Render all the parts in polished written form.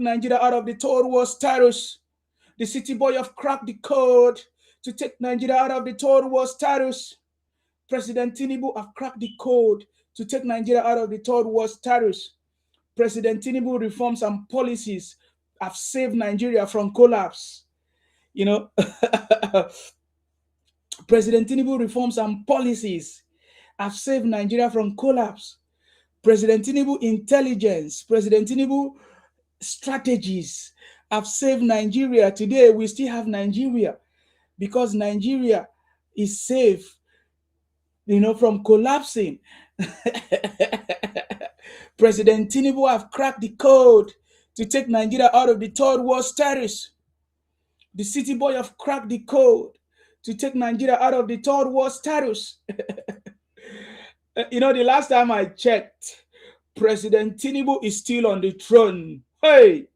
Nigeria out of the third world status. The city boy have cracked the code to take Nigeria out of the third world status. President Tinubu have cracked the code to take Nigeria out of the third world status. President Tinubu reforms and policies have saved Nigeria from collapse. You know, President Tinubu reforms and policies have saved Nigeria from collapse. President Tinubu intelligence, President Tinubu strategies have saved Nigeria. Today, we still have Nigeria because Nigeria is safe, from collapsing. President Tinubu have cracked the code to take Nigeria out of the third world status. The city boy have cracked the code to take Nigeria out of the third world status. The last time I checked, President Tinubu is still on the throne. Hey,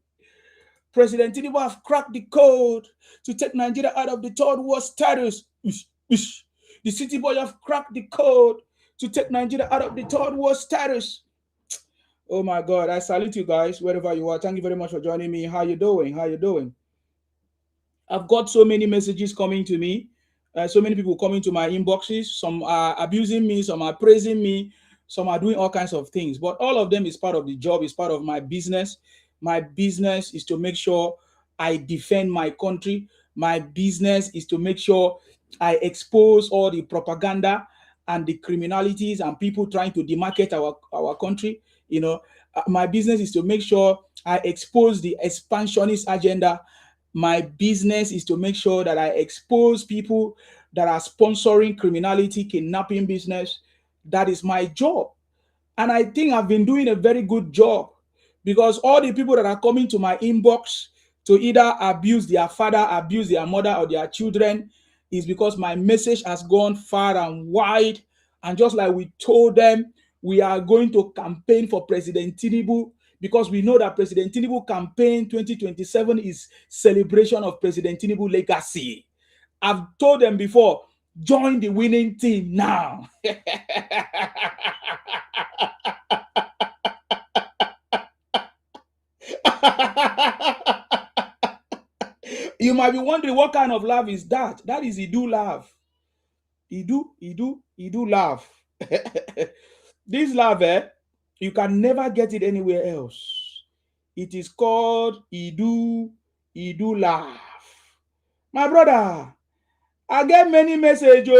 President Tinubu have cracked the code to take Nigeria out of the third world status. The city boy have cracked the code to take Nigeria out of the third world status. Oh my God, I salute you guys wherever you are. Thank you very much for joining me. How you doing? How you doing? I've got so many messages coming to me. So many people coming to my inboxes. Some are abusing me, some are praising me, some are doing all kinds of things. But all of them is part of the job, is part of my business. My business is to make sure I defend my country. My business is to make sure I expose all the propaganda and the criminalities and people trying to demarket our country. My business is to make sure I expose the expansionist agenda. My business is to make sure that I expose people that are sponsoring criminality, kidnapping business. That is my job. And I think I've been doing a very good job because all the people that are coming to my inbox to either abuse their father, abuse their mother or their children is because my message has gone far and wide. And just like we told them, we are going to campaign for President Tinubu because we know that President Tinubu campaign 2027 is celebration of President Tinubu legacy. I've told them before, join the winning team now. You might be wondering what kind of laugh is that? That is Idu laugh. Idu laugh. This laugh, you can never get it anywhere else. It is called Idu laugh. My brother, I get many messages.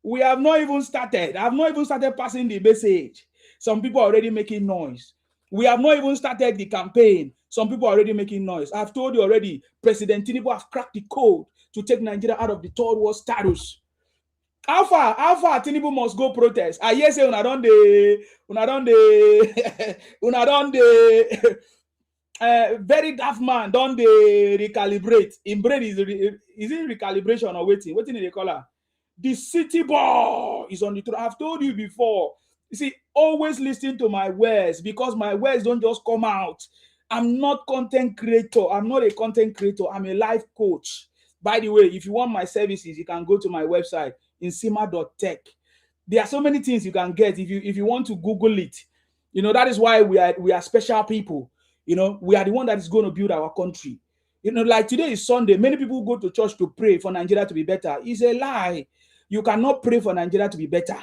We have not even started. I've not even started passing the message. Some people are already making noise. We have not even started the campaign. Some people are already making noise. I've told you already, President Tinubu have cracked the code to take Nigeria out of the third world status. How far Tinubu must go protest? I hear say una don dey very daft man don dey recalibrate. In brain is it recalibration or waiting? What did they call her? The city boy is on the throne. I've told you before. You see, always listen to my words because my words don't just come out. I'm not content creator. I'm not a content creator. I'm a life coach. By the way, if you want my services, you can go to my website, insima.tech. There are so many things you can get if you want to Google it. That is why we are special people. We are the one that is going to build our country. Like today is Sunday. Many people go to church to pray for Nigeria to be better. It's a lie. You cannot pray for Nigeria to be better.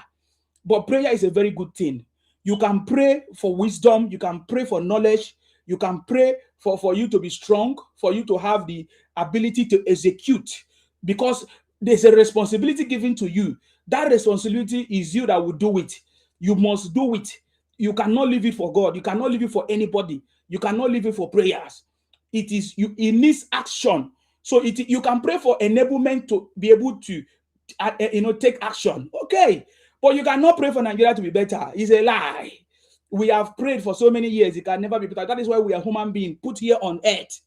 But prayer is a very good thing. You can pray for wisdom. You can pray for knowledge. You can pray for you to be strong, for you to have the ability to execute, because there's a responsibility given to you. That responsibility is you that will do it. You must do it. You cannot leave it for God. You cannot leave it for anybody. You cannot leave it for prayers. It needs action. So you can pray for enablement to be able to take action. Okay. But you cannot pray for Nigeria to be better. It's a lie. We have prayed for so many years. It can never be better. That is why we are human beings put here on earth.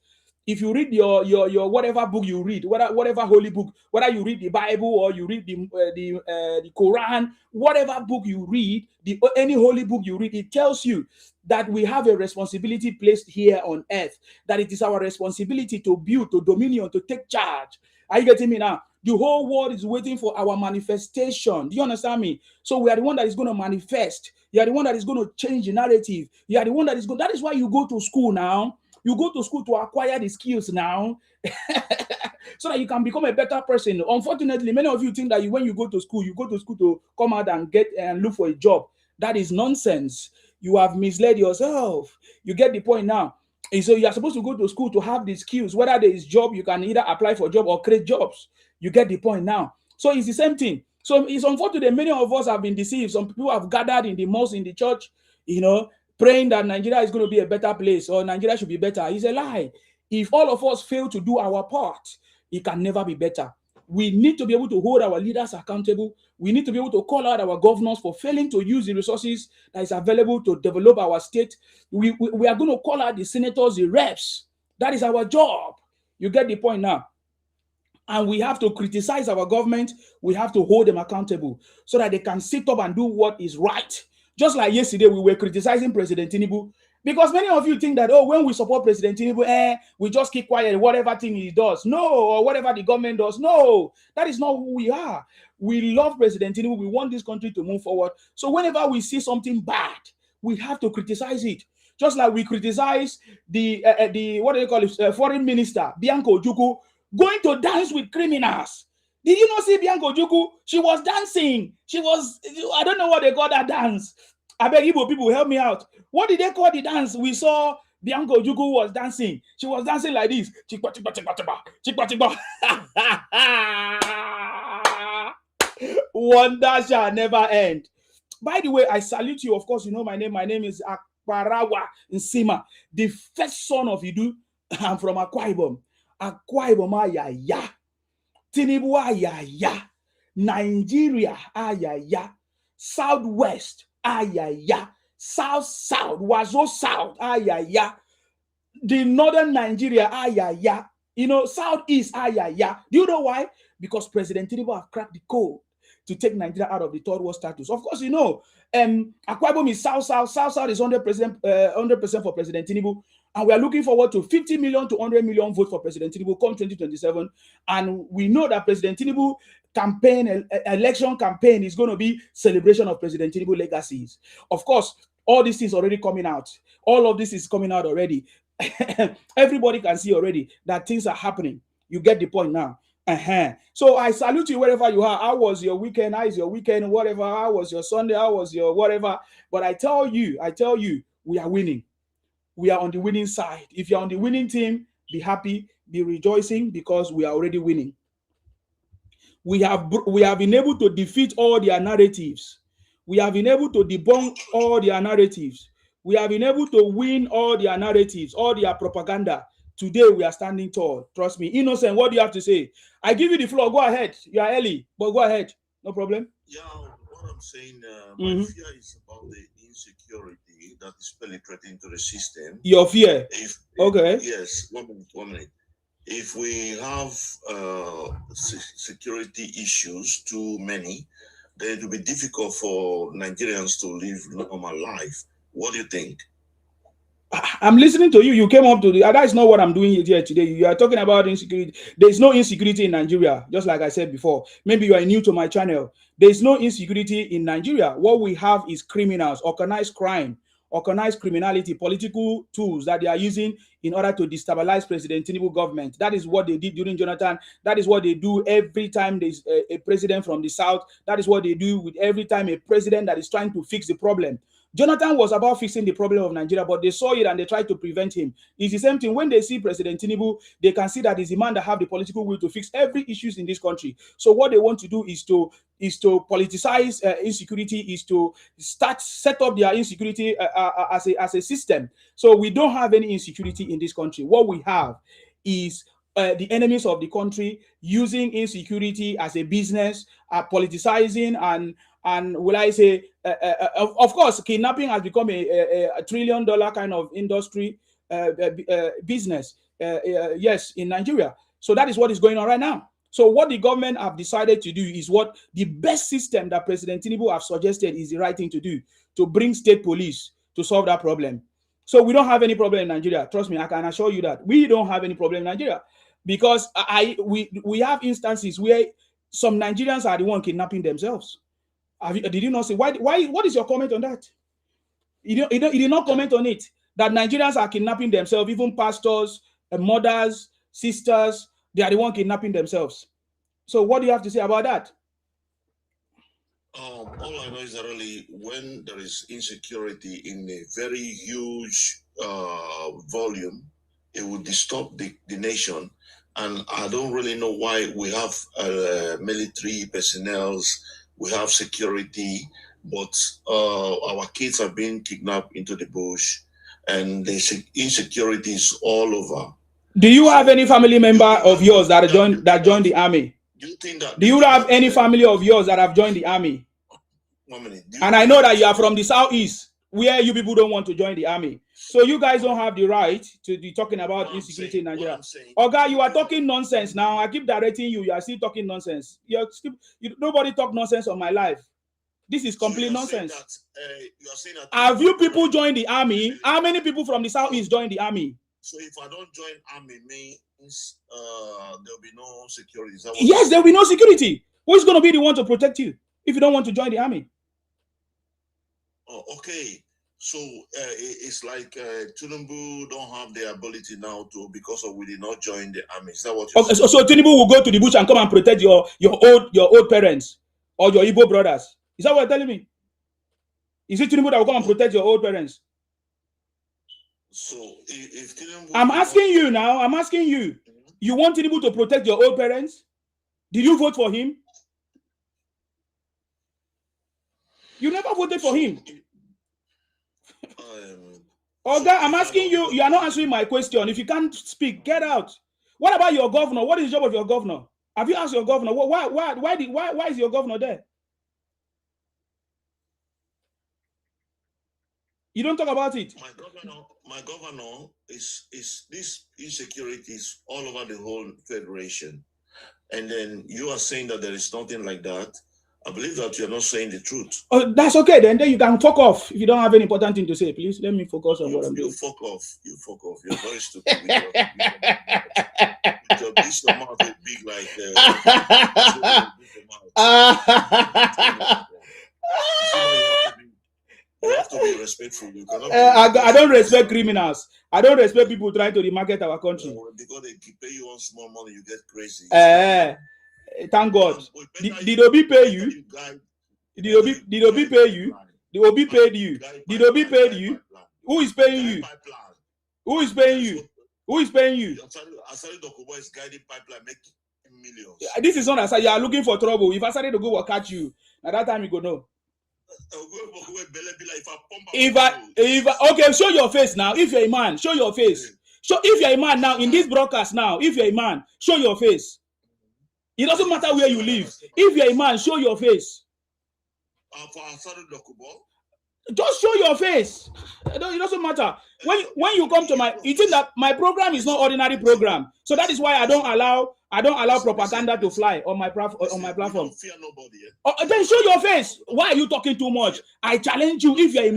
If you read your whatever book you read, whatever holy book, whether you read the Bible or you read the Quran, whatever book you read, any holy book you read, it tells you that we have a responsibility placed here on earth. That it is our responsibility to build, to dominion, to take charge. Are you getting me now? The whole world is waiting for our manifestation. Do you understand me? So we are the one that is going to manifest. You are the one that is going to change the narrative. You are the one that is going. That is why you go to school now. You go to school to acquire the skills now so that you can become a better person. Unfortunately, many of you think that when you go to school to come out and get and look for a job. That is nonsense. You have misled yourself. You get the point now. And so you are supposed to go to school to have the skills. Whether there is job, you can either apply for job or create jobs. You get the point now. So it's the same thing. So it's unfortunate many of us have been deceived. Some people have gathered in the mosque, in the church, praying that Nigeria is going to be a better place or Nigeria should be better. It's a lie. If all of us fail to do our part, it can never be better. We need to be able to hold our leaders accountable. We need to be able to call out our governors for failing to use the resources that is available to develop our state. We are going to call out the senators, the reps. That is our job. You get the point now. And we have to criticize our government. We have to hold them accountable so that they can sit up and do what is right. Just like yesterday, we were criticizing President Tinubu because many of you think that, when we support President Tinubu, we just keep quiet, whatever thing he does. No, or whatever the government does. No, that is not who we are. We love President Tinubu. We want this country to move forward. So whenever we see something bad, we have to criticize it. Just like we criticize the what do they call it, foreign minister, Bianca Ojukwu, going to dance with criminals. Did you not see Bianca Ojukwu? She was dancing. I don't know what they call that dance. I beg Igbo people, help me out. What did they call the dance? We saw Bianca Ojukwu was dancing. She was dancing like this. Chikpa, chikpa, chikpa, chikpa, chikpa, chikpa. Wonder shall never end. By the way, I salute you. Of course, you know my name. My name is Akparawa Nsima, the first son of Idu. I'm from Akwa Ibom. Akwa Ibom ayaya. Tinubu ayaya. Nigeria ayaya. Southwest ayaya. South, Wazo South ayaya. The northern Nigeria ayaya. Southeast ayaya. Do you know why? Because President Tinubu have cracked the code to take Nigeria out of the third world status. Of course, Akwa Ibom is South. South is 100% for President Tinubu. And we are looking forward to 50 million to 100 million votes for President Tinubu come 2027. And we know that President Tinubu election campaign is going to be celebration of President Tinubu legacies. Of course, all these things already coming out. All of this is coming out already. Everybody can see already that things are happening. You get the point now. So I salute you wherever you are. How was your weekend? How is your weekend? Whatever. How was your Sunday? How was your whatever? But I tell you, we are winning. We are on the winning side. If you're on the winning team, be happy, be rejoicing because we are already winning. We have been able to defeat all their narratives. We have been able to debunk all their narratives. We have been able to win all their narratives, all their propaganda. Today, we are standing tall. Trust me. Innocent, what do you have to say? I give you the floor. Go ahead. You are early, but go ahead. No problem. Yeah, what I'm saying, my fear is about the insecurity that is penetrating into the system. Your fear? Okay. Yes, 1 minute. If we have security issues, too many, then it will be difficult for Nigerians to live normal life. What do you think? I'm listening to you. You came up to that is not what I'm doing here today. You are talking about insecurity. There is no insecurity in Nigeria, just like I said before. Maybe you are new to my channel. There is no insecurity in Nigeria. What we have is criminals, organized crime, organized criminality, political tools that they are using in order to destabilize President Tinubu government. That is what they did during Jonathan. That is what they do every time there's a president from the south. That is what they do with every time a president that is trying to fix the problem. Jonathan was about fixing the problem of Nigeria, but they saw it and they tried to prevent him. It's the same thing when they see President Tinubu, they can see that he's a man that have the political will to fix every issues in this country. So what they want to do is to politicize insecurity, is to set up their insecurity as a system. So we don't have any insecurity in this country. What we have is the enemies of the country using insecurity as a business, politicizing and will I say, of course, kidnapping has become a $1 trillion kind of industry business. Yes, in Nigeria. So that is what is going on right now. So what the government have decided to do is what the best system that President Tinubu have suggested is the right thing to do, to bring state police to solve that problem. So we don't have any problem in Nigeria. Trust me, I can assure you that we don't have any problem in Nigeria because we have instances where some Nigerians are the one kidnapping themselves. Did you not say why? What is your comment on that? You did not comment on it. that Nigerians are kidnapping themselves, even pastors, mothers, sisters, they are the one kidnapping themselves. So what do you have to say about that? All I know is that really when there is insecurity in a very huge volume, it will disturb the nation. And I don't really know why we have military personnel, we have security, but our kids are being kidnapped into the bush, and the insecurity is all over. Do you have any family member of yours that joined the army? Do you think that? Do you have any family of yours that have joined the army? 1 minute. And I know that you are from the southeast, where you people don't want to join the army. So you guys don't have the right to be talking about insecurity in Nigeria. Oga, you are talking nonsense now. I keep directing you. You are still talking nonsense. Nobody talk nonsense on my life. This is complete nonsense. Have you people joined the army? How many people from the southeast joined the army? So if I don't join army, means there'll be no security. Yes, there'll be no security. Who's going to be the one to protect you if you don't want to join the army? Oh, okay. So it's like Tinubu don't have the ability now to, because of we did not join the army. Is that what you're saying? So Tinubu will go to the bush and come and protect your old parents or your Igbo brothers. Is that what you're telling me? Is it Tinubu that will come and protect your old parents? So if Tinubu, I'm asking you now. I'm asking you. You want Tinubu to protect your old parents? Did you vote for him? You never voted for him. Oga, I'm asking you. You are not answering my question. If you can't speak, get out. What about your governor? What is the job of your governor? Have you asked your governor? Why is your governor there? You don't talk about it. My governor is this insecurity is all over the whole federation, and then you are saying that there is nothing like that. I believe that you are not saying the truth. Oh, that's okay. Then you can fuck off if you don't have any important thing to say. Please let me focus on what I'm doing. You fuck off. You fuck off. You're very stupid. Your mouth is big like. You have to be respectful. You cannot. I don't respect criminals. I don't respect people trying to remarket our country. Because they pay you on small money, you get crazy. Thank God. Did Obi pay you? Did Obi pay you? Did Obi paid you? Did Obi paid you? Who is paying you? Who is paying you? Who is paying you? Asari Dokubo is guiding pipeline making millions. This is not Asari. You are looking for trouble. If Asari Dokubo will catch you, at that time you go know. Okay, show your face now. If you're a man, show your face. If you're a man now in this broadcast now, if you're a man, show your face. It doesn't matter where you live. If you're a man, show your face. Just show your face. It doesn't matter. When you come to you think that my program is not ordinary program. So that is why I don't allow propaganda to fly on my platform. Don't fear nobody. Then show your face. Why are you talking too much? I challenge you. If you're a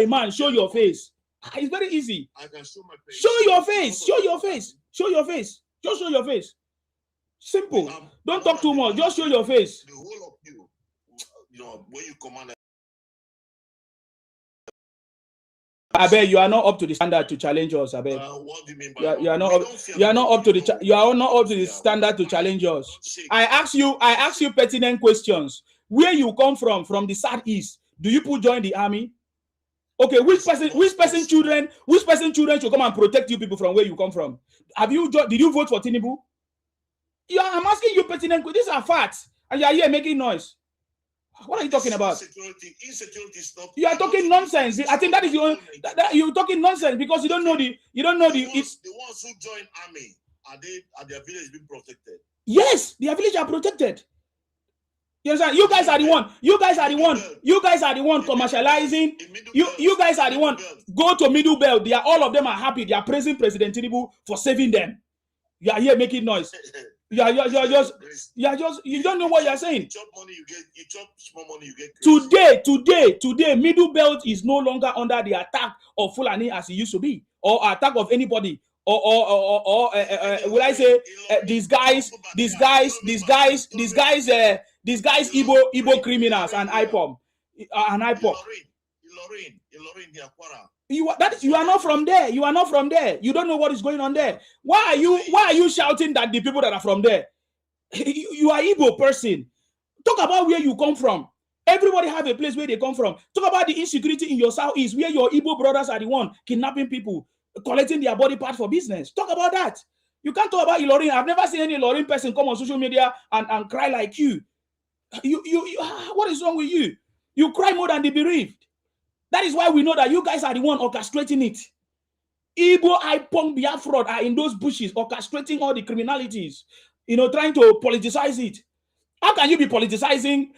man, show your face. It's very easy. I can show my face. Show your face. Show your face. Show your face. Just show your face. Simple. Don't talk too much. Just show your face. The whole of you, when you command. I bet you are not up to the standard to challenge us. I bet. What do you mean by you are not up to the standard to challenge us. I ask you pertinent questions. Where you come from the southeast? Do you put join the army? Okay, which person children should come and protect you people from where you come from? Did you vote for Tinubu? Yeah, I'm asking you pertinent. These are facts, and you are here making noise. What are you talking about? Insecurity is not. You are talking nonsense. I think that is your. You're talking nonsense because you don't know the. The ones who join army are their village being protected? Yes, their village are protected. You understand? You guys are the one. You guys are the one commercializing. You guys are the one. Go to Middle Belt. All of them are happy. They are praising President Tinubu for saving them. You are here making noise. You don't know what you are saying. You chop money, you chop small money, you get crazy. Today, Middle Belt is no longer under the attack of Fulani as it used to be, or attack of anybody, or will I say these guys, Igbo criminals and IPOM. Ilorin, You are not from there. You are not from there. You don't know what is going on there. Why are you shouting that the people that are from there? You are Igbo person. Talk about where you come from. Everybody have a place where they come from. Talk about the insecurity in your southeast, where your Igbo brothers are the one kidnapping people, collecting their body parts for business. Talk about that. You can't talk about Ilorin. I've never seen any Ilorin person come on social media and cry like you. What is wrong with you? You cry more than the bereaved. That is why we know that you guys are the one orchestrating it. Igbo Ipong Biafra are in those bushes orchestrating all the criminalities, trying to politicize it. How can you be politicizing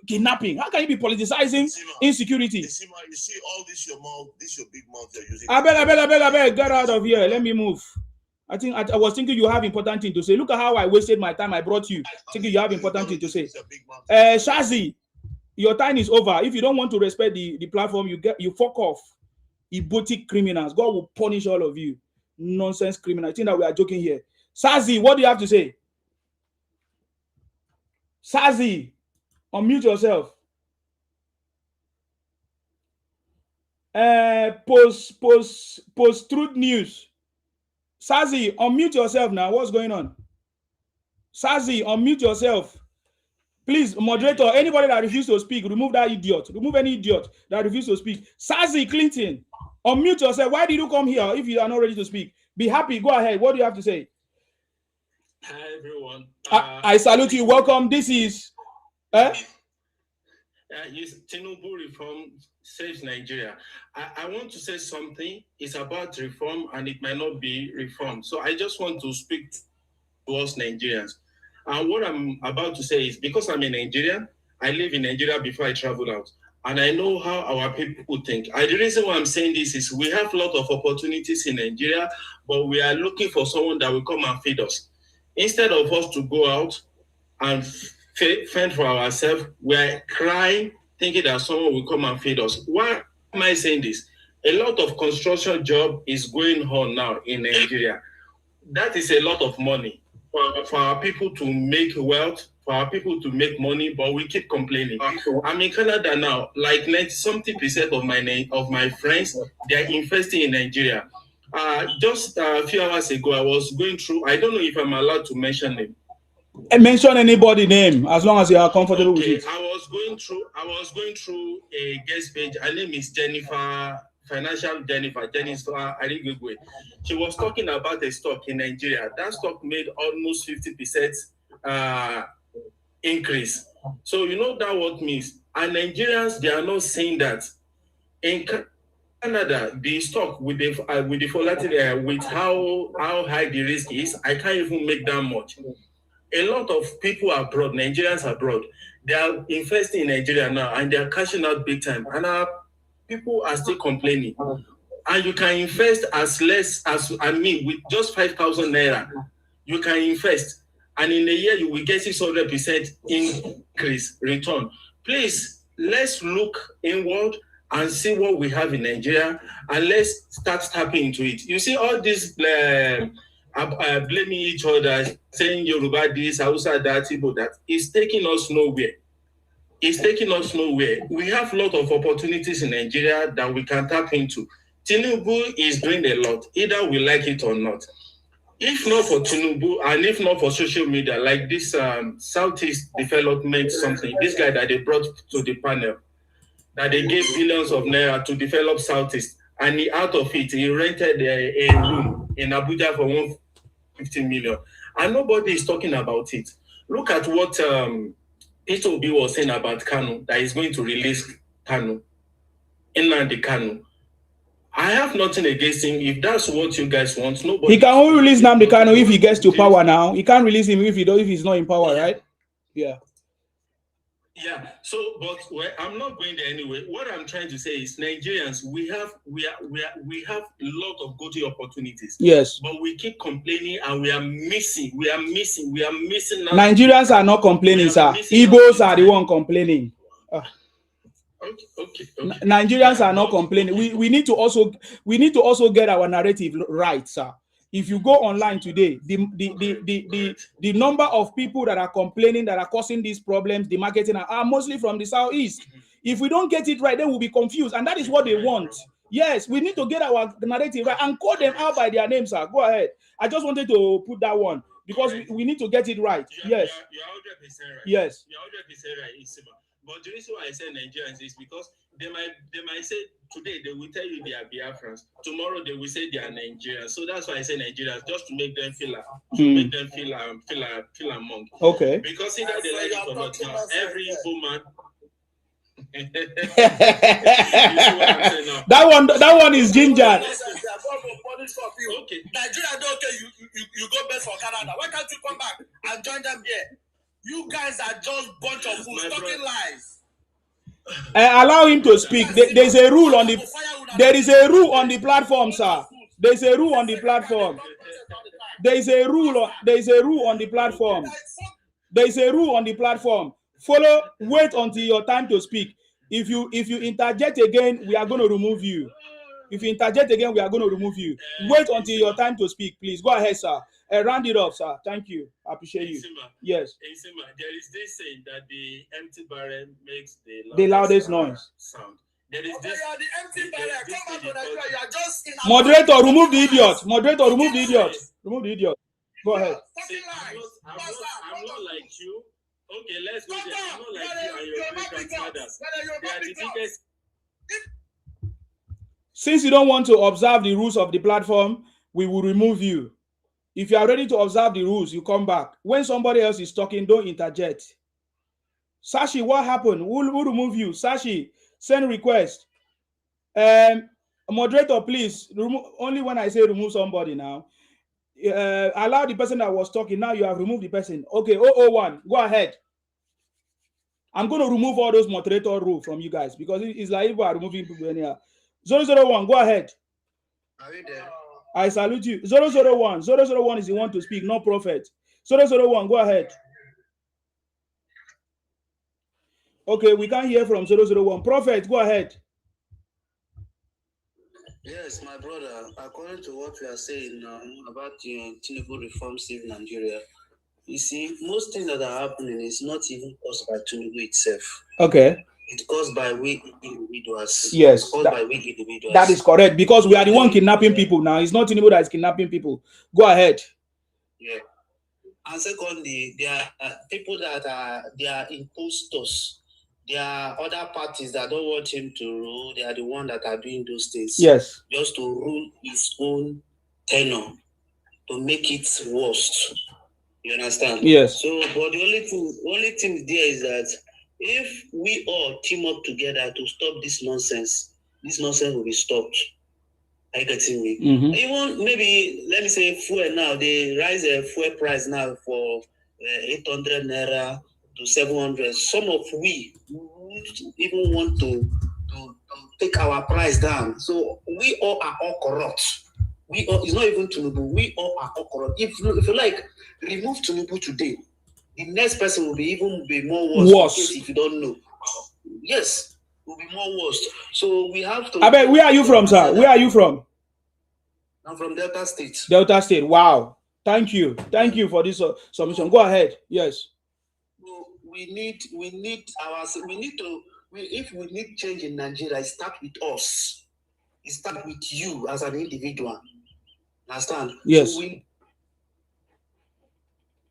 kidnapping? How can you be politicizing insecurity? You see all this your mouth, this your big mouth you're using. I beg, get out of here. Let me move. I was thinking you have important thing to say. Look at how I wasted my time. I brought you thinking you have important thing to say. Shazi, your time is over. If you don't want to respect the platform, you fuck off. Ibotic criminals. God will punish all of you. Nonsense criminals. I think that we are joking here. Shazi, what do you have to say? Shazi, unmute yourself. Post-truth news. Shazi, unmute yourself now. What's going on? Shazi, unmute yourself. Please, moderator, anybody that refuses to speak, remove that idiot. Remove any idiot that refuses to speak. Shazi Clinton, unmute yourself. Why did you come here if you are not ready to speak? Be happy. Go ahead. What do you have to say? Hi, everyone. I salute you. Welcome. This is... Tinubu Reforms Saves Nigeria. I want to say something. It's about reform and it might not be reform. So I just want to speak to us Nigerians. And what I'm about to say is because I'm a Nigerian, I live in Nigeria before I travel out. And I know how our people think. The reason why I'm saying this is we have a lot of opportunities in Nigeria, but we are looking for someone that will come and feed us. Instead of us to go out and fend for ourselves, we're crying, thinking that someone will come and feed us. Why am I saying this? A lot of construction job is going on now in Nigeria. That is a lot of money for our people to make wealth, for our people to make money, but we keep complaining. I'm in Canada now, like 90-something% of my friends, they're investing in Nigeria. Just a few hours ago, I was going through, I don't know if I'm allowed to mention it. Mention anybody's name as long as you are comfortable with it. I was going through a guest page. Her name is Jennifer Arigwe. She was talking about a stock in Nigeria. That stock made almost 50% increase. So you know that what means. And Nigerians, they are not saying that. In Canada, the stock with the volatility, with how high the risk is, I can't even make that much. A lot of people abroad, Nigerians abroad, they are investing in Nigeria now and they are cashing out big time. And our people are still complaining. And you can invest as less as, with just 5,000 naira, you can invest. And in a year, you will get 600% increase return. Please, let's look inward and see what we have in Nigeria and let's start tapping into it. You see all this blaming each other, saying Yoruba this, Hausa that, Igbo that, is taking us nowhere. It's taking us nowhere. We have a lot of opportunities in Nigeria that we can tap into. Tinubu is doing a lot, either we like it or not. If not for Tinubu and if not for social media, like this Southeast Development something, this guy that they brought to the panel, that they gave billions of naira to develop Southeast, and out of it, he rented a room in Abuja for 150 million. And nobody is talking about it. Look at what P2B was saying about Kanu, that he's going to release Kanu, Nnamdi Kanu. I have nothing against him. If that's what you guys want, nobody. He can only release Nnamdi Kanu if he gets to power now. He can't release him if he's not in power, right? Yeah. Yeah. So, but I'm not going there anyway. What I'm trying to say is, Nigerians, we have a lot of good opportunities. Yes. But we keep complaining, and we are missing. Nigerians are not complaining, sir. Igbos are the one complaining. Okay. Nigerians are not complaining. We need to also get our narrative right, sir. If you go online today, the number of people that are complaining, that are causing these problems, the marketing are mostly from the southeast. If we don't get it right, then we'll be confused, and that is what they want. Yes, we need to get our narrative right and call them out by their names, sir. Go ahead. I just wanted to put that one because we need to get it right. Yes. You're 100% right. Yes. You're 100% right, Isima. But the reason why I say Nigerians is because they might say today they will tell you they are Biafrans. Tomorrow they will say they are Nigerians. So that's why I say Nigerians, just to make them feel among. Okay. Because either they like it or not now, every woman. That one is ginger. Okay. Nigeria, okay, you go back for Canada. Why can't you come back and join them here? You guys are just bunch of fools talking lies. Allow him to speak. There's a rule on the. There is a rule on the platform, sir. There's a rule on the platform. There's a rule. There's a rule on the platform. There's a rule on the platform. Follow. Wait until your time to speak. If you interject again, we are going to remove you. If you interject again, we are going to remove you. Wait until your time to speak, please. Go ahead, sir. Round it up, sir. Thank you. I appreciate you. Yes. There is this saying that the empty barrel makes the loudest noise. Sound. There is Okay, this. You are the empty barrel. Come back to Nigeria. You are just in. Moderator, remove the idiot. Moderator, remove the idiot. Remove the idiot. Go ahead. See, I'm not like you. Okay, let's go there. I'm not like you and your great grandfathers. They are the biggest. Since you don't want to observe the rules of the platform, we will remove you. If you are ready to observe the rules, you come back. When somebody else is talking, don't interject. Sashi, what happened? Who remove you? Sashi, send request. Moderator, please. Only when I say remove somebody now. Allow the person that was talking. Now you have removed the person. Okay, 001, go ahead. I'm going to remove all those moderator rules from you guys because it's like people are removing people anyhow. 001, go ahead. Are you there? I salute you. 001. 001 is the one to speak, not prophet. 001, go ahead. Okay, we can't hear from 001. Prophet, go ahead. Yes, my brother, according to what we are saying now about the Tinubu Reforms in Nigeria, you see, most things that are happening is not even caused by Tinubu itself. Okay. It's caused by we individuals. Yes. It's caused by we individuals. That is correct because we are the one kidnapping people now. It's not Tinubu that is kidnapping people. Go ahead. Yeah. And secondly, there are people that they are impostors. There are other parties that don't want him to rule. They are the ones that are doing those things. Yes. Just to rule his own tenure, to make it worse. You understand? Yes. So, but the only thing there is that if we all team up together to stop this nonsense will be stopped. Are you getting me? Mm-hmm. Even maybe, let me say, fuel now, they rise a fuel price now for 800 naira to 700. Some of we even want to take our price down. So we all are all corrupt. We all, it's not even Tinubu. We all are all corrupt. If you like, remove Tinubu today, the next person will be more worse. If you don't know, yes, will be more worse. So we have to. I bet. Where are you from, sir? Where are you from? I'm from Delta State. Delta State. Wow. Thank you. Thank you for this submission. Go ahead. Yes. So we need to. If we need change in Nigeria, it starts with us. It starts with you as an individual. Understand? Yes. So we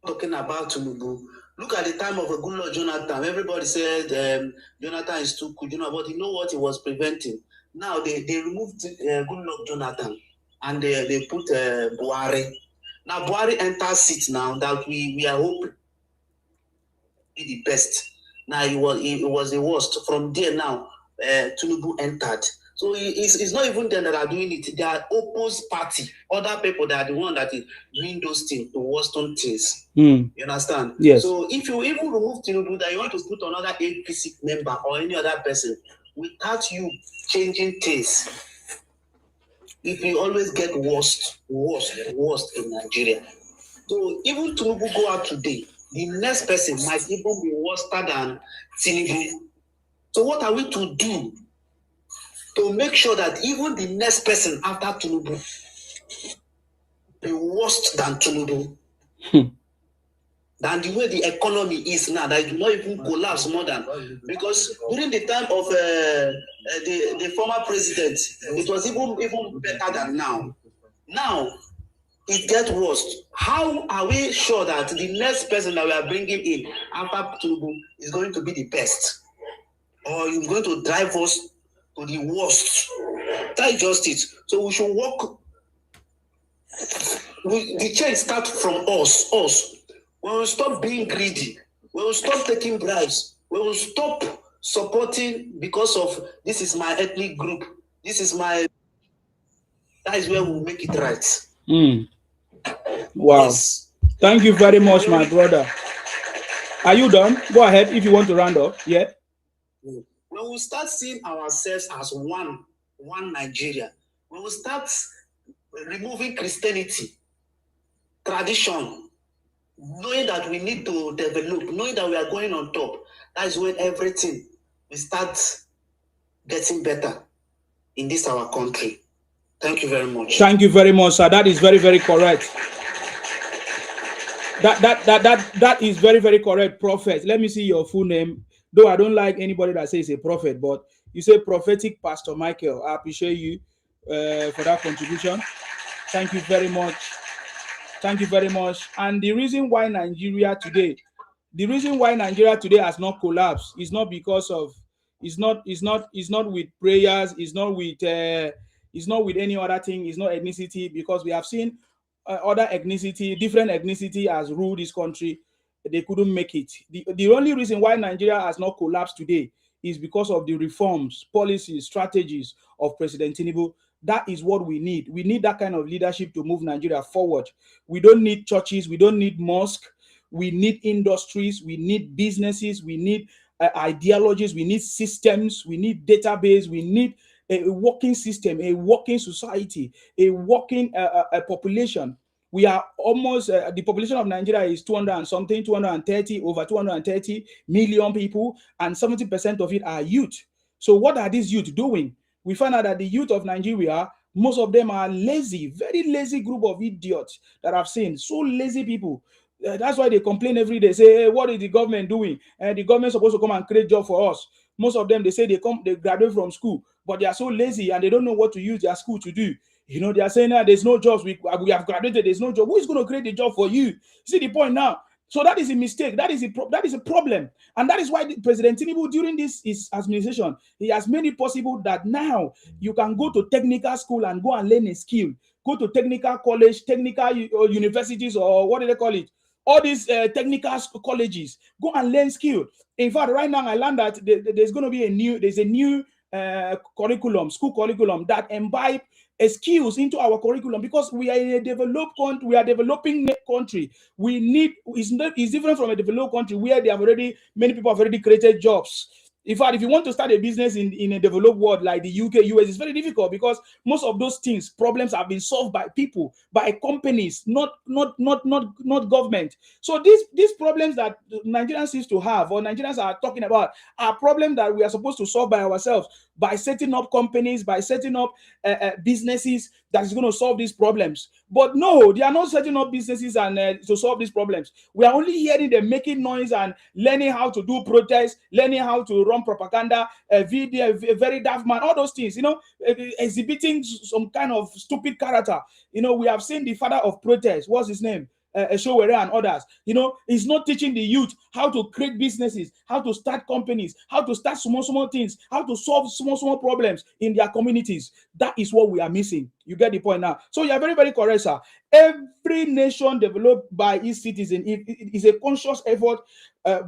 talking about Tinubu. Look at the time of Goodluck Jonathan. Everybody said Jonathan is too good, but you know what he was preventing. Now they removed Goodluck Jonathan and they put Buhari. Now Buhari enters seat now that we are hoping be the best. Now it was the worst. From there now, Tinubu entered. So it's not even them that are doing it. They are opposed party. Other people that are the one that is doing those things, the worst things. You understand? Yes. So if you even remove Tinubu, that you want to put another APC member or any other person, without you changing things, it will always get worse in Nigeria. So even Tinubu go out today, the next person might even be worse than Tinubu. So what are we to do to make sure that even the next person after Tinubu be worse than Tinubu? than the way the economy is now, that it will not even collapse more than, because during the time of the former president, it was even better than now. Now it gets worse. How are we sure that the next person that we are bringing in after Tinubu is going to be the best, or is going to drive us to the worst? That is just it. So we should work. The change starts from us. We will stop being greedy. We will stop taking bribes. We will stop supporting because of this is my ethnic group. This is my. That is where we will make it right. Wow. Yes. Thank you very much, my brother. Are you done? Go ahead if you want to round up. Yeah. When we start seeing ourselves as one Nigeria, when we start removing Christianity, tradition, knowing that we need to develop, knowing that we are going on top, that is when everything will start getting better in this our country. Thank you very much. Thank you very much, sir. That is very, very correct. That is very, very correct, prophet. Let me see your full name. Though I don't like anybody that says a prophet, but you say prophetic Pastor Michael. I appreciate you for that contribution. Thank you very much. Thank you very much. And the reason why Nigeria today has not collapsed is not because of, it's not with prayers, it's not with any other thing, it's not ethnicity, because we have seen other ethnicity, different ethnicity has ruled this country. They couldn't make it. The only reason why Nigeria has not collapsed today is because of the reforms, policies, strategies of President Tinubu. That is what we need. We need that kind of leadership to move Nigeria forward. We don't need churches. We don't need mosques. We need industries. We need businesses. We need ideologies. We need systems. We need database. We need a working system, a working society, a working population. We are almost, the population of Nigeria is 200 and something, 230, over 230 million people, and 70% of it are youth. So what are these youth doing? We find out that the youth of Nigeria, most of them are lazy, very lazy group of idiots that I've seen. So lazy people. That's why they complain every day. Say, hey, what is the government doing? The government supposed to come and create job for us. Most of them, they say they graduate from school, but they are so lazy and they don't know what to use their school to do. You know, they are saying that there's no jobs. We have graduated. There's no job. Who is going to create the job for you? See the point now. So that is a mistake. That is a problem. And that is why President Tinubu, during his administration, he has made it possible that now you can go to technical school and go and learn a skill. Go to technical college, technical universities, or what do they call it? All these technical colleges. Go and learn skill. In fact, right now I learned that there's going to be a new curriculum, school curriculum that imbibe skills into our curriculum, because we are in a developed country. We are a developing country. We need, it's different from a developed country where many people have already created jobs. In fact, if you want to start a business in a developed world like the UK, US, it's very difficult, because most of those problems have been solved by people, by companies, not government. So these problems that Nigerians seem to have, or Nigerians are talking about, are problems that we are supposed to solve by ourselves, by setting up companies, by setting up businesses that is going to solve these problems. But no, they are not setting up businesses and to solve these problems. We are only hearing them making noise and learning how to do protests, learning how to run propaganda, video, very daft man, all those things, exhibiting some kind of stupid character. We have seen the father of protest, what's his name? Showere and others, he's not teaching the youth how to create businesses, how to start companies, how to start small things, how to solve small problems in their communities. That is what we are missing. You get the point now. So you are very, very correct, sir. Every nation developed by its citizens, it is a conscious effort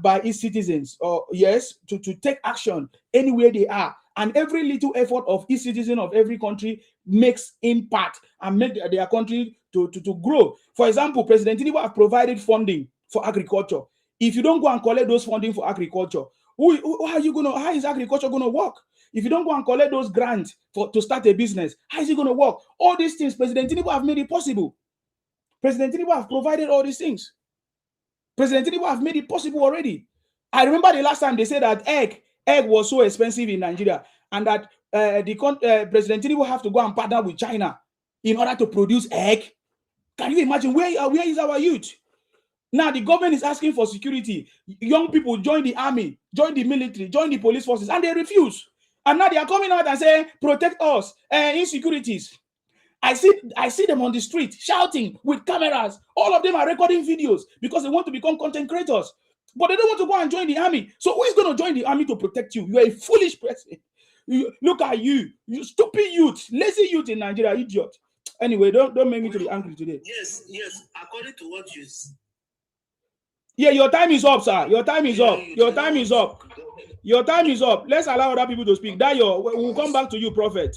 by its citizens, to take action anywhere they are. And every little effort of each citizen of every country makes impact and make their country to grow. For example, President Tinubu have provided funding for agriculture. If you don't go and collect those funding for agriculture, how is agriculture going to work? If you don't go and collect those grants to start a business, how is it going to work? All these things, President Tinubu have made it possible. President Tinubu have provided all these things. President Tinubu have made it possible already. I remember the last time they said that egg was so expensive in Nigeria, and that President Tinubu have to go and partner with China in order to produce egg. Can you imagine where is our youth? Now the government is asking for security. Young people join the army, join the military, join the police forces, and they refuse. And now they are coming out and saying, protect us, insecurities. I see them on the street shouting with cameras. All of them are recording videos because they want to become content creators. But they don't want to go and join the army. So who is going to join the army to protect you? You are a foolish person. Look at you stupid youth, lazy youth in Nigeria, idiot. Anyway, don't make me to be angry today. Yes. According to what you. Yeah, your time is up, sir. Your time is up. Your time is up. Your time is up. Let's allow other people to speak. Dayo, we'll come back to you, Prophet.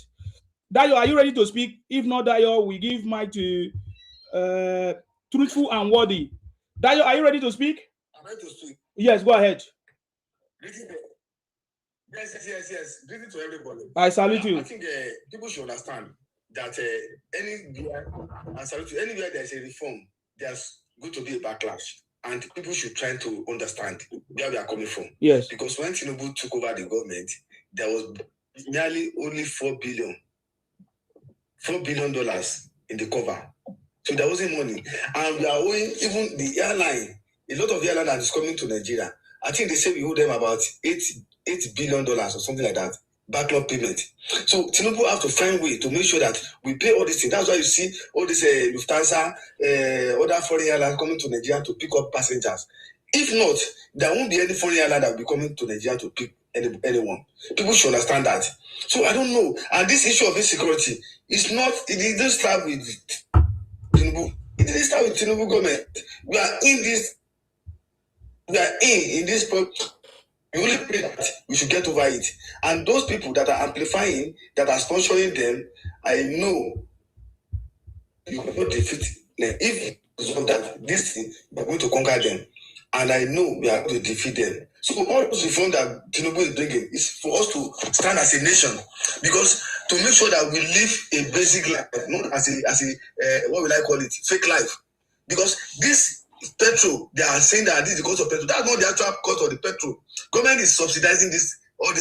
Dayo, are you ready to speak? If not, Dayo, we give mic to Truthful and Worthy. Dayo, are you ready to speak? I'm ready to speak. Yes, go ahead. Yes. Greeting to everybody. I salute you. I think people should understand that anywhere there's a reform, there's going to be a backlash. And people should try to understand where we are coming from. Yes. Because when Tinubu took over the government, there was nearly only $4 billion in the cover. So there wasn't money. And we are owing even the airline, a lot of the airline that is coming to Nigeria. I think they say we owe them about $8 billion or something like that. Backlog payment. So Tinubu have to find a way to make sure that we pay all these things. That's why you see all this Lufthansa, other foreign airlines coming to Nigeria to pick up passengers. If not, there won't be any foreign airline that will be coming to Nigeria to pick anyone. People should understand that. So I don't know. And this issue of insecurity is not, it didn't start with Tinubu. It didn't start with Tinubu government. We are in this we only pray that we should get over it. And those people that are amplifying, that are sponsoring them, I know you cannot defeat them. If that this thing, we are going to conquer them. And I know we are going to defeat them. So all those reforms that Tinubu is bringing is for us to stand as a nation. Because to make sure that we live a basic life, not as a what will I call it, fake life. Because this petrol, they are saying that this is the cost of petrol. That's not the actual cost of the petrol. Government is subsidizing all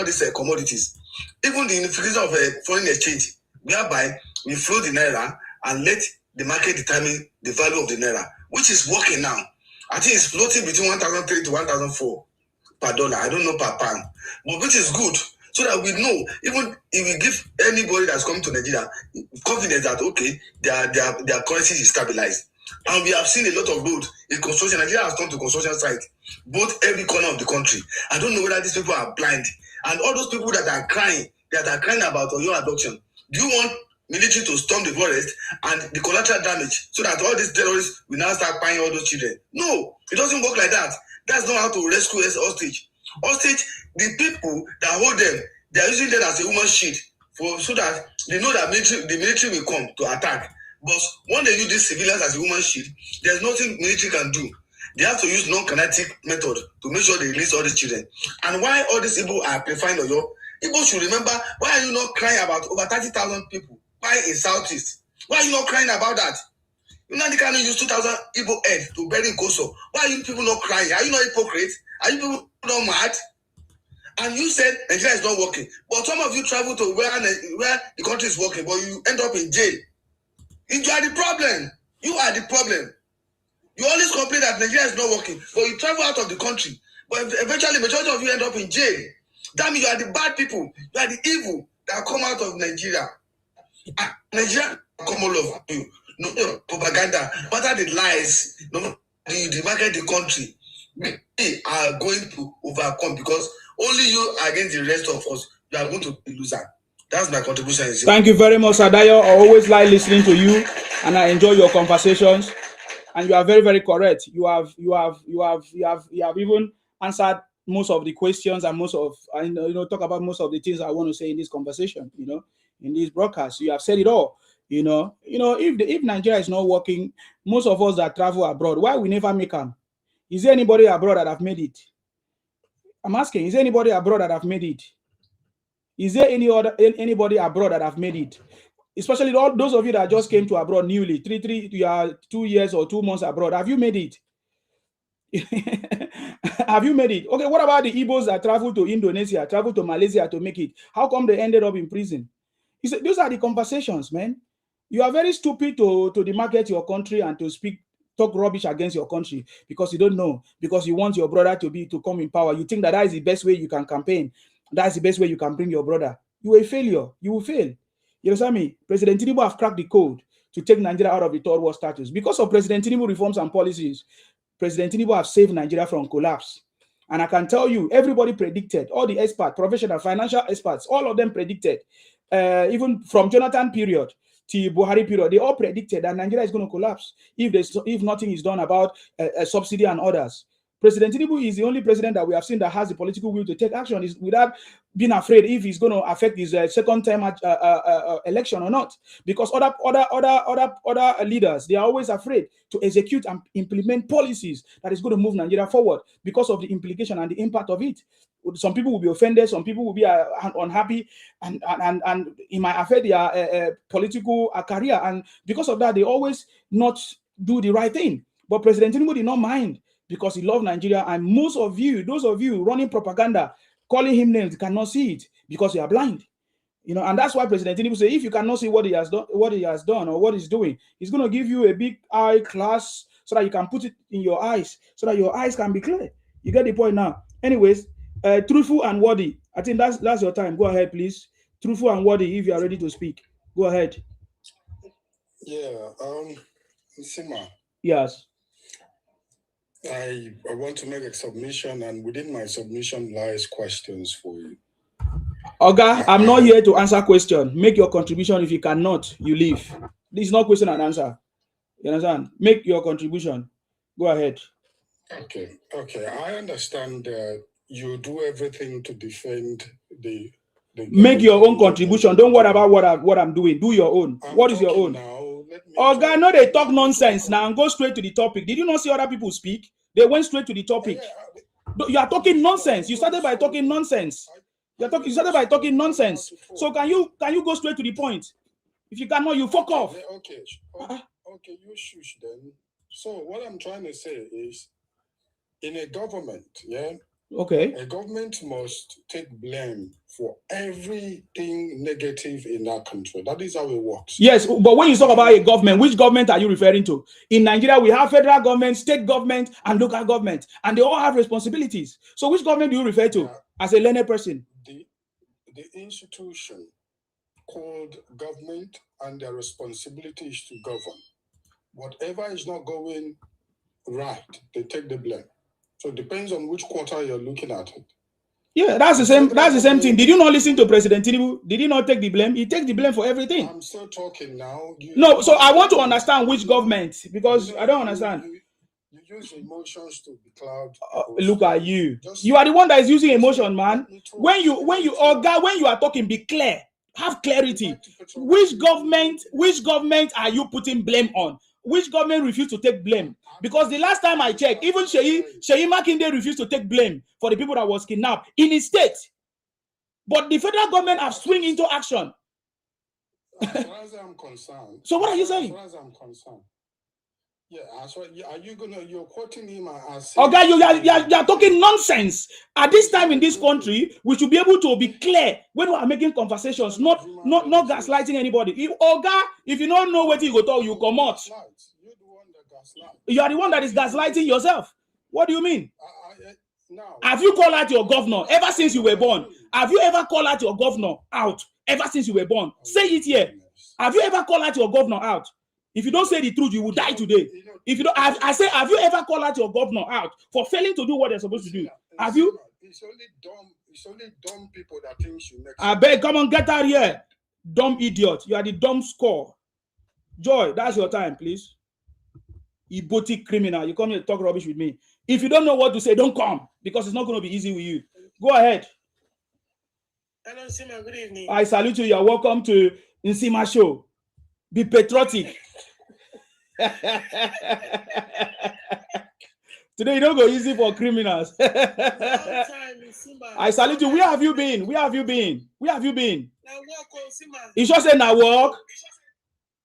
these commodities. Even the unification of foreign exchange, whereby we float the naira and let the market determine the value of the naira, which is working now. I think it's floating between 1,300 to 1,400 per dollar. I don't know per pound, but which is good. So that we know, even if we give anybody that's coming to Nigeria confidence that okay, their currency is stabilized. And we have seen a lot of roads in construction. Nigeria has turned to construction site, both every corner of the country. I don't know whether these people are blind. And all those people that are crying about your adoption, do you want military to storm the forest and the collateral damage so that all these terrorists will now start buying all those children? No, it doesn't work like that. That's not how to rescue us hostage. Hostage, the people that hold them, they are using them as a human shield so that they know that the military will come to attack. But when they use these civilians as a human shield, there's nothing military can do. They have to use non-kinetic method to make sure they release all these children. And why all these people are preferring Oyo? People should remember, why are you not crying about over 30,000 people? Why in Southeast? Why are you not crying about that? You know, they can use 2,000 Igbo head to bury in Koso. Why are you people not crying? Are you not hypocrites? Are you people not mad? And you said Nigeria is not working. But some of you travel to where the country is working, but you end up in jail. You are the problem. You are the problem. You always complain that Nigeria is not working, but you travel out of the country. But eventually, majority of you end up in jail. That means you are the bad people. You are the evil that come out of Nigeria. Nigeria come all over you. No propaganda. What are the lies? No, the market, the country. We are going to overcome because only you against the rest of us. You are going to be loser. That's my contribution. Thank you very much, Adayo. I always like listening to you, and I enjoy your conversations. And you are very, very correct. You have even answered most of the questions and talk about most of the things I want to say in this conversation. In this broadcast, you have said it all. If Nigeria is not working, most of us that travel abroad, why we never make them? Is there anybody abroad that have made it? I'm asking. Is there anybody abroad that have made it? Is there anybody abroad that have made it? Especially all those of you that just came to abroad newly, you are 2 years or 2 months abroad. Have you made it? Have you made it? Okay, what about the Igbos that travel to Indonesia, travel to Malaysia to make it? How come they ended up in prison? Those are the conversations, man. You are very stupid to demarcate your country and to talk rubbish against your country because you don't know, because you want your brother to come in power. You think that is the best way you can campaign. That's the best way you can bring your brother. You are a failure. You will fail. You understand me? President Tinubu have cracked the code to take Nigeria out of the third world status. Because of President Tinubu reforms and policies, President Tinubu have saved Nigeria from collapse. And I can tell you, everybody predicted, all the experts, professional, financial experts, all of them predicted, even from Jonathan period to Buhari period, they all predicted that Nigeria is going to collapse if nothing is done about subsidy and others. President Tinubu is the only president that we have seen that has the political will to take action without being afraid if he's going to affect his second term election or not. Because other leaders, they are always afraid to execute and implement policies that is going to move Nigeria forward because of the implication and the impact of it. Some people will be offended, some people will be unhappy, and it might affect their political career. And because of that, they always not do the right thing. But President Tinubu did not mind, because he loved Nigeria. And most of you, those of you running propaganda, calling him names, cannot see it because you are blind. You know, and that's why President Tinubu said, if you cannot see what he has done or what he's doing, he's going to give you a big eye class so that you can put it in your eyes, so that your eyes can be clear. You get the point now. Anyways, truthful and worthy. I think that's your time. Go ahead, please. Truthful and worthy, if you are ready to speak. Go ahead. Yeah, Sima. Yes. I want to make a submission, and within my submission lies questions for you. Oga, I'm not here to answer question. Make your contribution. If you cannot, you leave. This is not question and answer. You understand? Make your contribution. Go ahead. Okay. I understand you do everything to defend the make your own contribution. Don't worry about what I'm doing. Do your own. What is your own? Oga, no, they talk nonsense now and go straight to the topic. Did you not see other people speak? They went straight to the topic. You are talking nonsense. You started by talking nonsense. You started by talking nonsense. So can you go straight to the point? If you cannot, you fuck off. Okay, you shush then. So what I'm trying to say is, in a government, okay, a government must take blame for everything negative in that country. That is how it works. Yes, but when you talk about a government, which government are you referring to? In Nigeria, we have federal government, state government, and local government, and they all have responsibilities. So which government do you refer to as a learned person? The institution called government, and their responsibility is to govern. Whatever is not going right, they take the blame. So it depends on which quarter you're looking at it. Yeah, that's the same. That's the same thing. Did you not listen to President Tinubu? Did he not take the blame? He takes the blame for everything. I'm still talking now. No, so I want to understand which government, because I don't understand. You use emotions to be cloud. Look at you. You are the one that is using emotion, man. When you are talking, be clear. Have clarity. Which government are you putting blame on? Which government refused to take blame? Because the last time I checked, even Sheyi Makinde refused to take blame for the people that was kidnapped in his state. But the federal government have swung into action. As far as I'm concerned. So what are you saying? As far as I'm concerned. Yeah, you're quoting him as... Okay, you are talking nonsense. At this time in this country, we should be able to be clear when we are making conversations, not gaslighting anybody. If you don't know what you go talk, you come out. You're the one that gaslights. You are the one that is gaslighting yourself. What do you mean? Have you called out your governor ever since you were born? Have you ever called out your governor out ever since you were born? Say it here. Have you ever called out your governor out? If you don't say the truth, you will die today. If you don't, I say, have you ever called out your governor out for failing to do what they're supposed to do? Have you? It's only dumb people that think you make. I beg, come on, get out here, dumb idiot. You are the dumb score. Joy, that's your time, please. Ibotic criminal, you come here to talk rubbish with me. If you don't know what to say, don't come, because it's not going to be easy with you. Go ahead. Hello, Nsima. Good evening. I salute you. You're welcome to Nsima Show. Be patriotic. Today, you don't go easy for criminals. I salute you. Where have you been? Where have you been? Where have you been? You just say now walk.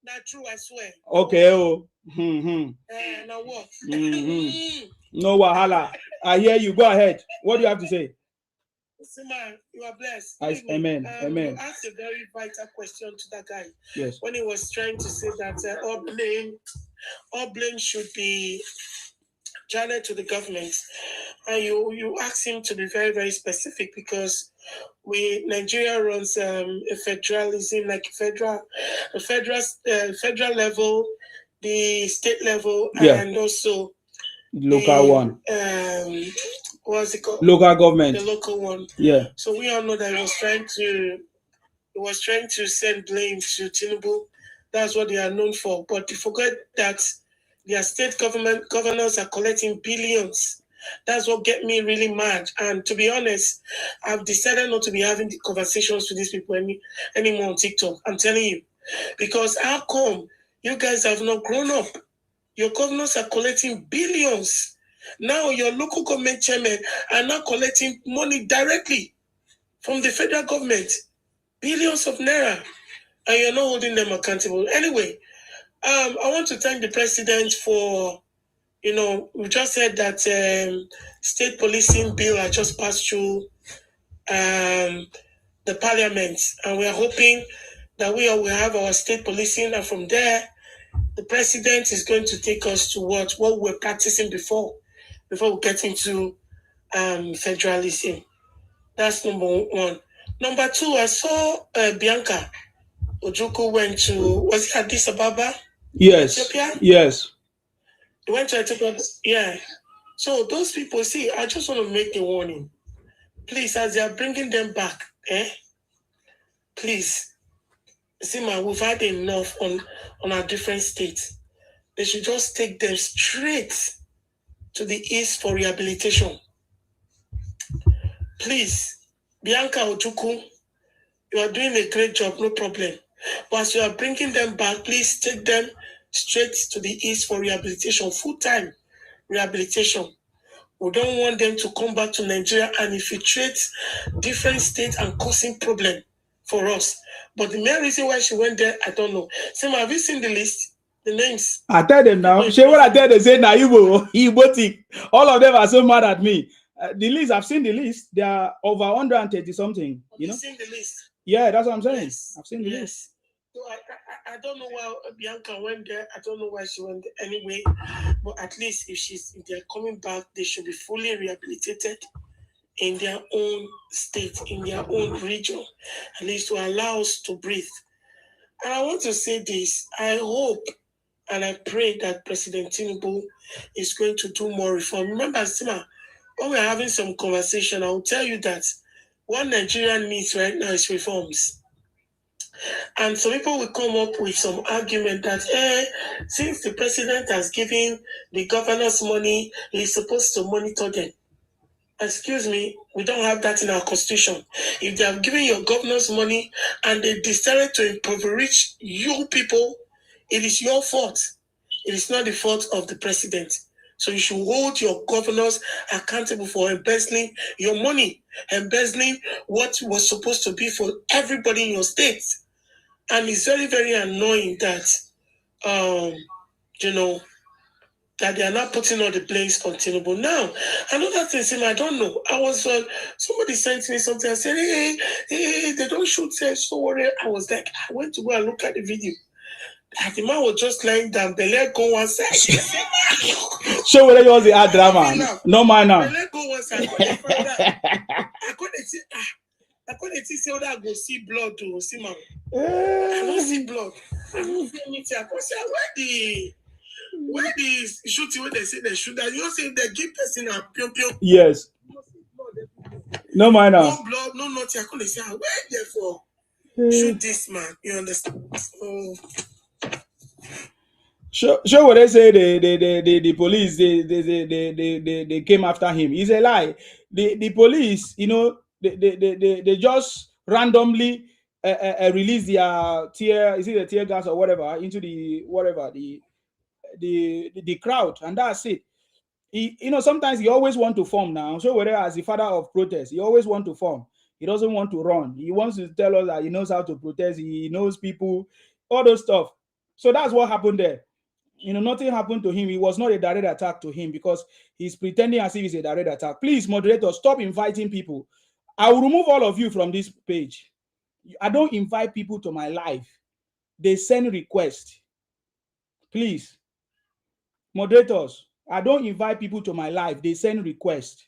Not true, I swear. Okay. Oh. Now walk. No wahala. I hear you. Go ahead. What do you have to say? Sima, you are blessed. Amen. Amen. You asked a very vital question to that guy. Yes. When he was trying to say that all blame all blame should be channeled to the government. And you ask him to be very, very specific, because Nigeria runs a federalism, like federal level, the state level, and also local one. What's it called? Local government. The local one. Yeah. So we all know that he was trying to send blame to Tinubu. That's what they are known for. But they forget that their state governors are collecting billions. That's what get me really mad. And to be honest, I've decided not to be having the conversations with these people anymore on TikTok. I'm telling you. Because how come you guys have not grown up? Your governors are collecting billions. Now your local government chairmen are now collecting money directly from the federal government. Billions of naira. And you're not holding them accountable. Anyway, I want to thank the president for, we just said that state policing bill had just passed through the parliament, and we are hoping that we will have our state policing, and from there, the president is going to take us to what we were practicing before we get into federalism. That's number one. Number two, I saw Bianca Ojukwu went to, was it Addis Ababa? Yes. Ethiopia? Yes. He went to Ethiopia. Yeah. So those people, see, I just want to make a warning. Please, as they are bringing them back, please, see, man, we've had enough on our different states. They should just take them straight to the east for rehabilitation. Please, Bianca Ojukwu, you are doing a great job, no problem. But as you are bringing them back, please take them straight to the east for rehabilitation, full-time rehabilitation. We don't want them to come back to Nigeria and infiltrate different states and causing problem for us. But the main reason why she went there, I don't know. Sam, have you seen the list? The names? I tell them now. She what I tell them, say, Igbo. All of them are so mad at me. The list, I've seen the list. There are over 130 something. Have you seen the list? Yeah, that's what I'm saying. Yes. I've seen the list. So I don't know why Bianca went there. I don't know why she went there anyway. But at least if they're coming back, they should be fully rehabilitated in their own state, in their own region, at least to allow us to breathe. And I want to say this. I hope and I pray that President Tinubu is going to do more reform. Remember, Sima, when we're having some conversation, I will tell you that what Nigeria needs right now is reforms. And some people will come up with some argument that, since the president has given the governors money, he's supposed to monitor them. Excuse me, we don't have that in our constitution. If they have given your governors money and they decided to impoverish you people, it is your fault. It is not the fault of the president. So you should hold your governors accountable for embezzling your money, embezzling what was supposed to be for everybody in your state. And it's very, very annoying that, that they are not putting all the blames on Tinubu. Now, another thing, I don't know. I was, somebody sent me something. I said, hey, they don't shoot, so worry. I was like, I went to go and look at the video. And the man was just lying down, the leg go one side. Show whether you want the hard drama. No man now. The leg go one side. I couldn't see how that go see blood to see man. I don't see blood. I don't see anything. I can't say where the shooting when they say they shoot that. You don't say they give person a pium pium. Yes. No man now. No blood, no nothing. I couldn't say where they for shoot this man. You understand? Oh. Sure what they say the police they came after him. It's a lie. The police, they just randomly release their tear gas or whatever into the crowd, and that's it. Sometimes he always want to form now. So whether as the father of protest, he always want to form. He doesn't want to run. He wants to tell us that he knows how to protest. He knows people, all those stuff. So that's what happened there. Nothing happened to him. It was not a direct attack to him because he's pretending as if it's a direct attack. Please, moderator, stop inviting people. I will remove all of you from this page. I don't invite people to my live. They send requests. Please. moderators, I don't invite people to my live. They send requests.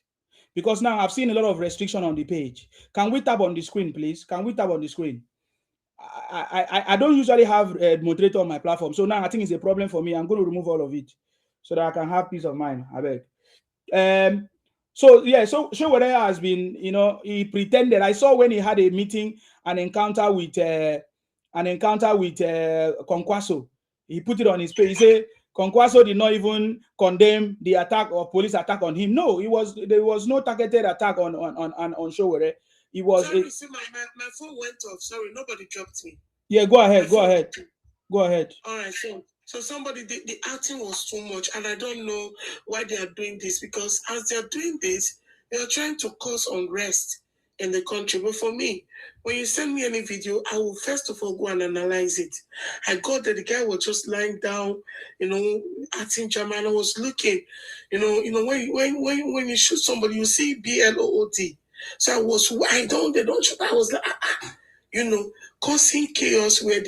Because now I've seen a lot of restriction on the page. Can we tap on the screen, please? Can we tap on the screen? I don't usually have a moderator on my platform. So now I think it's a problem for me. I'm going to remove all of it so that I can have peace of mind. I beg. So yeah, so Showore has been, he pretended. I saw when he had a meeting, an encounter with Kwankwaso. He put it on his page. He said Kwankwaso did not even condemn the attack or police attack on him. No, there was no targeted attack on Showore. It was. Sorry, see, my phone went off. Sorry, nobody dropped me. Yeah, go ahead. Go ahead. All right, so somebody, the acting was too much, and I don't know why they are doing this, because as they are doing this, they are trying to cause unrest in the country. But for me, when you send me any video, I will first of all go and analyze it. I got that the guy was just lying down, acting German. I was looking, when you shoot somebody, you see BLOOT. So they don't shoot. I was like, causing chaos where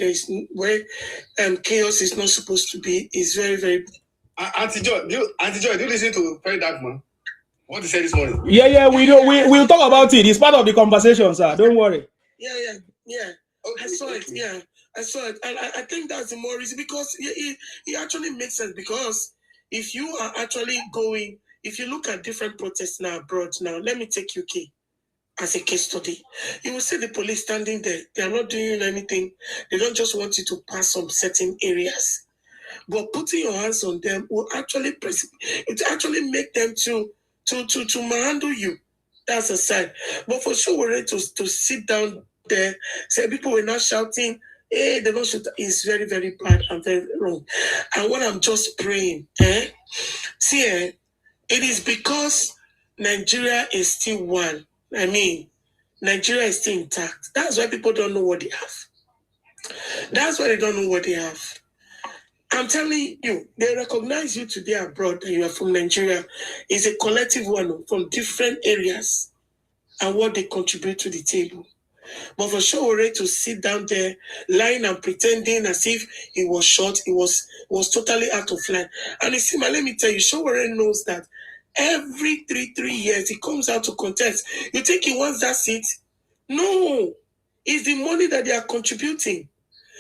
chaos is not supposed to be is very, very. Auntie Joy, do you listen to Fred Darkman? What he said this morning? Yeah, we do. We'll talk about it. It's part of the conversation, sir. Don't worry. Yeah. Okay, I saw it. Yeah, I saw it, and I think that's the more reason, because it actually makes sense. Because if you are actually if you look at different protests now abroad, now let me take UK as a case study. You will see the police standing there. They are not doing anything. They don't just want you to pass some certain areas, but putting your hands on them will actually make them to manhandle you. That's a sign. But for sure, we're ready to sit down there. Say people were not shouting, hey, they don't shoot. It's very, very bad and very wrong. And what I'm just praying, it is because Nigeria is still one. I mean, Nigeria is still intact. That's why people don't know what they have. That's why they don't know what they have. I'm telling you, they recognize you today abroad that you are from Nigeria. It's a collective one from different areas and what they contribute to the table. But for Showore to sit down there, lying and pretending as if he was shot, it was totally out of line. And you see, let me tell you, Showore knows that every three years he comes out to contest. You think he wants that seat? No, it's the money that they are contributing.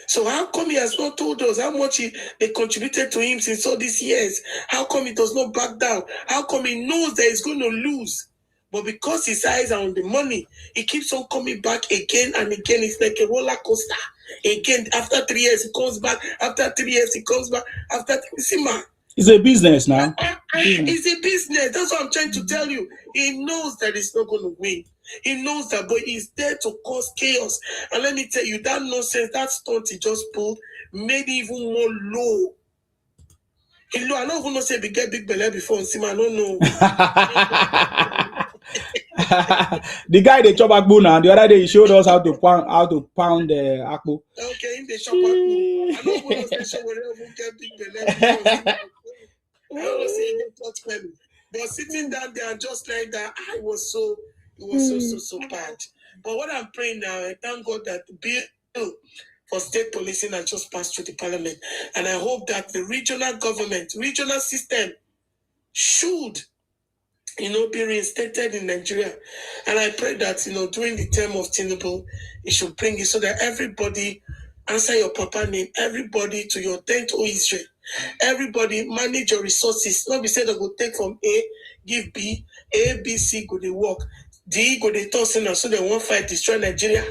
So how come he has not told us how much they contributed to him since all these years? How come he does not back down? How come he knows that he's going to lose? But because his eyes are on the money, he keeps on coming back again and again. It's like a roller coaster. Again, after 3 years, he comes back. After 3 years, he comes back. See, man. It's a business now. It's a business. That's what I'm trying to tell you. He knows that he's not going to win. He knows that, but he's there to cause chaos. And let me tell you, that nonsense, that stunt he just pulled, made it even more low. I don't even know say we get big belly before. I don't know. The guy they chop akpu now. The other day he showed us how to pound the akpu. Okay, in the chop akpu. I don't want to say we get big belly before. I don't say it touch belly. But sitting down there and just like that, it was so bad. But what I'm praying now, I thank God that the bill for state policing has just passed through the parliament. And I hope that the regional system should, be reinstated in Nigeria. And I pray that, during the term of Tinubu, it should bring it so that everybody, answer your papa name, everybody to your tent, O Israel. Everybody manage your resources. Not be said that go take from A, give B, A, B, C, go they work. D, go they toss in, so they won't fight, destroy Nigeria.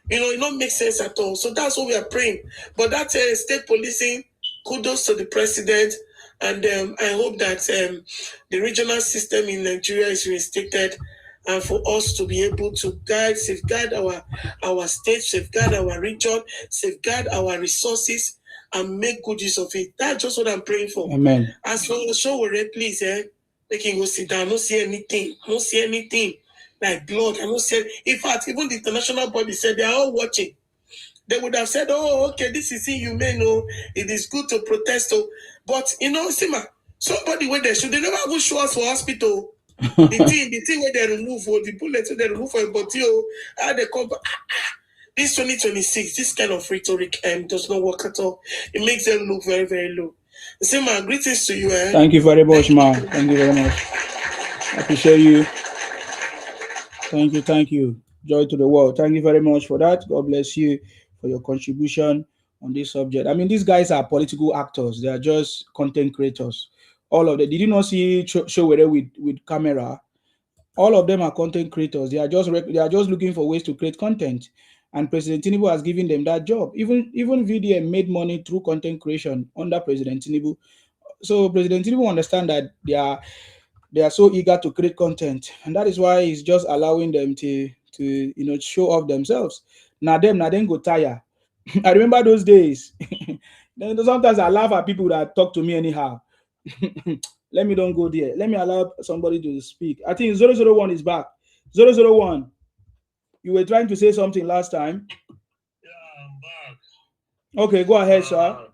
It don't make sense at all. So that's what we are praying. But that state policing, kudos to the president. And I hope that the regional system in Nigeria is reinstated, and for us to be able to safeguard our state, safeguard our region, safeguard our resources, and make good use of it. That's just what I'm praying for. Amen. As for Showore, please, make him go sit down. I don't see anything. I don't see anything like blood. I don't see. In fact, even the international body said they are all watching. They would have said, "Oh, okay, this is inhumane. Oh, it is good to protest." Oh, but Sima, somebody where they should. They never even show us for hospital. the thing where they remove, or the bullet where they remove for a body, how they come back. This 2026, this kind of rhetoric does not work at all. It makes them look very, very low. So, ma, greetings to you. Thank you very much, ma. Thank you very much. I appreciate you. Thank you. Joy to the world. Thank you very much for that. God bless you for your contribution on this subject. I mean, these guys are political actors. They are just content creators. All of them. Did you not see show with camera? All of them are content creators. They are just looking for ways to create content, and President Tinubu has given them that job. Even VDM made money through content creation under President Tinubu. So President Tinubu understand that they are so eager to create content, and that is why he's just allowing them to show off themselves. Now them go tire. I remember those days. Sometimes I laugh at people that talk to me anyhow. Let me don't go there. Let me allow somebody to speak. I think 001 is back. 001, you were trying to say something last time. Yeah, I'm back. Okay, go ahead, sir.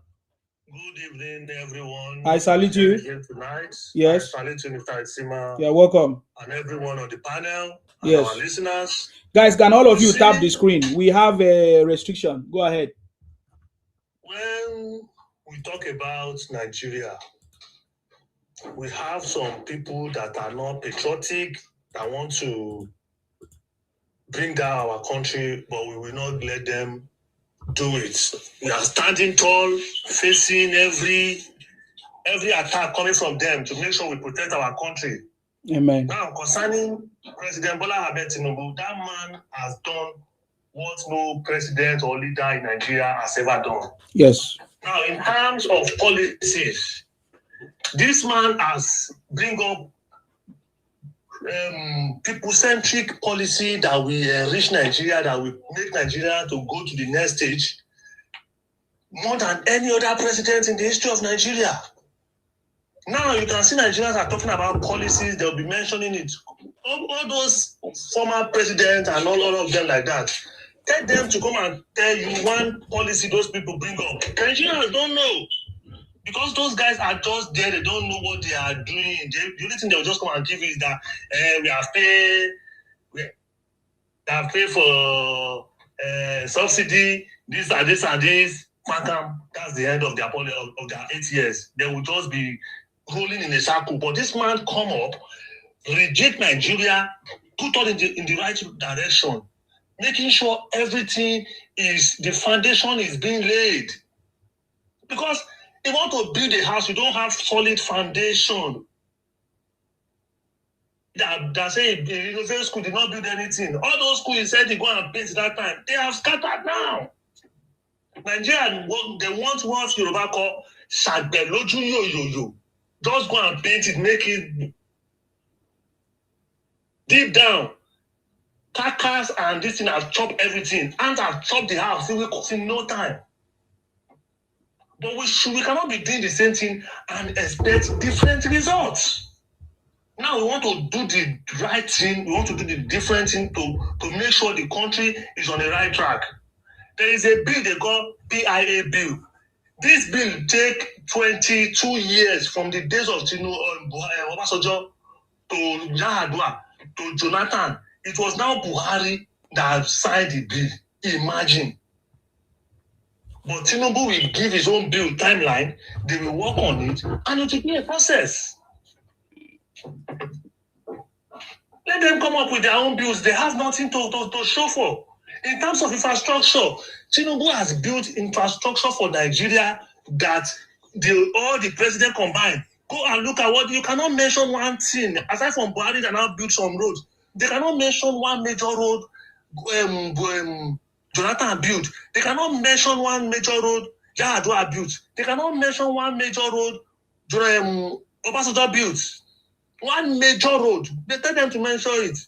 Good evening, everyone. I salute you. Here tonight. Yes. I salute you, Mr. Isima. You're welcome. And everyone on the panel. And yes. Our listeners. Guys, can all of you tap the screen? We have a restriction. Go ahead. When we talk about Nigeria, we have some people that are not patriotic, that want to bring down our country, but we will not let them do it. We are standing tall, facing every attack coming from them to make sure we protect our country. Amen. Now, concerning President Bola Ahmed Tinubu, that man has done what no president or leader in Nigeria has ever done. Yes. Now, in terms of policies, this man has bring up people-centric policy that will enrich Nigeria, that will make Nigeria to go to the next stage more than any other president in the history of Nigeria. Now you can see Nigerians are talking about policies, they'll be mentioning it. All those former presidents and all of them like that. Tell them to come and tell you one policy those people bring up. Nigerians don't know. Because those guys are just there, they don't know what they are doing. The only thing they'll just come and give is that we have paid for subsidy, this and this and this. That's the end of their policy of their 8 years. They will just be rolling in a circle. But this man come up, reject Nigeria, put all in the right direction, making sure everything the foundation is being laid. Because if you want to build a house, you don't have solid foundation. That say the school did not build anything. All those schools he said they go and paint that time, they have scattered now. Nigeria, they want what Yoruba call Shagbeloju yo. Just go and paint it, make it deep down. Carcass and this thing have chopped everything. Ants have chopped the house in no time. But we cannot be doing the same thing and expect different results. Now we want to do the right thing. We want to do the different thing to make sure the country is on the right track. There is a bill they call PIA bill. This bill take 22 years from the days of Obasanjo to Yar'Adua to Jonathan. It was now Buhari that signed the bill. Imagine. But Tinubu will give his own bill timeline, they will work on it, and it will be a process. Let them come up with their own bills. They have nothing to show for. In terms of infrastructure, Tinubu has built infrastructure for Nigeria that all the president combined. Go and look at what you cannot mention one thing. Aside from Buhari that now built some roads, they cannot mention one major road Jonathan built. They cannot mention one major road Yar'Adua built. They cannot mention one major road Obasanjo built. One major road. They tell them to mention it.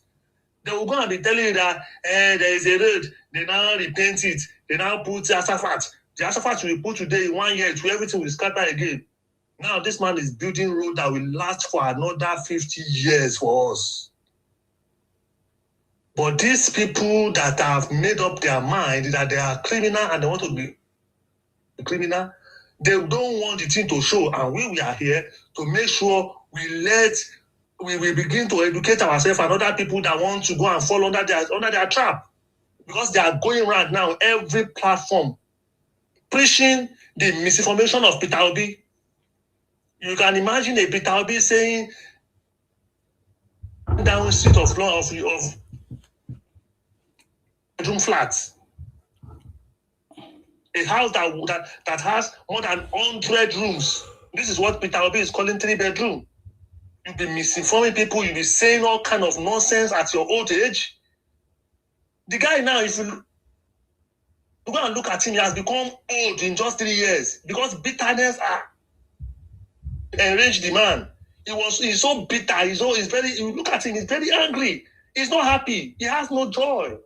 They will go and be telling you that there is a road. They now repaint it. They now put asphalt. The asphalt we put today in 1 year, everything will scatter again. Now this man is building road that will last for another 50 years for us. But these people that have made up their mind that they are criminal and they want to be criminal, they don't want the thing to show. And we are here to make sure we begin to educate ourselves and other people that want to go and fall under their trap. because they are going around now every platform preaching the misinformation of Peter Obi. You can imagine a Peter Obi saying down street of bedroom flats, a house that has more than 100 rooms. This is what Peter Obi is calling 3-bedroom. You'll be misinforming people. You'll be saying all kind of nonsense at your old age. The guy now, if you go and look at him, he has become old in just 3 years because bitterness enraged the man. He's so bitter. He's very. You look at him, he's very angry. He's not happy. He has no joy.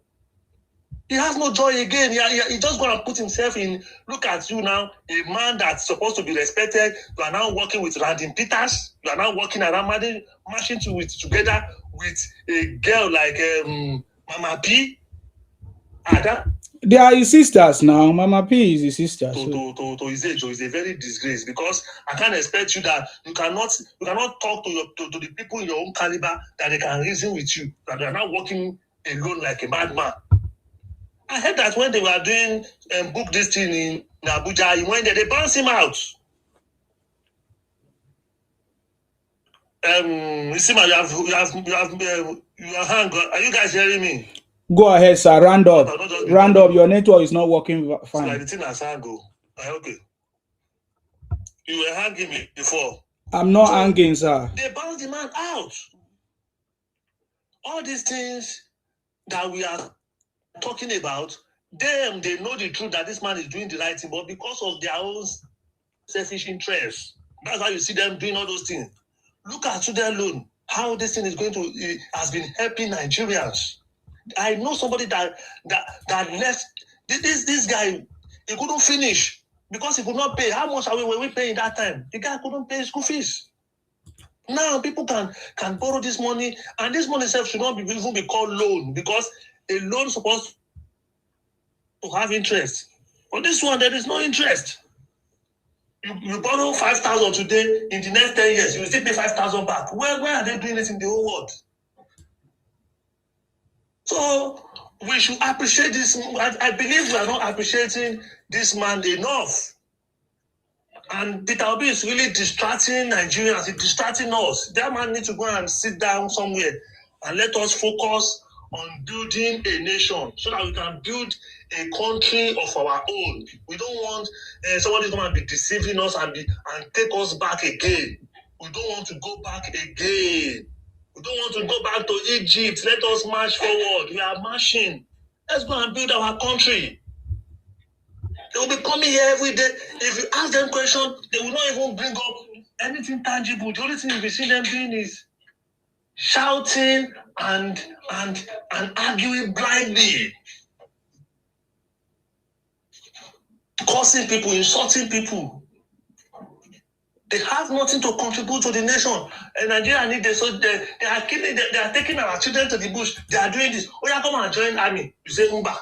He has no joy again. He just going to put himself in. Look at you now, a man that's supposed to be respected. You are now working with Randy Peters. You are now working around marching together with a girl like Mama P. Ada. They are his sisters now. Mama P is his sister. To his age, is a very disgrace because I can't expect you that you cannot talk to the people in your own caliber that they can reason with you. That they are not working alone like a madman. I heard that when they were doing book this thing in Abuja, he went there, they bounced him out. You see, man, you have hang. Are you guys hearing me? Go ahead, sir. Round up. Round up. Your network is not working fine. Like the thing has hung. Okay. You were hanging me before. I'm not hanging, sir. They bounced the man out. All these things that we are talking about, they know the truth that this man is doing the right thing, but because of their own selfish interests, that's why you see them doing all those things. Look at Sudan alone, how this thing is has been helping Nigerians. I know somebody that left this guy. He couldn't finish because he could not pay. How much were we paying that time? The guy couldn't pay his school fees. Now people can borrow this money, and this money itself should not even be called loan because a loan is supposed to have interest. But this one, there is no interest. You borrow 5,000 today, in the next 10 years, you will still pay 5,000 back. Where are they doing this in the whole world? So we should appreciate this. I believe we are not appreciating this man enough. And Peter Obi is really distracting Nigerians, he's distracting us. That man needs to go and sit down somewhere and let us focus on building a nation so that we can build a country of our own. We don't want somebody to come and be deceiving us and take us back again. We don't want to go back again. We don't want to go back to Egypt. Let us march forward. We are marching. Let's go and build our country. They will be coming here every day. If you ask them questions, they will not even bring up anything tangible. The only thing you will see them doing is shouting and arguing blindly, cursing people, insulting people. They have nothing to contribute to the nation. And Nigeria need this, so they are killing. They are taking our children to the bush. They are doing this. Oh, yeah, come and join army. You say Umba.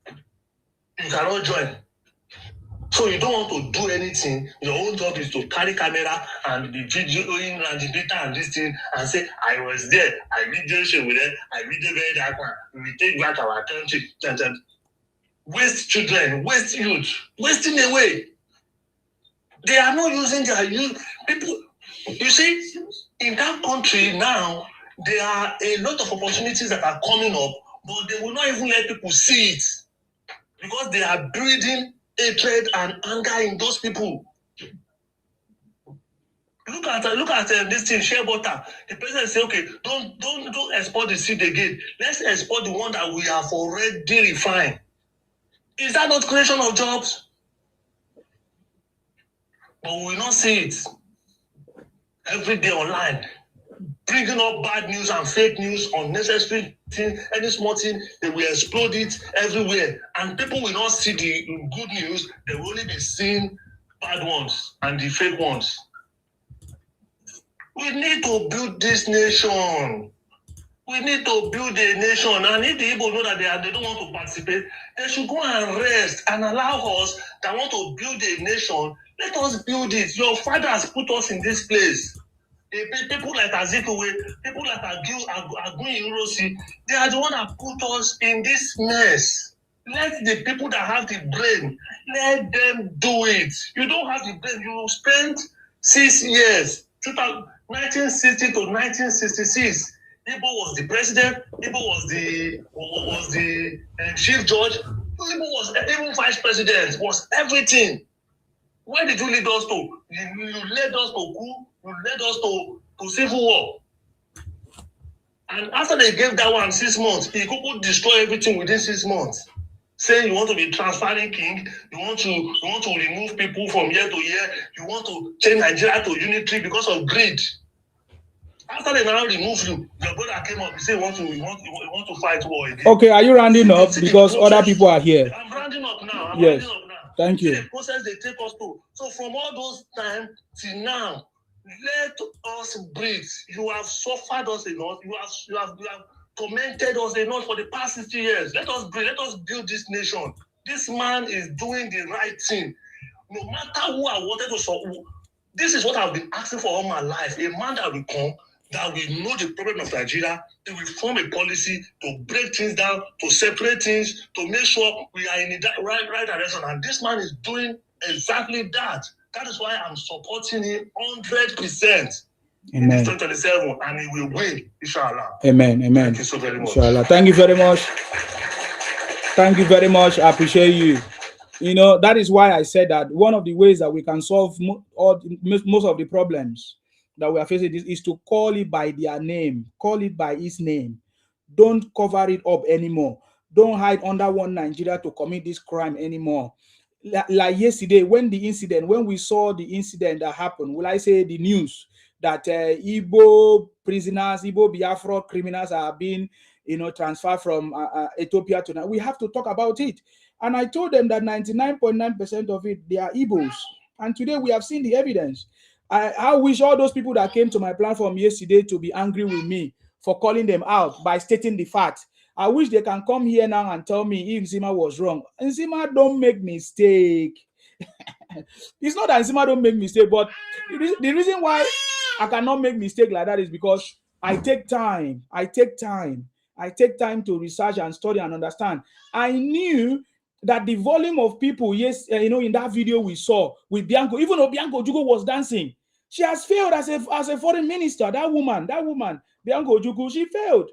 You cannot join. So you don't want to do anything. Your own job is to carry camera and be videoing and the data and this thing and say, I was there. I video show with them. I video that one. We take back our country. Waste children, waste youth, wasting away. They are not using their youth. People, you see, in that country now, there are a lot of opportunities that are coming up, but they will not even let people see it because they are breeding hatred and anger in those people. Look at this thing, shea butter. The president say, okay, don't export the seed again. Let's export the one that we have already refined. Is that not creation of jobs? But we will not see it every day online, bringing up bad news and fake news, unnecessary thing, any small thing, they will explode it everywhere. And people will not see the good news, they will only be seeing bad ones and the fake ones. We need to build this nation. We need to build a nation. And if the people know that they don't want to participate, they should go and rest and allow us that want to build a nation. Let us build it. Your father has put us in this place. People like Azikiwe, people like Agun Irosi, they are the one that put us in this mess. Let the people that have the brain, let them do it. You don't have the brain. You spent 6 years, 1960 to 1966. Igbo was the president. Igbo was the chief judge. Igbo was even vice president. Was everything. Where did you lead us to? You led us to coup. You led us to civil war. And after they gave that one 6 months, he could destroy everything within 6 months. Saying you want to be transferring king, you want to remove people from year to year, you want to change Nigeria to unitary because of greed. After they now remove you, your brother came up and said, want to fight war again. Okay, are you rounding up? Because other people are here. I'm rounding up now. Yes. Thank you. The process they take us to. So from all those times till now, let us breathe. You have suffered us enough. You have tormented us enough for the past 60 years. Let us breathe. Let us build this nation. This man is doing the right thing. No matter who I wanted to solve, this is what I've been asking for all my life. A man that will come, that will know the problem of Nigeria, they will form a policy to break things down, to separate things, to make sure we are in the right direction. And this man is doing exactly that. That is why I'm supporting him 100%. Amen. In 2027, and he will win, inshallah. Amen. Thank you so very much. Inshallah. Thank you very much. Thank you very much. I appreciate you. You know, that is why I said that one of the ways that we can solve most of the problems that we are facing is to call it by their name, call it by its name. Don't cover it up anymore. Don't hide under one Nigeria to commit this crime anymore. Like yesterday, when we saw the incident that happened, will I say the news that Igbo prisoners, Igbo Biafra criminals are being, transferred from Ethiopia to now. We have to talk about it. And I told them that 99.9% of it, they are Igbos. And today we have seen the evidence. I wish all those people that came to my platform yesterday to be angry with me for calling them out by stating the fact. I wish they can come here now and tell me if Nzima was wrong. Nzima don't make mistake. It's not that Nzima don't make mistake, but the reason why I cannot make mistake like that is because I take time. I take time to research and study and understand. I knew that the volume of people, yes, in that video we saw with Bianco, even though Bianco Ojukwu was dancing, she has failed as a foreign minister. That woman, Bianco Ojukwu, she failed.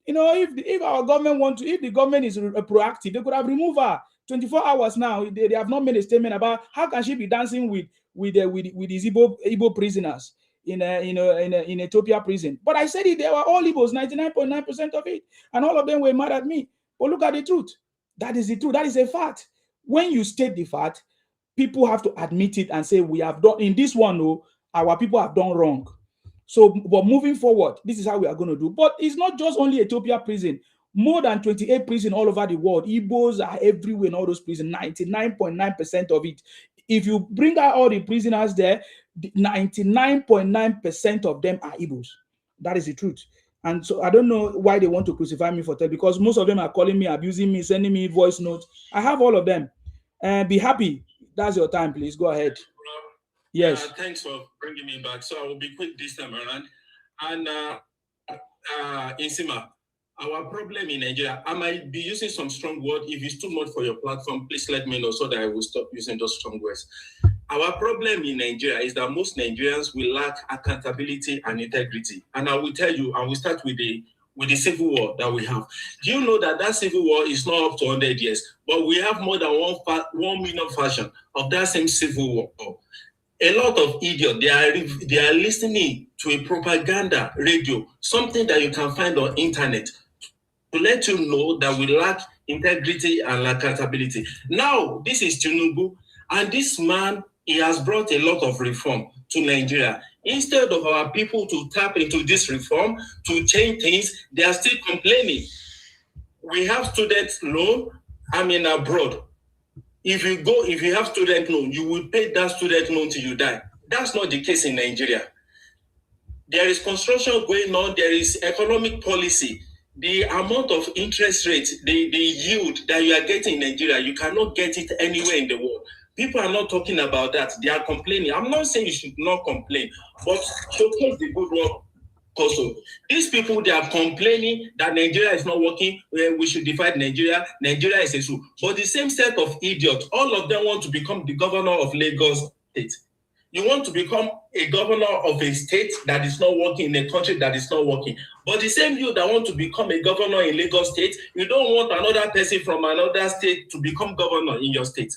If our government if the government is proactive, they could have removed her 24 hours now. They have not made a statement about how can she be dancing with these Igbo prisoners in Ethiopia prison. But I said it, they were all Igbos, 99.9% of it, and all of them were mad at me. But look at the truth. That is the truth. That is a fact. When you state the fact, people have to admit it and say, we have done in this one, our people have done wrong. So, but moving forward, this is how we are going to do. But it's not just only Ethiopia prison. More than 28 prisons all over the world. Igbos are everywhere in all those prisons, 99.9% of it. If you bring out all the prisoners there, 99.9% of them are Igbos. That is the truth. And so I don't know why they want to crucify me for that, because most of them are calling me, abusing me, sending me voice notes. I have all of them. Be happy. That's your time, please. Go ahead. Yes. Thanks for bringing me back. So I will be quick this time around. And Nsima, our problem in Nigeria, I might be using some strong words. If it's too much for your platform, please let me know so that I will stop using those strong words. Our problem in Nigeria is that most Nigerians will lack accountability and integrity. And I will tell you, I will start with the civil war that we have. Do you know that civil war is not up to 100 years, but we have more than 1 million versions of that same civil war? A lot of idiots, they are listening to a propaganda radio, something that you can find on internet, to let you know that we lack integrity and accountability. Now, this is Tinubu, and this man, he has brought a lot of reform to Nigeria. Instead of our people to tap into this reform, to change things, they are still complaining. We have student loan, abroad. If you have student loan, you will pay that student loan till you die. That's not the case in Nigeria. There is construction going on, there is economic policy. The amount of interest rate, the yield that you are getting in Nigeria, you cannot get it anywhere in the world. People are not talking about that. They are complaining. I'm not saying you should not complain, but showcase the good work also. These people, they are complaining that Nigeria is not working. We should divide Nigeria. Nigeria is a zoo. But the same set of idiots, all of them want to become the governor of Lagos State. You want to become a governor of a state that is not working, in a country that is not working. But the same you that want to become a governor in Lagos State, you don't want another person from another state to become governor in your state.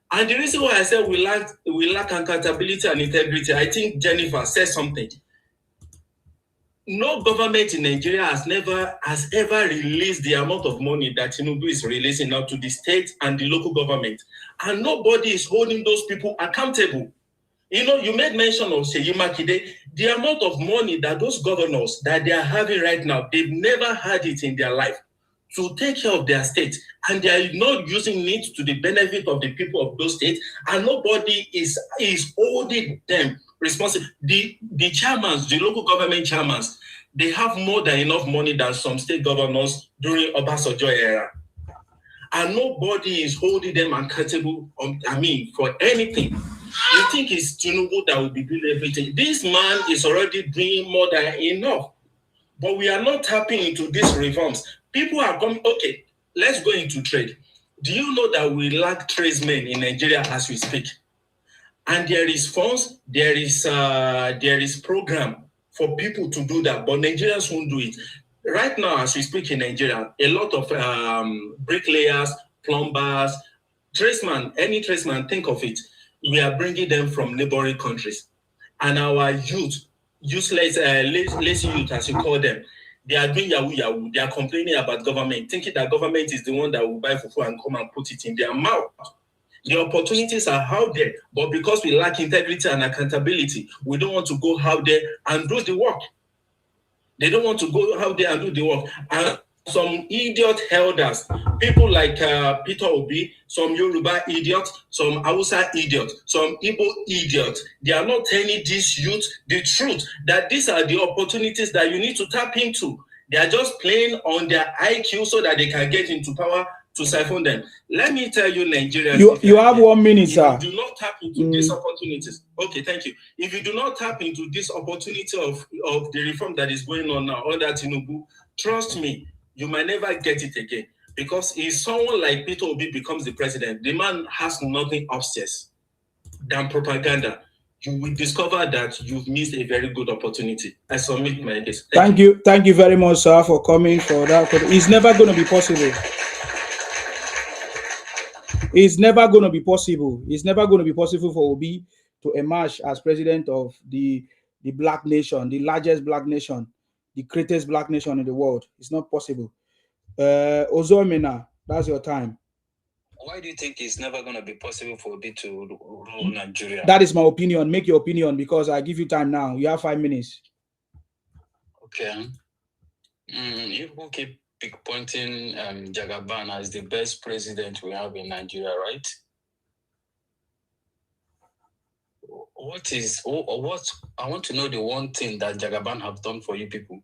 And the reason why I said we lack accountability and integrity, I think Jennifer said something. No government in Nigeria has ever released the amount of money that Tinubu is releasing now to the state and the local government. And nobody is holding those people accountable. You know, you made mention of Seyi Makinde. The amount of money that those governors that they are having right now, they've never had it in their life to take care of their state. And they are not using it to the benefit of the people of those states. And nobody is holding them responsible. The chairmans, the local government chairmans, they have more than enough money than some state governors during Obasanjo era. And nobody is holding them accountable, for anything. You think it's Tinubu that will be doing everything. This man is already doing more than enough. But we are not tapping into these reforms. People are coming, okay, let's go into trade. Do you know that we lack tradesmen in Nigeria as we speak? And there is funds, there is program for people to do that, but Nigerians won't do it. Right now, as we speak in Nigeria, a lot of bricklayers, plumbers, tradesmen, any tradesman, think of it. We are bringing them from neighboring countries. And our youth, useless, lazy youth, as you call them, they are doing yahoo yahoo. They are complaining about government, thinking that government is the one that will buy fufu and come and put it in their mouth. The opportunities are out there, but because we lack integrity and accountability, we don't want to go out there and do the work. They don't want to go out there and do the work. And some idiot elders, people like Peter Obi, some Yoruba idiots, some Hausa idiots, some Igbo idiots, they are not telling this youth the truth, that these are the opportunities that you need to tap into. They are just playing on their IQ so that they can get into power to siphon them. Let me tell you, Nigerians. You have 1 minute, sir. If you do not tap into these opportunities, okay, thank you. If you do not tap into this opportunity of the reform that is going on now under Tinubu, trust me, you might never get it again. Because if someone like Peter Obi becomes the president, the man has nothing upstairs than propaganda. You will discover that you've missed a very good opportunity. I submit my case. Thank you very much, sir, for coming for that. It's never going to be possible. It's never going to be possible. It's never going to be possible for Obi to emerge as president of the black nation, the largest black nation, the greatest black nation in the world. It's not possible. Ozomena, that's your time. Why do you think it's never going to be possible for Obi to rule Nigeria? That is my opinion. Make your opinion, because I give you time now. You have 5 minutes. Okay. You will keep pointing Jagaban as the best president we have in Nigeria, right? What I want to know, the one thing that Jagaban have done for you people.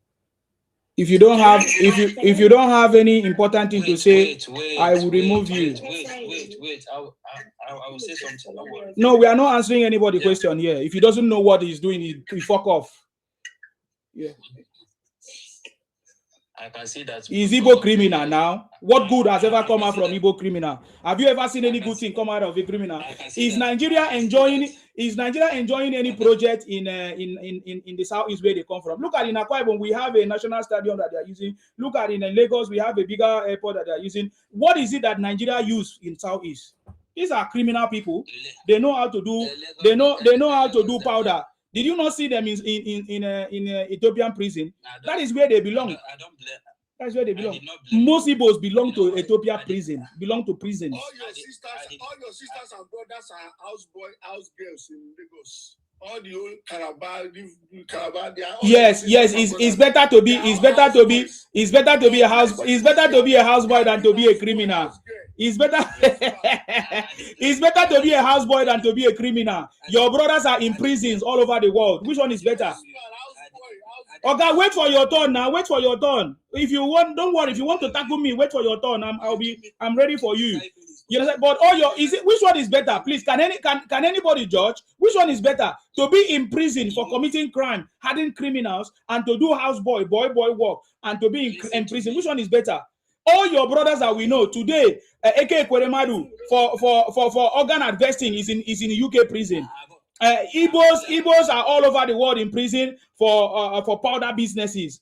If you don't have any important thing to say, I will remove you. Wait. I will say something. No, we are not answering anybody question here. If he doesn't know what he's doing, he fuck off. Yeah. I can see that. Is Igbo criminal now? What good has ever come out from Igbo criminal? Have you ever seen any good thing come out of a criminal? Is Nigeria enjoying any project in the southeast where they come from? Look at in Akwa Ibom, we have a national stadium that they are using. Look at in Lagos, we have a bigger airport that they are using. What is it that Nigeria use in southeast? These are criminal people. They know how to do. They know how to do powder. Did you not see them in Ethiopian prison? That is where they belong. That's where they belong. Most Igbos belong to Ethiopia prison. Belong to prisons. All your sisters and brothers are house girls in Lagos. All the old Calabar, they are all yes. It's better to be a houseboy than to be a criminal. It's better. It's better to be a houseboy than to be a criminal. Your brothers are in prisons all over the world. Which one is better? Okay, wait for your turn now. Wait for your turn. If you want, don't worry. If you want to tackle me, wait for your turn. I'm ready for you. You know, but all your which one is better? Please, can anybody judge which one is better? To be in prison for committing crime, hardened criminals, and to do houseboy, boy work, and to be in prison. Which one is better? All your brothers that we know today, AK Kweremadu for organ harvesting is in UK prison. Igbos are all over the world in prison for powder businesses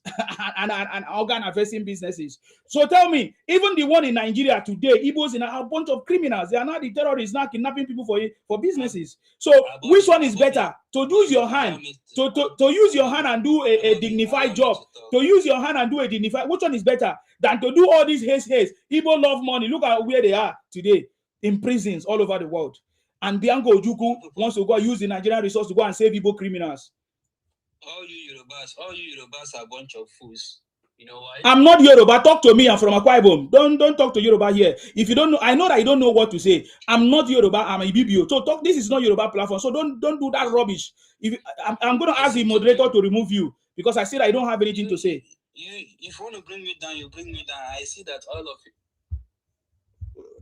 and organ harvesting businesses. So tell me, even the one in Nigeria today, Igbos are a bunch of criminals. They are not the terrorists now kidnapping people for businesses. So which one is better? To use your hand, to use your hand and do a dignified job. To use your hand and do a dignified. Which one is better than to do all these haste? Igbo love money. Look at where they are today in prisons all over the world. And Bianco Ojukwu wants to go use the Nigerian resource to go and save Igbo criminals. All you Yorubas are a bunch of fools. You know why? I'm not Yoruba. Talk to me. I'm from Akwa Ibom. Don't talk to Yoruba here. If you don't know, I know that you don't know what to say. I'm not Yoruba. I'm a Ibibio. So talk. This is not Yoruba platform. So don't do that rubbish. I'm going to ask the moderator to remove you because I said I don't have anything to say. If you want to bring me down, you bring me down. I see that all of it.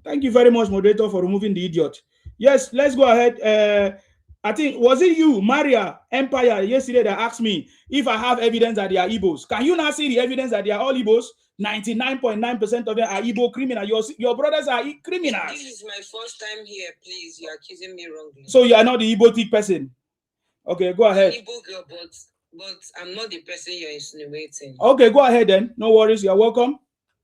Thank you very much, moderator, for removing the idiot. Yes, let's go ahead. I think, was it you, Maria Empire, yesterday that asked me if I have evidence that they are Igbos? Can you now see the evidence that they are all Igbos? 99.9% of them are Igbo criminals. Your brothers are criminals. This is my first time here, please. You are accusing me wrongly. So you are not the Igbo person? Okay, go ahead. Igbo girl, but I'm not the person you're insinuating. Okay, go ahead then. No worries. You're welcome.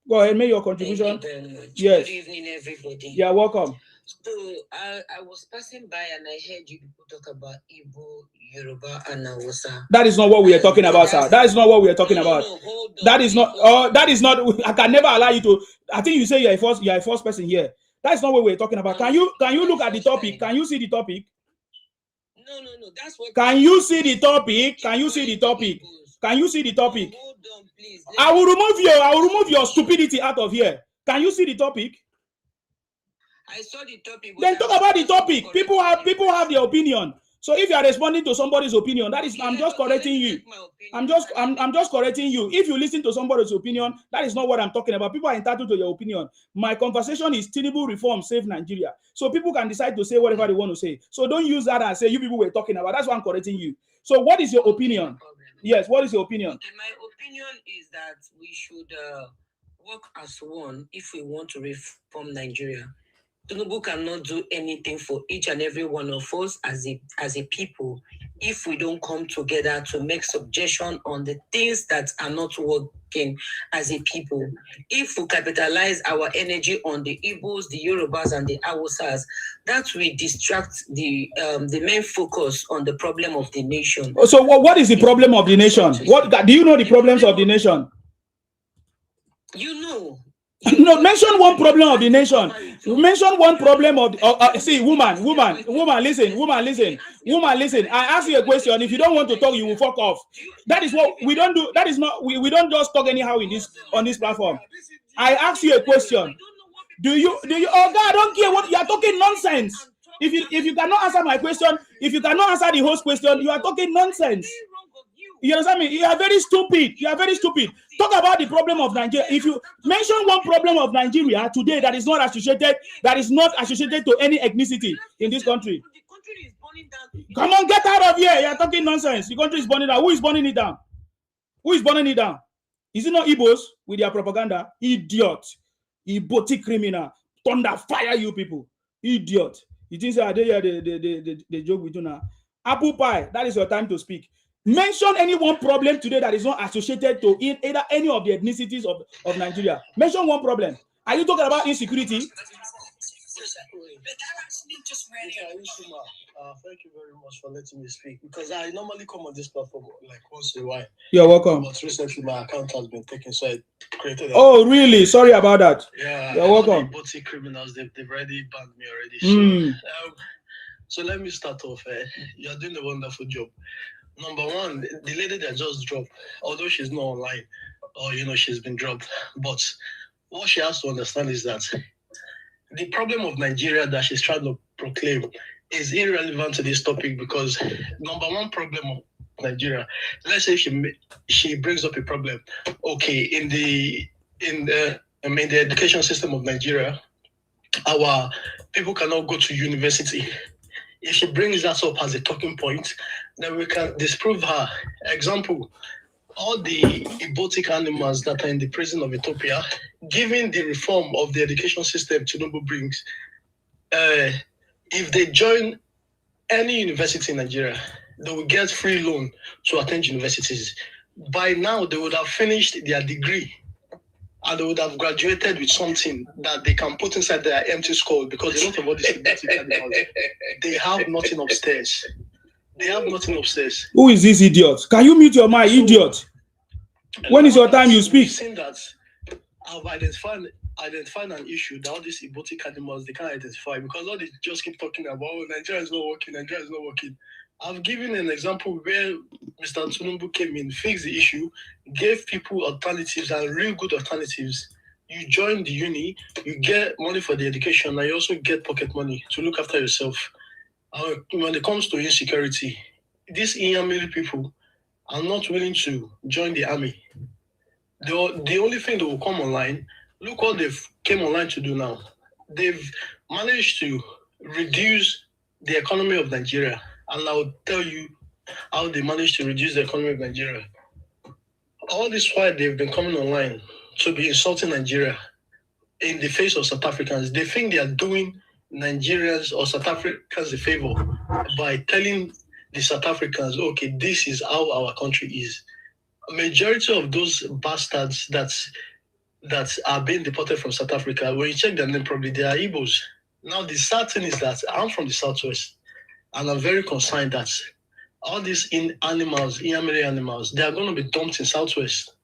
Go ahead, make your contribution. Thank you very much. Yes. Good evening, everybody. You're welcome. So I was passing by and I heard you people talk about Igbo, Yoruba, and Hausa. That is not what we are talking about, sir. That is not what we are talking about. No, hold on. That is not. That is not. I can never allow you to. I think you say you're a first person here. That is not what we're talking about. Can you look at the topic? Can you see the topic? No. That's what. Can you see the topic? Can you see the topic? Can you see the topic? Hold on, please. I will remove your stupidity out of here. Can you see the topic? I saw the topic. Then talk about the topic. People have their opinion. So if you are responding to somebody's opinion, that is, I'm just correcting you. I'm just correcting you. If you listen to somebody's opinion, that is not what I'm talking about. People are entitled to your opinion. My conversation is Tinubu Reforms Save Nigeria. So people can decide to say whatever they want to say. So don't use that and say you people were talking about. That's why I'm correcting you. So what is your opinion? Yes, what is your opinion? Okay, my opinion is that we should work as one if we want to reform Nigeria. Tinubu cannot do anything for each and every one of us as a people if we don't come together to make suggestion on the things that are not working as a people. If we capitalize our energy on the Igbos, the Yorubas, and the Hausas, that will distract the main focus on the problem of the nation. So what is the problem of the nation? What do you know the problems of the nation? You know. No, mention one problem of the nation. Mention one problem of see, woman, listen. I ask you a question. If you don't want to talk, you will fuck off. That is what we don't do. That is not we don't just talk anyhow on this platform. I ask you a question. Do you oh God, I don't care what you are talking nonsense. If you cannot answer my question, if you cannot answer the host question, you are talking nonsense. You understand me? You are very stupid. Talk about the problem of Nigeria. If you mention one problem of Nigeria today that is not associated to any ethnicity in this country. The country is burning down. Come on, get out of here. You are talking nonsense. The country is burning down. Who is burning it down? Is it not Igbos with their propaganda? Idiot. Ibotic criminal. Thunder fire you people. Idiot. You think they joke with you now? Apple pie. That is your time to speak. Mention any one problem today that is not associated to either any of the ethnicities of Nigeria. Mention one problem. Are you talking about insecurity? Thank you very much for letting me speak, because I normally come on this platform like once in a while. You're welcome. But recently my account has been taken, so I created Oh, really? Sorry about that. Yeah. You're welcome. The criminals, they've already banned me already. So let me start off. You're doing a wonderful job. Number one, the lady that just dropped, although she's not online, or she's been dropped, but what she has to understand is that the problem of Nigeria that she's trying to proclaim is irrelevant to this topic, because number one problem of Nigeria, let's say she brings up a problem. Okay, in the education system of Nigeria, our people cannot go to university. If she brings that up as a talking point, then we can disprove her. Example, all the robotic animals that are in the prison of Ethiopia, given the reform of the education system Tinubu brings, if they join any university in Nigeria, they will get free loan to attend universities. By now, they would have finished their degree and they would have graduated with something that they can put inside their empty skull, because a lot of all these robotic animals, they have nothing upstairs. They have nothing upstairs. Who is this idiot? Can you mute your mic, idiot? When is your time you speak? We've seen that I've identified an issue that all these robotic animals, they can't identify, because all they just keep talking about, oh, Nigeria is not working, Nigeria is not working. I've given an example where Mr. Tinubu came in, fixed the issue, gave people alternatives and real good alternatives. You join the uni, you get money for the education, and you also get pocket money to look after yourself. When it comes to insecurity, these Inyamiri people are not willing to join the army. The only thing that will come online, look what they've came online to do now. They've managed to reduce the economy of Nigeria. And I'll tell you how they managed to reduce the economy of Nigeria. All this while they've been coming online to be insulting Nigeria in the face of South Africans. They think they are doing Nigerians or South Africans a favor by telling the South Africans, okay, this is how our country is. A majority of those bastards that are being deported from South Africa, when you check their name, probably they are Igbos. Now, the sad thing is that I'm from the Southwest, and I'm very concerned that all these Inyamiri animals, they are going to be dumped in Southwest.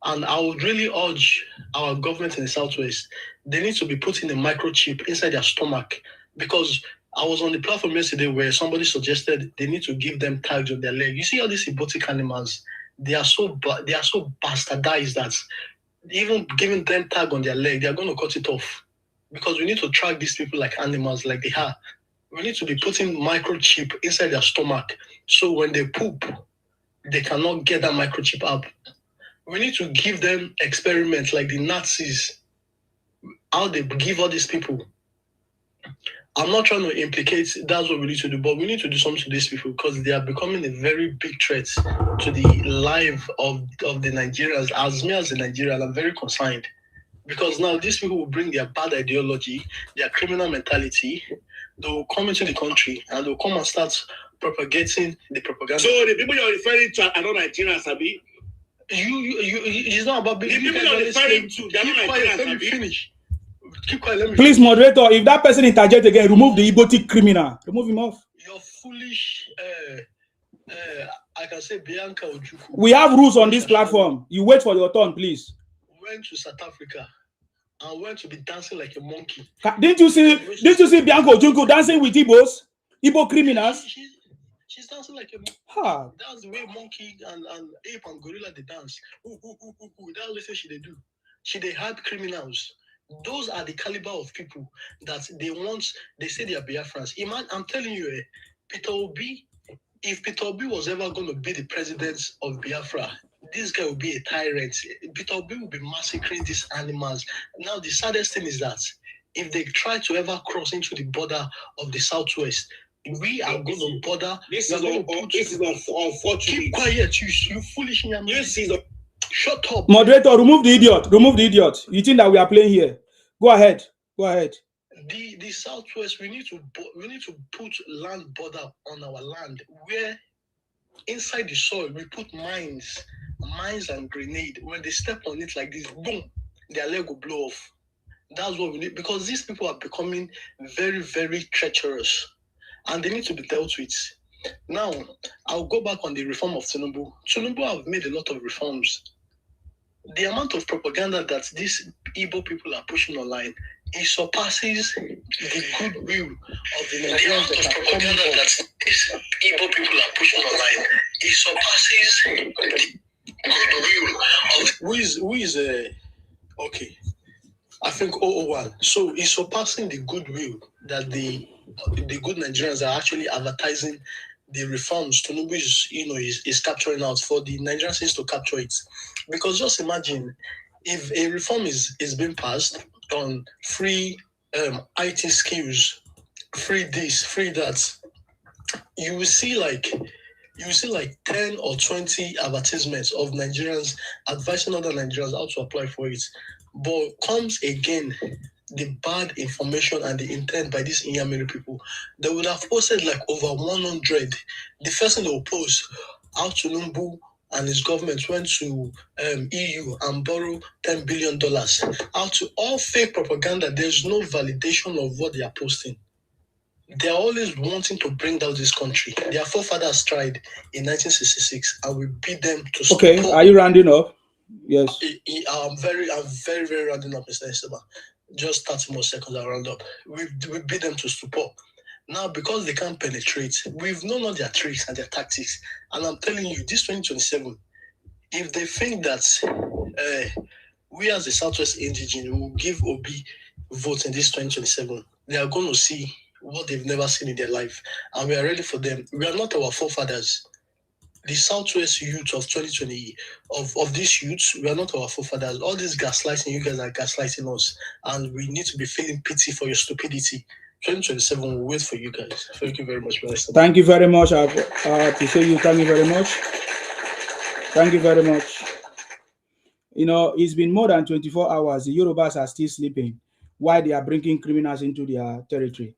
And I would really urge our government in the Southwest, they need to be putting a microchip inside their stomach, because I was on the platform yesterday where somebody suggested they need to give them tags on their leg. You see all these robotic animals, they are so bastardized that even giving them tag on their leg, they are going to cut it off, because we need to track these people like animals, like they are. We need to be putting microchip inside their stomach, so when they poop, they cannot get that microchip up. We need to give them experiments like the Nazis, how they give all these people. I'm not trying to implicate that's what we need to do, but we need to do something to these people, because they are becoming a very big threat to the life of the Nigerians. As me as a Nigerian, I'm very concerned, because now these people will bring their bad ideology, their criminal mentality. They will come into the country and they'll come and start propagating the propaganda. So the people you're referring to are not Nigerians, Abi? It's not about the people you're referring to, they're not Nigerians. Let me finish. Keep quiet, let me Please, finish. moderator, if that person interject again, remove the robotic criminal. Remove him off. You're foolish. I can say Bianca Ojukwu. We have rules on this platform. You wait for your turn, please. Went to South Africa and went to be dancing like a monkey. Didn't you see Bianca Ojukwu dancing with Igbo criminals? She's dancing like a monkey. Ha. That's the way monkey and ape and gorilla they dance. That's what they say they do. They had criminals. Those are the caliber of people that they say they are Biafrans. I'm telling you, Peter Obi, if Peter Obi was ever going to be the president of Biafra, this guy will be a tyrant. Peter Obi will be massacring these animals. Now, the saddest thing is that if they try to ever cross into the border of the Southwest, we are going to border. This is unfortunate. Keep quiet, you foolish young man. Shut up. Moderator, remove the idiot. Remove the idiot. You think that we are playing here? Go ahead. Go ahead. The Southwest, we need to put land border on our land, where inside the soil we put mines and grenade. When they step on it like this, boom, their leg will blow off. That's what we need, because these people are becoming very, very treacherous, and they need to be dealt with. Now, I'll go back on the reform of Tinubu. Tinubu have made a lot of reforms. The amount of propaganda that these Igbo people are pushing online, it surpasses the goodwill of the Nigerians that are coming that these Igbo people are pushing online. It surpasses the goodwill of who is okay. I think 001. So it's surpassing the goodwill that the good Nigerians are actually advertising the reforms Tinubu is capturing out for the Nigerians to capture it. Because just imagine if a reform is being passed on free IT skills, free this, free that. You will see like 10 or 20 advertisements of Nigerians advising other Nigerians how to apply for it. But comes again the bad information and the intent by these Inyamiri people. They would have posted like over 100. The first thing they will post, how Tinubu and his government went to EU and borrowed $10 billion. How to all fake propaganda. There's no validation of what they are posting. They are always wanting to bring down this country. Their forefathers tried in 1966, and we beat them to stop. Okay, are you rounding up? Yes. I'm very, very rounding up, Mr. Esteban. Just 30 more seconds, I'll round up. We beat them to stupor. Now, because they can't penetrate, we've known all their tricks and their tactics. And I'm telling you, this 2027, if they think that we as the Southwest indigenous will give Obi votes in this 2027, they are going to see what they've never seen in their life. And we are ready for them. We are not our forefathers. The Southwest youth of 2020, of these youths, we are not our forefathers. All this gaslighting, you guys are gaslighting us. And we need to be feeling pity for your stupidity. 2027 will wait for you guys. Thank you very much, Mr. Thank you very much. I appreciate you. Thank you very much. Thank you very much. You know, it's been more than 24 hours. The Yorubas are still sleeping while they are bringing criminals into their territory.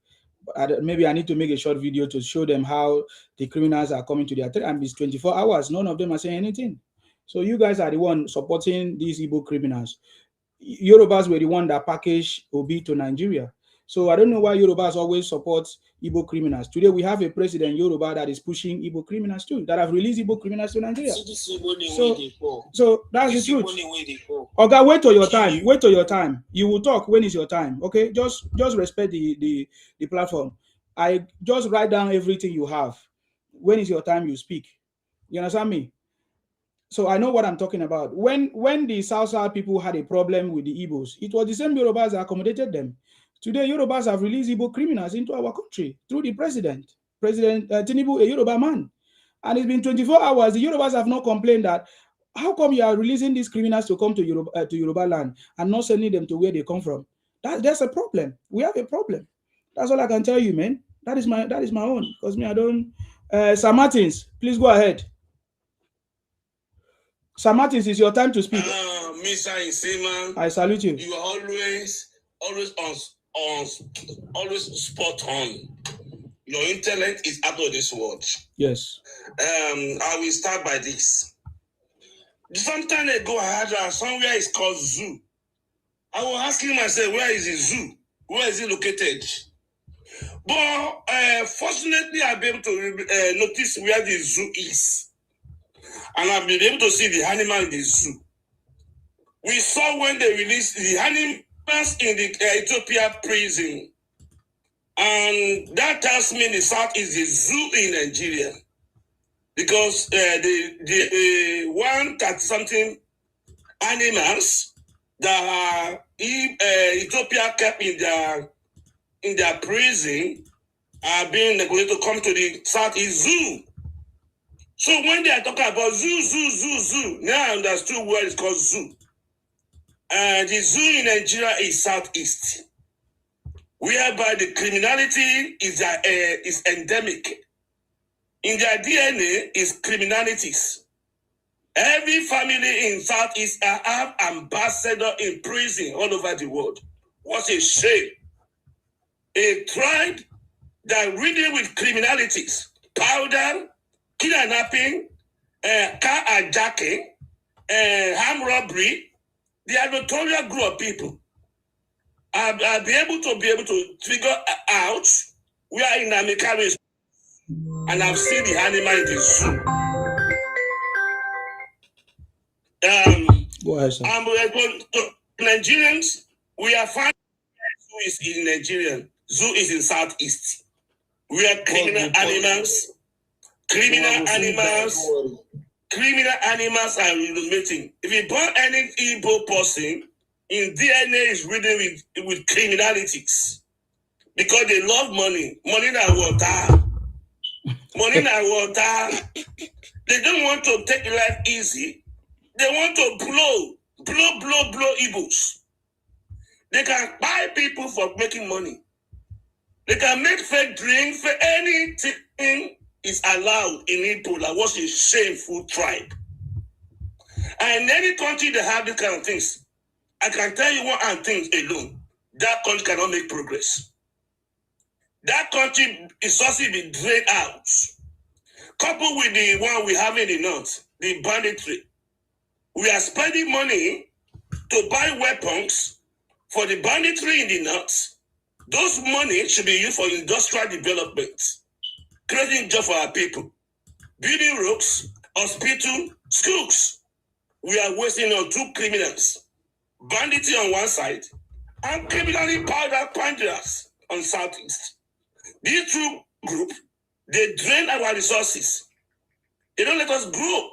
Maybe I need to make a short video to show them how the criminals are coming to their territory. And it's 24 hours. None of them are saying anything. So you guys are the one supporting these Igbo criminals. Yorubas were the one that packaged Obi to Nigeria. So I don't know why Yorubas always support Igbo criminals. Today we have a president Yoruba that is pushing Igbo criminals too, that have released Igbo criminals to Nigeria. So that's the truth. Okay, wait till your time. Wait till your time. You will talk when it's your time. Okay, just respect the platform. I just write down everything you have. When it's your time, you speak. You understand me? So I know what I'm talking about. When the South people had a problem with the Igbos, it was the same Yorubas that accommodated them. Today, Yorubas have released Igbo criminals into our country through the President Tinubu, a Yoruba man. And it's been 24 hours. The Yorubas have not complained that, how come you are releasing these criminals to come to Yoruba land and not sending them to where they come from? That's a problem. We have a problem. That's all I can tell you, man. That is my own. Because me, I don't. Sir Martins, please go ahead. Sir Martins, it's your time to speak. Mr. Insima, I salute you. You are always spot on. Your intellect is out of this world. Yes. I will start by this. Some time ago, I had somewhere it's called zoo. I was asking myself, where is the zoo? Where is it located? But fortunately, I've been able to notice where the zoo is. And I've been able to see the animal in the zoo. We saw when they released the animals in the Ethiopia prison. And that tells me the South is the zoo in Nigeria. Because the 130-something animals that Ethiopia kept in their prison are being neglected to come to the Southeast Zoo. So when they are talking about zoo, now I understood where it's called zoo. The zoo in Nigeria is Southeast, whereby the criminality is endemic. In their DNA is criminalities. Every family in Southeast have ambassador in prison all over the world. What a shame. A tribe that ridden with criminalities, powder, kidnapping, car hijacking, armed robbery. They are notorious group of people. I'll be able to figure out where in America is, and I've seen the animal in the zoo. Go ahead, sir. Nigerians, we are finding zoo is in Nigeria. Zoo is in Southeast. We are criminal animals are relocating. If you burn any Igbo person, in DNA is ridden with criminalities. Because they love money. Money and water. Money and water. They don't want to take life easy. They want to blow Igbos. They can buy people for making money. They can make fake drinks for anything is allowed in Igbo. Like what's a shameful tribe. And any country that have these kind of things, I can tell you one and things alone. That country cannot make progress. That country is also being drained out. Coupled with the one we have in the north, the banditry. We are spending money to buy weapons for the banditry in the north. Those money should be used for industrial development, creating jobs for our people, building roads, hospitals, schools. We are wasting on two criminals, banditry on one side, and criminally powdered pandas on southeast. These two groups, they drain our resources. They don't let us grow.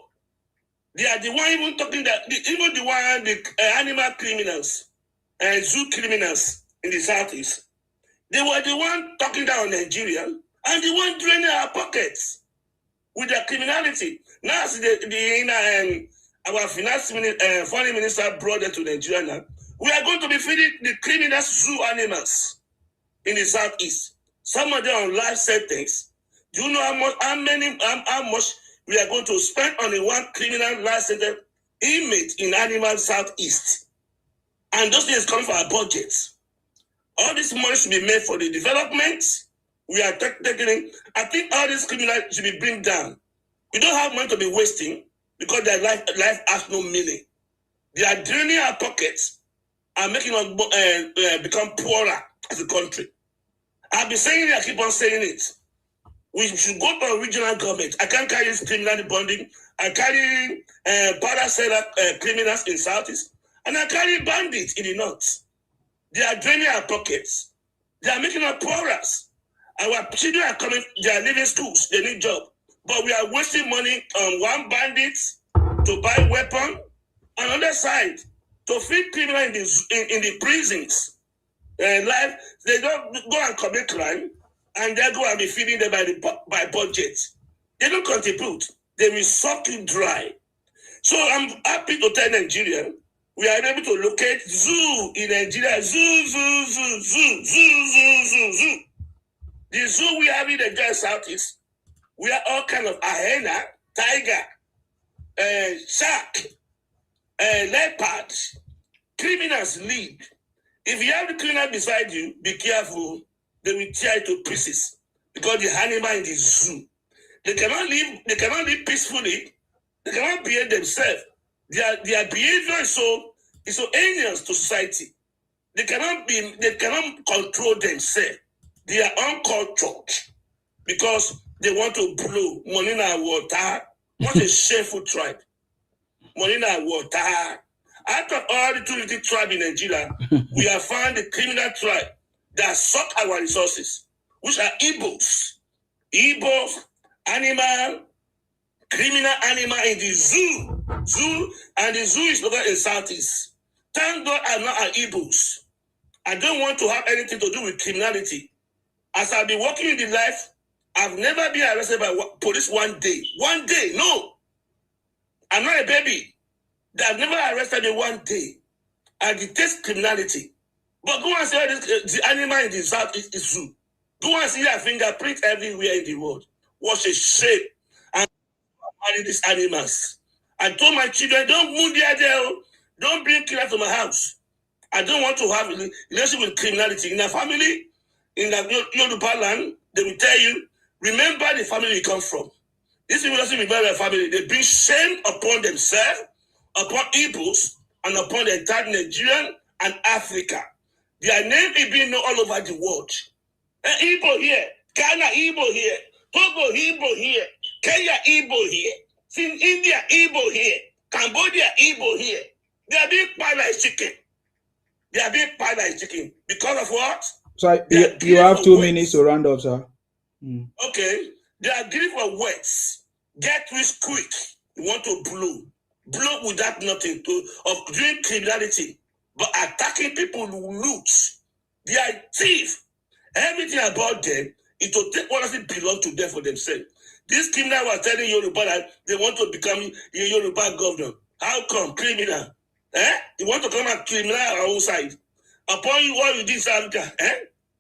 They are the one even talking that, even the one, the animal criminals, zoo criminals in the southeast. They were the one talking down on Nigeria and the one draining our pockets with their criminality. Now, our finance minister, foreign minister brought them to Nigeria now. We are going to be feeding the criminal zoo animals in the southeast. Some of them on life sentence. Do you know how much we are going to spend on a one criminal life sentence inmate in animal southeast? And those things come from our budgets. All this money should be made for the development. We are taking in. I think all these criminals should be bring down. We don't have money to be wasting because their life has no meaning. They are draining our pockets and making us become poorer as a country. I've been saying it, I keep on saying it. We should go to a regional government. I can't carry criminal bonding. I carry parasailor criminals in southeast. And I carry bandits in the north. They are draining our pockets. They are making us poorer. Our children are coming, they are leaving schools, they need jobs. But we are wasting money on one bandit to buy weapon, and on the other side, to feed criminals in the prisons. They don't go and commit crime, and they go and be feeding them by budget. They don't contribute. They will suck you dry. So I'm happy to tell Nigeria, we are able to locate zoo in Nigeria. Zoo. The zoo we have in the Nigeria Southeast, we are all kind of hyena, tiger, shark, leopard, criminals lead. If you have the criminal beside you, be careful. They will tear you to pieces because the animal in the zoo, they cannot live peacefully. They cannot behave themselves. Their behavior is so heinous to society. They cannot control themselves. They are uncultured because they want to blow money in our water. What a shameful tribe. Money in our water. Out of all the 250 tribes in Nigeria, we have found the criminal tribe that suck our resources, which are Igbos. Igbos, animal, criminal animal in the zoo. And the zoo is located in Southeast. Thank God I'm not an Igbos. I don't want to have anything to do with criminality. As I've been working in the life, I've never been arrested by police one day. One day, no. I'm not a baby. They've never arrested me one day. I detest criminality. But go and see the animal in the south is zoo. Go and see their fingerprint everywhere in the world. What a shame. And marry these animals. I told my children, don't move there. Don't bring killer to my house. I don't want to have a relationship with criminality. In a family, in the Yoruba land, they will tell you, remember the family you come from. These people doesn't remember their family. They bring shame upon themselves, upon Igbos, and upon the entire Nigerian and Africa. Their name is being known all over the world. Igbo here, Ghana Igbo here, Togo Igbo here, Kenya Igbo here, India Igbo here, Cambodia Igbo here. They are being piled like chicken. They are being piled like chicken. Because of what? So you have 2 minutes to round up, sir. Okay. They are greedy for words. Get rich quick. You want to blow without nothing of doing criminality, but attacking people who loot. They are thieves. Everything about them is to take what doesn't belong to them for themselves. This criminal was telling Yoruba that they want to become a Yoruba governor. How come criminal? You want to come and criminal our own side? upon you what you did in South Africa.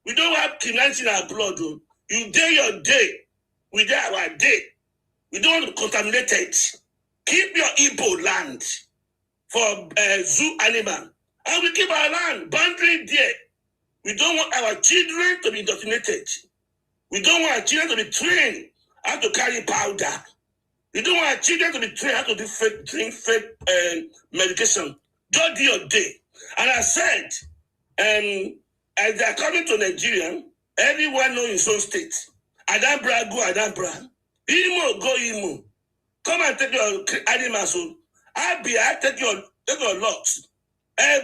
We don't have criminality in our blood. Though. You day your day. We day our day. We don't want to contaminate it. Keep your Igbo land for zoo animal. And we keep our land boundary there. We don't want our children to be indoctrinated. We don't want our children to be trained how to carry powder. We don't want our children to be trained how to drink fake medication. Just do your day. And I said, as they are coming to Nigeria, everyone knows his own state. Adambra go Adambra. Imo go Imo. Come and take your animals. I take your lots. I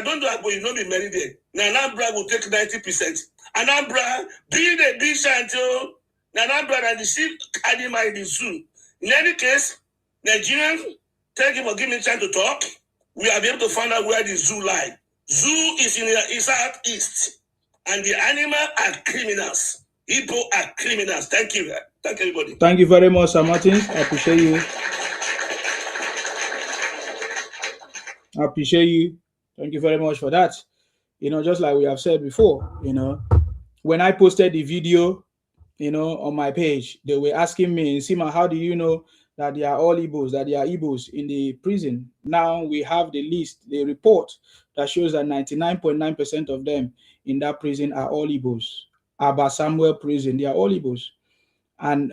don't do Agbo, you don't be many there. Anambra will take 90%. Anambra, be the big until Anambra and the sheep animal in the zoo. In any case, Nigerians, thank you for giving me time to talk. We are able to find out where the zoo lies. Zoo is in the southeast, and the animals are criminals. People are criminals. Thank you. Thank everybody. Thank you very much, Sir Martins. I appreciate you. I appreciate you. Thank you very much for that. Just like we have said before, when I posted the video, on my page, they were asking me, Sima, how do you know that they are all Igbos, that they are Igbos in the prison? Now we have the list, the report that shows that 99.9% of them in that prison are all Igbos. Aba Samuel prison, they are all Igbos. And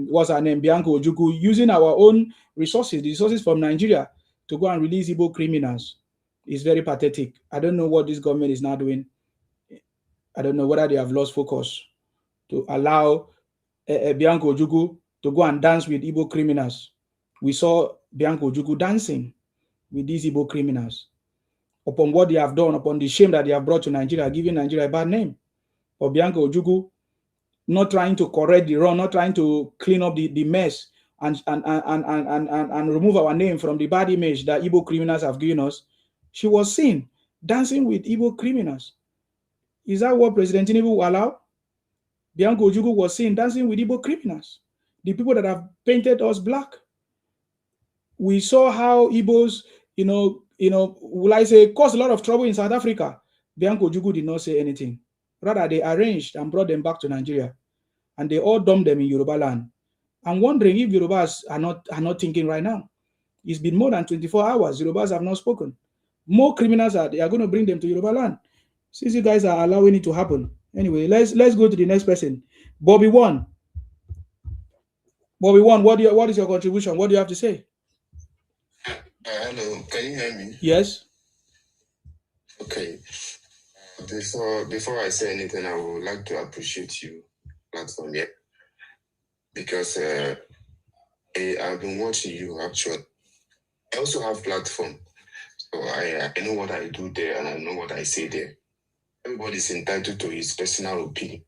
what's her name? Bianca Ojukwu, using our own resources, the resources from Nigeria, to go and release Igbo criminals. Is very pathetic. I don't know what this government is now doing. I don't know whether they have lost focus to allow Bianca Ojukwu to go and dance with Igbo criminals. We saw Bianca Ojukwu dancing with these Igbo criminals upon what they have done, upon the shame that they have brought to Nigeria, giving Nigeria a bad name. For Bianca Ojukwu not trying to correct the wrong, not trying to clean up the mess and remove our name from the bad image that Igbo criminals have given us. She was seen dancing with Igbo criminals. Is that what President Tinubu will allow? Bianca Ojukwu was seen dancing with Igbo criminals, the people that have painted us black. We saw how Igbos, will I say, caused a lot of trouble in South Africa. Bianca Ojukwu did not say anything. Rather, they arranged and brought them back to Nigeria, and they all dumped them in Yoruba land. I'm wondering if Yorubas are not thinking right now. It's been more than 24 hours. Yorubas have not spoken. More criminals they are going to bring them to Yoruba land. Since you guys are allowing it to happen. Anyway, let's go to the next person. Bobby One. Bobby One, what is your contribution? What do you have to say? Hello, can you hear me? Yes. Okay. Before I say anything, I would like to appreciate you platform here, because I've been watching you actually. I also have platform, so I know what I do there and I know what I say there. Everybody's entitled to his personal opinion.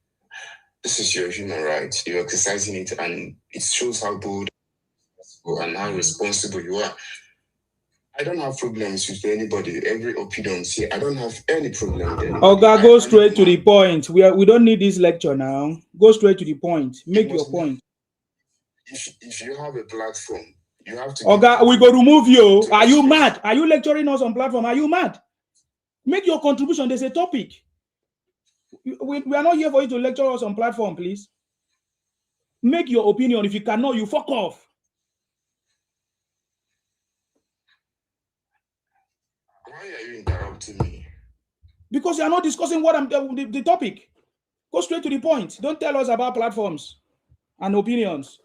This is your human right. You're exercising it, and it shows how bold and how responsible you are. I don't have problems with anybody. Every opinion here, I don't have any problem with anybody. Okay, go straight to the point. We don't need this lecture now. Go straight to the point. Make your point. If you have a platform, you have to. Okay, we go remove you. Are you mad? Are you lecturing us on platform? Are you mad? Make your contribution. There's a topic. We are not here for you to lecture us on platform, please. Make your opinion. If you cannot, you fuck off. Why are you interrupting me? Because you are not discussing what I'm the topic. Go straight to the point. Don't tell us about platforms and opinions.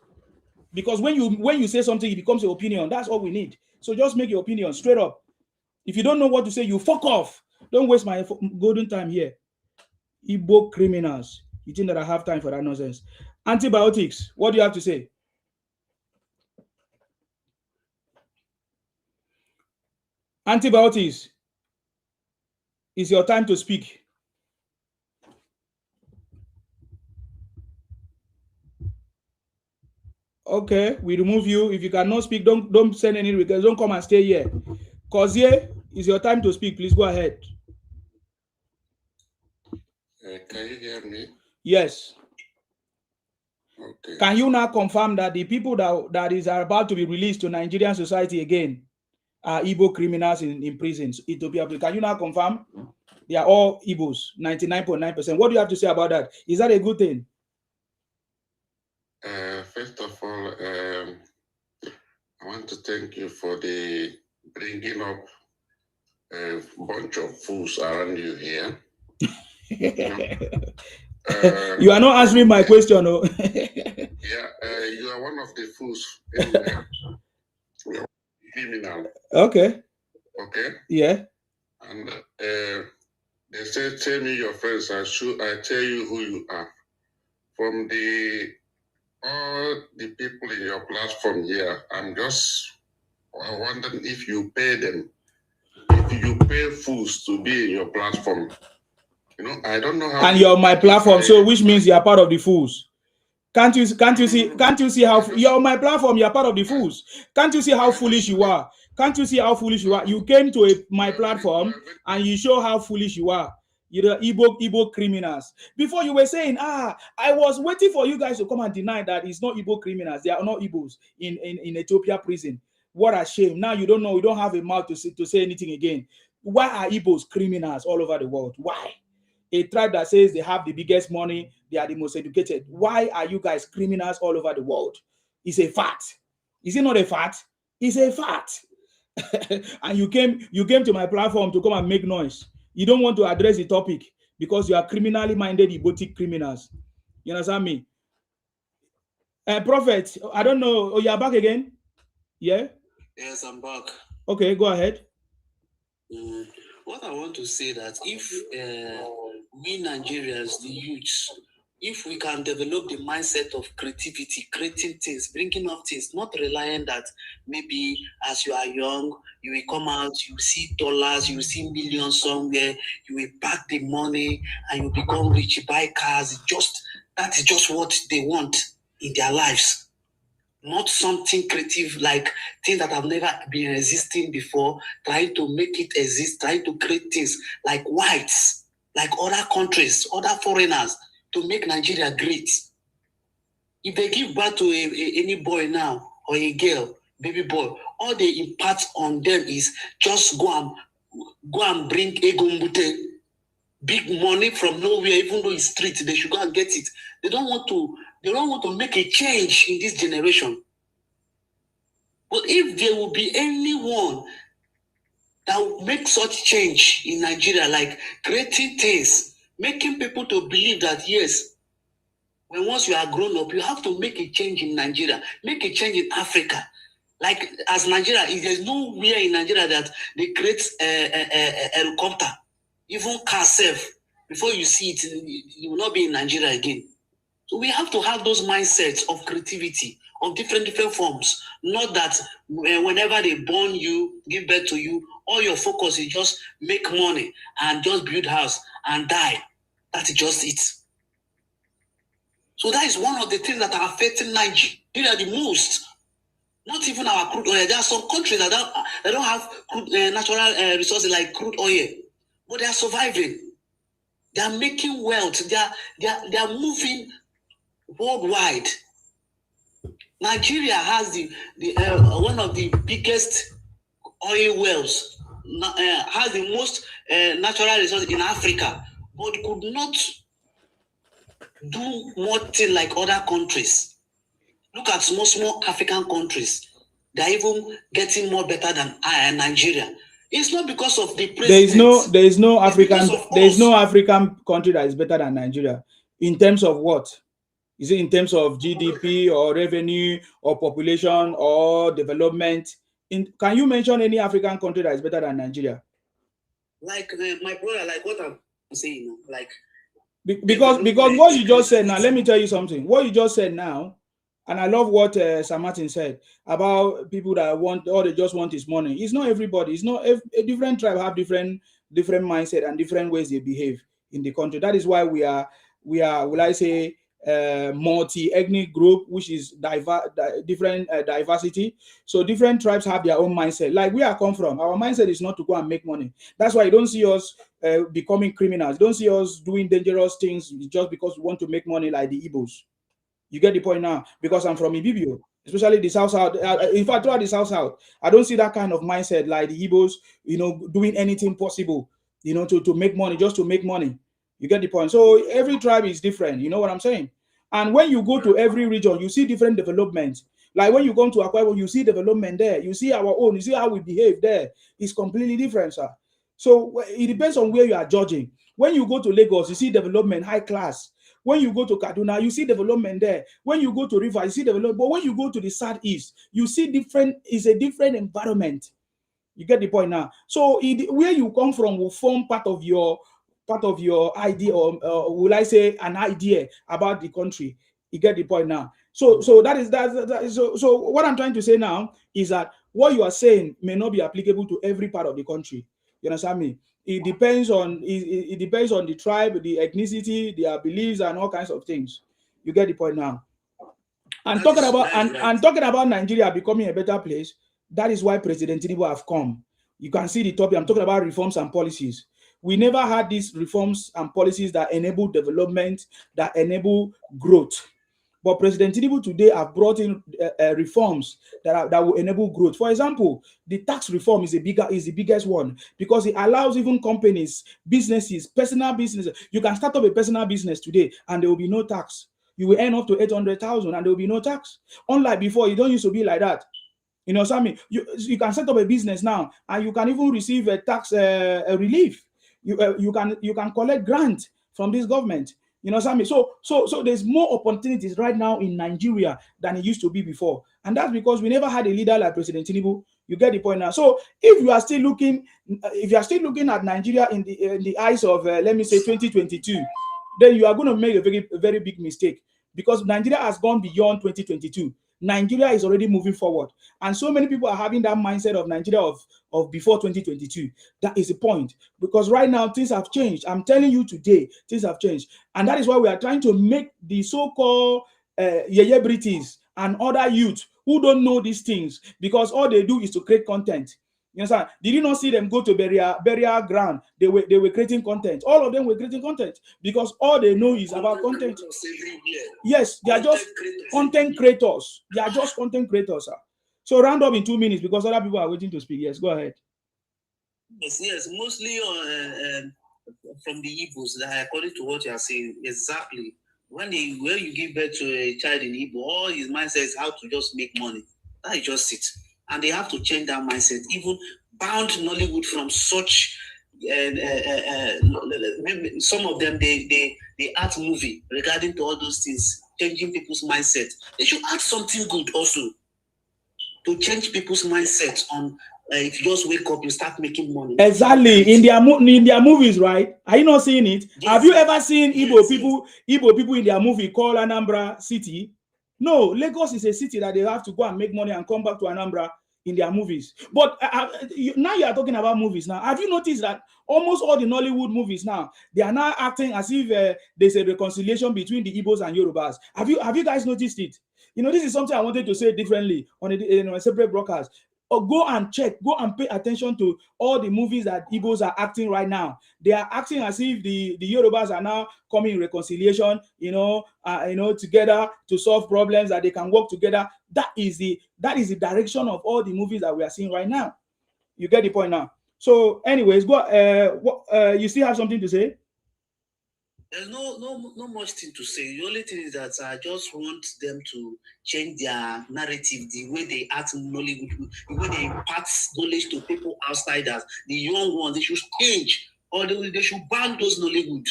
Because when you say something, it becomes your opinion. That's all we need. So just make your opinion straight up. If you don't know what to say, you fuck off. Don't waste my golden time here. Igbo criminals. You think that I have time for that nonsense? Antibiotics. What do you have to say? Antibiotics. It's your time to speak. Okay, we remove you. If you cannot speak, don't send any requests. Don't come and stay here. Kozie, it's your time to speak. Please go ahead. Can you hear me? Yes. Okay. Can you now confirm that the people that are about to be released to Nigerian society again are Igbo criminals in prisons. Ethiopia. Can you now confirm? They are all Igbos, 99.9%. What do you have to say about that? Is that a good thing? First of all, I want to thank you for the bringing up a bunch of fools around you here. You are not answering my question. No? Yeah, you are one of the fools. Anyway, criminal. Okay. Okay. Yeah. And they say, tell me your friends. I tell you who you are. From all the people in your platform here, I'm just wondering if you pay them. If you pay fools to be in your platform. You know, I don't know how. And you're on my platform, so which means you are part of the fools. Can't you see how you're on my platform? You are part of the fools. Can't you see how foolish you are? Can't you see how foolish you are? You came to my platform and you show how foolish you are. You're the Igbo criminals. Before you were saying, I was waiting for you guys to come and deny that it's not Igbo criminals. They are not Igbos in Ethiopia prison. What a shame. Now you don't know. You don't have a mouth to say anything again. Why are Igbos criminals all over the world? Why? A tribe that says they have the biggest money, they are the most educated. Why are you guys criminals all over the world? It's a fact. Is it not a fact? It's a fact. And you came to my platform to come and make noise. You don't want to address the topic because you are criminally minded Igbotic criminals. You understand me? Prophet, I don't know. Oh, you are back again? Yeah? Yes, I'm back. Okay, go ahead. What I want to say that if we Nigerians, the youths, if we can develop the mindset of creativity, creating things, bringing up things, not relying that maybe as you are young, you will come out, you see dollars, you will see millions somewhere, you will pack the money and you become rich, you buy cars. That is just what they want in their lives. Not something creative like things that have never been existing before, trying to make it exist, trying to create things like whites, like other countries, other foreigners, to make Nigeria great. If they give birth to any boy now or a girl, baby boy, all they impart on them is just go and bring Egombute, big money from nowhere, even though it's street, they should go and get it. They don't want to make a change in this generation. But if there will be anyone that will make such change in Nigeria, like creating things, making people to believe that, yes, when once you are grown up, you have to make a change in Nigeria, make a change in Africa. Like as Nigeria, there's nowhere in Nigeria that they create a helicopter, even car self. Before you see it, you will not be in Nigeria again. So we have to have those mindsets of creativity, of different forms. Not that whenever they born you, give birth to you, all your focus is just make money and just build house and die. That's just it. So that is one of the things that are affecting Nigeria the most. Not even our crude oil. There are some countries that don't have natural resources like crude oil, but they are surviving. They are making wealth. They are moving worldwide. Nigeria has the one of the biggest oil wells, has the most natural resources in Africa, but could not do more thing like other countries. Look at small African countries. They are even getting more better than Nigeria. It's not because of the president. There is no African country that is better than Nigeria. In terms of what? Is it in terms of GDP or revenue or population or development? Can you mention any African country that is better than Nigeria? Like my brother, like what I'm saying, like because what you just said now, let me tell you something. What you just said now, and I love what Sir Martin said about people that want, all they just want is money. It's not everybody. It's not a different tribe have different mindset and different ways they behave in the country. That is why we are, will I say, multi-ethnic group, which is different diversity. So different tribes have their own mindset. Like where I come from, our mindset is not to go and make money. That's why you don't see us becoming criminals. You don't see us doing dangerous things just because we want to make money like the Igbos. You get the point now? Because I'm from Ibibio, especially the South. In fact, throughout the South, I don't see that kind of mindset like the Igbos, doing anything possible, to make money, just to make money. You get the point? So every tribe is different. You know what I'm saying? And when you go to every region, you see different developments. Like when you come to Akwa Ibom, you see development there. You see our own. You see how we behave there. It's completely different, sir. So it depends on where you are judging. When you go to Lagos, you see development, high class. When you go to Kaduna, you see development there. When you go to River, you see development. But when you go to the southeast, you see it's a different environment. You get the point now. So where you come from will form part of your idea, or will I say an idea about the country. You get the point now. So that is so what I'm trying to say now is that what you are saying may not be applicable to every part of the country. You understand me? It depends on the tribe, the ethnicity, their beliefs, and all kinds of things. You get the point now. And talking about Nigeria becoming a better place, that is why President Tinubu have come. You can see the topic. I'm talking about reforms and policies. We never had these reforms and policies that enable development, that enable growth. But President Tinubu today have brought in reforms that will enable growth. For example, the tax reform is the biggest one, because it allows even companies, businesses, personal businesses. You can start up a personal business today and there will be no tax. You will earn up to 800,000 and there will be no tax. Unlike before, it don't used to be like that. You know what I mean? You can set up a business now and you can even receive a tax relief. You can collect grant from this government. You know what I mean? So there's more opportunities right now in Nigeria than it used to be before. And that's because we never had a leader like President Tinubu. You get the point now. So if you are still looking at Nigeria in the eyes of, let me say, 2022, then you are going to make a very big mistake, because Nigeria has gone beyond 2022. Nigeria is already moving forward. And so many people are having that mindset of Nigeria of before 2022. That is the point. Because right now, things have changed. I'm telling you today, things have changed. And that is why we are trying to make the so-called Yeye British and other youth who don't know these things, because all they do is to create content. You understand? Did you not see them go to burial ground? They were creating content. All of them were creating content because all they know is about content. Yes, they are just content creators. They are just content creators, sir. So round up in 2 minutes because other people are waiting to speak. Yes, go ahead. Yes, mostly from the Igbos, according to what you are saying, exactly. When you give birth to a child in Igbo, all his mindset is how to just make money. That is just it. And they have to change that mindset. Even bound Nollywood from such, some of them, they act movie regarding to all those things, changing people's mindset. They should add something good also to change people's mindset on, if you just wake up, you start making money. Exactly. In their movies, right? Are you not seeing it? Yes. Have you ever seen Igbo people in their movie called Anambra City? No, Lagos is a city that they have to go and make money and come back to Anambra in their movies. But now you are talking about movies now. Have you noticed that almost all the Nollywood movies now, they are now acting as if there's a reconciliation between the Igbos and Yorubas? Have you guys noticed it? You know, this is something I wanted to say differently on a separate broadcast. Or go and pay attention to all the movies that Igbos are acting right now. They are acting as if the Yorubas are now coming in reconciliation, together to solve problems, that they can work together. That is the direction of all the movies that we are seeing right now. You get the point now. So, anyways, you still have something to say? There's no much thing to say. The only thing is that I just want them to change their narrative, the way they act in Nollywood, the way they impart knowledge to people outsiders, the young ones. They should change, or they should ban those Nollywood.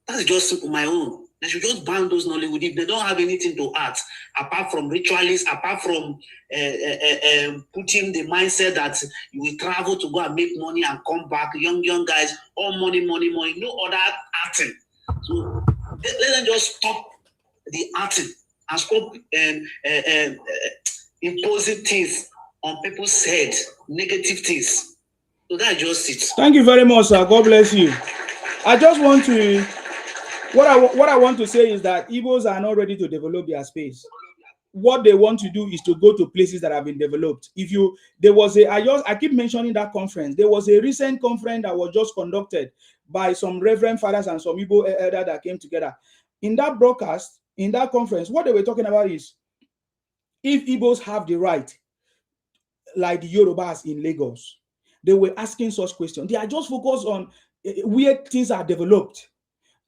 That's just my own. They should just ban those Nollywood if they don't have anything to add, apart from ritualists, apart from putting the mindset that you will travel to go and make money and come back. Young guys, all money, no other acting. So let them just stop the acting and stop imposing things on people's head, negative things. So that's just it. Thank you very much, sir. God bless you. I just want to. What I want to say is that Igbos are not ready to develop their space. What they want to do is to go to places that have been developed. I keep mentioning that conference. There was a recent conference that was just conducted by some reverend fathers and some Igbo elders that came together. In that broadcast, in that conference, what they were talking about is if Igbos have the right, like the Yorubas in Lagos, they were asking such questions. They are just focused on where things are developed.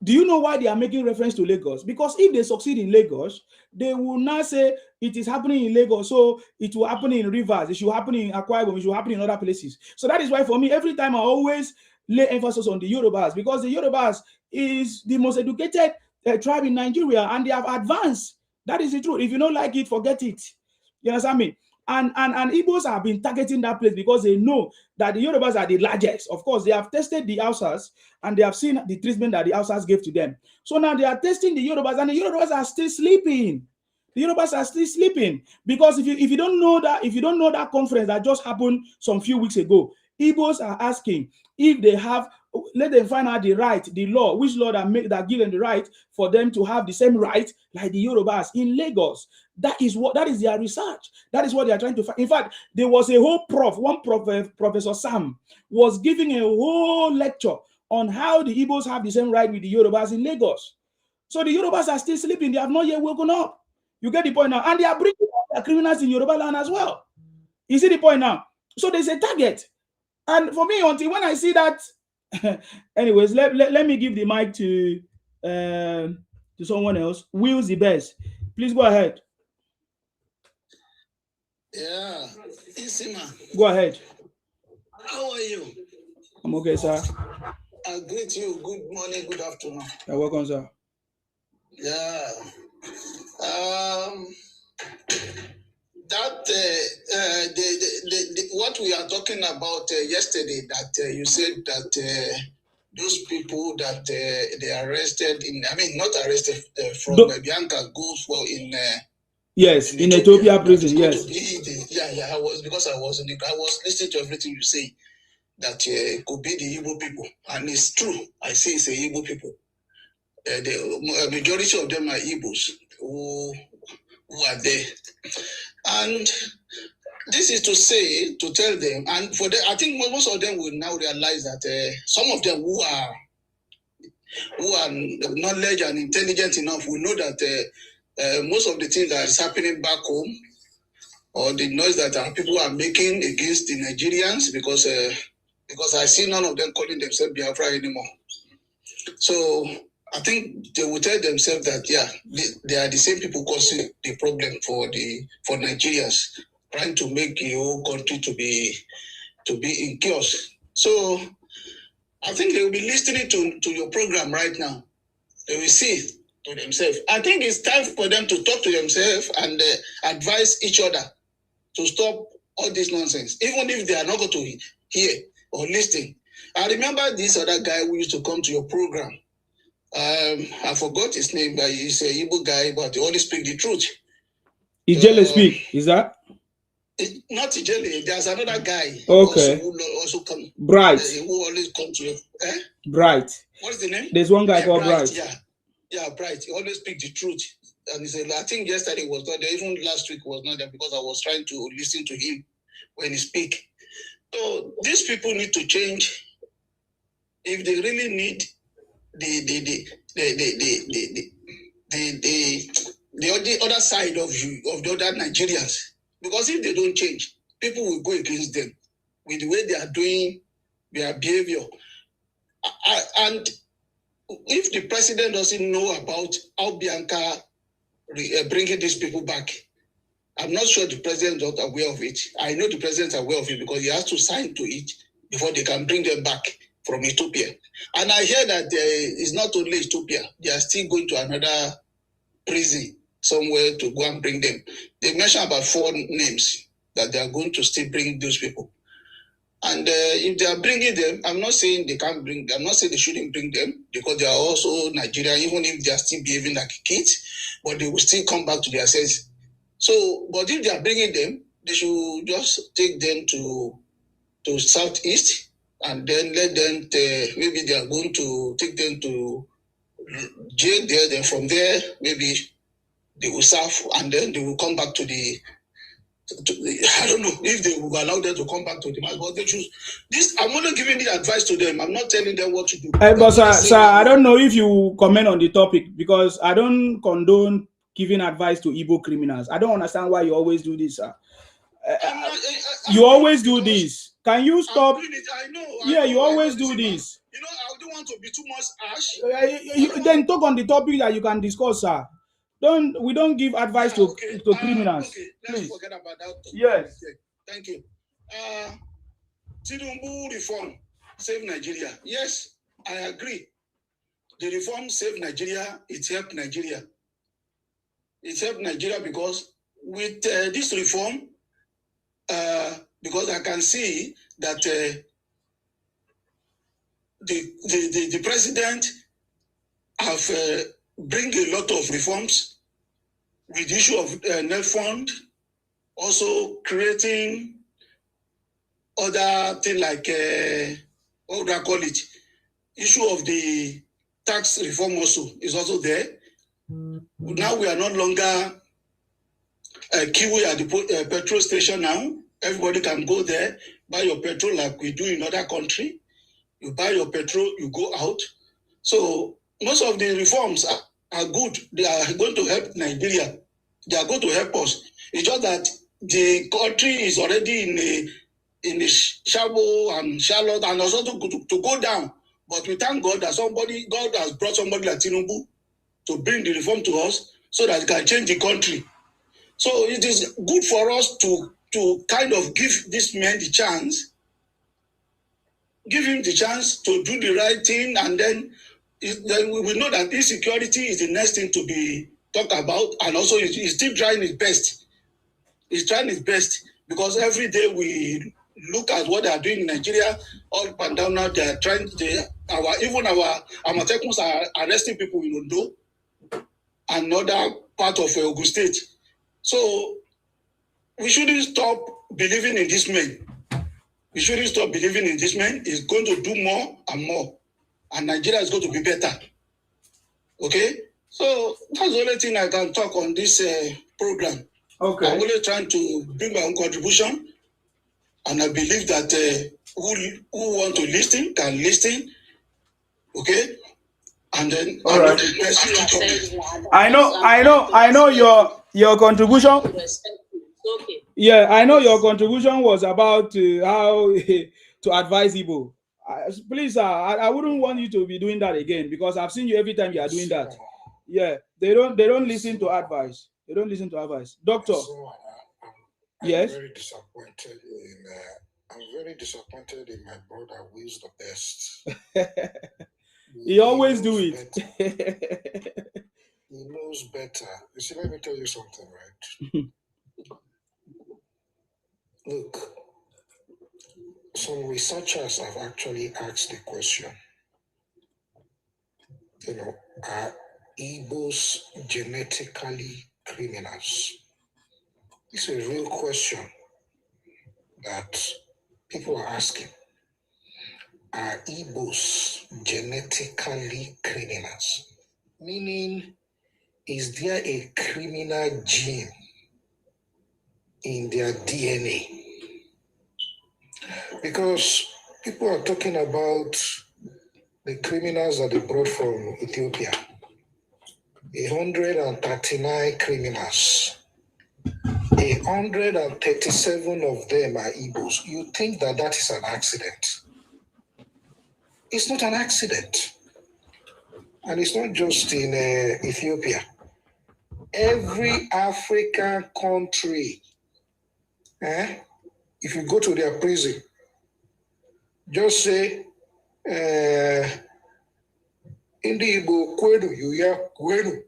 Do you know why they are making reference to Lagos? Because if they succeed in Lagos, they will not say it is happening in Lagos, so it will happen in Rivers, it should happen in Akwa Ibom, it should happen in other places. So that is why for me, every time I always lay emphasis on the Yorubas, because the Yorubas is the most educated tribe in Nigeria, and they have advanced. That is the truth. If you don't like it, forget it. You understand me? And Igbos have been targeting that place because they know that the Yorubas are the largest. Of course, they have tested the Hausas and they have seen the treatment that the Hausas gave to them. So now they are testing the Yorubas, and the Yorubas are still sleeping. The Yorubas are still sleeping because if you don't know that conference that just happened some few weeks ago, Igbos are asking if they have, let them find out the right, the law, which law that give them the right for them to have the same right like the Yorubas in Lagos. That is their research. That is what they are trying to find. In fact, there was a whole Professor Sam was giving a whole lecture on how the Igbos have the same right with the Yorubas in Lagos. So the Yorubas are still sleeping. They have not yet woken up. You get the point now. And they are bringing their criminals in Yoruba land as well. You see the point now? So there's a target. And for me, until when I see that, anyways, let me give the mic to someone else. Will's the best. Please go ahead. Yeah, Isima. Go ahead. How are you? I'm okay, sir. I greet you. Good morning, good afternoon. You're welcome, sir. Yeah. What we are talking about yesterday, that you said that those people that they arrested not arrested from Bianca goes for in Ethiopia prison. Yes. I was listening to everything you say. That it could be the Igbo people, and it's true. I say it's the Igbo people. The majority of them are Igbos who are there, and this is to tell them, and for them, I think most of them will now realize that some of them who are knowledge and intelligent enough will know that most of the things that is happening back home, or the noise that people are making against the Nigerians, because I see none of them calling themselves Biafra anymore. So I think they will tell themselves that they are the same people causing the problem for Nigerians, trying to make the whole country to be in chaos. So I think they will be listening to your program right now. They will see to themselves. I think it's time for them to talk to themselves and advise each other to stop all this nonsense, even if they are not going to hear or listen. I remember this other guy who used to come to your program. I forgot his name, but he's a Igbo guy, but he always speak the truth. Ijele speak, is that? Not Ijele, there's another guy. Okay. Who also come. Bright. Who always come to you. Bright. What's the name? There's one guy called Bright. Yeah, Bright. He always speak the truth. And he said, I think yesterday was not there, even last week was not there, because I was trying to listen to him when he speak. So these people need to change if they really need the other side of the other Nigerians. Because if they don't change, people will go against them with the way they are doing their behavior. And if the president doesn't know about how Bianca bringing these people back, I'm not sure the president is not aware of it. I know the president is aware of it because he has to sign to it before they can bring them back from Ethiopia. And I hear that it's not only Ethiopia. They are still going to another prison somewhere to go and bring them. They mentioned about 4 names that they are going to still bring those people. And if they are bringing them, I'm not saying they can't bring them. I'm not saying they shouldn't bring them because they are also Nigerian, even if they are still behaving like kids, but they will still come back to their senses. So, but if they are bringing them, they should just take them to Southeast and then let them, maybe they are going to take them to jail there. Then from there, maybe they will serve and then they will come back to the I don't know if they will allow them to come back to the mass, but they choose this. I'm only giving the advice to them. I'm not telling them what to do. But sir, I don't know if you comment on the topic because I don't condone giving advice to Igbo criminals. I don't understand why you always do this, sir. You always do this. Can you stop? I know. Yeah, you always do this. You know, I don't want to be too much harsh. Then talk on the topic that you can discuss, sir. We don't give advice to criminals. Okay, let's forget about that. Yes. Thank you. Tinubu reform save Nigeria. Yes, I agree. The reform save Nigeria. It helped Nigeria. It helped Nigeria because with this reform, because I can see that the president have bring a lot of reforms with the issue of net fund, also creating other thing like what would I call it? Issue of the tax reform also is also there. Now we are no longer queuing at the petrol station now. Everybody can go there, buy your petrol like we do in other country. You buy your petrol, you go out. So most of the reforms are good. They are going to help Nigeria. They are going to help us. It's just that the country is already in the shambles and Charlotte and also to go down. But we thank God that God has brought somebody like Tinubu to bring the reform to us so that it can change the country. So it is good for us to kind of give this man the chance, give him the chance to do the right thing, and then we will know that insecurity is the next thing to be talked about, and also he's still trying his best. He's trying his best because every day we look at what they are doing in Nigeria, all up and down now, they are trying even our Amatekums are arresting people in Ondo and other part of Ogun State. So we shouldn't stop believing in this man. We shouldn't stop believing in this man. He's going to do more and more. And Nigeria is going to be better. Okay? So that's the only thing I can talk on this program. Okay. I'm only trying to bring my own contribution. And I believe that who want to listen can listen. Okay? And then all right. I know your contribution. Okay. Yeah, I know your contribution was about how to advise Igbo. Please, I wouldn't want you to be doing that again because I've seen you every time you are doing that. Yeah, they don't listen to advice. They don't listen to advice. Doctor. Yes. I'm very disappointed in my brother who is the best. He always do it. He knows better. You see, let me tell you something, right? Look, some researchers have actually asked the question, are Igbos genetically criminals? It's a real question that people are asking. Are Igbos genetically criminals? Meaning, is there a criminal gene in their DNA? Because people are talking about the criminals that they brought from Ethiopia. 139 criminals. 137 of them are Igbos. You think that is an accident? It's not an accident. And it's not just in Ethiopia. Every African country, if you go to their prison, just say, Indi Igbo kwenu, you hear kwenu.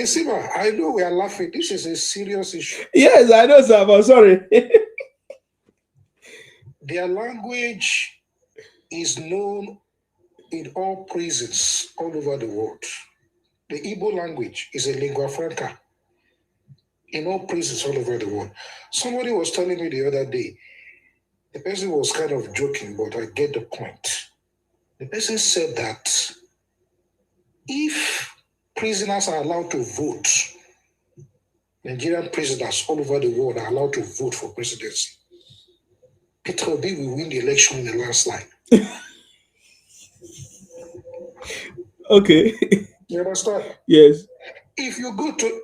Sima, I know we are laughing. This is a serious issue. Yes, I know, sir, but sorry. Their language is known in all prisons all over the world. The Igbo language is a lingua franca in all prisons all over the world. Somebody was telling me the other day, the person was kind of joking, but I get the point. The person said that if prisoners are allowed to vote. Nigerian prisoners all over the world are allowed to vote for presidency. Peter Obi will win the election in a landslide. Okay. You understand? Yes. If you go to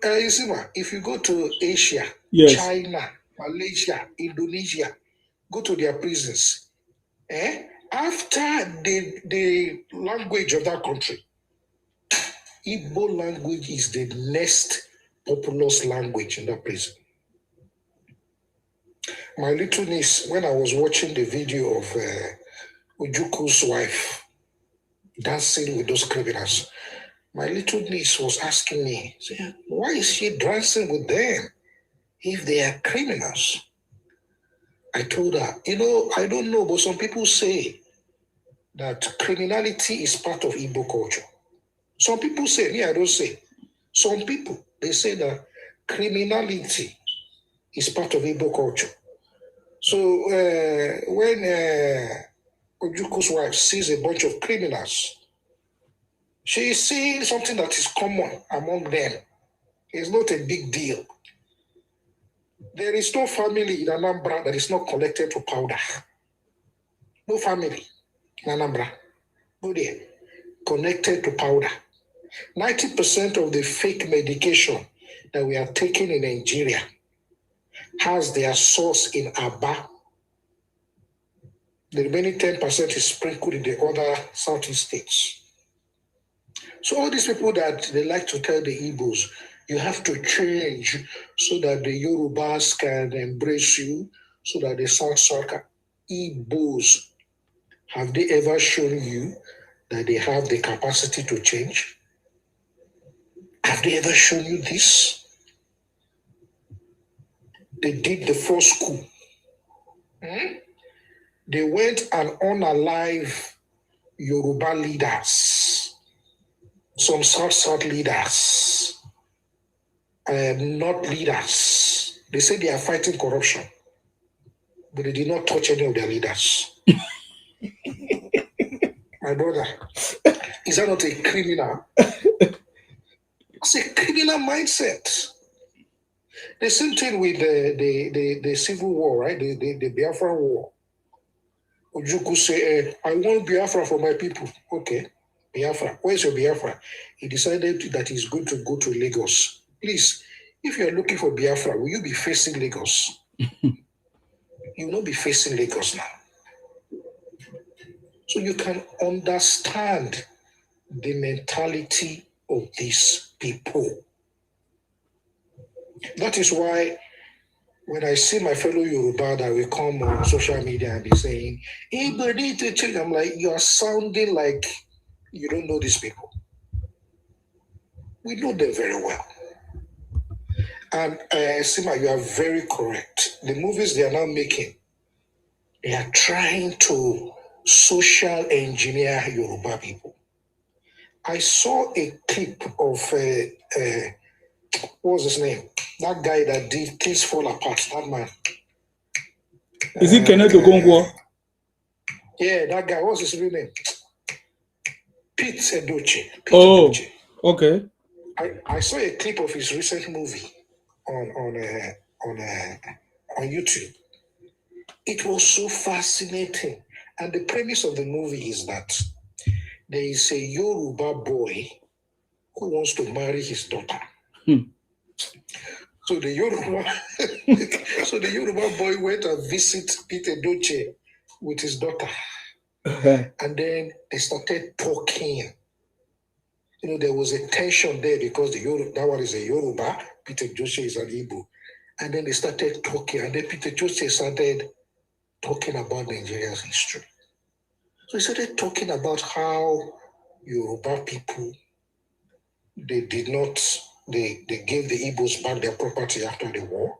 if you go to Asia, Yes. China, Malaysia, Indonesia, go to their prisons. After the language of that country, Igbo language is the next populous language in that prison. My little niece, when I was watching the video of Ojuku's wife dancing with those criminals, my little niece was asking me, why is she dancing with them if they are criminals? I told her, I don't know, but some people say that criminality is part of Igbo culture. Some people say, me, I don't say. Some people, they say that criminality is part of Igbo culture. So when Ojuku's wife sees a bunch of criminals, she is seeing something that is common among them. It's not a big deal. There is no family in Anambra that is not connected to powder. No family in Anambra. Go there. Connected to powder. 90% of the fake medication that we are taking in Nigeria has their source in Aba. The remaining 10% is sprinkled in the other Southeast states. So all these people that they like to tell the Igbos, you have to change so that the Yorubas can embrace you, so that the South Soccer Igbos, have they ever shown you that they have the capacity to change? Have they ever shown you this? They did the first coup. They went and unalive Yoruba leaders, some South leaders, North leaders. They say they are fighting corruption, but they did not touch any of their leaders. My brother, is that not a criminal? It's a criminal mindset. The same thing with the civil war, right? The Biafra war. Ojukwu say, I want Biafra for my people. Okay, Biafra. Where's your Biafra? He decided that he's going to go to Lagos. Please, if you're looking for Biafra, will you be facing Lagos? You will not be facing Lagos now. So you can understand the mentality of these people. That is why when I see my fellow Yoruba that will come on social media and be saying, hey, but need to change, I'm like, you are sounding like you don't know these people. We know them very well. And Sima, you are very correct. The movies they are now making, they are trying to social engineer Yoruba people. I saw a clip of, what was his name? That guy that did Things Fall Apart, that man. Is it Kenneth Okonkwo? Yeah, that guy. What's his real name? Pete Edochie. Okay. I saw a clip of his recent movie on YouTube. It was so fascinating. And the premise of the movie is that there is a Yoruba boy who wants to marry his daughter. So the Yoruba boy went and visit Peter Edochie with his daughter. And then they started talking. There was a tension there because that one is a Yoruba, Peter Edochie is an Igbo. And then they started talking, and then Peter Edochie started talking about Nigeria's history. So he started talking about how Yoruba people, they gave the Igbos back their property after the war.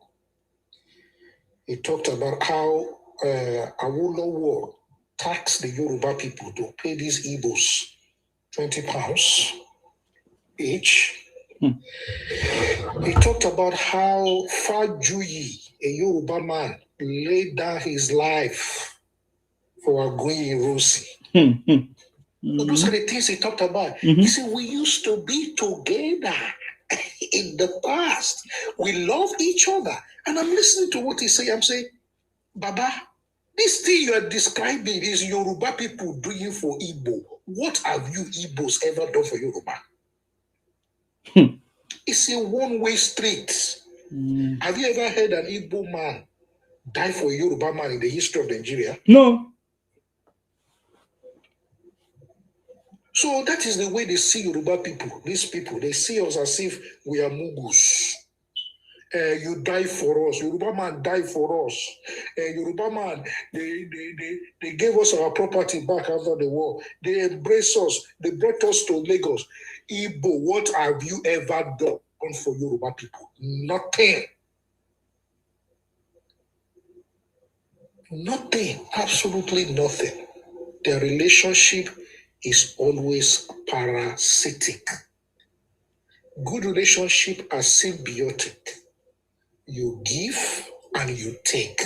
He talked about how Awolowo taxed the Yoruba people to pay these Igbos £20 each. He talked about how Fajuyi, a Yoruba man, laid down his life for Aguiyi Ironsi. So those are the things he talked about. He said, we used to be together in the past. We love each other. And I'm listening to what he say. I'm saying, Baba, this thing you are describing is Yoruba people doing for Igbo. What have you Igbos ever done for Yoruba? It's a one-way street. Have you ever heard an Igbo man die for a Yoruba man in the history of Nigeria? No. So that is the way they see Yoruba people. These people, they see us as if we are Mugus. You die for us. Yoruba man died for us. Yoruba man, they gave us our property back after the war. They embraced us. They brought us to Lagos. Igbo, what have you ever done for Yoruba people? Nothing. Nothing. Absolutely nothing. Their relationship is always parasitic. Good relationship are symbiotic. You give and you take.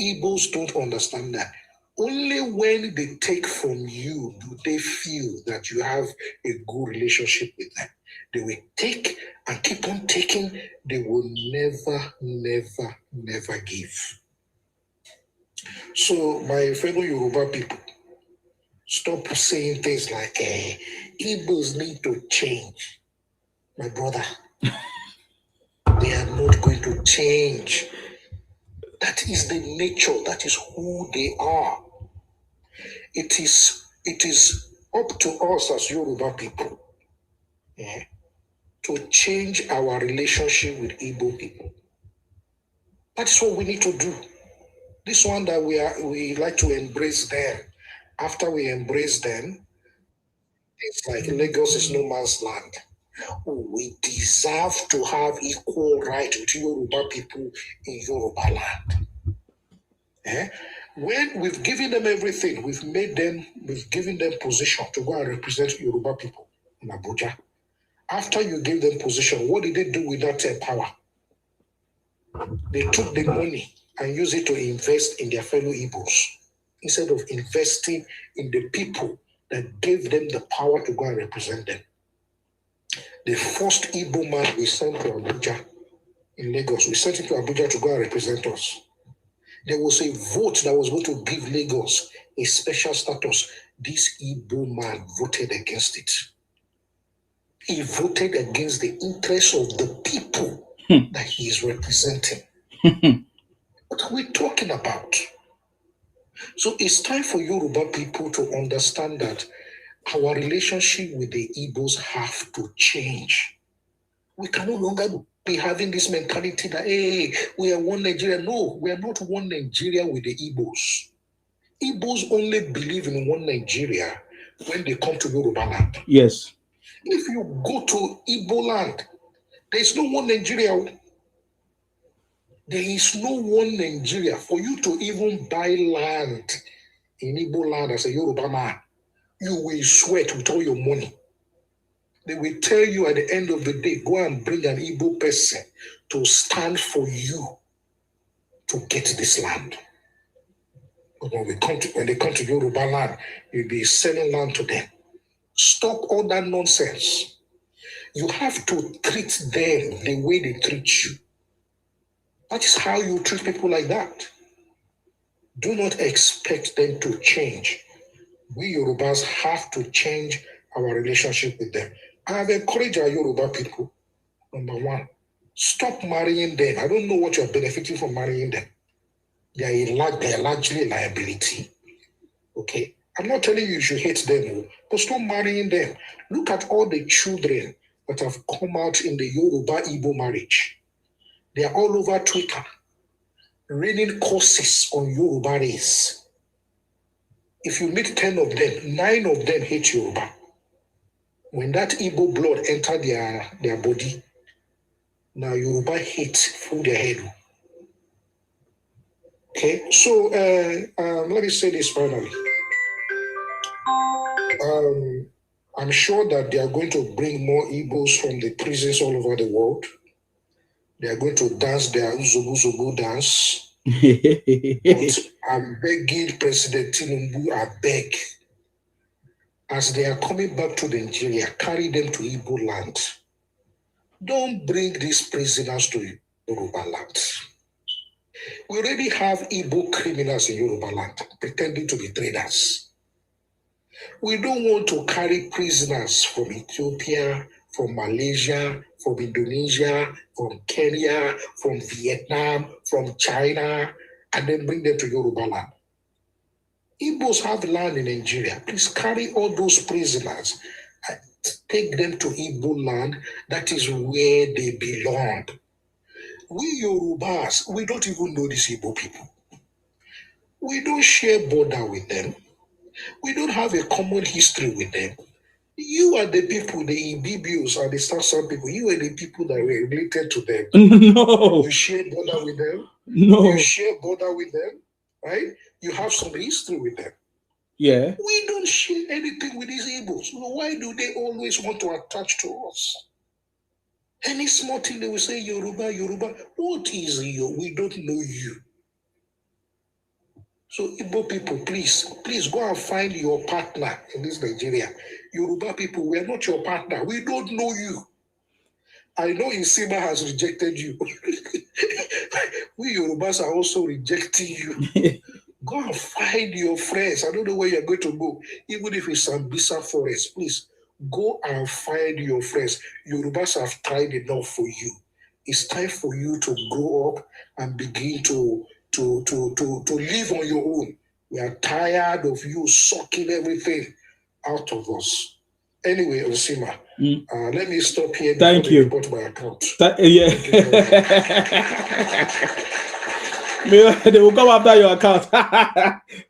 Igbos don't understand that. Only when they take from you do they feel that you have a good relationship with them. They will take and keep on taking. They will never, never, never give. So, my fellow Yoruba people, stop saying things like, Igbos need to change. My brother, they are not going to change. That is the nature. That is who they are. It is up to us as Yoruba people to change our relationship with Igbo people. That's what we need to do. This one that we like to embrace them. After we embrace them, it's like Lagos is no man's land. We deserve to have equal right with Yoruba people in Yoruba land. When we've given them everything, we've given them position to go and represent Yoruba people in Abuja. After you gave them position, what did they do with that power? They took the money and used it to invest in their fellow Igbos instead of investing in the people that gave them the power to go and represent them. The first Igbo man we sent to Abuja in Lagos, we sent him to Abuja to go and represent us. There was a vote that was going to give Lagos a special status. This Igbo man voted against it. He voted against the interests of the people that he is representing. What are we talking about? So it's time for Yoruba people to understand that our relationship with the Igbos have to change. We can no longer be having this mentality that, hey, we are one Nigeria. No, we are not one Nigeria with the Igbos. Igbos only believe in one Nigeria when they come to Yoruba land. Yes. If you go to Igbo land, there is no one Nigeria. There is no one Nigeria. For you to even buy land in Igbo land as a Yoruba man, you will sweat with all your money. They will tell you at the end of the day, go and bring an Igbo person to stand for you to get this land. But when they come to Yoruba land, you'll be selling land to them. Stop all that nonsense. You have to treat them the way they treat you. That is how you treat people like that. Do not expect them to change. We Yorubas have to change our relationship with them. I have encouraged our Yoruba people, number one, stop marrying them. I don't know what you're benefiting from marrying them. They are largely a liability. Okay? I'm not telling you should hate them, but stop marrying them. Look at all the children that have come out in the Yoruba-Igbo marriage. They are all over Twitter, raining courses on Yoruba race. If you meet 10 of them, 9 of them hate Yoruba. When that Igbo blood entered their body, now Yoruba hate through their head. Okay, so let me say this finally. I'm sure that they are going to bring more Igbos from the prisons all over the world. They are going to dance their Uzobu dance. But I'm begging President Tinubu, I beg, as they are coming back to Nigeria, carry them to Igbo land. Don't bring these prisoners to Yoruba land. We already have Igbo criminals in Yoruba land pretending to be traders. We don't want to carry prisoners from Ethiopia, from Malaysia, from Indonesia, from Kenya, from Vietnam, from China, and then bring them to Yoruba land. Igbos have land in Nigeria. Please carry all those prisoners and take them to Igbo land. That is where they belong. We Yorubas, we don't even know these Igbo people. We don't share border with them. We don't have a common history with them. You are the people, the Ibibios and the Southern people, you are the people that were related to them. No. You share border with them. No. You share border with them, right? You have some history with them. Yeah. We don't share anything with these Igbos. So why do they always want to attach to us? Any small thing they will say, Yoruba, Yoruba. What is you? We don't know you. So Igbo people, please go and find your partner in this Nigeria. Yoruba people, we are not your partner. We don't know you. I know Isima has rejected you. We Yorubas are also rejecting you. Go and find your friends. I don't know where you're going to go. Even if it's Sambisa Forest, please go and find your friends. Yorubas have tried enough for you. It's time for you to grow up and begin to live on your own. We are tired of you sucking everything out of us. Anyway, Osima, let me stop here before Thank you. Report my account. Yeah. They will come after your account.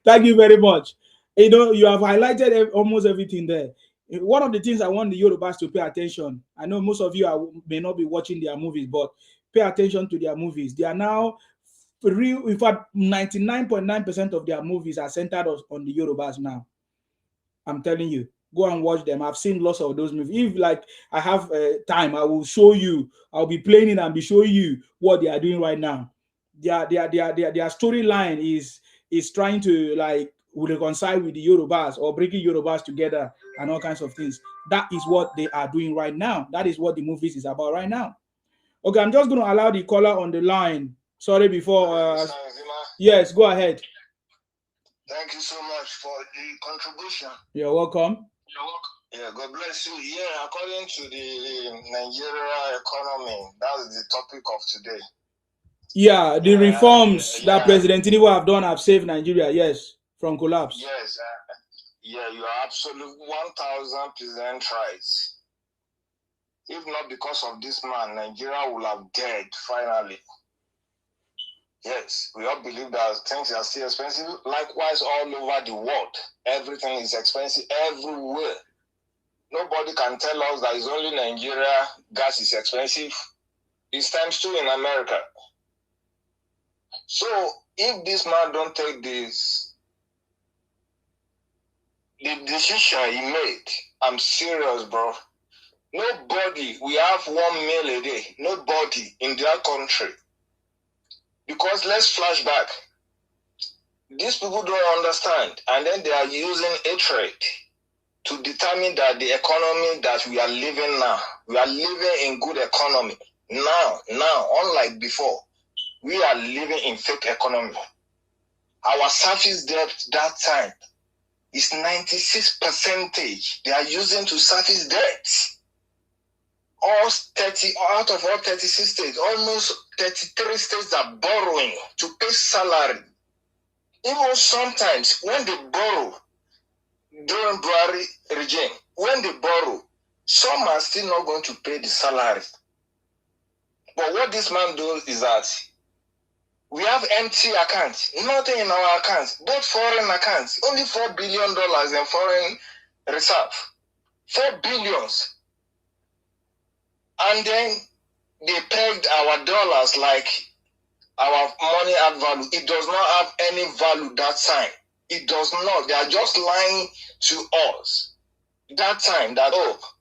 Thank you very much. You know, you have highlighted almost everything there. One of the things I want the Yorubas to pay attention, I know most of you may not be watching their movies, but pay attention to their movies. They are now real. In fact, 99.9% of their movies are centered on the Yorubas now. I'm telling you, go and watch them. I've seen lots of those movies. If like I have time, I will show you. I'll be playing it and be showing you what they are doing right now. Their storyline is trying to like reconcile with the Yorubas or bringing Yorubas together and all kinds of things. That is what they are doing right now. That is what the movies is about right now. Okay, I'm just going to allow the caller on the line. Sorry, before. Yes, go ahead. Thank you so much for the contribution. You're welcome. Yeah, God bless you. Yeah, according to the Nigeria economy, that's the topic of today. Yeah, the reforms that President Tinubu have done have saved Nigeria, yes, from collapse. Yes, yeah, you are absolutely 1,000% right. If not because of this man, Nigeria will have dead finally. Yes, we all believe that things are still expensive. Likewise, all over the world, everything is expensive everywhere. Nobody can tell us that it's only Nigeria gas is expensive. It's times 2 in America. So if this man don't take the decision he made, I'm serious, bro. Nobody, we have 1 meal a day. Nobody in their country. Because let's flash back. These people don't understand. And then they are using hatred to determine that the economy that we are living now, we are living in good economy. Now, unlike before, we are living in fake economy. Our service debt that time is 96%. They are using to service debt. All 30 out of all 36 states, almost 33 states are borrowing to pay salary. Even sometimes when they borrow during Buhari regime, when they borrow, some are still not going to pay the salary. But what this man does is that we have empty accounts, nothing in our accounts, both foreign accounts, only $4 billion in foreign reserve, 4 billions. And then they pegged our dollars like our money had value. It does not have any value that time. It does not. They are just lying to us. That time that,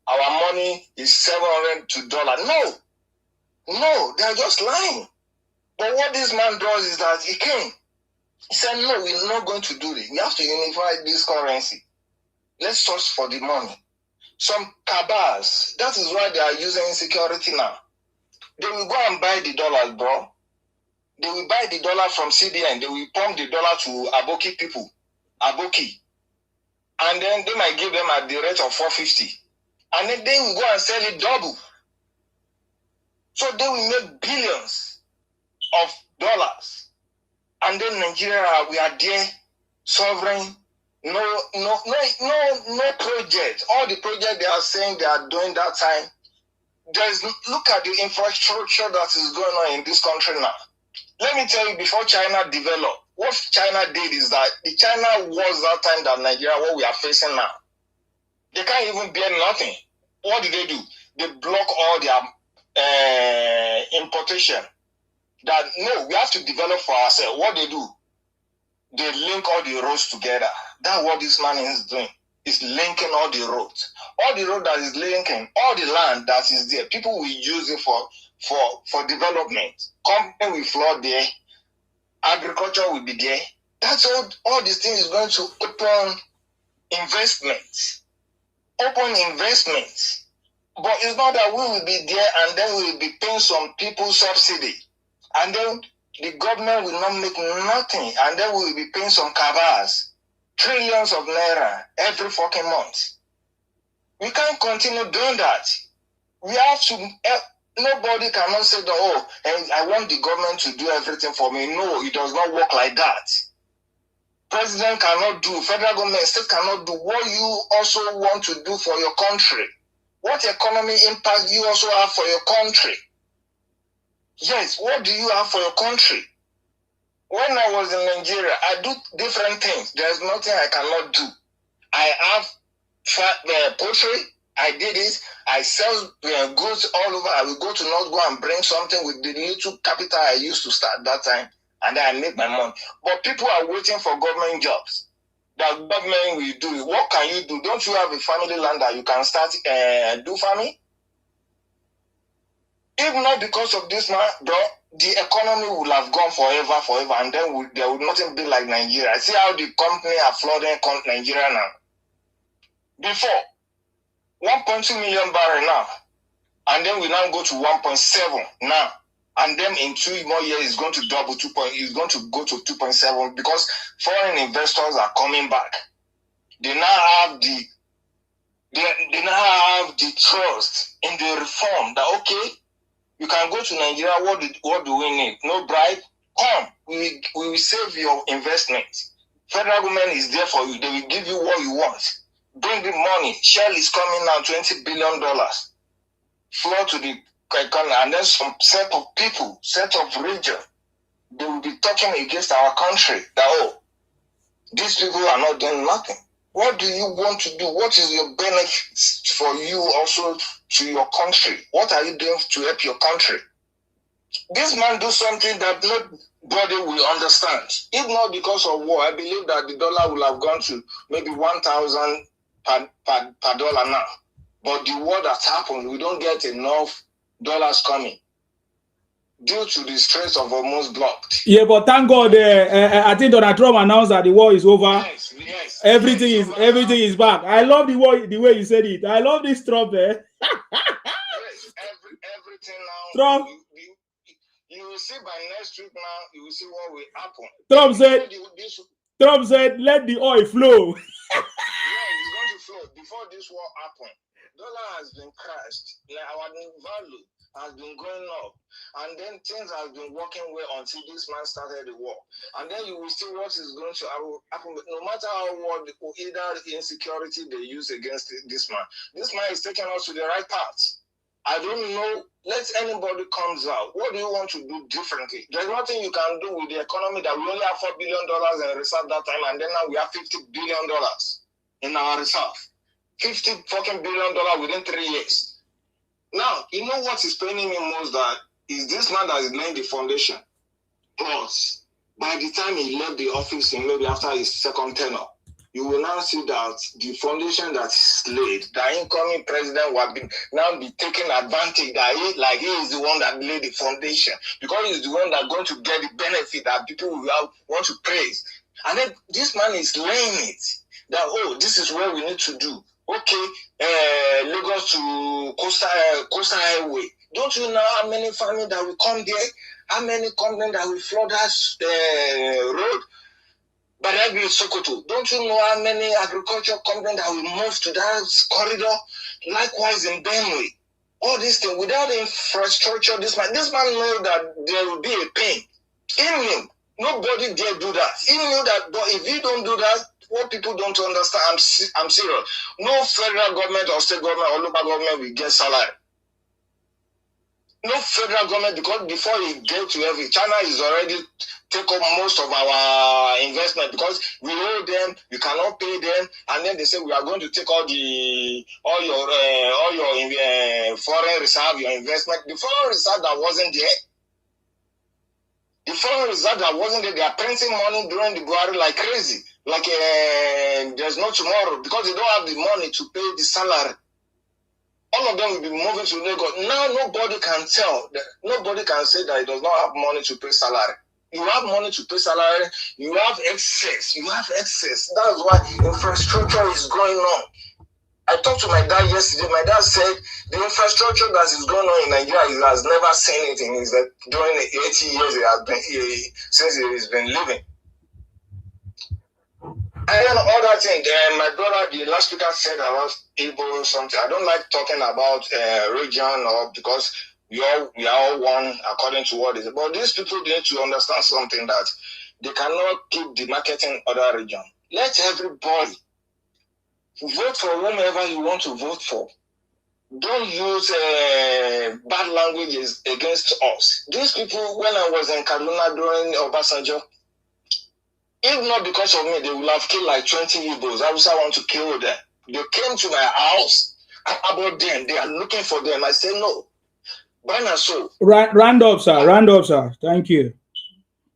our money is $700 to $1. No, they are just lying. But what this man does is that he came. He said, no, we're not going to do this. We have to unify this currency. let's source for the money. Some cabals, that is why they are using insecurity now. They will go and buy the dollars, bro. They will buy the dollar from CBN. They will pump the dollar to Aboki people. Aboki. And then they might give them at the rate of 450. And then they will go and sell it double. So they will make billions of dollars. And then Nigeria, we are there, sovereign, no project. All the projects they are saying they are doing that time, look at the infrastructure that is going on in this country now. Let me tell you, before China developed, what China did is that the China was that time that Nigeria, what we are facing now. They can't even bear nothing. What do? They block all their importation. That no, we have to develop for ourselves. What they do? They link all the roads together. That's what this man is doing. Is linking all the roads. All the road that is linking, all the land that is there, people will use it for development. Company will flood there. Agriculture will be there. That's all these things is going to open investments. Open investments. But it's not that we will be there and then we will be paying some people subsidy. And then the government will not make nothing. And then we will be paying some cabals. Trillions of naira every fucking month. We can't continue doing that. We have to... Nobody cannot say that, oh, I want the government to do everything for me. No, it does not work like that. President cannot do, federal government, state cannot do what you also want to do for your country. What economic impact you also have for your country? Yes, what do you have for your country? When I was in Nigeria, I do different things. There's nothing I cannot do. I have poultry. I did it. I sell goods all over. I will go to North, go and bring something with the little capital I used to start that time, and then I make my money. But people are waiting for government jobs. The government will do it. What can you do? Don't you have a family land that you can start do farming? If not because of this man, bro, the economy will have gone forever, and then there would nothing be like Nigeria. See how the company are flooding Nigeria now. Before, 1.2 million barrel now, and then we now go to 1.7 now, and then in 2 more years it's going to double it's going to go to 2.7 because foreign investors are coming back. They now have the trust in the reform that okay, you can go to Nigeria. What do we need? No bribe. Come, we will save your investment. Federal government is there for you. They will give you what you want. Bring the money. Shell is coming now, $20 billion. Flow to the economy, and then some set of people, set of region, they will be talking against our country. That oh, these people are not doing nothing. What do you want to do? What is your benefit for you also to your country? What are you doing to help your country? This man do something that nobody will understand. If not because of war, I believe that the dollar will have gone to maybe 1,000 per dollar now. But the war that's happened, we don't get enough dollars coming due to the Straits of Hormuz blocked. Yeah, but thank God, I think Donald Trump announced that the war is over. Yes. Everything is back. I love the way you said it. I love this Trump there. Yes, everything now. Trump. You will see by next week now. You will see what will happen. Trump said, "Let the oil flow." Yeah, it's going to flow. Before this war happened, dollar has been crashed. Like our value has been going up, and then things have been working well until this man started the war. And then you will see what is going to happen. No matter how what either insecurity they use against this man is taking us to the right path. I don't know. Let anybody comes out. What do you want to do differently? There's nothing you can do with the economy that we only have $4 billion in reserve that time, and then now we have $50 billion in our reserve. $50 fucking billion within 3 years. Now, you know what is paining me most that is this man that is laying the foundation. Plus, by the time he left the office, and maybe after his second tenure, you will now see that the foundation that is laid, the incoming president will now be taking advantage that he is the one that laid the foundation because he's the one that's going to get the benefit that people will want to praise. And then this man is laying it. that, oh, this is what we need to do. Okay, Lagos to Coastal Highway. Don't you know how many families that will come there? How many companies that will flood that road? But that be Sokoto. Don't you know how many agricultural companies that will move to that corridor? Likewise in Benue. All these things, without infrastructure, this man know that there will be a pain. In him, nobody dare do that. He knew that, but if you don't do that, what people don't understand, I'm serious. No federal government or state government or local government will get salary. No federal government, because before you get to every, China is already take up most of our investment because we owe them, we cannot pay them, and then they say we are going to take all your foreign reserve, your investment. The foreign reserve that wasn't there, they are printing money during the Buhari like crazy, like there's no tomorrow because they don't have the money to pay the salary. All of them will be moving to Lagos. Now nobody can tell, nobody can say that he does not have money to pay salary. You have money to pay salary, you have excess. That's why infrastructure is going on. I talked to my dad yesterday. My dad said the infrastructure that is going on in Nigeria, he has never seen it in his during the 80 years he has been here, since he has been living. And then other thing, my brother, the last speaker said about Igbo something. I don't like talking about region or because we are all one according to what is. But these people need to understand something that they cannot keep demarcating other region. Let everybody vote for whomever you want to vote for. Don't use bad languages against us. These people, when I was in Kaduna during Obasanjo, if not because of me, they will have killed like 20 Igbos. I also want to kill them. They came to my house about them. They are looking for them. I said, no. So. Round up, sir. Thank you.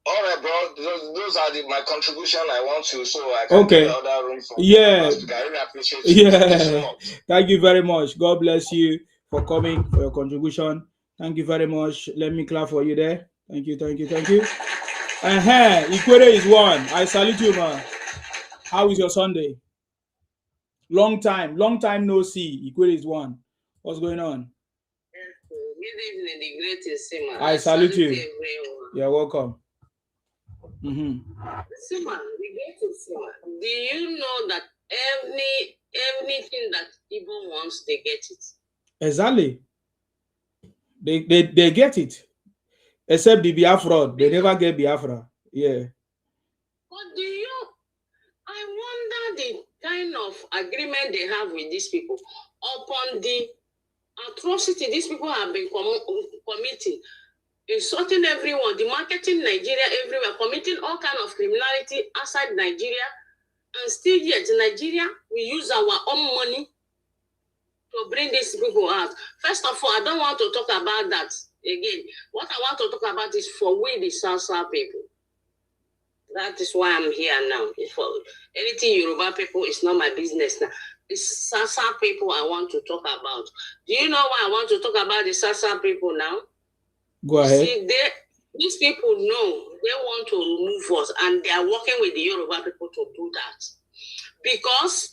All right, bro. Those are my contribution I want to, so I can get the other room for yeah. I really appreciate you. Yeah. Thank you so much. Thank you very much. God bless you for coming, for your contribution. Thank you very much. Let me clap for you there. Thank you. Ikwere is one. I salute you, man. How is your Sunday? Long time no see. Ikwere is one. What's going on? Good evening, the greatest Sima. I salute you. Everyone. You're welcome. Sima, the greatest Sima. Do you know that anything that Igbo wants, they get it? Exactly. They get it. Except the Biafra, they never get Biafra. Yeah. But I wonder the kind of agreement they have with these people upon the atrocity these people have been committing, insulting everyone, demarketing Nigeria everywhere, committing all kind of criminality outside Nigeria, and still yet in Nigeria, we use our own money to bring these people out. First of all, I don't want to talk about that again. What I want to talk about is for we, the Salsa people. That is why I'm here now. For anything Yoruba people, it's not my business now. It's Salsa people I want to talk about. Do you know why I want to talk about the Salsa people now? Go ahead. See, these people know they want to remove us, and they are working with the Yoruba people to do that. Because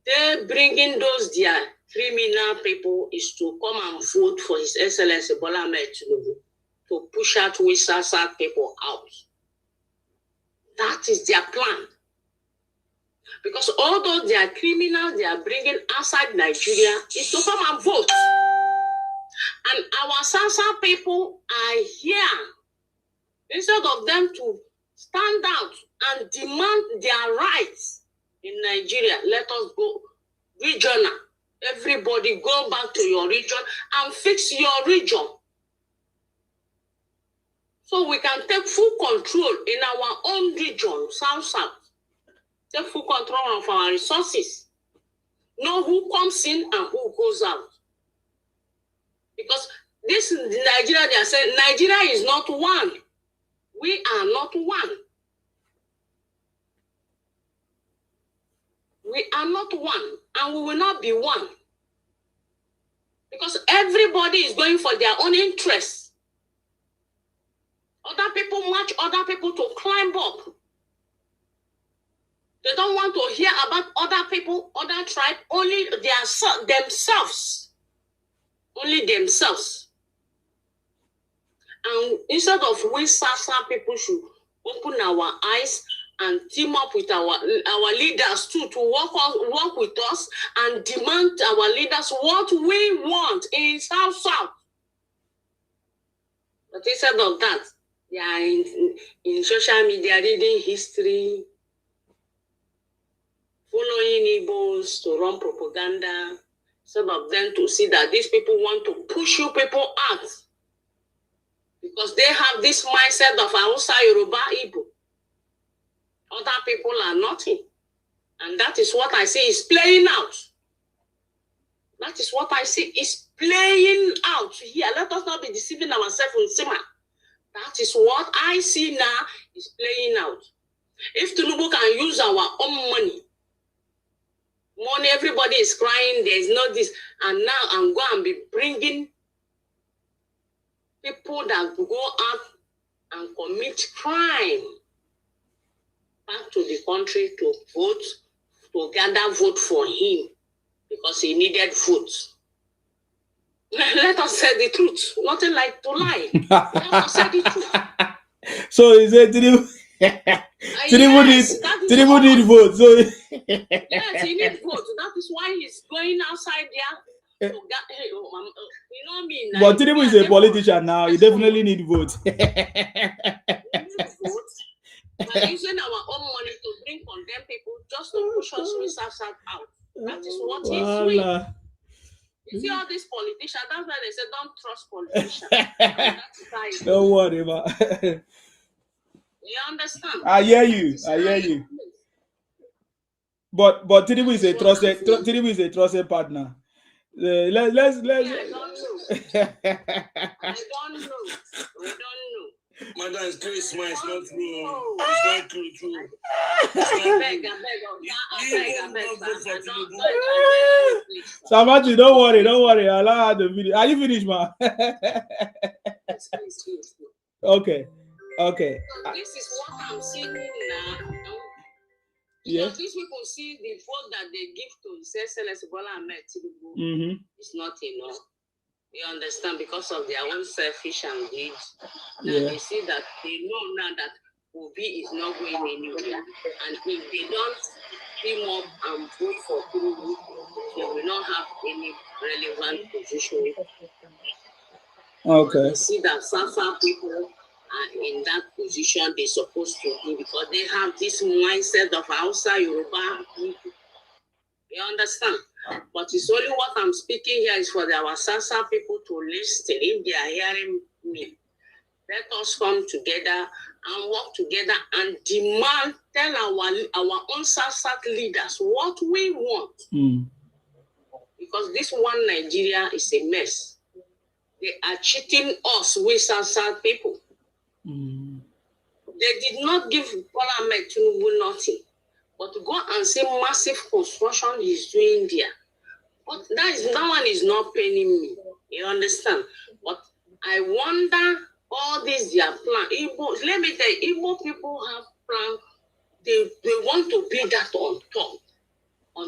they're bringing those their criminal people is to come and vote for His Excellency Bola Ahmed Tinubu to push out with Salsa people out. That is their plan. Because although they are criminals, they are bringing outside Nigeria is to come and vote. And our Salsa people are here. Instead of them to stand out and demand their rights in Nigeria, let us go regional. Everybody go back to your region and fix your region. So we can take full control in our own region, South. Take full control of our resources. Know who comes in and who goes out. Because this is Nigeria, they are saying Nigeria is not one. We are not one. We are not one, and we will not be one. Because everybody is going for their own interests. Other people match other people to climb up. They don't want to hear about other people, other tribe, only themselves. Only themselves. And instead of we Sasa people should open our eyes and team up with our leaders too to work with us and demand our leaders what we want in South. But instead of that, they are in social media reading history, following Igbos to run propaganda. Some of them to see that these people want to push you people out because they have this mindset of Hausa, Yoruba, Igbo. Other people are nothing. And that is what I see is playing out. That is what I see is playing out here. Let us not be deceiving ourselves in Sima. That is what I see now is playing out. If Tinubu can use our own money, everybody is crying, there's no this, and now I'm going to be bringing people that go out and commit crime back to the country to vote, to gather vote for him because he needed votes. Let us say the truth. Nothing like to lie. Let us say the truth. So is it Tinubu need vote? So yes, he needs vote. That is why he's going outside there. You know me now. But Tinubu is a politician now. He definitely need vote. We need vote. We're using our own money to bring condemned people just to push us research out. That is what he's doing. You see all these politicians, that's why they say don't trust politicians. Don't worry about it. You understand? I hear you. But Tinubu is a trusted partner. Let's. Yeah, I don't know. I don't know. Madam, it's Christmas, it's not true. It's not true. I beg. Samantha, don't worry. I'll allow the video. Are you finished, ma? Okay. So this is what I'm seeing now. Yeah. These people see the vote that they give to Cecil Bola Ahmed Tinubu. It's not enough. You understand? Because of their own selfish and greed. Now they see that they know now that Obi is not going anywhere. And if they don't team up and vote for Tinubu, they will not have any relevant position. Okay. They see that Safa people are in that position they're supposed to be because they have this mindset of Hausa, Yoruba people. You understand? But it's only what I'm speaking here is for our Sasa people to listen if they are hearing me. Let us come together and work together and demand, tell our own Sasa leaders what we want. Because this one Nigeria is a mess. They are cheating us with Sasa people. They did not give Bola Ahmed Tinubu nothing. But to go and see massive construction he's doing there. But that one is not paying me. You understand? But I wonder all this their plan. Igbo, let me tell you, Igbo people have plan. They want to be that on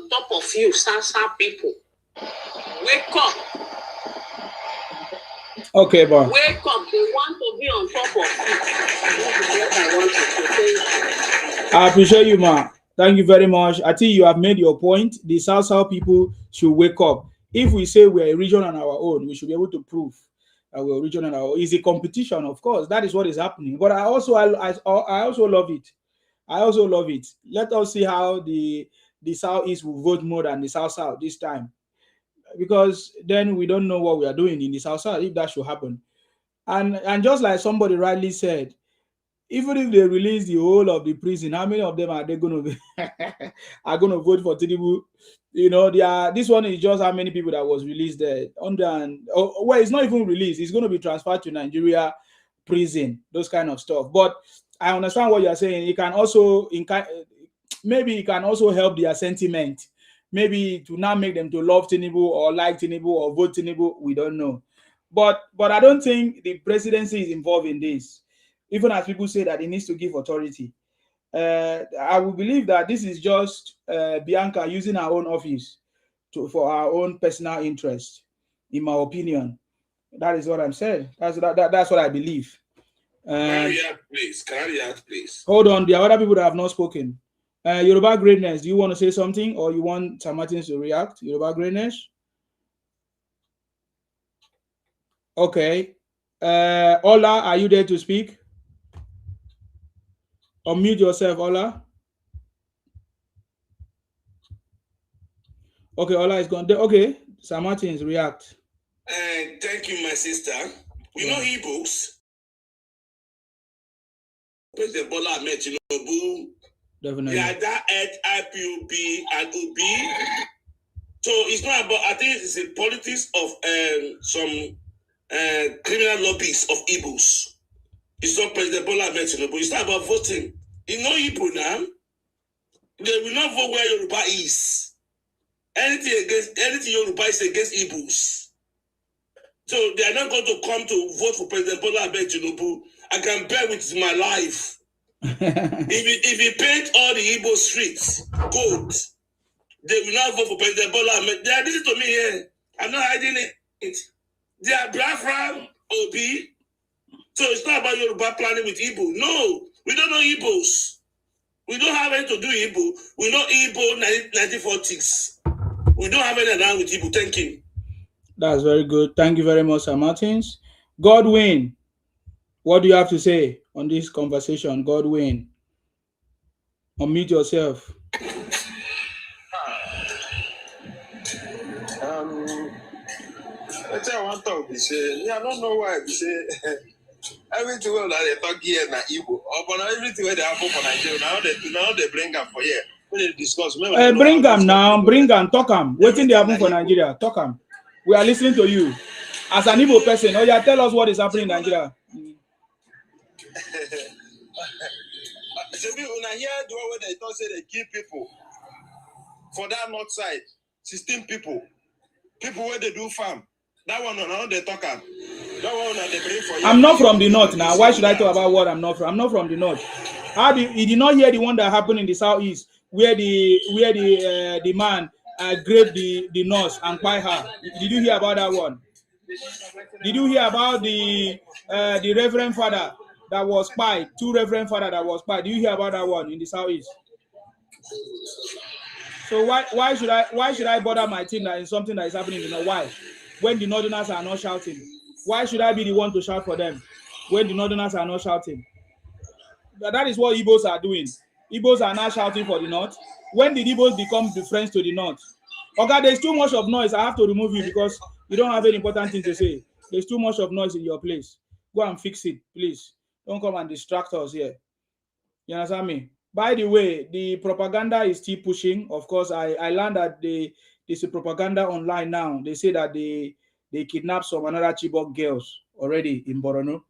top of you, Sasa people. Wake up. Okay, bro. Wake up. They want to be on top of you. That's what I want to say. I appreciate you, ma. Thank you very much. I think you have made your point. The South people should wake up. If we say we're a region on our own, we should be able to prove that we're a region on our own. It's a competition, of course. That is what is happening. But I also love it. I also love it. Let us see how the Southeast will vote more than the South this time. Because then we don't know what we are doing in the South if that should happen. And just like somebody rightly said, even if they release the whole of the prison, how many of them are they going to be are going to vote for Tinubu? You know, this one is just how many people that was released there. Well, it's not even released. It's going to be transferred to Nigeria prison, those kind of stuff. But I understand what you're saying. It can also, maybe it can also help their sentiment. Maybe to now make them to love Tinubu or like Tinubu or vote Tinubu. We don't know. But I don't think the presidency is involved in this. Even as people say that it needs to give authority. I will believe that this is just Bianca using her own office for our own personal interest, in my opinion. That is what I'm saying. That's what I believe. Can I react, please? Can I react, please? Hold on, there are other people that have not spoken. Yoruba Greatness, do you want to say something, or you want Sam Martins to react? Yoruba Greatness? Okay. Ola, are you there to speak? Unmute yourself, Ola. Okay, Ola is gone. Okay, Sam Martins, react. Thank you, my sister. We know Igbos. President Bola Ahmed Tinubu. Definitely. They are that at IPOB and OB. So it's not about, I think it's the politics of some criminal lobbies of Igbos. It's not President Bola Ahmed Tinubu. It's not about voting. You know Igbo now. They will not vote where Yoruba is. Anything Yoruba is against Igbos. So they are not going to come to vote for President Bola Ahmed Tinubu. I can bet with my life. if you paint all the Igbo streets gold, they will not vote for President Bola Ahmed. They are listening to me here. I'm not hiding it. They are Biafra, Obi. So it's not about Yoruba planning with Igbo. No, we don't know Igbos. We don't have anything to do with Igbo. We know Igbo 1940s. We don't have anything around with Igbo. Thank you. That's very good. Thank you very much, Sir Martins. Godwin, what do you have to say on this conversation? Godwin, unmute yourself. I want to talk. I don't know why. Everything that they talk here na Igbo. But everything where they happen for Nigeria, now they bring up for here. When they discuss, bring them now, bring them, talk them. Waiting they happen for Nigeria, talk them. We are listening to you. As an Igbo person, oh yeah, tell us what is happening in Nigeria. So when I hear the way they talk, say they kill people for that north side, 16 people where they do farm. That one now they talk am. That one they bring for you. I'm not from the north now. Why should I talk about what I'm not from? I'm not from the north. You did not hear the one that happened in the southeast, where the man graped the nurse and by her? Did you hear about that one? Did you hear about the reverend father that was spied? Two reverend father that was spied. Did you hear about that one in the southeast? So why should I bother my team that is something that is happening in the north? Why? When the northerners are not shouting, why should I be the one to shout for them when the northerners are not shouting? That is what Igbos are doing. Igbos are now shouting for the north. When did Igbos become the friends to the north? Okay, there's too much of noise. I have to remove you because you don't have any important thing to say. There's too much of noise in your place. Go and fix it, please. Don't come and distract us here. You understand me? By the way, the propaganda is still pushing. Of course, I learned that there's a propaganda online now. They say that they kidnapped some another Chibok girls already in Borno.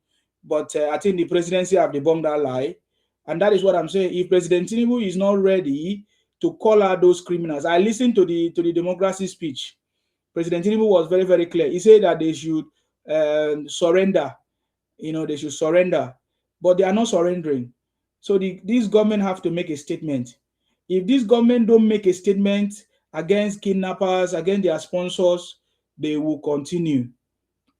But I think the presidency have debunked that lie. And that is what I'm saying. If President Tinubu is not ready to call out those criminals, I listened to the democracy speech. President Tinubu was very, very clear. He said that they should surrender. They should surrender. But they are not surrendering. So this government have to make a statement. If this government don't make a statement against kidnappers, against their sponsors, they will continue.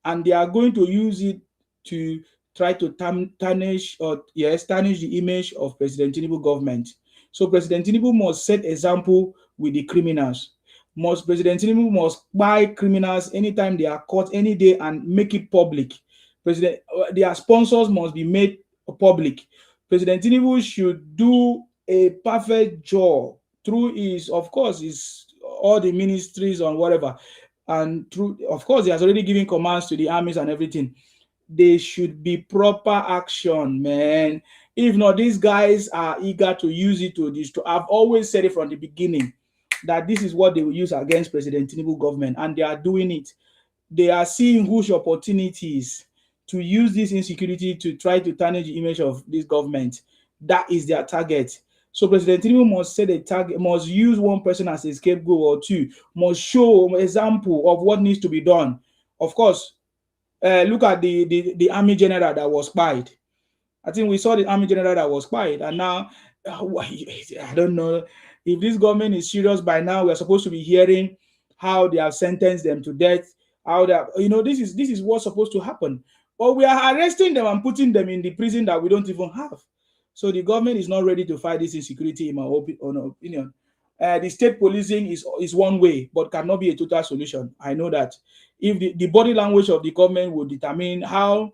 And they are going to use it to try to tarnish the image of President Tinubu government. So President Tinubu must set example with the criminals. President Tinubu must buy criminals anytime they are caught any day and make it public. Their sponsors must be made public. President Tinubu should do a perfect job through all the ministries and whatever. And of course, he has already given commands to the armies and everything. They should be proper action, man. If not, these guys are eager to use it to destroy. I've always said it from the beginning that this is what they will use against President Tinubu government, and they are doing it. They are seeing huge opportunities to use this insecurity to try to tarnish the image of this government. That is their target. So President Tinubu must set a target, must use one person as a scapegoat or two, must show an example of what needs to be done. Of course, look at the army general that was spied. I think we saw the army general that was spied, and now I don't know if this government is serious by now. We're supposed to be hearing how they have sentenced them to death. How they, this is what's supposed to happen. But we are arresting them and putting them in the prison that we don't even have. So the government is not ready to fight this insecurity, in my opinion. The state policing is one way, but cannot be a total solution. I know that. If the body language of the government will determine how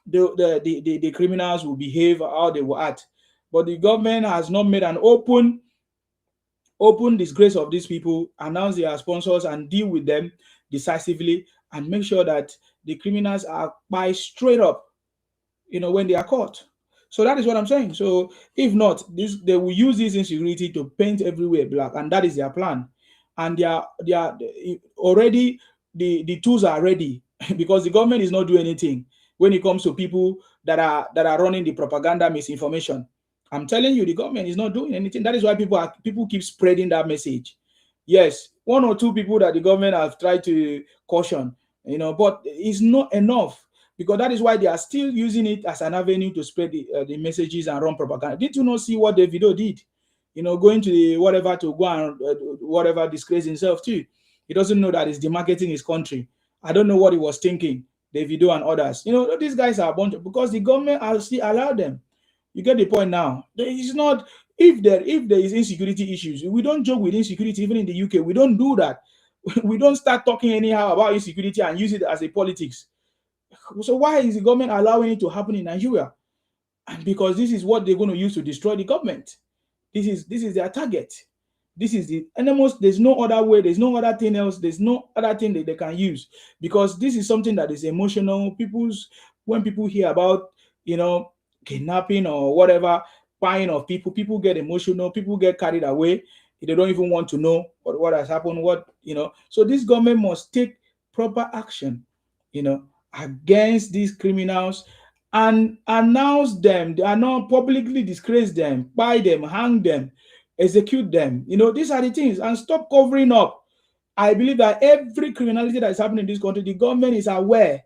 the criminals will behave, how they will act. But the government has not made an open disgrace of these people, announce their sponsors and deal with them decisively and make sure that the criminals are by straight up, when they are caught. So that is what I'm saying. So if not, they will use this insecurity to paint everywhere black, and that is their plan. And they are already the tools are ready because the government is not doing anything when it comes to people that are running the propaganda misinformation. I'm telling you, the government is not doing anything. That is why people keep spreading that message. Yes, one or two people that the government have tried to caution, but it's not enough, because that is why they are still using it as an avenue to spread the messages and run propaganda. Did you not see what Davido did? Going to the whatever to go and whatever disgrace himself too. He doesn't know that it's demarketing his country. I don't know what he was thinking, Davido and others. These guys are a bunch of, because the government has still allowed them. You get the point now. There is not, if there is insecurity issues, we don't joke with insecurity. Even in the UK, we don't do that. We don't start talking anyhow about insecurity and use it as a politics. So why is the government allowing it to happen in Nigeria? And because this is what they're going to use to destroy the government. This is their target. This is the animals. There's no other way. There's no other thing else. There's no other thing that they can use, because this is something that is emotional. When people hear about, kidnapping or whatever, buying of people get emotional. People get carried away. They don't even want to know what has happened. So this government must take proper action, against these criminals, and announce them. They are not publicly disgrace them, buy them, hang them, execute them. These are the things, and stop covering up. I believe that every criminality that is happening in this country, the government is aware.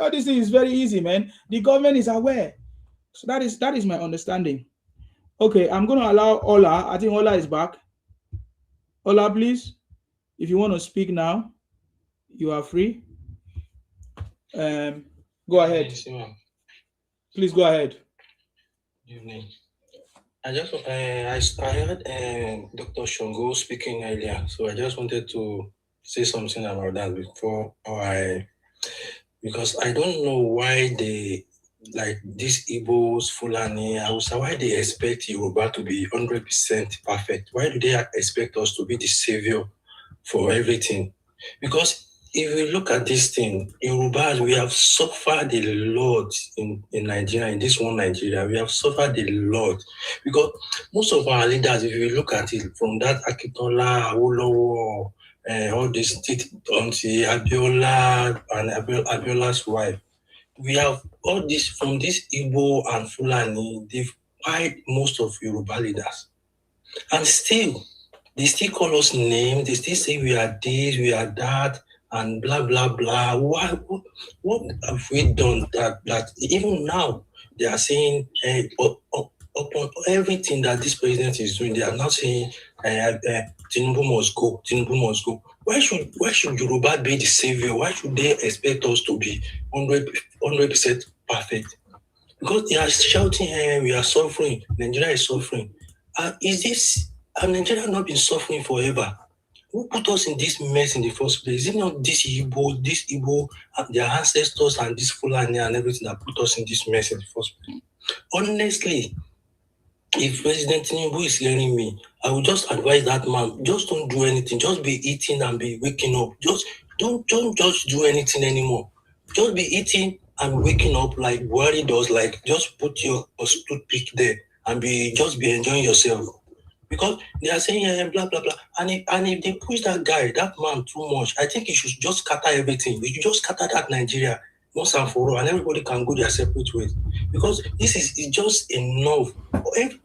All this is very easy, man. The government is aware. So that is my understanding. Okay, I'm going to allow Ola. I think Ola is back. Ola, please, if you want to speak now, you are free. Go ahead. Please go ahead. Good evening. I heard Dr. Shongo speaking earlier, so I just wanted to say something about that because I don't know why they, like these Igbos, Fulani, Hausa, why they expect Yoruba to be 100% perfect. Why do they expect us to be the savior for everything? Because if we look at this thing, Yoruba, we have suffered a lot in Nigeria, in this one Nigeria. We have suffered a lot. Because most of our leaders, if you look at it, from that Akitola, Awolowo, all this, until Abiola and Abiola's wife, we have all this, from this Igbo and Fulani, they've fired most of Yoruba leaders. And still, they still call us names, they still say we are this, we are that, and blah, blah, blah. What have we done that even now they are saying upon everything that this president is doing, they are not saying Tinubu must go, Tinubu must go. Why should Yoruba be the savior? Why should they expect us to be 100% perfect? Because they are shouting, we are suffering, Nigeria is suffering. Has Nigeria not been suffering forever? Who put us in this mess in the first place? Is it not this Igbo, their ancestors and this Fulani and everything that put us in this mess in the first place? Honestly, if President Tinubu is hearing me, I would just advise that man, just don't do anything. Just be eating and be waking up. Just don't just do anything anymore. Just be eating and waking up like Buhari does. Like just put your toothpick there and just be enjoying yourself. Because they are saying blah blah blah, and if they push that man too much, I think he should just scatter everything. We should just scatter that Nigeria once and for all, and everybody can go their separate ways. Because this is just enough.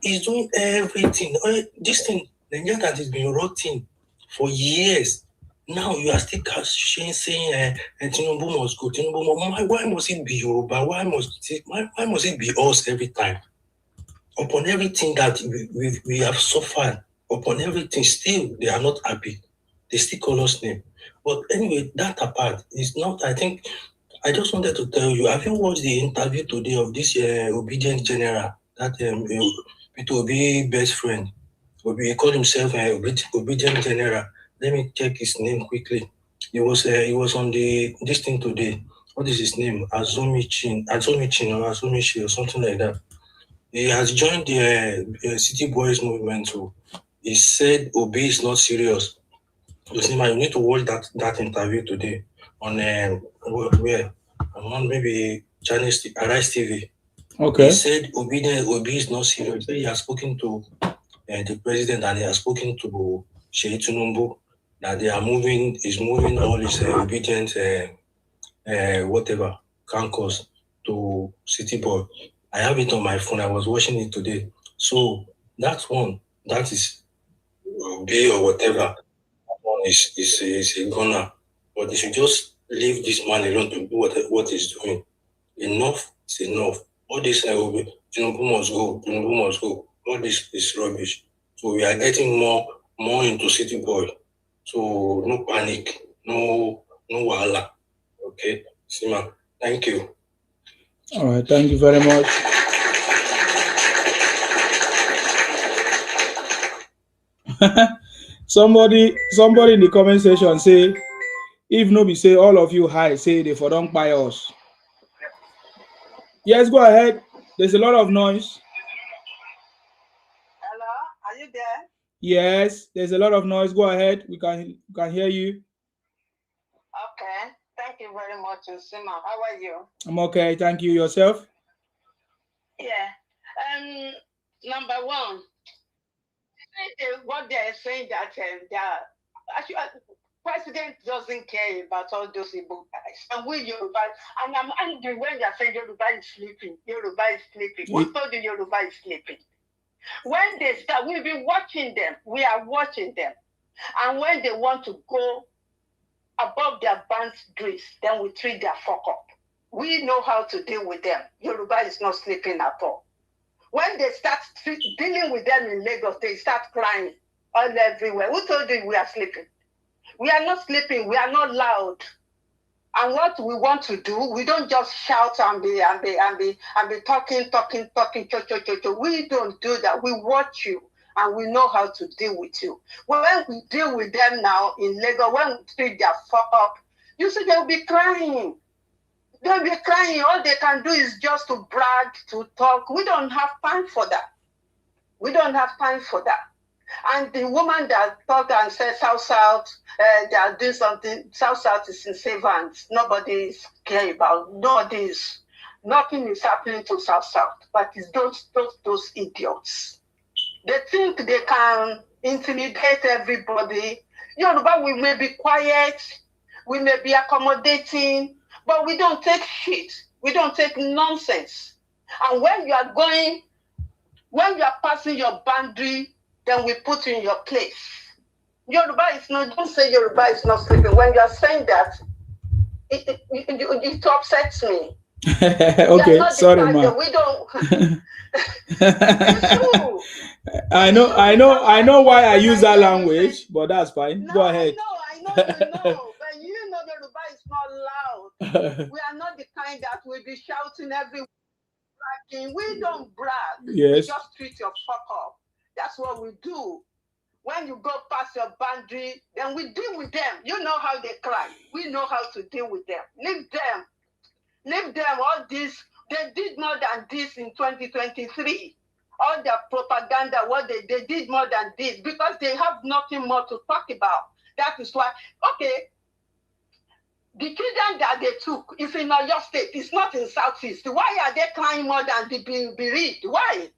He's doing everything. This thing, Nigeria that has been rotting for years. Now you are still saying Tinubu must go. Tinubu, why must it be Yoruba? Why must it be us every time? upon everything that we have suffered, upon everything, still they are not happy. They still call us name. But anyway, that apart, is not, I think, I just wanted to tell you, have you watched the interview today of this obedient general, that Peter Obi best friend? He called himself obedient general. Let me check his name quickly. He was on this thing today. What is his name? Azumichin or something like that. He has joined the City Boys movement too. He said Obi is not serious. You need to watch that interview today on where on maybe Chinese Arise TV. Okay. He said Obi is not serious. He has spoken to the president and he has spoken to Tinubu that they are moving all his obedient whatever cancos to City Boy. I have it on my phone. I was watching it today. So that is Obi or whatever. Is a gunner, but they should just leave this man alone to do what he's doing. Enough is enough. All this Tinubu must go. All this is rubbish. So we are getting more into City Boy. So no panic, no wahala. Okay, Sima, thank you. All right, thank you very much. Somebody in the comment section say, if no be say all of you high, say they for don't buy us. Yes, go ahead. There's a lot of noise. Hello, are you there? Yes, there's a lot of noise. Go ahead. We can hear you. Okay. Thank you very much, Sima. How are you? I'm okay. Thank you. Yourself? Yeah. Number one, what they are saying that actually president doesn't care about all those Igbo guys. And we Yoruba, and I'm angry when they are saying Yoruba is sleeping. Yoruba is sleeping. Who told you Yoruba is sleeping? When they start, we've been watching them. We are watching them. And when they want to go above their boundaries, then we treat their fuck up. We know how to deal with them. Yoruba is not sleeping at all. When they start dealing with them in Lagos, they start crying all everywhere. Who told you we are sleeping? We are not sleeping. We are not loud. And what we want to do, we don't just shout and be talking. We don't do that. We watch you and we know how to deal with you. When we deal with them now in Lagos, when we treat their fuck up, you see they'll be crying. They'll be crying. All they can do is just to brag, to talk. We don't have time for that. We don't have time for that. And the woman that talked and said South, they are doing something. South is in safe hands. Nobody is caring about. Nothing is happening to South. But it's those idiots. They think they can intimidate everybody. Yoruba, we may be quiet, we may be accommodating, but we don't take shit. We don't take nonsense. And when you are passing your boundary, then we put you in your place. Yoruba is not, don't say Yoruba is not sleeping. When you are saying that, it upsets me. Okay, sorry, ma. We don't. It's true. I know why I use that language, but that's fine. No, Go ahead. I know, but you know Yoruba is not loud. We are not the kind that will be shouting everywhere. We don't brag. Yes. We just treat your fuck up. That's what we do. When you go past your boundary, then we deal with them. You know how they cry. We know how to deal with them. Leave them. All this. They did more than this in 2023. All their propaganda, they did more than this because they have nothing more to talk about. That is why, okay, the children that they took is in Oyo State. It's not in Southeast. Why are they crying more than the bereaved? Why?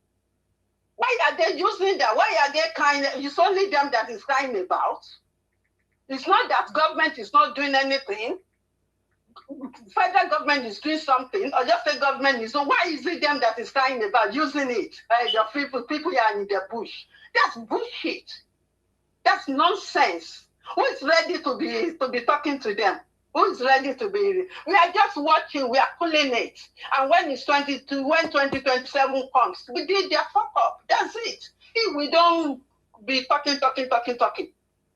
Why are they using that? Why are they crying? It's only them that is crying about. It's not that government is not doing anything. Federal government is doing something, or just the government is. So why is it them that is crying about using it? The people are in the bush. That's bullshit. That's nonsense. Who is ready to be talking to them? Who's ready to be? We are just watching. We are pulling it. And when it's 2027 comes, we did their fuck up. That's it. If we don't be talking,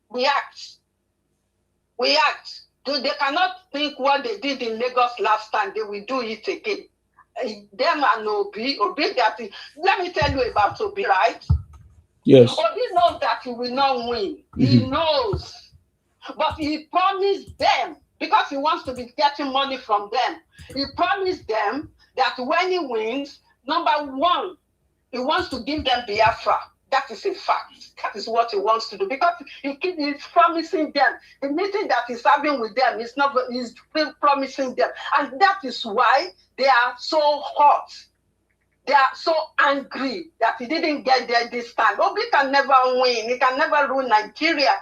we act. We act. They cannot think what they did in Lagos last time. They will do it again. Them and Obi, that is, let me tell you about Obi, right? Yes. Obi knows that he will not win. He knows. But he promised them, because he wants to be getting money from them, he promised them that when he wins, number one, he wants to give them Biafra. That is a fact. That is what he wants to do, because he's promising them. The meeting that he's having with them is not. He's promising them, and that is why they are so hot. They are so angry that he didn't get there this time. Obi can never win. He can never rule Nigeria.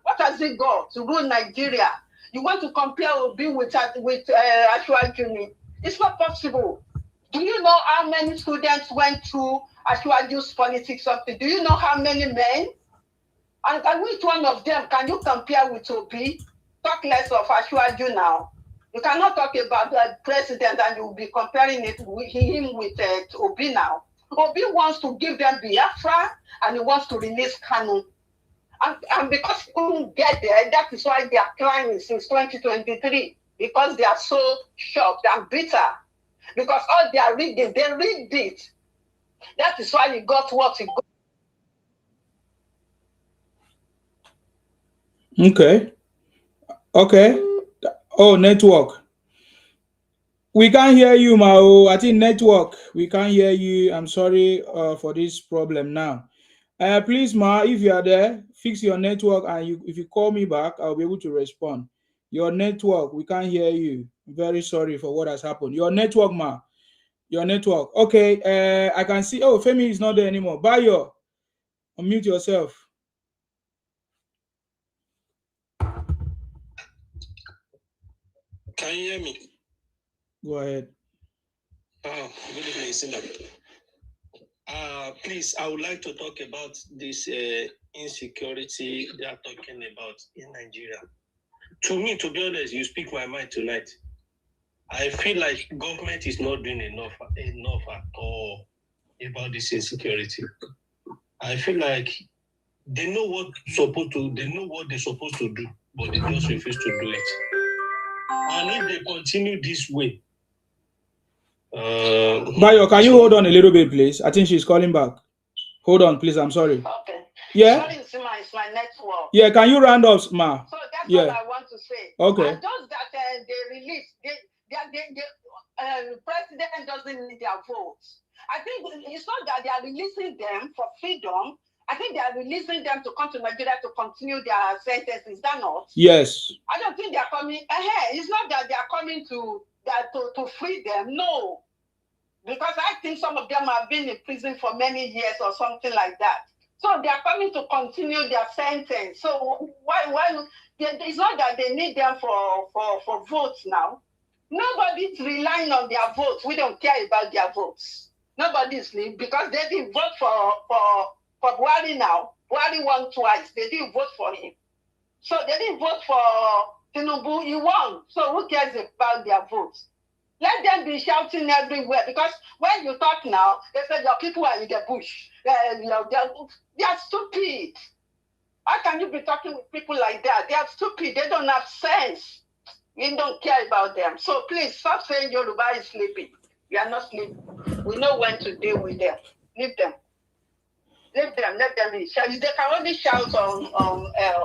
What has he got to rule Nigeria? You want to compare Obi with Ashwajuni? It's not possible. Do you know how many students went through Ashwaju's politics? Do you know how many men? And which one of them can you compare with Obi? Talk less of Ashwaju now. You cannot talk about the president and you'll be comparing him with Obi now. Obi wants to give them Biafra and he wants to release Kanu. And because he couldn't get there, that is why they are crying since 2023. Because they are so shocked and bitter. Because all they are reading, they read it. That is why he got what he got. Okay. Oh, network. We can't hear you, Mao. I think network. We can't hear you. I'm sorry for this problem now. Please, Ma, if you are there, fix your network, and if you call me back, I'll be able to respond. Your network, we can't hear you. Very sorry for what has happened. Your network, Ma. Your network. Okay, I can see. Oh, Femi is not there anymore. Bayo, unmute yourself. Can you hear me? Go ahead. Oh, good evening, Sinda. Please, I would like to talk about this insecurity they are talking about in Nigeria. To me, to be honest, you speak my mind tonight. I feel like government is not doing enough at all about this insecurity. I feel like they know what they're supposed to do, but they just refuse to do it. And if they continue this way, Bayo, can you hold on a little bit, please? I think she's calling back. Hold on, please. I'm sorry. Okay. Yeah. Sorry, it's my network. Yeah. Can you round up, Ma? So that's yeah. what I want to say. Okay. And those that they release, the president doesn't need their votes. I think it's not that they are releasing them for freedom. I think they are releasing them to come to Nigeria to continue their sentence. Is that not? Yes. I don't think they are coming. It's not that they are coming to free them. No. Because I think some of them have been in prison for many years or something like that. So they are coming to continue their sentence. So why it's not that they need them for votes now. Nobody's relying on their votes. We don't care about their votes. Nobody's because they didn't vote for Buhari now. Buhari won twice. They didn't vote for him. So they didn't vote for Tinubu. He won. So who cares about their votes? Let them be shouting everywhere, because when you talk now, they say your people are in the bush. They are stupid. How can you be talking with people like that? They are stupid. They don't have sense. We don't care about them. So please stop saying Yoruba is sleeping. We are not sleeping. We know when to deal with them. Leave them. Let them be. They can only shout on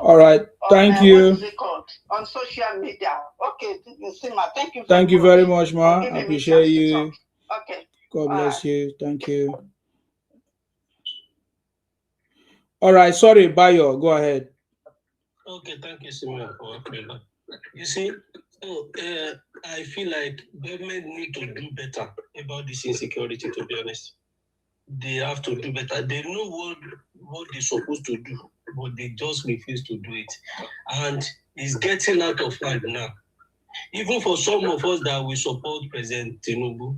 all right. Thank you. What is it called? On social media. Okay, Sima, thank you. Thank you very much, Ma. I appreciate you. Okay. God bless you. Thank you. All right. Sorry, Bayo. Go ahead. Okay, thank you, Sima, for you see, I feel like government need to do better about this insecurity, to be honest. They have to do better. They know what they're supposed to do, but they just refuse to do it. And it's getting out of hand now. Even for some of us that we support President Tinubu,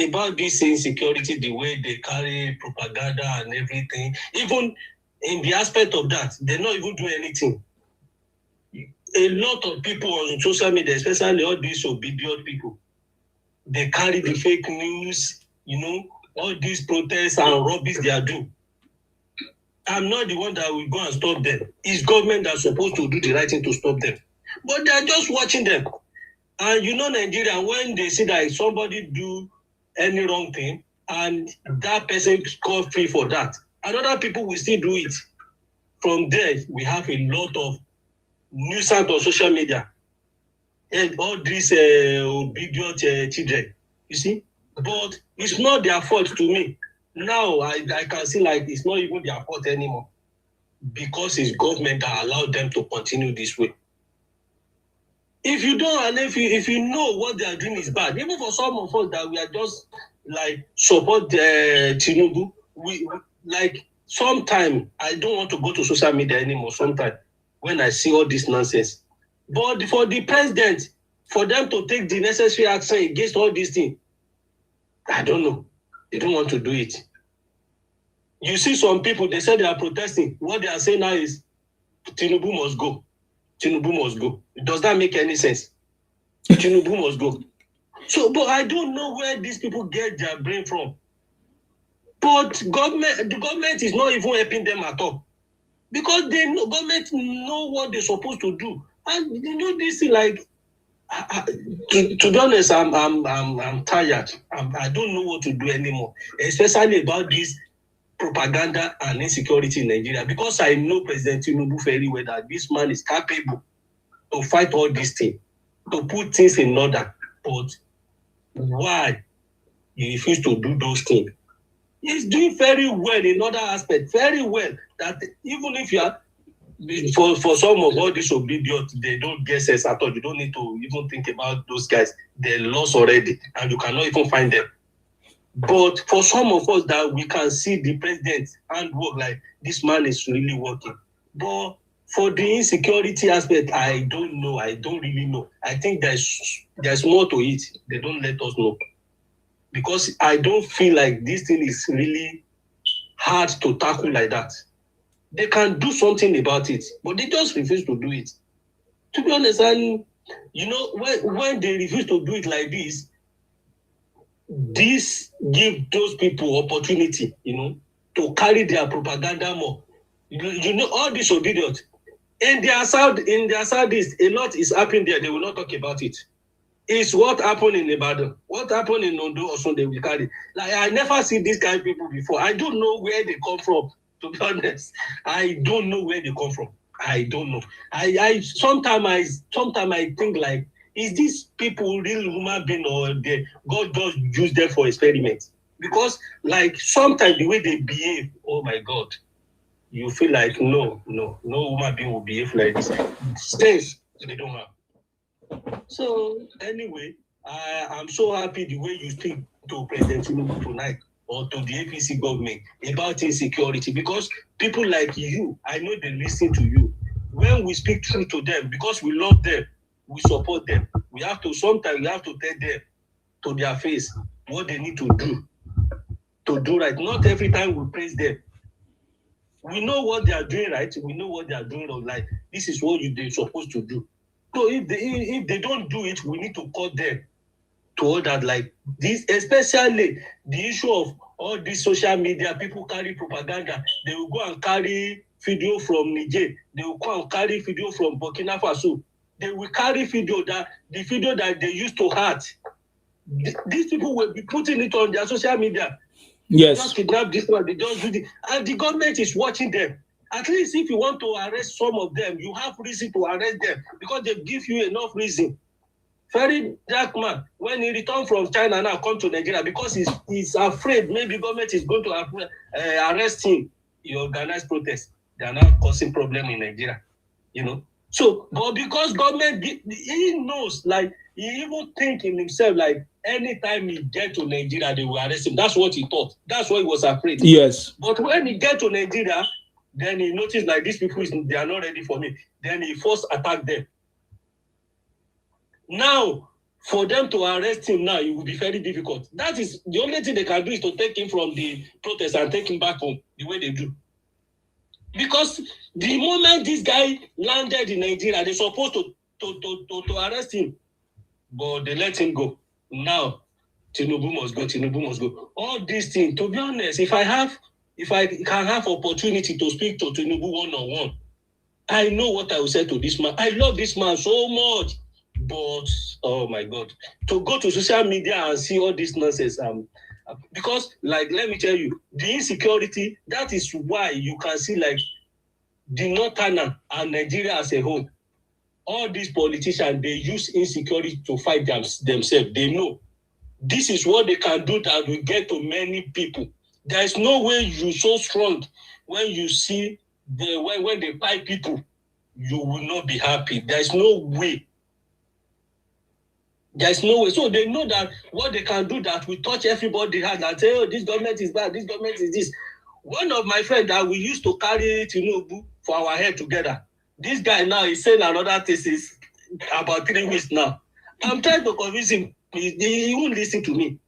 about this insecurity, the way they carry propaganda and everything, even in the aspect of that, they're not even doing anything. a lot of people on social media, especially all these obedient people, they carry the fake news, all these protests and rubbish they are doing. I'm not the one that will go and stop them. It's government that's supposed to do the right thing to stop them. But they're just watching them. And Nigeria, when they see that somebody do any wrong thing and that person got free for that, and other people will still do it. From there, we have a lot of nuisance on social media. And all these obedient children, you see? But it's not their fault to me. Now, I can see like it's not even their fault anymore. Because it's government that allowed them to continue this way. If you don't, and if you know what they are doing is bad, even for some of us that we are just like support Tinubu, we like sometimes I don't want to go to social media anymore. Sometimes when I see all this nonsense, but for the president, for them to take the necessary action against all these things, I don't know. They don't want to do it. You see some people, they say they are protesting. What they are saying now is Tinubu must go. Tinubu must go. Does that make any sense? Tinubu must go. So, but I don't know where these people get their brain from. But the government is not even helping them at all. Because government know what they're supposed to do. And this is like, to be honest, I'm tired. I don't know what to do anymore. Especially about this propaganda and insecurity in Nigeria, because I know President Tinubu very well that this man is capable to fight all these things, to put things in order. But why he refused to do those things? He's doing very well in other aspects, very well. That even if you are, for some of all these obedient, they don't get sense at all. You don't need to even think about those guys. They're lost already, and you cannot even find them. But for some of us that we can see the president handwork, like this man is really working. But for the insecurity aspect, I don't know. I don't really know. I think there's more to it. They don't let us know. Because I don't feel like this thing is really hard to tackle like that. They can do something about it, but they just refuse to do it. To be honest, and when they refuse to do it like this give those people opportunity, to carry their propaganda more. All this obedience. In their Southeast, a lot is happening there. They will not talk about it. It's what happened in Ibadan. What happened in Ondo also they will carry. Like I never see these kind of people before. I don't know where they come from, to be honest. I don't know where they come from. I don't know. I sometimes I think like, is these people real human being or God just use them for experiments? Because like sometimes the way they behave, oh my God, you feel like no human being will behave like this. States they don't have. So anyway, I'm so happy the way you speak to President Tinubu tonight or to the APC government about insecurity, because people like you, I know they listen to you. When we speak truth to them, because we love them, we support them. Sometimes we have to tell them to their face what they need to do right. Not every time we praise them. We know what they are doing right. We know what they are doing wrong. Like this is what they're supposed to do. So if they don't do it, we need to call them to all that. Like this, especially the issue of all this social media. People carry propaganda. They will go and carry video from Niger. They will go and carry video from Burkina Faso. They will carry the video that they used to hurt. These people will be putting it on their social media. Yes. They just kidnap this one. They just do this, and the government is watching them. At least if you want to arrest some of them, you have reason to arrest them because they give you enough reason. Very dark man, when he returned from China now come to Nigeria because he's afraid maybe government is going to arrest him. He organized protests. They are now causing problem in Nigeria. So, but because government, he knows, like, he even think in himself, like, anytime he get to Nigeria, they will arrest him. That's what he thought. That's why he was afraid. Yes. But when he get to Nigeria, then he noticed, like, these people, they are not ready for me. Then he first attacked them. Now, for them to arrest him now, it will be very difficult. That is, the only thing they can do is to take him from the protest and take him back home, the way they do. Because the moment this guy landed in Nigeria, they're supposed to arrest him, but they let him go. Now, Tinubu must go. Tinubu must go. All these things. To be honest, if I can have opportunity to speak to Tinubu one-on-one, I know what I will say to this man. I love this man so much, but oh my God, to go to social media and see all this nonsense, because like let me tell you, the insecurity. That is why you can see like the Northern and Nigeria as a whole. All these politicians, they use insecurity to fight themselves. They know this is what they can do that will get to many people. There is no way you're so strong when you see when they fight people, you will not be happy. There's no way. There's no way. So they know that what they can do that will touch everybody hand and say, oh, this government is bad, this government is this. One of my friends that we used to carry Tinubu for our head together, this guy now is saying another thesis about 3 weeks now. I'm trying to convince him. He won't listen to me.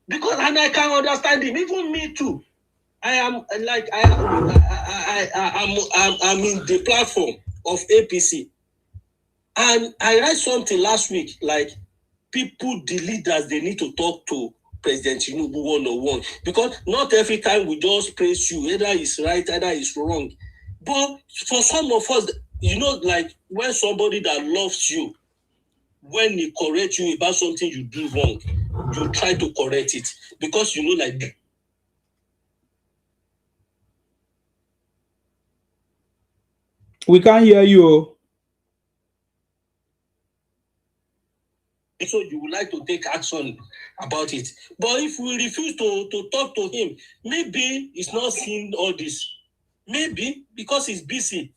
Because and I can understand him, even me too. I'm in the platform of APC. And I read something last week, like people, the leaders, they need to talk to President Tinubu one-on-one. Because not every time we just praise you, either it's right, either it's wrong. But for some of us, you know, like when somebody that loves you, when he corrects you about something you do wrong, you try to correct it. Because you know, like we can't hear you. So you would like to take action about it. But if we refuse to talk to him, maybe he's not seeing all this. Maybe because he's busy.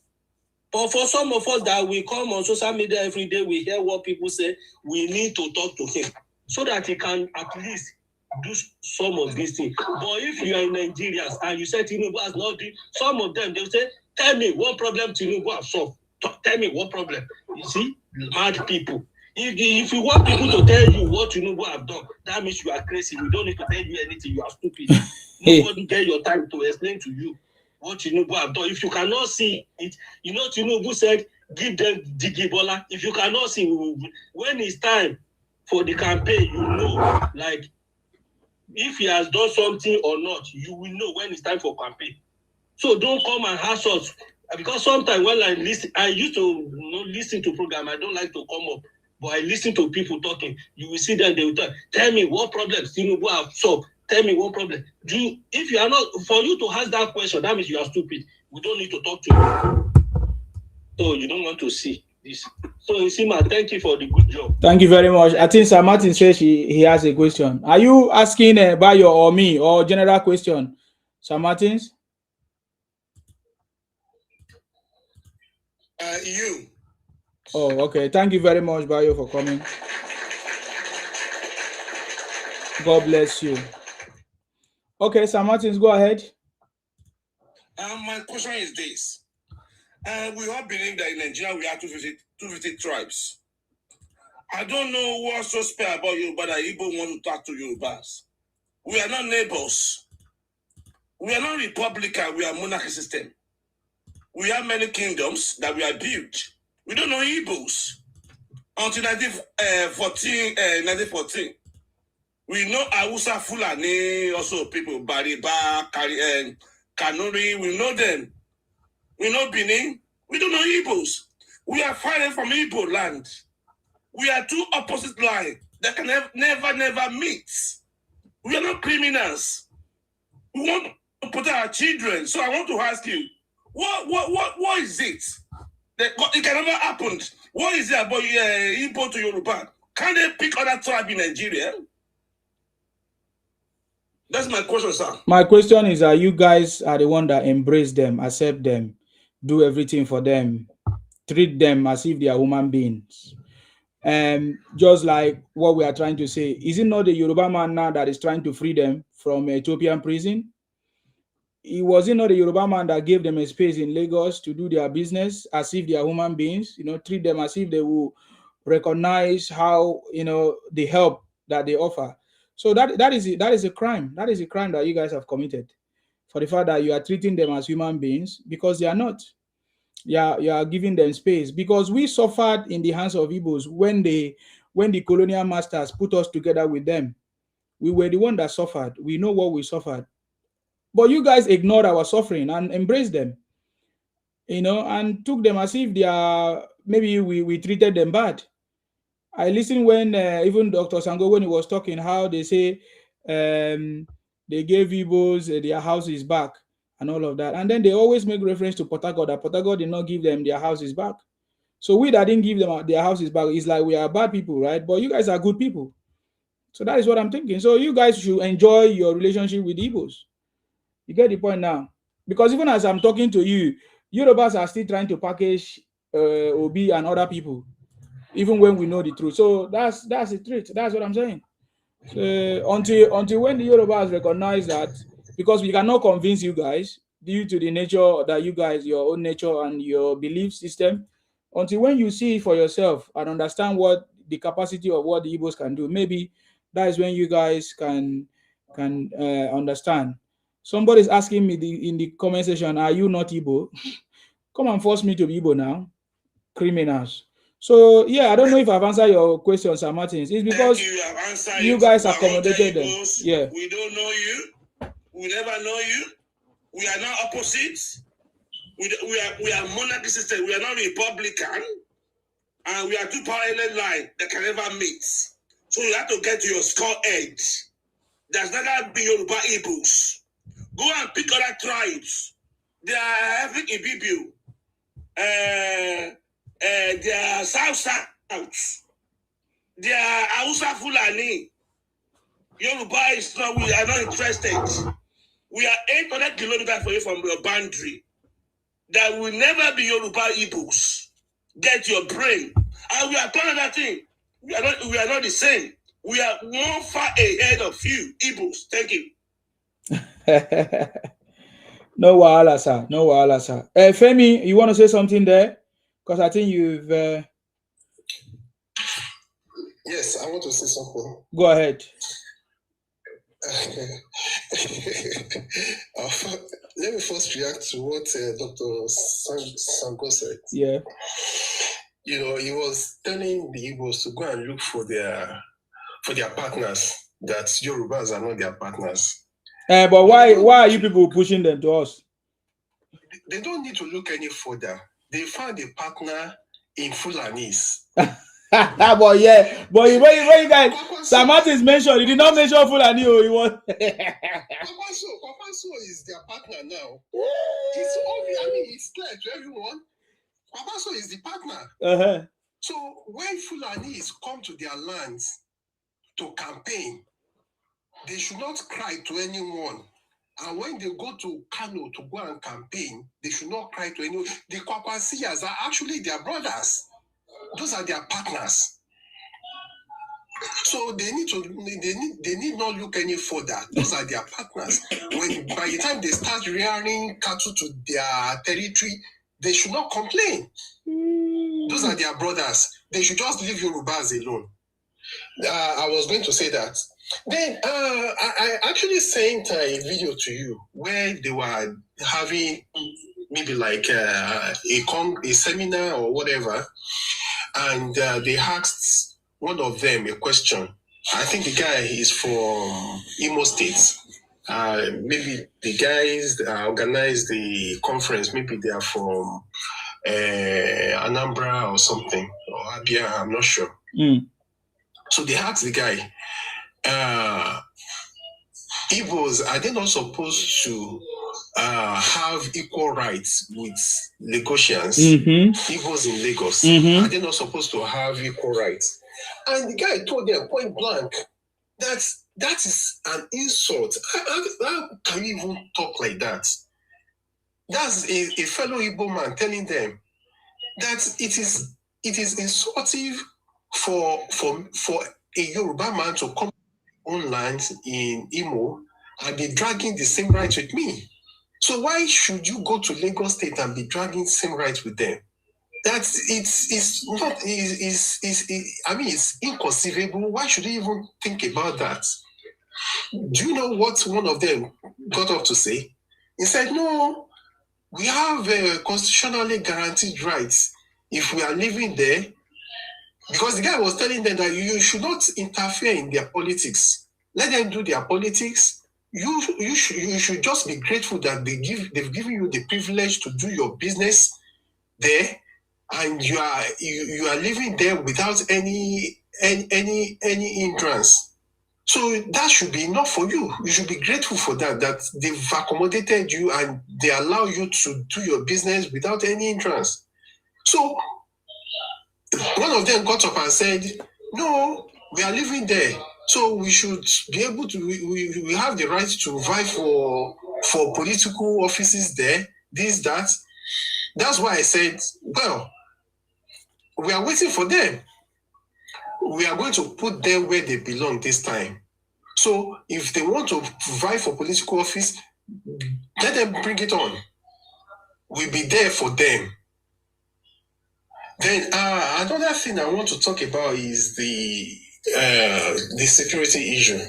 But for some of us that we come on social media every day, we hear what people say, we need to talk to him so that he can at least do some of these things. But if you are in Nigeria and you say Tinubu has not done, some of them, they'll say, tell me what problem Tinubu has solved. Tell me what problem. You see, mad people. If you want people to tell you what Tinubu have done, that means you are crazy. We don't need to tell you anything. You are stupid. Nobody get your time to explain to you what Tinubu have done. If you cannot see it, you know Tinubu said, give them Digibola. If you cannot see, when it's time for the campaign, you know, like, if he has done something or not, you will know when it's time for campaign. So don't come and ask us. Because sometimes when I listen, I used to listen to program. I don't like to come up. But I listen to people talking. You will see them, they will tell me what problems Tinubu have solved. Tell me what problem. If you are not, for you to ask that question, that means you are stupid. We don't need to talk to you. So you don't want to see this. So Isima, thank you for the good job. Thank you very much. I think Sir Martin says he has a question. Are you asking Bayo or me or general question, Sir Martins? You. Oh, okay. Thank you very much, Bayo, for coming. God bless you. Okay, Sir Martins, go ahead. My question is this. We all believe that in Nigeria we have 250 tribes. I don't know what's so special about Yoruba that Igbo want to talk to Yorubas. We are not neighbors. We are not republican. We are monarchy system. We have many kingdoms that we are built. We don't know Igbos. Until 1914, we know Hausa, Fulani, also people, Bariba, Kanuri, we know them. We know Benin. We don't know Igbos. We are fighting from Igbo land. We are two opposite lines that can never meet. We are not criminals. We want to protect our children. So I want to ask you, what is it? It can never happen. What is it about Igbo to Yoruba? Can they pick other tribe in Nigeria? That's my question, sir. My question is that you guys are the one that embrace them, accept them, do everything for them, treat them as if they are human beings. Just like what we are trying to say, is it not the Yoruba man now that is trying to free them from Ethiopian prison? It was not the Yoruba man that gave them a space in Lagos to do their business as if they are human beings, treat them as if they will recognize how, the help that they offer. So that is a crime. That is a crime that you guys have committed. for the fact that you are treating them as human beings, because they are not. You are giving them space, because we suffered in the hands of Igbos when the colonial masters put us together with them. We were the one that suffered. We know what we suffered. But you guys ignored our suffering and embraced them, and took them as if they are, maybe we treated them bad. I listened when even Dr. Sango, when he was talking, how they say they gave Igbos their houses back and all of that. And then they always make reference to Port Harcourt, that Port Harcourt did not give them their houses back. So we that didn't give them their houses back, it's like we are bad people, right? But you guys are good people. So that is what I'm thinking. So you guys should enjoy your relationship with Igbos. You get the point now? Because even as I'm talking to you, Yorubas are still trying to package Obi and other people, even when we know the truth. So that's the truth. That's what I'm saying. So until when the Yorubas recognize that, because we cannot convince you guys due to the nature that you guys, your own nature and your belief system, until when you see it for yourself and understand what the capacity of what the Igbos can do, maybe that is when you guys can understand. Somebody's asking me in the comment section, are you not Igbo? Come and force me to be Igbo now. Criminals. So yeah, I don't know if I've answered your question, Sir Martins. It's because you guys accommodated them. Yeah. We don't know you. We never know you. We are not opposites. We are monarchy system. We are not Republican. And we are two parallel lines that can never meet. So you have to get to your skull edge. There's never been Yoruba Igbos. Go and pick other tribes. They are having Ibibu. They are South. They are Hausa Fulani. Yoruba is not, we are not interested. We are 800 kilometers away from your boundary. There will never be Yoruba Igbos. Get your brain. And we are doing that thing. We are not the same. We are more far ahead of you, Igbos. Thank you. No wahala, sir. No wahala, sir. Femi, you want to say something there? Because I think you've... Yes, I want to say something. Go ahead. Let me first react to what Dr. Sango said. Yeah. He was telling the Igbos to go and look for their partners, that Yorubas are not their partners. But why are you people pushing them to us? They don't need to look any further. They found a partner in Fulanis. But when you guys, Sir Martins mentioned, he did not mention Fulani. He was. Papaso is their partner now. It's obvious. I mean, it's clear to everyone. Papaso is the partner. So when Fulanis come to their lands to campaign, they should not cry to anyone. And when they go to Kano to go and campaign, they should not cry to anyone. The Kwakwasiyas are actually their brothers. Those are their partners. So they need not look any further. Those are their partners. By the time they start rearing cattle to their territory, they should not complain. Those are their brothers. They should just leave Yorubas alone. I was going to say that. Then I actually sent a video to you where they were having maybe like a seminar or whatever, and they asked one of them a question. I think the guy is from Imo State. Maybe the guys that organized the conference, maybe they are from Anambra or something, or Abia, I'm not sure. So they asked the guy, Igbos, are they not supposed to have equal rights with Lagosians? Igbos in Lagos, are they not supposed to have equal rights? And the guy told them point blank that is an insult. How can you even talk like that? That's a fellow Igbo man telling them that it is insulting for a Yoruba man to come on lands in Imo and be dragging the same rights with me. So why should you go to Lagos State and be dragging the same rights with them? It's inconceivable. Why should you even think about that? Do you know what one of them got up to say? He said, no, we have constitutionally guaranteed rights if we are living there. Because the guy was telling them that you should not interfere in their politics. Let them do their politics. You should just be grateful that they've given you the privilege to do your business there, and you are living there without any hindrance. So that should be enough for you. You should be grateful for that they've accommodated you and they allow you to do your business without any hindrance. So one of them got up and said, no, we are living there. So we should be able to, we have the right to vie for political offices there, this, that. That's why I said, well, we are waiting for them. We are going to put them where they belong this time. So if they want to vie for political office, let them bring it on. We'll be there for them. Then another thing I want to talk about is the security issue.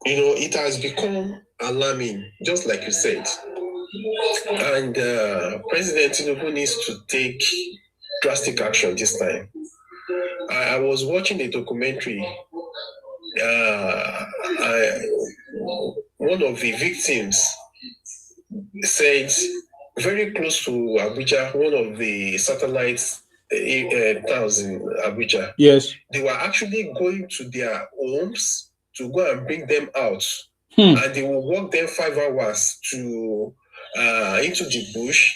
You know, it has become alarming, just like you said. And President Tinubu needs to take drastic action this time. I was watching a documentary. One of the victims said, very close to Abuja, one of the satellite towns in Abuja. Yes. They were actually going to their homes to go and bring them out. And they will walk them 5 hours to into the bush.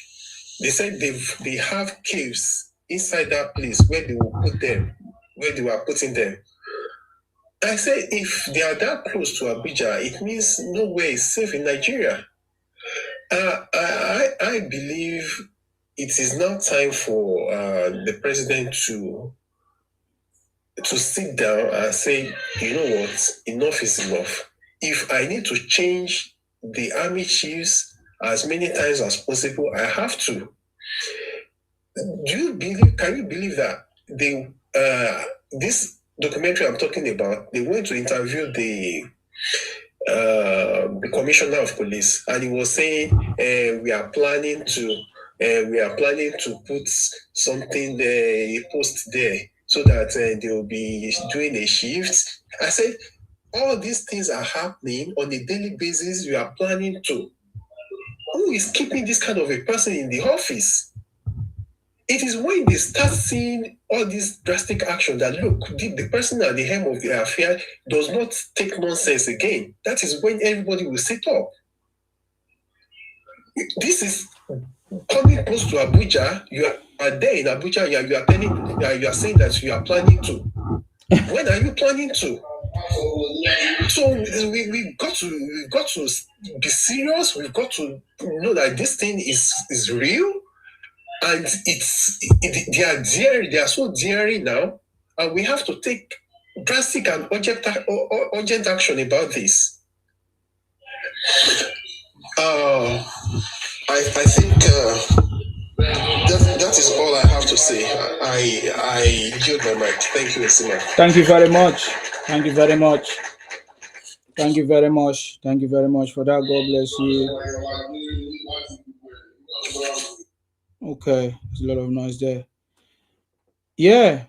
They said they have caves inside that place where they will put them, where they were putting them. I said, if they are that close to Abuja, it means nowhere is safe in Nigeria. I believe it is now time for the president to sit down and say, you know what, enough is enough. If I need to change the army chiefs as many times as possible, I have to. Can you believe that this documentary I'm talking about, they went to interview the commissioner of police, and he was saying we are planning to put something a post there so that they will be doing a shift. I said, all these things are happening on a daily basis. You are planning to. Who is keeping this kind of a person in the office? It is when they start seeing all this drastic action that, look, the person at the helm of the affair does not take nonsense again. That is when everybody will sit up. This is coming close to Abuja. You are there in Abuja. You are saying that you are planning to. When are you planning to? So we've got to be serious. We've got to know that this thing is real, and they are so daring now, and we have to take drastic and urgent action about this. I think that is all I have to say. I yield my mic. Thank you, Esima. Thank you very much. Thank you very much. Thank you very much. Thank you very much for that. God bless you. Okay, there's a lot of noise there. Yeah.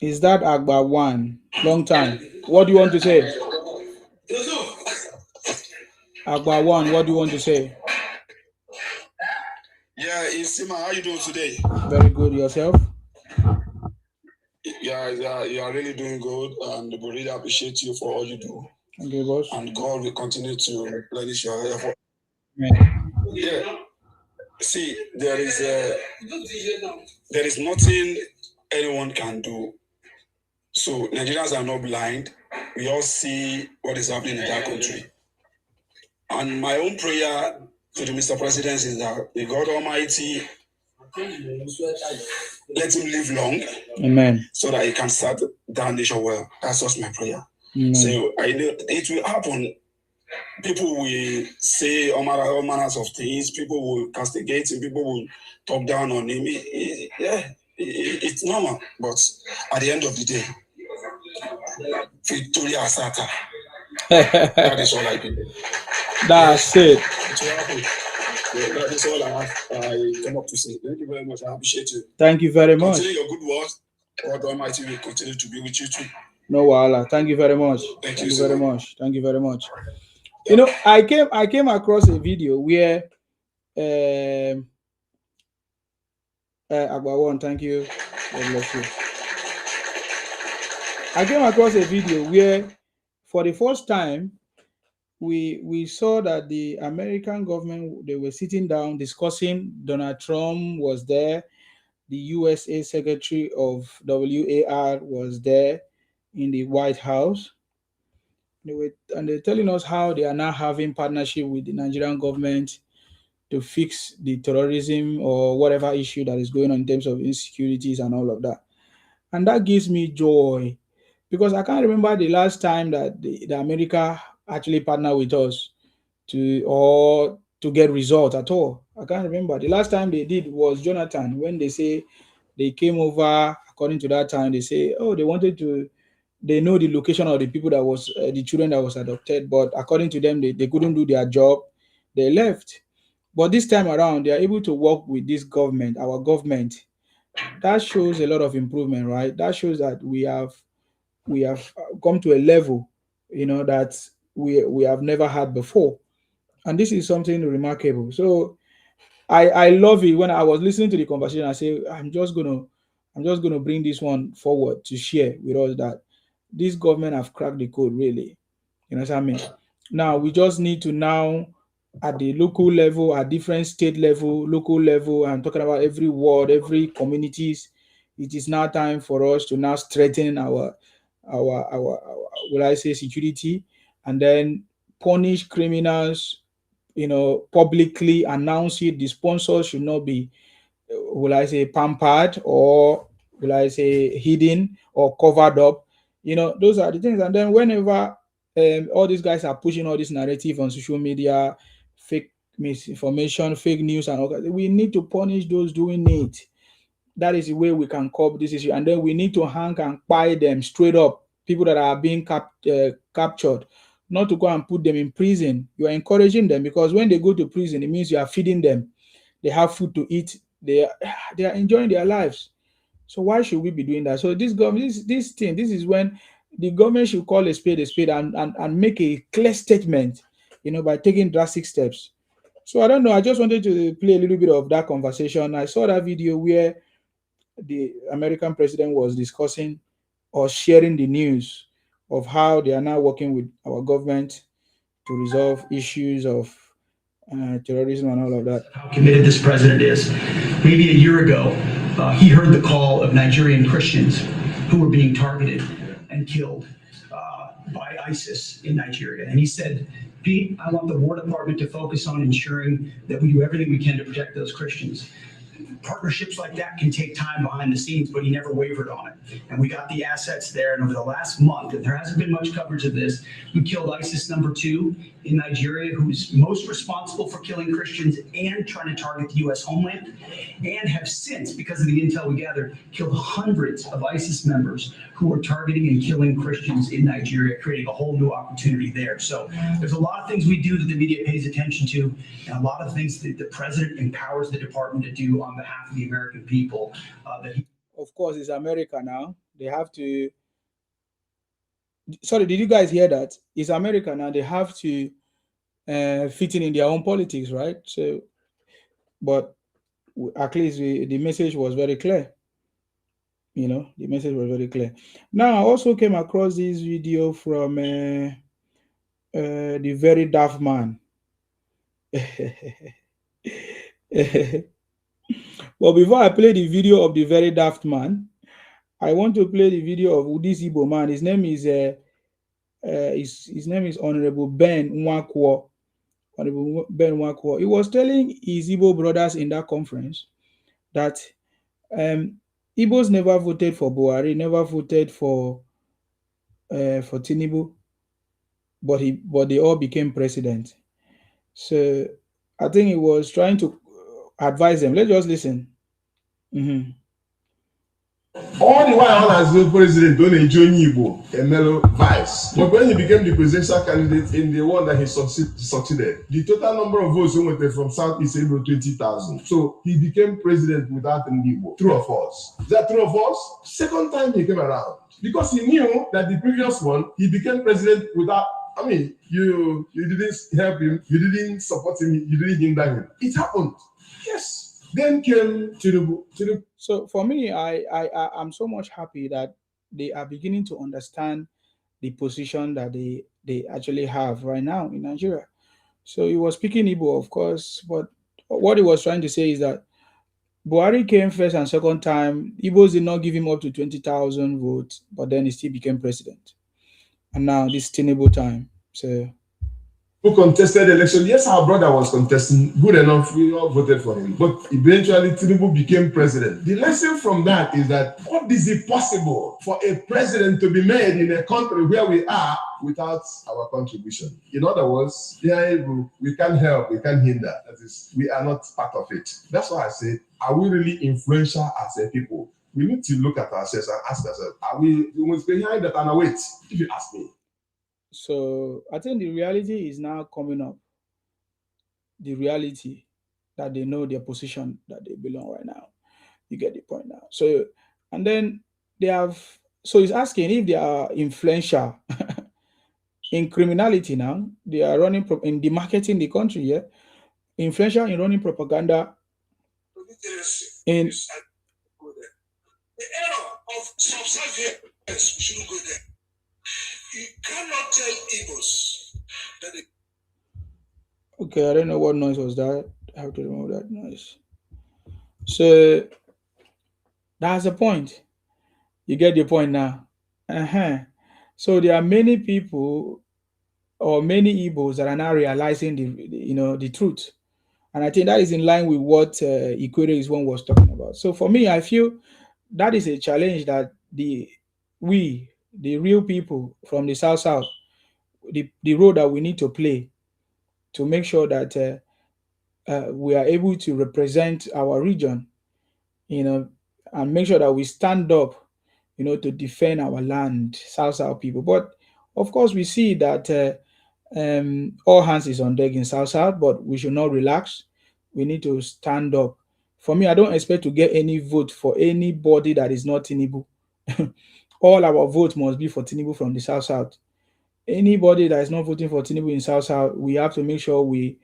Is that Agba one? Long time. What do you want to say? Agba one, what do you want to say? Yeah, Isima, how you doing today? Very good. Yourself? Yeah, you are really doing good, and we really appreciate you for all you do. Okay, boss. And God will continue to replenish your effort. Yeah. See, there is nothing anyone can do. So Nigerians are not blind. We all see what is happening in that country. And my own prayer to the Mr. President is that may God Almighty let him live long. Amen. So that he can start that nation well. That's just my prayer. Amen. So I know it will happen. People will say all manners of things. People will castigate him. People will talk down on him. It's normal. But at the end of the day, Victoria Sata. That is all I do. That's it. That is all I come up to say. Thank you very much. I appreciate you. Thank you very much. Continue your good work. God Almighty will continue to be with you too. No wala. Thank you very much. Thank you you very much. Thank you very much. You know, I came across a video where Agbawan, thank you. God bless you. I came across a video where for the first time we saw that the American government, they were sitting down discussing. Donald Trump was there, the USA Secretary of WAR was there in the White House. They're telling us how they are now having partnership with the Nigerian government to fix the terrorism or whatever issue that is going on in terms of insecurities and all of that. And that gives me joy because I can't remember the last time that the America actually partnered with us to get results at all. I can't remember. The last time they did was Jonathan, when they say they came over, according to that time, they say, oh, they know the location of the people that was, the children that was adopted, but according to them, they couldn't do their job. They left. But this time around, they are able to work with this government, our government. That shows a lot of improvement, right? That shows that we have come to a level, that we have never had before. And this is something remarkable. So I love it. When I was listening to the conversation, I say I'm just gonna bring this one forward to share with us that this government have cracked the code, really. You know what I mean? Now we just need to now at the local level, at different state level, local level, I'm talking about every ward, every communities. It is now time for us to now strengthen our will I say security, and then punish criminals, publicly announce it. The sponsors should not be, will I say, pampered, or will I say hidden or covered up. Those are the things. And then whenever all these guys are pushing all this narrative on social media, fake misinformation, fake news, and all that, we need to punish those doing it. That is the way we can curb this issue. And then we need to hang and buy them straight up. People that are being captured, not to go and put them in prison. You are encouraging them, because when they go to prison, it means you are feeding them. They have food to eat. They are enjoying their lives. So why should we be doing that? So this government, this is when the government should call a spade and make a clear statement, by taking drastic steps. So I don't know. I just wanted to play a little bit of that conversation. I saw that video where the American president was discussing or sharing the news of how they are now working with our government to resolve issues of terrorism and all of that. How committed this president is. Maybe a year ago, he heard the call of Nigerian Christians who were being targeted and killed by ISIS in Nigeria. And he said, Pete, I want the War Department to focus on ensuring that we do everything we can to protect those Christians. Partnerships like that can take time behind the scenes, but he never wavered on it. And we got the assets there. And over the last month, and there hasn't been much coverage of this, we killed ISIS #2 in Nigeria, who's most responsible for killing Christians and trying to target the U.S. homeland, and have since, because of the intel we gathered, killed hundreds of ISIS members who were targeting and killing Christians in Nigeria, creating a whole new opportunity there. So there's a lot of things we do that the media pays attention to, and a lot of things that the president empowers the department to do on behalf of the American people. Of course, it's America now. They have to. Sorry, did you guys hear that? It's America now. They have to fit in their own politics, right? So, but at least the message was very clear. The message was very clear. Now, I also came across this video from the very daft man. Well, before I play the video of the very daft man, I want to play the video of this Igbo man. His name is Honorable Ben Nwakwo. Honorable Ben Nwakwo. He was telling his Igbo brothers in that conference that Igbos never voted for Buhari, never voted for Tinubu, but they all became president. So I think he was trying to advise them. Let's just listen. All the while as the president, don't enjoy Igbo, a mellow vice. But when he became the presidential candidate in the one that he succeeded, the total number of votes went from Southeast April 20,000. So he became president without an Igbo. True or false? Is that true or false? Second time he came around. Because he knew that the previous one, he became president without, I mean, you didn't help him, you didn't support him, you didn't hinder him. It happened. Yes. Then came Tinubu. So for me, I'm so much happy that they are beginning to understand the position that they actually have right now in Nigeria. So he was speaking Igbo, of course, but what he was trying to say is that Buhari came first and second time. Igbos did not give him up to 20,000 votes, but then he still became president. And now this Tinubu time. So who contested the election. Yes, our brother was contesting. Good enough, we all voted for him. But eventually, Tinubu became president. The lesson from that is that what is it possible for a president to be made in a country where we are without our contribution? In other words, we can't help, we can't hinder. That is, we are not part of it. That's why I say, are we really influential as a people? We need to look at ourselves and ask ourselves, are we behind that and wait? If you ask me. So I think the reality is now coming up. The reality that they know their position that they belong right now. You get the point now. So, and then they have, so he's asking if they are influential in criminality now. They are running in demarketing the country, yeah? Influential in running propaganda. In the era of subservience, we shouldn't go there. You cannot tell Igbos that they... Okay, I don't know what noise was that. I have to remove that noise. So that's the point. You get the point now. So there are many people or many Igbos that are now realizing the truth. And I think that is in line with what Ikwere is one was talking about. So for me, I feel that is a challenge that the real people from the South, the role that we need to play to make sure that we are able to represent our region, and make sure that we stand up, to defend our land, South people. But of course, we see that all hands is on deck in South, but we should not relax. We need to stand up. For me, I don't expect to get any vote for anybody that is not Tinubu. All our vote must be for Tinubu from the South. Anybody that is not voting for Tinubu in South, we have to make sure we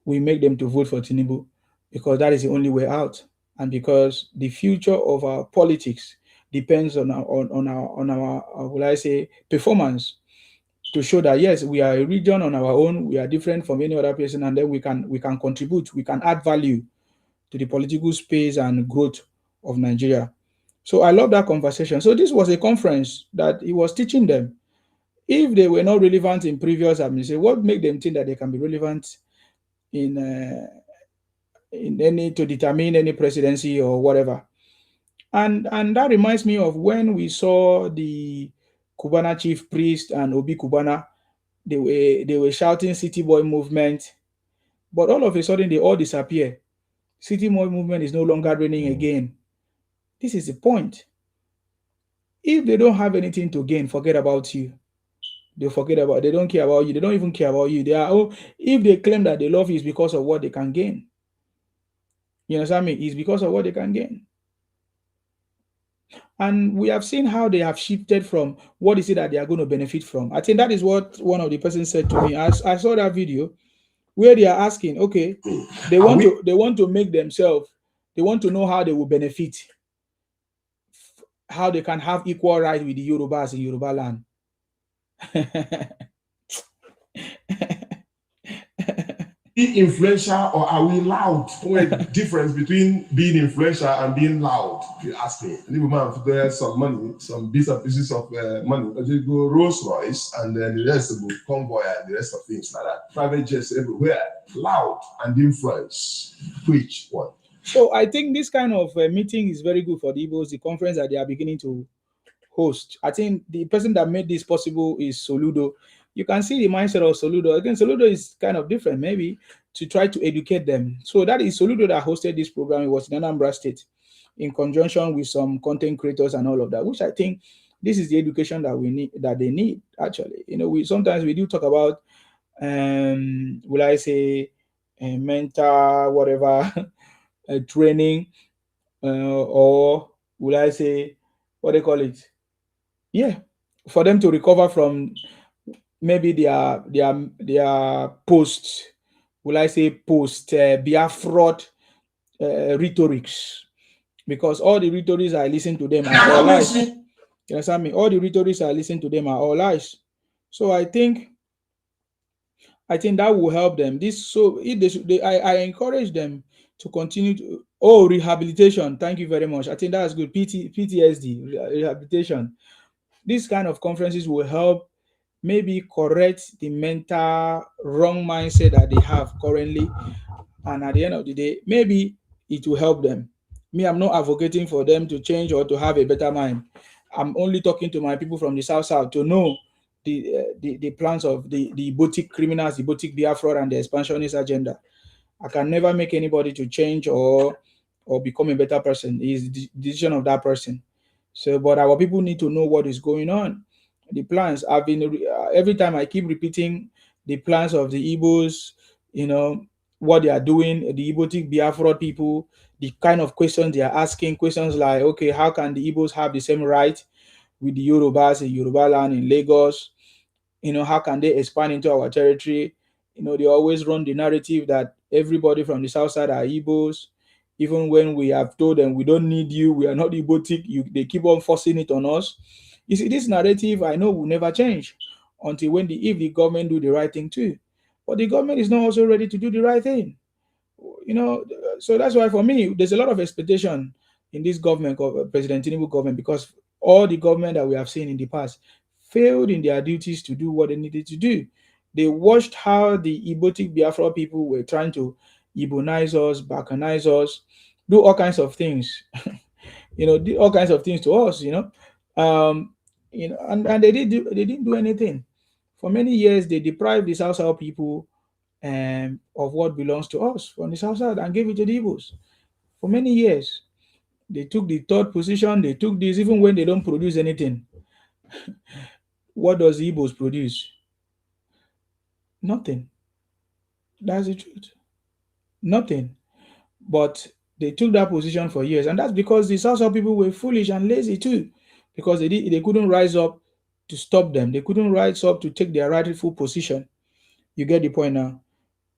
make them to vote for Tinubu, because that is the only way out, and because the future of our politics depends on our will I say, performance, to show that yes, we are a region on our own, we are different from any other person, and then we can contribute, we can add value to the political space and growth of Nigeria. So I love that conversation. So this was a conference that he was teaching them. If they were not relevant in previous administration, what make them think that they can be relevant in any to determine any presidency or whatever? And that reminds me of when we saw the Cubana chief priest and Obi Cubana. They were shouting City Boy movement, but all of a sudden they all disappear. City Boy movement is no longer reigning again. This is the point. If they don't have anything to gain, forget about you. They don't care about you. They don't even care about you. If they claim that they love you, it's because of what they can gain. You understand me? It's because of what they can gain. And we have seen how they have shifted from what is it that they are going to benefit from. I think that is what one of the persons said to me. I saw that video where they are asking, okay, they want to make themselves, they want to know how they will benefit, how they can have equal rights with the Yorubas in Yoruba land. Influential, or are we loud? What difference between being influential and being loud? You ask me. Leave a man for there some money, some bits and pieces of money. They go Rolls Royce, and then the rest will convoy and the rest of things like that. Private jets everywhere, loud and influence. Which one? So I think this kind of meeting is very good for the Igbos. The conference that they are beginning to host. I think the person that made this possible is Soludo. You can see the mindset of Soludo. Again, Soludo is kind of different, maybe to try to educate them. So that is Soludo that hosted this program. It was in Anambra State. in conjunction with some content creators and all of that, which I think this is the education that we need, that they need actually. We sometimes we do talk about will I say mental whatever training, or will I say what they call it? Yeah, for them to recover from maybe their post, will I say post Biafra rhetorics, because all the rhetorics I listen to them are all lies. You understand me? All the rhetorics I listen to them are all lies. So I think that will help them. If I encourage them to continue to rehabilitation. Thank you very much. I think that's good. PTSD rehabilitation. These kind of conferences will help maybe correct the mental wrong mindset that they have currently, and at the end of the day, maybe it will help them. Me, I'm not advocating for them to change or to have a better mind. I'm only talking to my people from the South to know the plans of the boutique criminals, the boutique Biafra, and the expansionist agenda. I can never make anybody to change or become a better person. It's the decision of that person. So, but our people need to know what is going on. The plans. I've been every time I keep repeating the plans of the Igbos. What they are doing. The Igbo Biafra people. The kind of questions they are asking. Questions like, okay, how can the Igbos have the same right with the Yorubas in Yoruba land in Lagos? How can they expand into our territory? They always run the narrative that everybody from the south side are Igbos. Even when we have told them we don't need you, we are not Igbotic, they keep on forcing it on us. You see, this narrative I know will never change until if the government do the right thing too. But the government is not also ready to do the right thing. So that's why for me, there's a lot of expectation in this government, President Tinubu government, because all the government that we have seen in the past failed in their duties to do what they needed to do. They watched how the Igbotic Biafra people were trying to Igbonize us, Balkanize us, do all kinds of things, do all kinds of things to us, and they didn't do anything. For many years, they deprived the South people of what belongs to us from the South Side and gave it to the Igbos. For many years, they took the third position. They took this even when they don't produce anything. What does the Igbos produce? Nothing. That's the truth. Nothing. But they took that position for years, and that's because the South people were foolish and lazy too, because they couldn't rise up to stop them. They couldn't rise up to take their rightful position. You get the point now.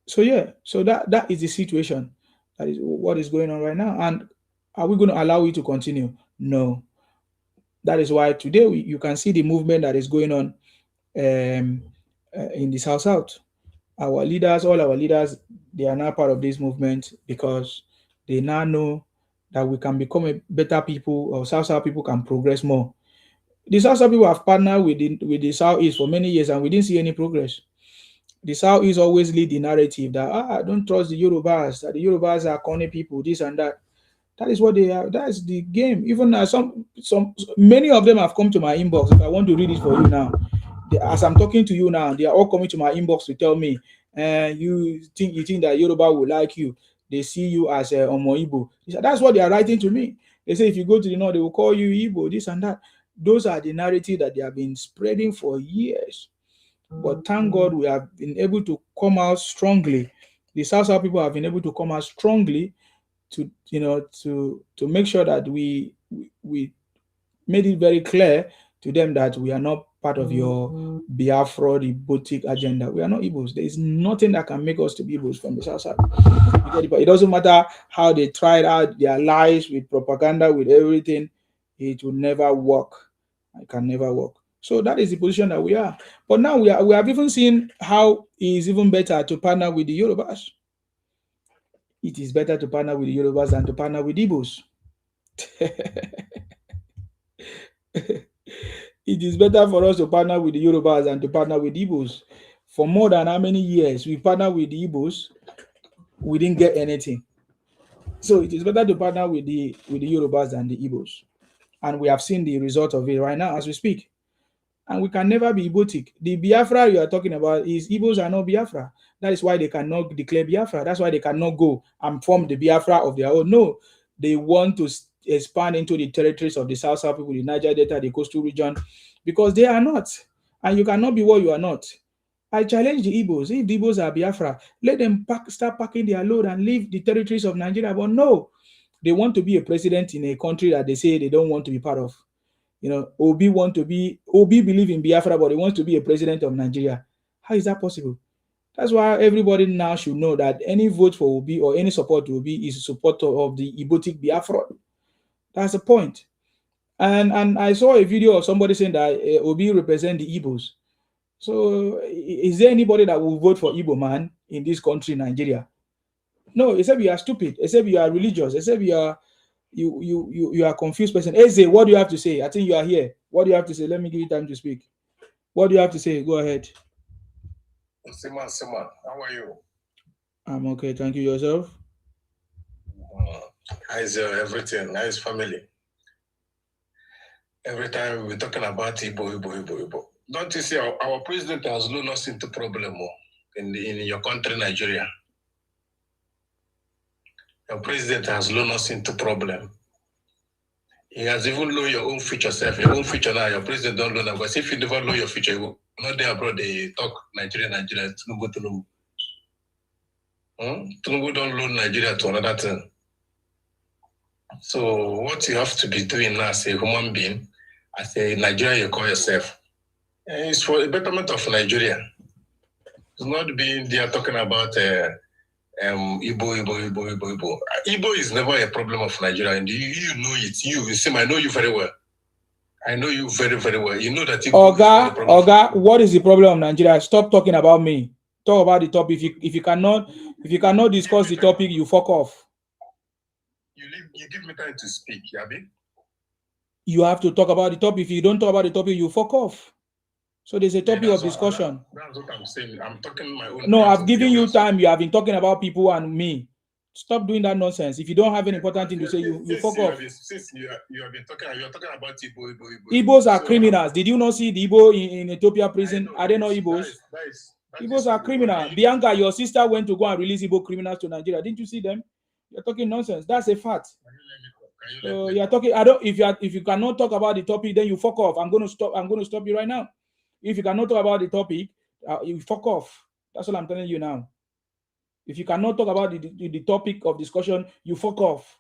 So yeah, so that is the situation. That is what is going on right now. And are we going to allow it to continue? No. That is why today you can see the movement that is going on in the South. Our leaders, all our leaders, they are now part of this movement because they now know that we can become a better people, or South people can progress more. The South people have partnered with the Southeast for many years, and we didn't see any progress. The Southeast always lead the narrative that don't trust the Yorubas, that the Yorubas are corny people, this and that. That is what they are. That is the game. Even many of them have come to my inbox. If I want to read it for you now, as I'm talking to you now, they are all coming to my inbox to tell me, you think that Yoruba will like you. They see you as a Omo Igbo. That's what they are writing to me. They say if you go to the north, they will call you Igbo, this and that. Those are the narrative that they have been spreading for years. But thank God we have been able to come out strongly. The South people have been able to come out strongly to make sure that we made it very clear to them that we are not part of your Biafra, the boutique agenda. We are not Igbos. There is nothing that can make us to be Igbos from the South side. It doesn't matter how they tried out their lies with propaganda, with everything. It will never work. It can never work. So that is the position that we are. But now we have even seen how it is even better to partner with the Yorubas. It is better to partner with the Yorubas than to partner with Igbos. It is better for us to partner with the Yorubas than to partner with Igbos. For more than how many years we partner with the Igbos, we didn't get anything. So it is better to partner with the Yorubas than the Igbos. And we have seen the result of it right now as we speak. And we can never be Igbotic. The Biafra you are talking about is Igbos are not Biafra. That is why they cannot declare Biafra. That's why they cannot go and form the Biafra of their own. No, they want to expand into the territories of the South people, the Niger Delta, the coastal region, because they are not. And you cannot be what you are not. I challenge the Igbos. If the Igbos are Biafra, let them start packing their load and leave the territories of Nigeria. But no, they want to be a president in a country that they say they don't want to be part of. Obi believe in Biafra, but he wants to be a president of Nigeria. How is that possible? That's why everybody now should know that any vote for Obi or any support to Obi is a support of the Ibotic Biafra. That's the point. And I saw a video of somebody saying that Obi represent the Igbos. So is there anybody that will vote for Igbo man in this country, Nigeria? No, except you are stupid, except you are religious, except you are a confused person. Eze, what do you have to say? I think you are here. What do you have to say? Let me give you time to speak. What do you have to say? Go ahead. Sima, how are you? I'm okay. Thank you. Yourself? How's everything? How's family? Every time we're talking about Igbo. Don't you see our president has lured us into problem in your country, Nigeria? Your president has lured us into problem. He has even lowered your own future self. Your own future now, your president don't know that. Because if you never lower your future, you will not there abroad, they talk Nigeria, Tinubu. Tinubu don't load Nigeria to another thing. So what you have to be doing now as a human being, as a Nigerian you call yourself, it's for the betterment of Nigeria. It's not being there talking about Igbo. Igbo is never a problem of Nigeria, and you know it. You see, I know you very well. I know you very, very well. You know that Igbo Oga, what is the problem of Nigeria? Stop talking about me. Talk about the topic. If you cannot discuss the topic, you fuck off. You give me time to speak, Yabi. You have to talk about the topic. If you don't talk about the topic, you fuck off. So there's a topic of discussion. That's what I'm saying. I'm talking my own. No, I've given you time. You have been talking about people and me. Stop doing that nonsense. If you don't have an important thing to say, you fuck off. Since you have been talking, you're talking about Igbo. Igbos are criminals. Did you not see the Igbo in Ethiopia prison? Are they not Igbos? Igbos are criminals. Bianca, your sister went to go and release Igbo criminals to Nigeria. Didn't you see them? You're talking nonsense. That's a fact. So you're talking. If you cannot talk about the topic, then you fuck off. I'm going to stop you right now. If you cannot talk about the topic, you fuck off. That's what I'm telling you now. If you cannot talk about the topic of discussion, you fuck off.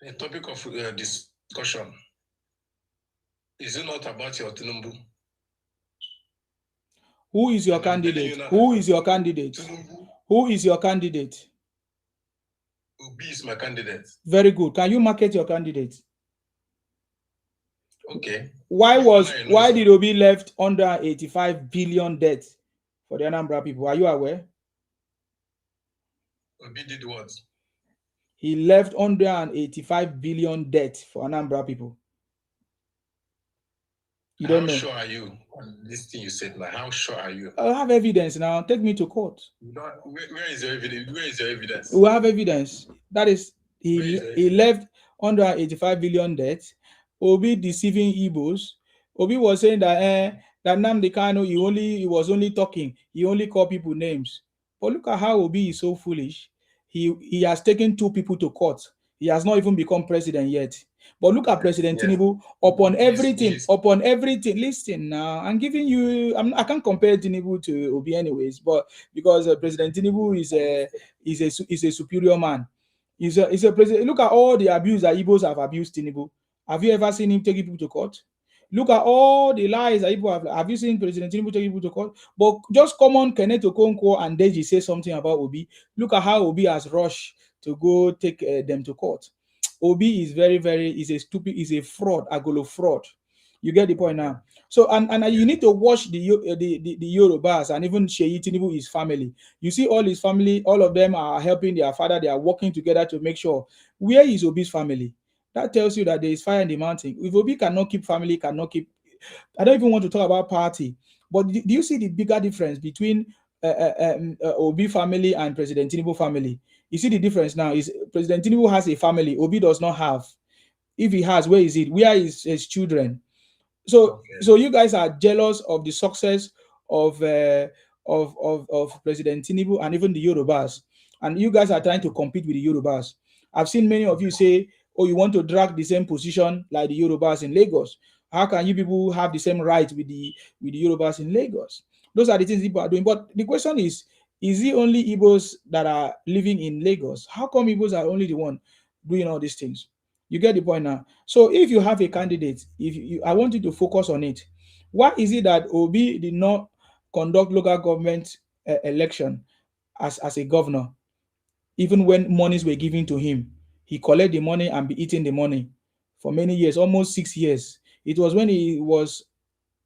The topic of discussion is it not about your Tinubu? Who is your candidate? Who is your candidate? Who is your candidate? Obi is my candidate. Very good. Can you market your candidate? Okay. Why did Obi left under 85 billion debt for the Anambra people? Are you aware? Obi did what? He left under an 85 billion debt for Anambra people. You don't know. How sure are you on this thing you said now? How sure are you? I have evidence now. Take me to court. Where is your evidence? Where is your evidence? We have evidence. That is, he left under 85 billion debt. Obi deceiving Igbos. Obi was saying that Nnamdi Kanu, he was only talking. He only called people names. But look at how Obi is so foolish. He has taken 2 people to court. He has not even become president yet. But look at President Tinubu upon everything. Listen now, I'm giving you. I can't compare Tinubu to Obi anyways, but because President Tinubu is a superior man. He's a president. Look at all the abuse that Igbos have abused Tinubu. Have you ever seen him take people to court? Look at all the lies that Igbo have. Have you seen President Tinubu take people to court? But just come on, Kenneth Okonkwo and Deji say something about Obi. Look at how Obi has rushed to go take them to court. Obi is is a fraud, a golo fraud. You get the point now. So and you need to watch the Yorubas and even Sheyi Tinubu, his family. You see all his family, all of them are helping their father. They are working together to make sure. Where is Obi's family? That tells you that there is fire in the mountain. If Obi cannot keep family, cannot keep. I don't even want to talk about party. But do you see the bigger difference between Obi family and President Tinubu family? You see the difference now is President Tinubu has a family. Obi does not have. If he has, where is it? Where is his children? So you guys are jealous of the success of President Tinubu and even the Yorubas, and you guys are trying to compete with the Yorubas. I've seen many of you say, oh, you want to drag the same position like the Yorubas in Lagos. How can you people have the same right with the Yorubas in Lagos? Those are the things people are doing. But the question is it only Igbos that are living in Lagos? How come Igbos are only the one doing all these things? You get the point now. So if you have a candidate, I want you to focus on it. Why is it that Obi did not conduct local government election as a governor, even when monies were given to him? He collect the money and be eating the money for many years, almost 6 years. It was when he was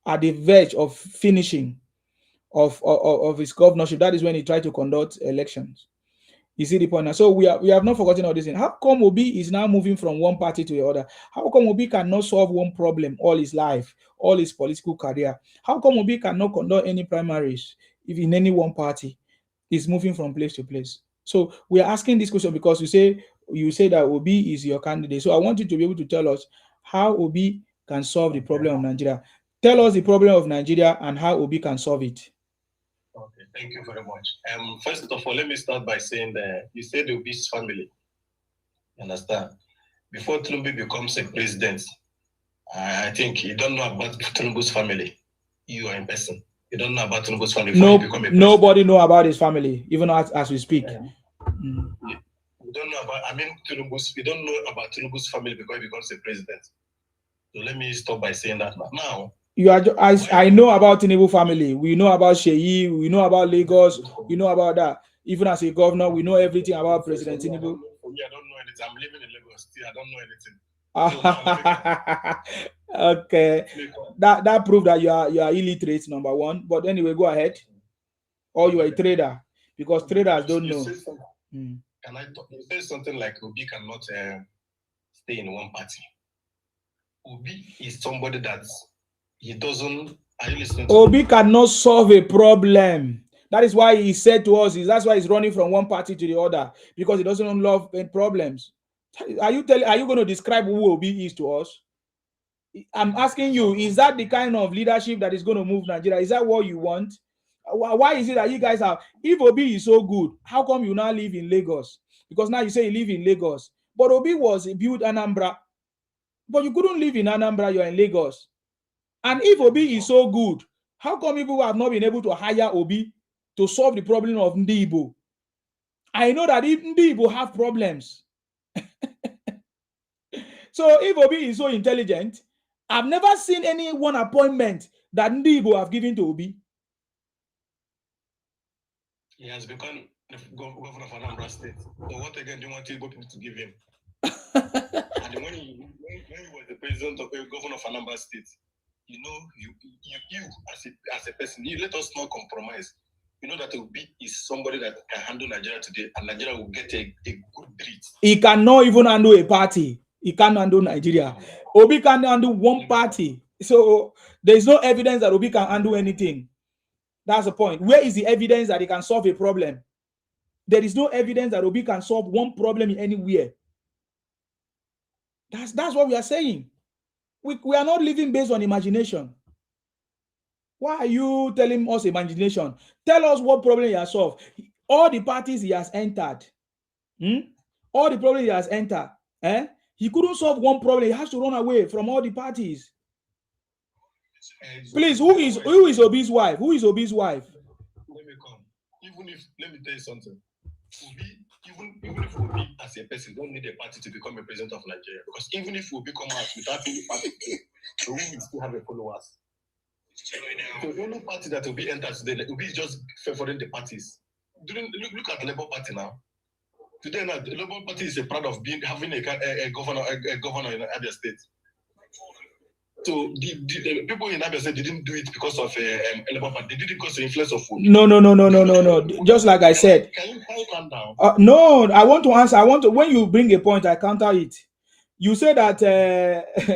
at the verge of finishing of his governorship. That is when he tried to conduct elections. You see the point now? So we have not forgotten all this thing. How come Obi is now moving from one party to the other? How come Obi cannot solve one problem all his life, all his political career? How come Obi cannot conduct any primaries if in any one party? Is moving from place to place. So we are asking this question because you say that Obi is your candidate. So I want you to be able to tell us how Obi can solve the problem of Nigeria. Tell us the problem of Nigeria and how Obi can solve it. Okay, thank you very much. First of all, let me start by saying that you said the Obi's family. You understand? Before Tinubu becomes a president, I think you don't know about Tinubu's family. You are in person. You don't know about Tinubu's family. Nobody know about his family, even as we speak. You don't know about. You don't know about Tinubu's family because he becomes a president. So let me stop by saying that now. I know about Tinubu family. We know about Sheyi. We know about Lagos. We know about that. Even as a governor, we know everything about President Tinubu. For me, I don't know anything. I'm living in Lagos still. I don't know anything. Okay, that proved that you are illiterate, number one. But anyway, go ahead. Or you are a trader, because traders don't know. Can I talk? You say something like Obi cannot stay in one party. Obi is somebody that he doesn't. Are you listening to Obi cannot solve a problem. That is why he said to us, that's why he's running from one party to the other, because he doesn't love problems. Are you going to describe who Obi is to us? I'm asking you, is that the kind of leadership that is going to move Nigeria? Is that what you want? Why is it that you guys have, if Obi is so good, how come you now live in Lagos? Because now you say you live in Lagos. But Obi was built Anambra. But you couldn't live in Anambra, you're in Lagos. And if Obi is so good, how come people have not been able to hire Obi to solve the problem of Ndibo? I know that if Ndibo have problems. So if Obi is so intelligent, I've never seen any one appointment that Ndibo have given to Obi. He has become the governor of Anambra State. So what again do you want Igbo people to give him? And when he was the president of the governor of Anambra State, you know, you as a person, you let us not compromise. You know that Obi is somebody that can handle Nigeria today, and Nigeria will get a good breed. He cannot even handle a party. He can't handle Nigeria. Obi can handle one party. So there is no evidence that Obi can handle anything. That's the point. Where is the evidence that he can solve a problem? There is no evidence that Obi can solve one problem anywhere. That's what we are saying. We are not living based on imagination. Why are you telling us imagination? Tell us what problem he has solved. All the parties he has entered, all the problems he has entered, he couldn't solve one problem. He has to run away from all the parties. Please, who is Obi's wife? Who is Obi's wife? Let me come. Let me tell you something. Even if Obi as a person don't need a party to become a president of Nigeria, because even if Obi come out without any party, Obi will still have a followers. So the only party that Obi enters today, Obi is just favoring the parties. Look at the Labour Party now. Today, now the Labour Party is proud of having a governor in Abia State. So the people in Abia State didn't do it because of Labour Party. They did it because of the influence of food. No. Just like I said. Can you calm down? No, I want to answer. When you bring a point, I counter it. You say that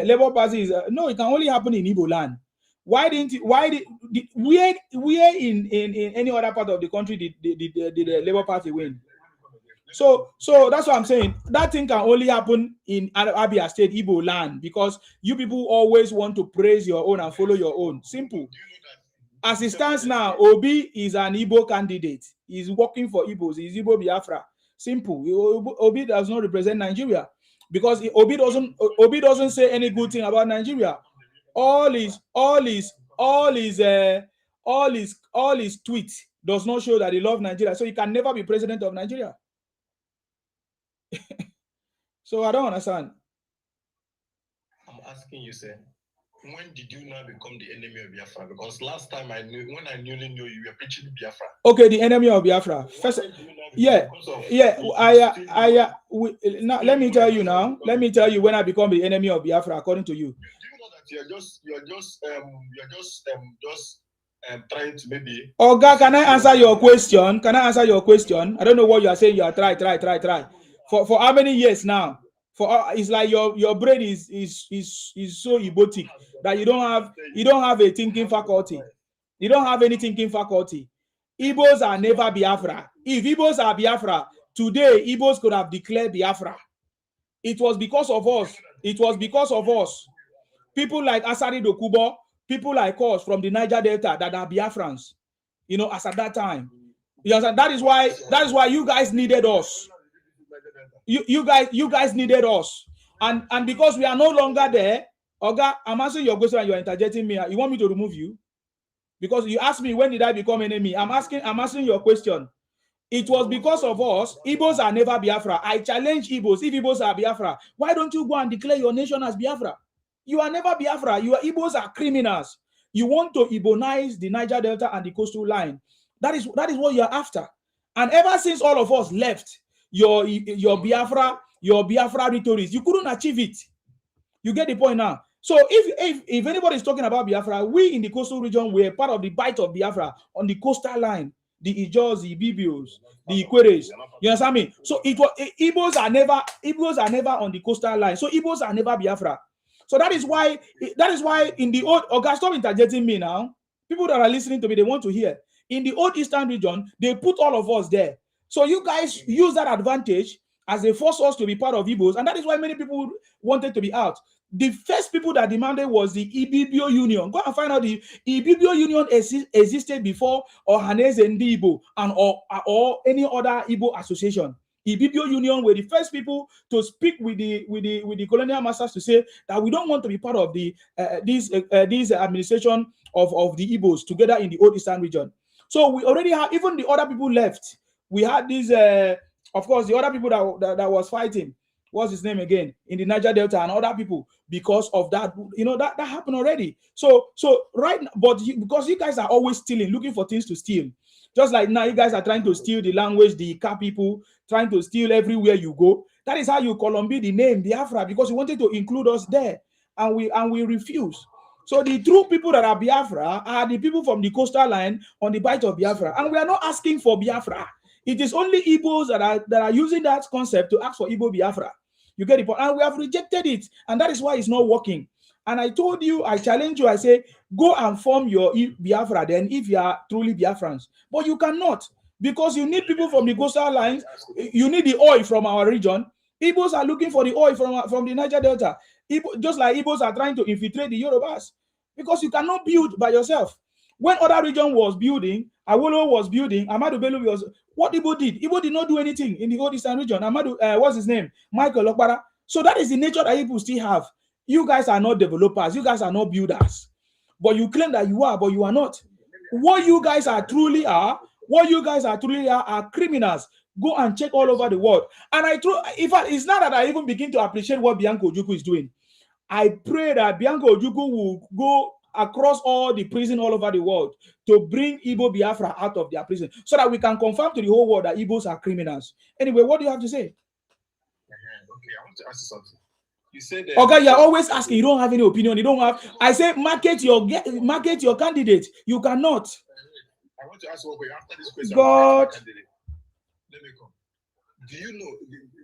Labour Party is no. It can only happen in Igbo land. Where in any other part of the country did the Labour Party win? So that's what I'm saying. That thing can only happen in Abia State, Igbo land, because you people always want to praise your own and follow your own. Simple. As it stands now, Obi is an Igbo candidate. He's working for Igbos. He's Igbo Biafra. Simple. Obi does not represent Nigeria because Obi doesn't say any good thing about Nigeria. All his tweets does not show that he loves Nigeria, so he can never be president of Nigeria. So I don't understand. I'm asking you, sir, when did you now become the enemy of Biafra? Because last time when I newly knew you, were preaching Biafra. Okay, the enemy of Biafra. First, now let me tell you now. Let me tell you when I become the enemy of Biafra, according to you. Do you know that you're just trying to maybe. Oga, can I answer your question? Can I answer your question? I don't know what you are saying. You are try. For how many years now? It's like your brain is so egotic that you don't have a thinking faculty. You don't have any thinking faculty. Igbos are never Biafra. If Igbos are Biafra, today Igbos could have declared Biafra. It was because of us. People like Asari Dokubo, people like us from the Niger Delta that are Biafrans. You know, as at that time. You understand? That is why you guys needed us. You guys needed us. And because we are no longer there, Oga, I'm answering your question and you're interjecting me. You want me to remove you? Because you asked me when did I become enemy? I'm answering your question. It was because of us. Igbos are never Biafra. I challenge Igbos. If Igbos are Biafra, why don't you go and declare your nation as Biafra? You are never Biafra. Igbos are criminals. You want to Igbonize the Niger Delta and the coastal line. That is what you are after. And ever since all of us left, your Biafra rhetoric, you couldn't achieve it. You get the point now. So if anybody is talking about Biafra, we in the coastal region were part of the bite of Biafra on the coastal line, the Ijos, the Ibibios, the Ikweres. You understand me? So Igbos are never on the coastal line. So Igbos are never Biafra. So that is why in the old, Oga, stop interjecting me now. People that are listening to me, they want to hear. In the old Eastern region, they put all of us there. So you guys use that advantage as they force us to be part of Igbos, and that is why many people wanted to be out. The first people that demanded was the Ibibio Union. Go and find out the Ibibio Union existed before Ohaneze Ndi Igbo and or any other Igbo association. Ibibio Union were the first people to speak with the colonial masters to say that we don't want to be part of this administration of the Igbos together in the old Eastern region. So we already have, even the other people left. We had these, of course, the other people that was fighting. What's his name again? In the Niger Delta and other people, because of that, that happened already. So right now, but because you guys are always stealing, looking for things to steal. Just like now, you guys are trying to steal the language, the Ika people, trying to steal everywhere you go. That is how you Colombia the name Biafra, because you wanted to include us there, and we refuse. So the true people that are Biafra are the people from the coastal line on the bite of Biafra, and we are not asking for Biafra. It is only Igbos that are using that concept to ask for Igbo Biafra. You get it? And we have rejected it, and that is why it's not working. And I told you, I challenge you, I say, go and form your Biafra then if you are truly Biafrans. But you cannot, because you need people from the coastal lines. You need the oil from our region. Igbos are looking for the oil from the Niger Delta. Just like Igbos are trying to infiltrate the Yorubas, because you cannot build by yourself. When other region was building, Awolo was building, Amadu Bello was. What Igbo did? Igbo did not do anything in the old Eastern region. Amadu, what's his name? Michael Okpara. So that is the nature that Igbo still have. You guys are not developers. You guys are not builders. But you claim that you are, but you are not. What you guys are truly are criminals. Go and check all over the world. And in fact, it's not that I even begin to appreciate what Bianco Ojukwu is doing. I pray that Bianco Ojukwu will go across all the prison all over the world to bring Igbo Biafra out of their prison, so that we can confirm to the whole world that Igbos are criminals. Anyway, what do you have to say? Okay, I want to ask you something. You said okay, you're always asking, you don't have any opinion, you don't have. I say market your candidate. You cannot. I want to ask one question after this question. God, let me come. Do you know,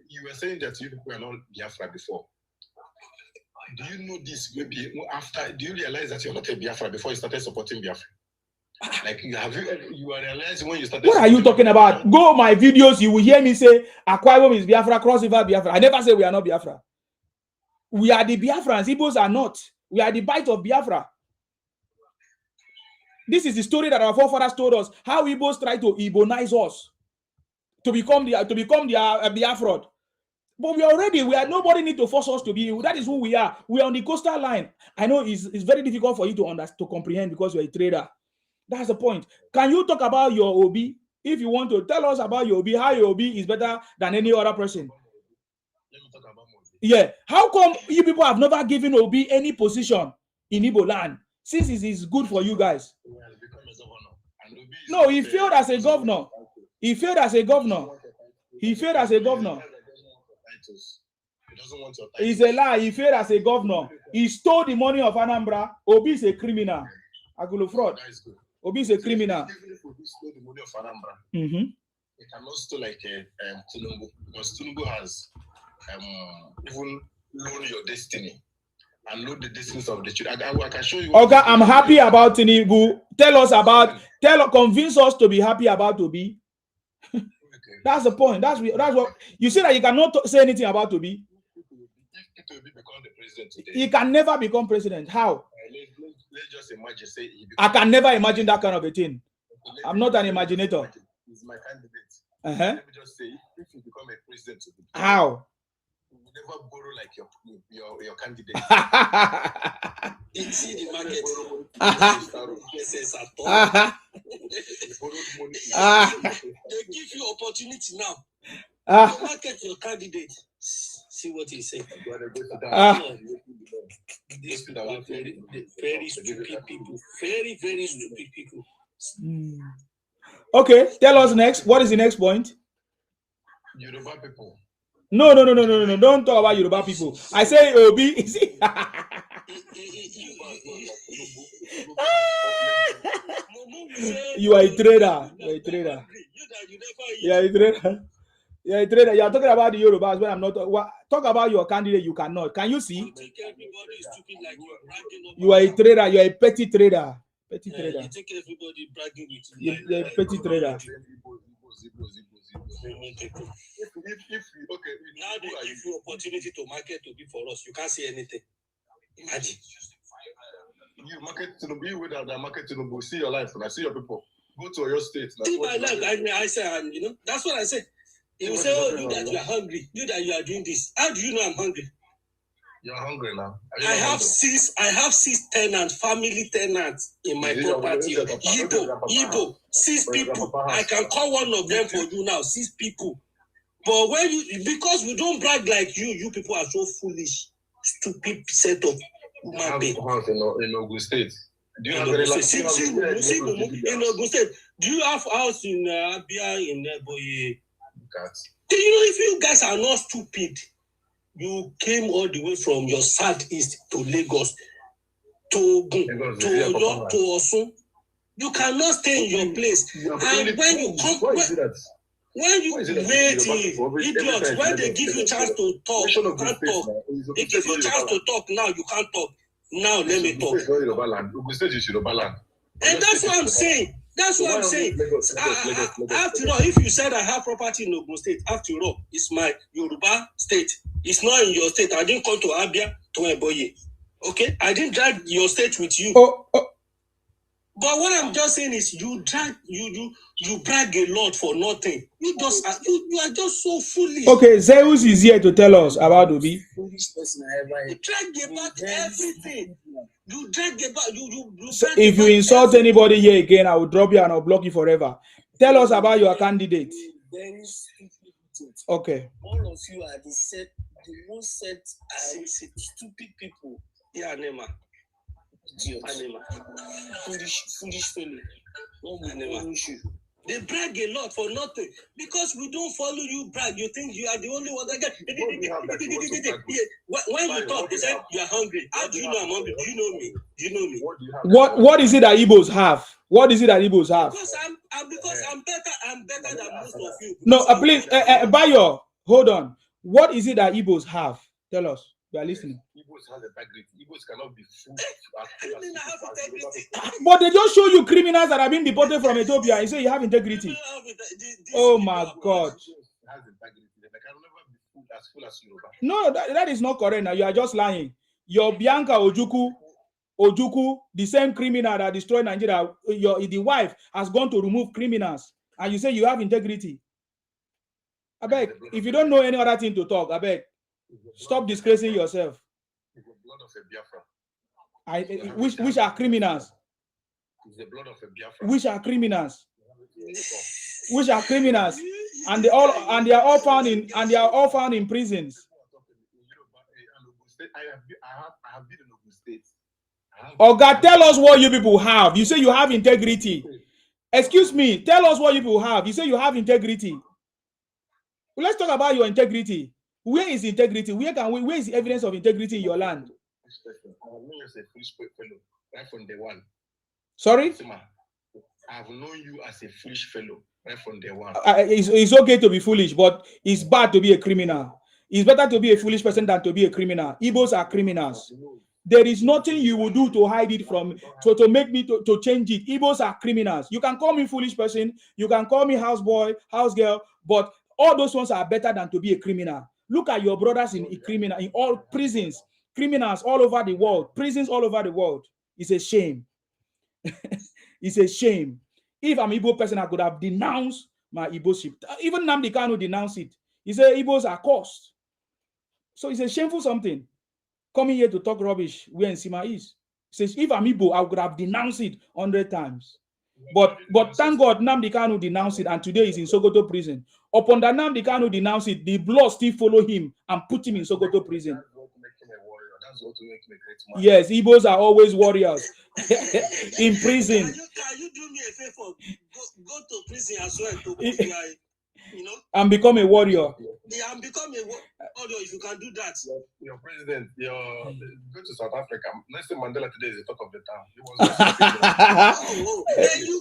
you were saying that you people are not Biafra before? Do you know this maybe after? Do you realize that you're not a Biafra before you started supporting Biafra? Like you are realizing when you started. What are you talking about? Go my videos, you will hear me say Akwa Ibom is Biafra, Cross River Biafra. I never say we are not Biafra. We are the Biafrans. Igbos are not. We are the bite of Biafra. This is the story that our forefathers told us, how Igbos try to Igbonize us. to become the fraud. But nobody need to force us to be. That is who we are. We are on the coastal line. I know it's very difficult for you to comprehend because you're a trader. That's the point. Can you talk about your OB? If you want to tell us about your OB, how your OB is better than any other person. Let me talk about my OB. Yeah. How come you people have never given OB any position in Igbo land since it is good for you guys? No, he failed as a governor. He failed as a governor. He failed as a governor. It's a lie. He failed as a governor. He stole the money of Anambra. Obi is a criminal. Agulo fraud. Obi is a criminal. Even if Obi stole the money of Anambra, Mm-hmm. it cannot steal like Tinubu, because Tinubu has even known your destiny and know the destinies of the children. I can show you. Okay, I'm happy about Tinubu. Convince us to be happy about Obi. That's the point. That's what you say, that you cannot say anything about Obi. If Obi become the president today, He can never become president. How? Let's just imagine. Say I can never imagine that kind of a thing. I'm not an imaginator. He's my candidate. Uh-huh. Let me just say, if you become a president today, how? You will never borrow like your candidate. You see the market. They give you opportunity now. You market your candidate. See what he said. These people are very stupid people. Very, very stupid people. Okay, tell us next. What is the next point? Yoruba people. No. Don't talk about Yoruba people. I say Obi. You are a trader. You are a trader. You are a trader. You are a trader. You are talking about the Yorubas when I'm not. Talk about your candidate. You cannot. Can you see? You are a trader. You are a petty trader. Petty trader. You think everybody bragging with you. You are a petty trader. Okay, now they give you opportunity to market to be for us. You can't say anything. Imagine. You market to be with that market to be see your life and I see your people. Go to your state. See my life. I say, you know, that's what I say. He will say, oh, you that you are hungry, you that you are doing this. How do you know I'm hungry? You're hungry now. I have six tenants, family tenants in my property. Igbo, 6 people. I can call one of them for you now, 6 people. But because we don't brag like you people are so foolish, stupid set of human beings. In Ogun State. Do you have in Ogun State? Do you have house in Abia, in Boye? Do you know, if you guys are not stupid, you came all the way from your southeast to Lagos, to Osun. You cannot stay in your place. And when you come, when you wait, idiot, when they give you chance to talk, you can't talk. They give you chance to talk now, you can't talk. Now let me talk. And that's what I'm saying. That's what I'm saying. After all, if you said I have property in Ogun State, after all, it's my Yoruba state. It's not in your state. I didn't come to Abia to Eboye. Okay? I didn't drag your state with you. But what I'm just saying is you brag a lot for nothing. You are just so foolish. Okay, Zeus is here to tell us about Obi. Foolish person I ever heard. You drag about everything. You drag about you So if you insult anybody here again, I will drop you and I'll block you forever. Tell us about your candidate. Very stupid. Okay. All of you are the most set stupid people. Yeah, Nema. Foolish fellow. They brag a lot for nothing because we don't follow you brag. You think you are the only one that get. When you talk, they say you are hungry. How do you know I'm hungry? Do you know me? Do you know me? What is it that Igbos have? What is it that Igbos have? Because I'm better than most of you. No, please, Bayo, hold on. What is it that Igbos have? Tell us. We are listening. Igbos has integrity. Igbos cannot be fooled. But they just show you criminals that have been deported from Ethiopia and say you have integrity. Oh my God. No, that is not correct. Now you are just lying. Your Bianca Ojukwu, the same criminal that destroyed Nigeria, the wife has gone to remove criminals, and you say you have integrity. I beg, if you don't know any other thing to talk, I beg, stop disgracing yourself. It's the blood of a Biafra. Which are criminals. It's the blood of a Biafra. Which are criminals. Which are criminals. And they are all found in prisons. I have been in Ogun State. Oh God, tell us what you people have. You say you have integrity. Excuse me, tell us what you people have. You say you have integrity. Well, let's talk about your integrity. Where is integrity? Where is the evidence of integrity in your land? Right from day one. Sorry? I have known you as a foolish fellow right from day one. It's okay to be foolish, but it's bad to be a criminal. It's better to be a foolish person than to be a criminal. Igbos are criminals. There is nothing you will do to hide it from, to make me to change it. Igbos are criminals. You can call me foolish person, you can call me houseboy, house girl, but all those ones are better than to be a criminal. Look at your brothers in all prisons, criminals all over the world, prisons all over the world. It's a shame. It's a shame. If I'm Igbo person, I could have denounced my Igboship. Even Nnamdi Kanu denounced it. He said Igbos are cursed. So it's a shameful something. Coming here to talk rubbish where Nsima is. He says, if I'm Igbo, I would have denounced it 100 times. But thank God Nnamdi Kanu denounced it, and today he's in Sokoto prison. Upon that Nnamdi Kanu denounced it, the blood still follow him and put him in Sokoto prison. Yes, Igbos are always warriors. In prison. Can you do me a favor? Go to prison as well to you know, and become a warrior. Yeah, and become a warrior if you can do that. Your president, go to South Africa. Nelson Mandela today is the talk of the town. He was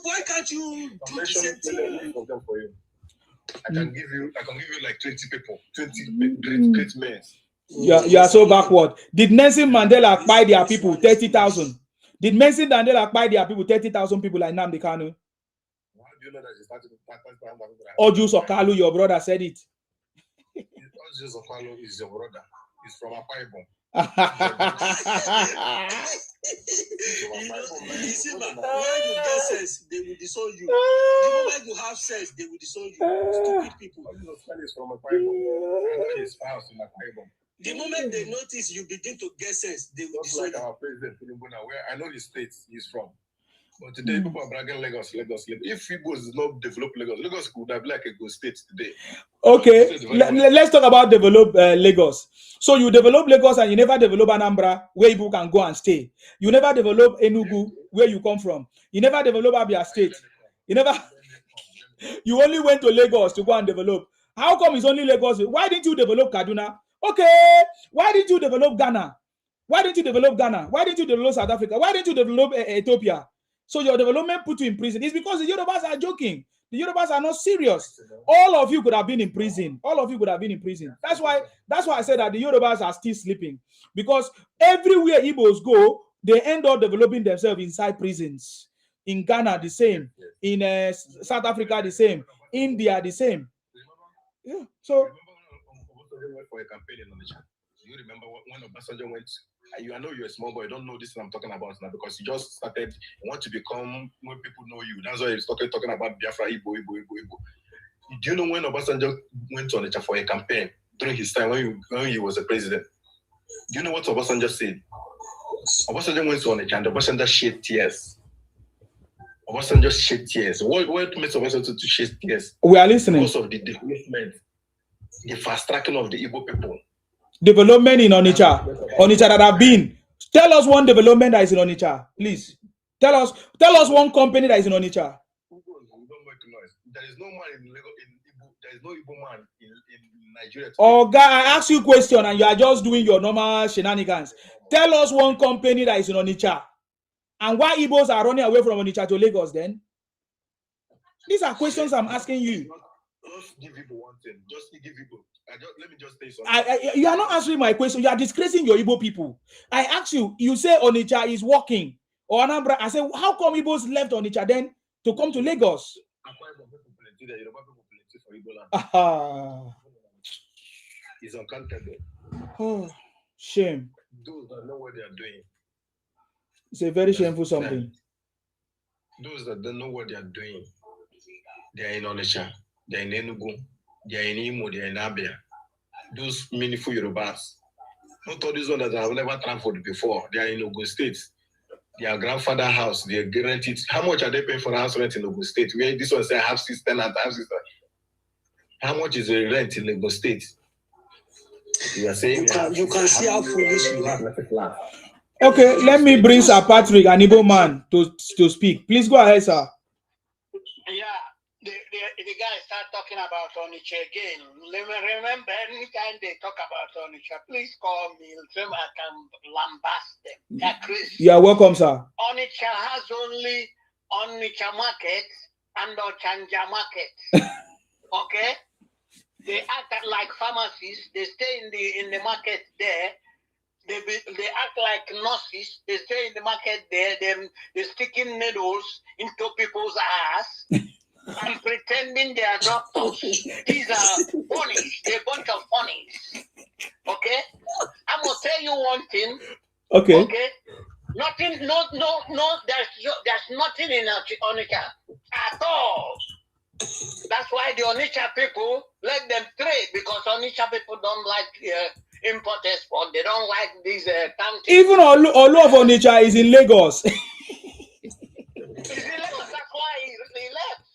why can't you do the same thing? For you. I can give you like 20 people, 20 great men. You are so backward. Did Nelson Mandela buy their people 30,000? Did Nelson Mandela buy their people 30,000 people like Nnamdi Kanu? How do you know that he started Ojus Okalu, your brother said it. Ojus Okalu is your brother. He's from Akwa Ibom. When you get sense, they will disown you. The moment you have sense, they will disown you. Stupid people. Ojus is from Akwa Ibom. I know his house in Akwa Ibom. The moment they notice you begin to get sense, they will disown you. Like our president, Tinubu, where I know the state he's from. But today, people are bragging Lagos. If Igbo does not develop Lagos could have like a good state today. Okay, let's talk about develop Lagos. So you develop Lagos and you never develop Anambra, where people can go and stay. You never develop Enugu, where you come from. You never develop Abia State. You only went to Lagos to go and develop. How come it's only Lagos? Why didn't you develop Kaduna? Okay, why didn't you develop Ghana? Why didn't you develop Ghana? Why didn't you develop South Africa? Why didn't you develop Ethiopia? So your development put you in prison. It's because the Yorubas are joking. The Yorubas are not serious. All of you could have been in prison. All of you could have been in prison. That's why I said that the Yorubas are still sleeping. Because everywhere Igbos go, they end up developing themselves inside prisons. In Ghana, the same. In South Africa, the same. India, the same. Yeah. So for a campaign in Onitsha. You remember when Obasanjo went? I know you're a small boy. You don't know this I'm talking about now because you just started. You want to become when people know you. That's why you started talking about Biafra, Igbo. Do you know when Obasanjo went to Onitsha for a campaign during his time when he was a president? Do you know what Obasanjo said? Obasanjo went to Onitsha and Obasanjo shed tears. Obasanjo shed tears. What makes Obasanjo to shed tears? We are listening. Because of the development, the fast tracking of the Igbo people. Development in Onitsha that have been. Tell us one development that is in Onitsha, please. Tell us one company that is in Onitsha. There is no man in Igbo. There is no Igbo man in Nigeria. Oh, God, I ask you a question and you are just doing your normal shenanigans. Tell us one company that is in Onitsha. And why Igbos are running away from Onitsha to Lagos then? These are questions I'm asking you. Just give people one thing. Just give people. Let me just say something. You are not answering my question. You are disgracing your Igbo people. I ask you, you say Onitsha is working. Or Anambra, I say, how come Igbos left Onitsha then to come to Lagos? It's uncountable. Oh, shame. Those that know what they are doing. It's a very shameful something. Those that don't know what they are doing, they are in Onitsha, they are in Enugu, they are in Imo, they are in Abia. Those meaningful Yorubas. Not all these ones that have never traveled before. They are in Ogun State. Their grandfather house, they rent it. How much are they paying for the house rent in Ogun State? Where this one say I have 6 tenants, I have 6 tenants. How much is the rent in Ogun State? You are saying you can see how foolish you are. Okay, let me bring Sir Patrick, an Igbo man, to speak. Please go ahead, sir. Yeah, the guy start talking about Onitsha again. Remember, anytime they talk about Onitsha, please call me so I can lambast them. They're crazy. You are welcome, sir. Onitsha has only Onitsha market and Ochanja market. Okay? They act like pharmacists. They stay in the market there. They act like nurses. They stay in the market there. They're sticking needles into people's ass and pretending they are doctors. These are funnies. They're a bunch of funnies. Okay? I'm gonna tell you one thing. Okay. Okay? Nothing. No. There's nothing in Onitsha at all. That's why the Onitsha people let them trade, because Onitsha people don't like import export. They don't like these counties. Even Olu of Onitsha is in Lagos. He's in Lagos. That's why he left.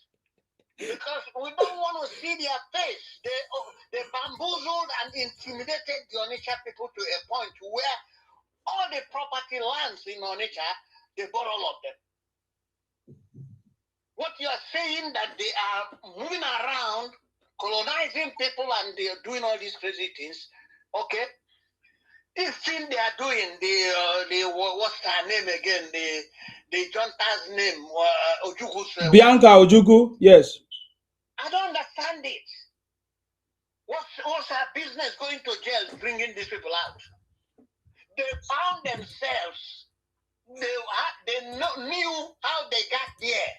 Because we don't want to see their face. They bamboozled and intimidated the Onitsha people to a point where all the property lands in Onitsha, they bought all of them. What you are saying that they are moving around, colonizing people, and they are doing all these crazy things, okay? This thing they are doing, the what's her name again? The junta's name, Ojuku's Bianca Ojukwu, yes. I don't understand it. What's her business going to jail, bringing these people out? They found themselves. They knew how they got there.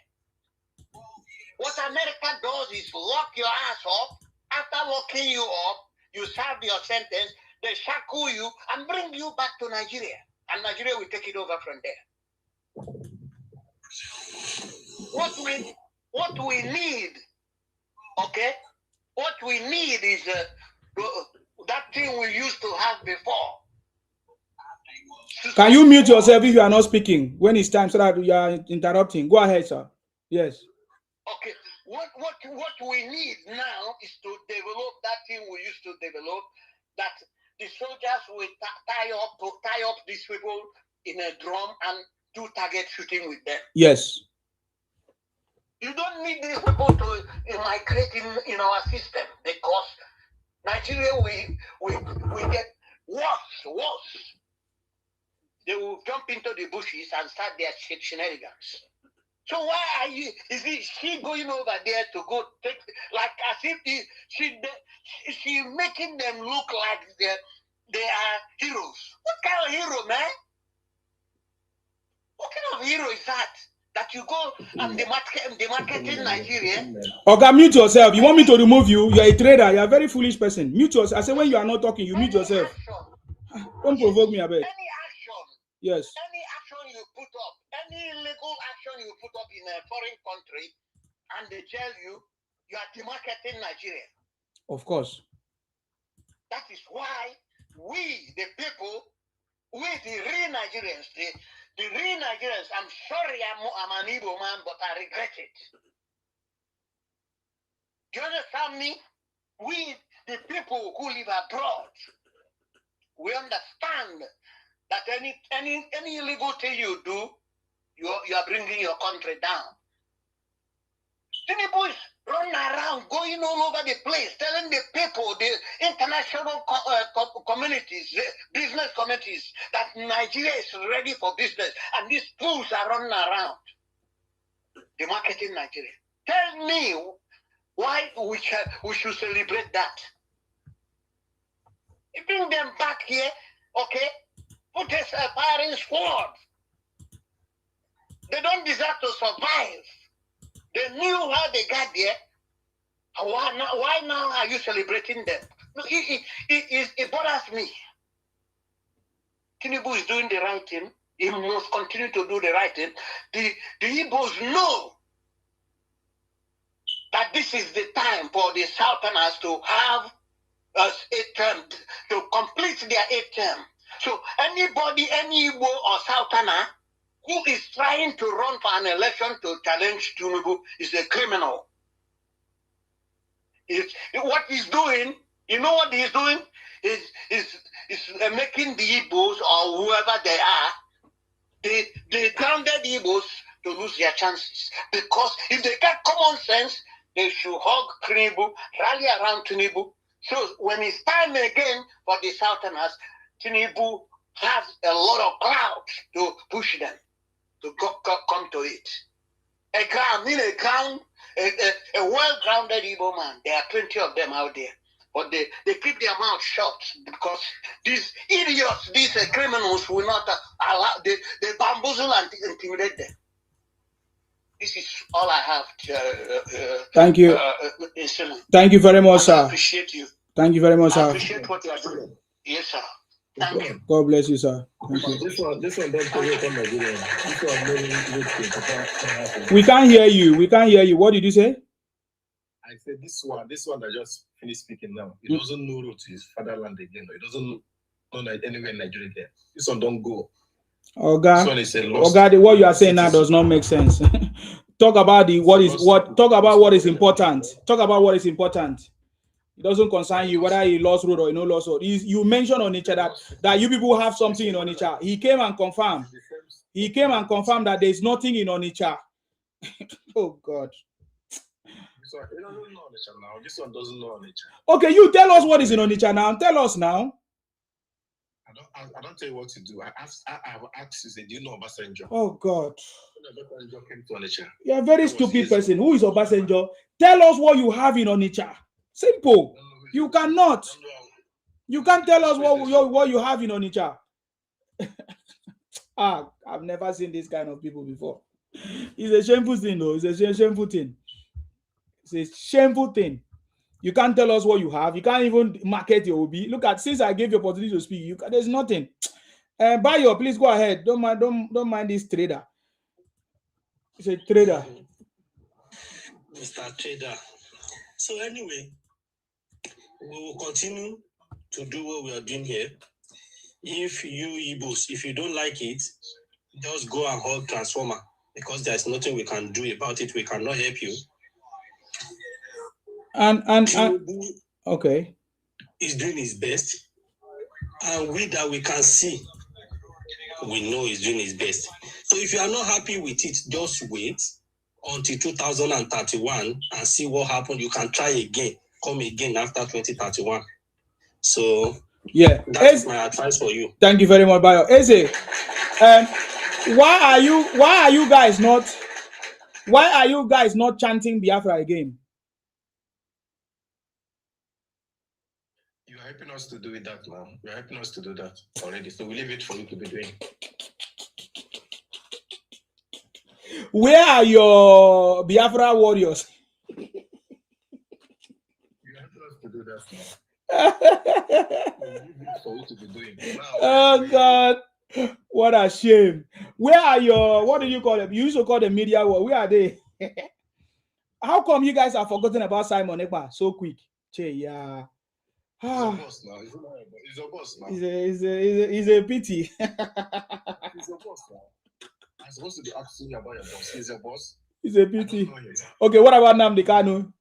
What America does is lock your ass up. After locking you up, you serve your sentence, they shackle you and bring you back to Nigeria. And Nigeria will take it over from there. What we need, okay? What we need is that thing we used to have before. Can you mute yourself if you are not speaking when it's time, so that you are interrupting? Go ahead, sir. Yes. Okay, what we need now is to develop that thing we used to develop, that the soldiers will tie up these people in a drum and do target shooting with them. Yes. You don't need these people to migrate in our system, because Nigeria we get worse. They will jump into the bushes and start their shenanigans. So why are you? She going over there to go take, like as if she making them look like they are heroes? What kind of hero, man? What kind of hero is that? That you go and the market in Nigeria? Okay, mute yourself. You want me to remove you? You are a trader. You are a very foolish person. Mute yourself. I say when you are not talking, you mute yourself. Don't provoke me, Abed. Any action. Yes. Any action you put up, any illegal action you put up in a foreign country, and they jail you, you are demarketing Nigeria. Of course. That is why we, the people, we the real Nigerians, the real Nigerians, I'm sorry I'm an Igbo man, but I regret it. Do you understand me? We, the people who live abroad, we understand that any illegal thing you do, you are bringing your country down. Tinubu is running around, going all over the place, telling the people, the international communities, business communities, that Nigeria is ready for business, and these fools are running around the market in Nigeria. Tell me why we should celebrate that. You bring them back here, okay? Put us a firing squad. They don't deserve to survive. They knew how they got there. Why now are you celebrating them? It bothers me. Tinubu is doing the right thing. He must continue to do the right thing. The Igbos know that this is the time for the Southerners to have a term, to complete their 8th term. So anybody, any Igbo or Southerner who is trying to run for an election to challenge Tinubu is a criminal. What he's doing, you know what he's doing? Is making the Igbos or whoever they are, the grounded Igbos to lose their chances. Because if they get common sense, they should hug Tinubu, rally around Tinubu. So when it's time again for the Southerners, Tinubu has a lot of clout to push them to come to it. A well-grounded Igbo man. There are plenty of them out there. But they keep their mouth shut because these idiots, these criminals will not allow, they bamboozle and intimidate them. This is all I have. Thank you. Thank you very much, sir. I appreciate you. Thank you very much, sir. I appreciate what you are doing. Yes, sir. Thank you. God bless you, sir. Thank you. This one don't forget on Nigeria. This one We can't hear you. We can't hear you. What did you say? I said this one that just finished speaking now. He doesn't know road to his fatherland again. He doesn't know anywhere in Nigeria again. This one don't go. Oga, this one is a loss. Oga, what you are saying now does not make sense. Talk about what is important. Talk about what is important. It doesn't concern you whether he lost road or he no lost road. You mentioned on each other that you people have something in Onitsha. He came and confirmed. He came and confirmed that there is nothing in Onitsha. Oh God. So he doesn't know Onitsha now. This one doesn't know Onitsha. Okay, you tell us what is in Onitsha now. Tell us now. I don't tell you what to do. I have asked you, do you know Obasanjo? Oh God. Obasanjo came to Onitsha. You're a very stupid person. Who is Obasanjo? Tell us what you have in Onitsha. Simple. You cannot. You can't tell us what you have in Onitsha. I've never seen this kind of people before. It's a shameful thing, though. It's a shameful thing. It's a shameful thing. You can't tell us what you have. You can't even market your OB. Look at, since I gave you opportunity to speak, there's nothing. Bayo, please go ahead. Don't mind this trader. It's a trader. Mr. Trader. So anyway, we will continue to do what we are doing here. If you Igbos, if you don't like it, just go and hug Transformer because there's nothing we can do about it. We cannot help you. And okay, he's doing his best, and we can see, we know he's doing his best. So if you are not happy with it, just wait until 2031 and see what happened. You can try again, come again after 2031. So yeah, that's my advice for you. Thank you very much, Bayo. Eze, why are you guys not chanting Biafra again? You're helping us to do it that now. You're helping us to do that already. So we leave it for you to be doing. Where are your Biafra warriors? You're helping us to do that now. We leave it for you to be doing. Oh God. What a shame. Where are your, what do you call them? You used to call them media war. Where are they? How come you guys have forgotten about Simon Ekpa so quick? Che, yeah. He's a boss now. He's a boss now. He's a pity. He's a boss now. I'm supposed to be asking you about your boss. He's a boss. He's a pity. Okay, what about Nnamdi Kanu?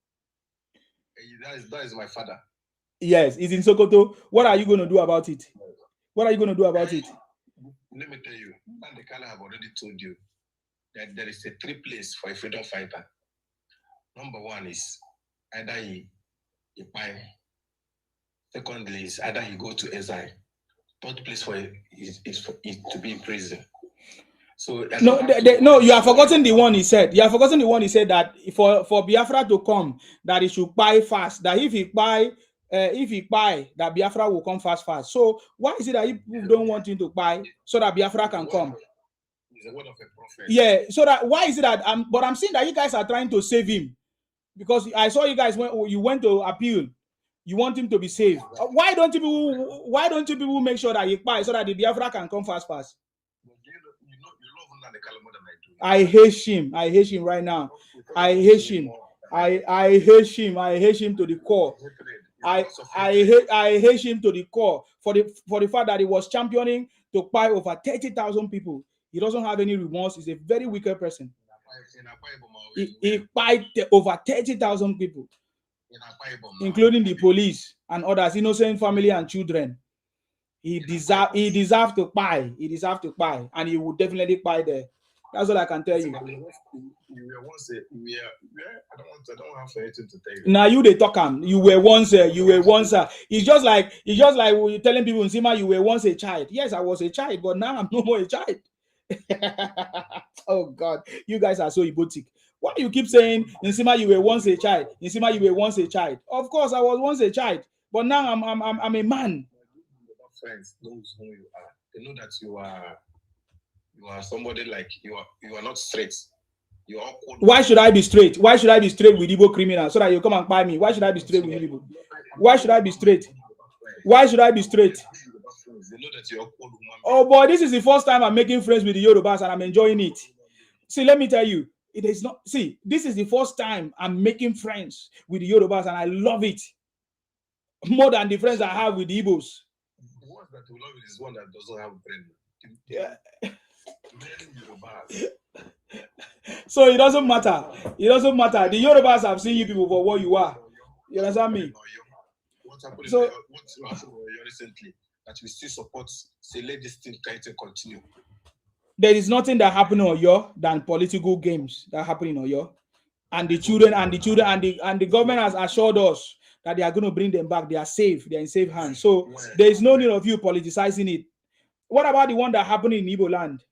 That is my father. Yes, he's in Sokoto. What are you going to do about it? What are you going to do about it? Let me tell you, Nnamdi Kanu have already told you that there is a 3 places for a freedom fighter. Number 1 is either he buy. Secondly, is either he go to exile. 3rd place for it is for it to be in prison. So no, you have forgotten the one he said. You have forgotten the one he said that for Biafra to come, that he should buy fast. That if he buy, that Biafra will come fast. So why is it that you don't want him to buy so that Biafra can come? He's a word of a prophet. Yeah. So that why is it that but I'm seeing that you guys are trying to save him because I saw you guys when you went to appeal. You want him to be saved. Why don't you people make sure that he buy so that the Biafra can come fast? You love Nnamdi Kanu more than I do. I hate him. I hate him right now. I hate him. I hate him. I hate him to the core. I hate him to the core for the fact that he was championing to buy over 30,000 people. He doesn't have any remorse. He's a very wicked person. He bought over 30,000 people, including the police and others, innocent family and children. He deserved to buy. He deserved to buy, and he would definitely buy there. That's all I can tell you. I don't have anything to tell you. Now you they talk him. You were once It's just like we're telling people in Sima, you were once a child. Yes, I was a child, but now I'm no more a child. Oh God, you guys are so egotic. Why do you keep saying in Sima you were once a child? In Sima you were once a child. Of course, I was once a child, but now I'm a man. Friends knows who you are. They know that you are somebody like you are not straight. You are awkward. Why should I be straight? Why should I be straight with Igbo criminals so that you come and buy me? Why should I be straight with Igbo? Why should I be straight? Why should I be straight? They know that you're awkward. Oh boy, this is the first time I'm making friends with the Yorubas and I'm enjoying it. See, let me tell you, it is not. See, this is the first time I'm making friends with the Yorubas and I love it more than the friends I have with the Igbos. The one that you love is one that doesn't have a friend. Yeah. So it doesn't matter. It doesn't matter. The Yorubas have seen you people for what you are. You understand me? What happened So recently that we still support, say let this thing try to continue. There is nothing that happened in Oyo than political games that happen in Oyo. And the children and the government has assured us that they are going to bring them back. They are safe. They are in safe hands. So there is no need of you politicizing it. What about the one that happened in Igbo land?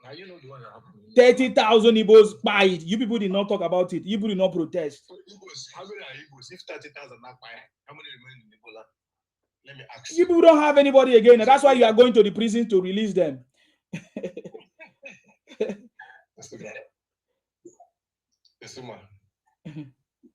Now you know the one that happened. 30,000 Igbos buy it. You people did not talk about it. You people did not protest. So Igbos, how many are Igbos? If 30,000 not buy, how many remain in Igbo land? Let me ask you. People don't have anybody again. That's why you are going to the prison to release them.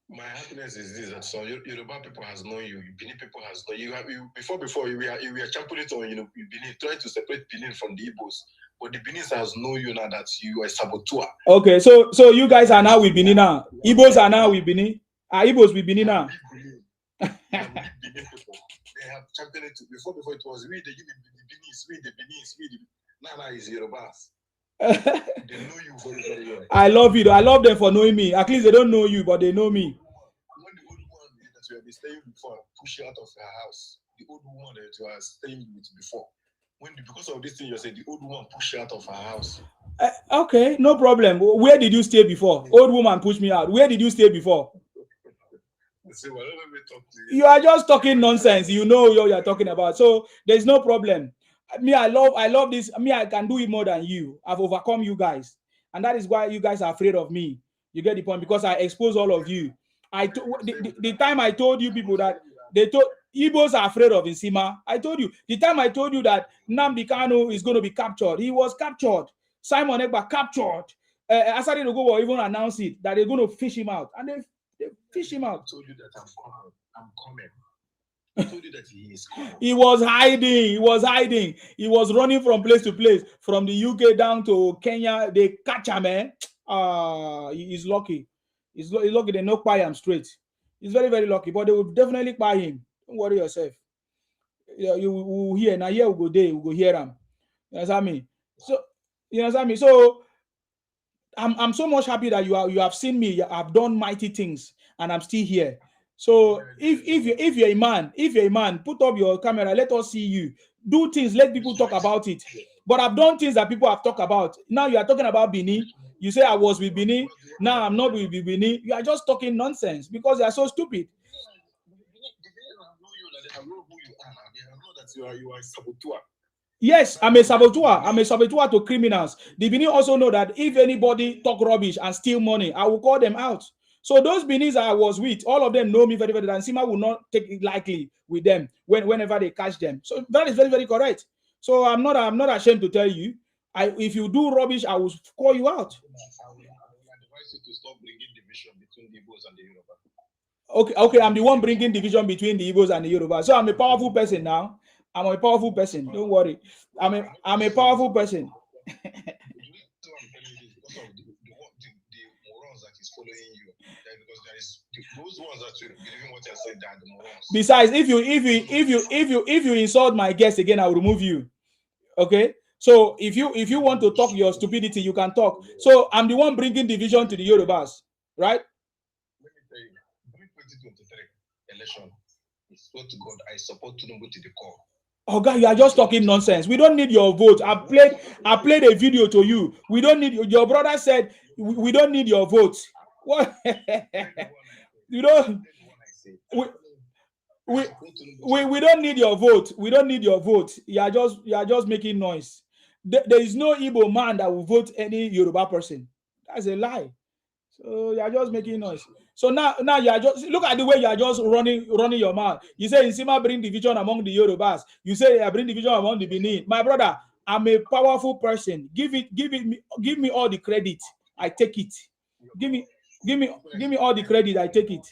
My happiness is this: that so Yoruba people has known you, Benin people has known you. Before you were championing on Benin, trying to separate Benin from the Igbos, but the Benin has known you now that you are a saboteur. Okay, so you guys are now with Benin now. Igbos are now with Benin. Are Igbos with Benin now? They have championed it before it was we the Benin, we the Benin, now is Yorubas. They know you very, very well. I love it. I love them for knowing me. At least they don't know you, but they know me. When the old one that you have been staying before push you out of your house, the old woman that you are staying with before, because of this thing you said, the old woman pushed you out of her house. Okay, no problem. Where did you stay before? Old woman pushed me out. Where did you stay before? You are just talking nonsense. You know what you are talking about. So there's no problem. Me, I love this. Me, I can do it more than you. I've overcome you guys, and that is why you guys are afraid of me. You get the point? Because I expose all of you. The time I told you people that they told Igbos are afraid of Nsima. I told you the time I told you that Nnamdi Kanu is going to be captured. He was captured. Simon Ekpa captured. Asari Dogo even announced it that they're going to fish him out, and they fish him out. I told you that I'm coming. I told you that he is coming. He was hiding. He was running from place to place, from the UK down to Kenya. They catch him, man. He's lucky. He's lucky they not buy him straight. He's very, very lucky, but they will definitely buy him. Don't worry yourself. You will hear. Now here we go there. We go hear him. You understand me? So you understand me? So I'm so much happy that you have seen me. I've done mighty things, and I'm still here. So if you're a man, put up your camera. Let us see you do things. Let people talk about it. But I've done things that people have talked about. Now you are talking about Benin. You say I was with Benin. Now I'm not with Benin. You are just talking nonsense because you are so stupid. You are a saboteur. Yes, I'm a saboteur. I'm a saboteur to criminals. The Benin also know that if anybody talk rubbish and steal money, I will call them out. So those Benis I was with, all of them know me very, very well. And Nsima will not take it lightly with them whenever they catch them. So that is very, very correct. So I'm not ashamed to tell you. If you do rubbish, I will call you out. I will advise you to stop bringing division between the Igbos and the Yoruba. Okay, I'm the one bringing division between the Igbos and the Yoruba. So I'm a powerful person now. I'm a powerful person. Don't worry. I'm a powerful person. following you. Because there is those ones that you believe in what you said are the morons. Besides, if you insult my guest again, I will remove you. Okay. So if you want to talk your stupidity, you can talk. So I'm the one bringing division to the Yorubas, right? Let me tell you, during 2023 election, I swear to God, I support Tinubu to the core. Oh God, you are just talking nonsense. We don't need your vote. I played a video to you. We don't need your brother said we don't need your vote. What? You know, we don't need your vote. We don't need your vote. You are just making noise. There is no Igbo man that will vote any Yoruba person. That's a lie. So you are just making noise. So now you are just look at the way you are just running your mouth. You say Nsima bring division among the Yorubas. You say I bring division among the Benin. My brother, I'm a powerful person. Give me all the credit. I take it. Give me all the credit. I take it.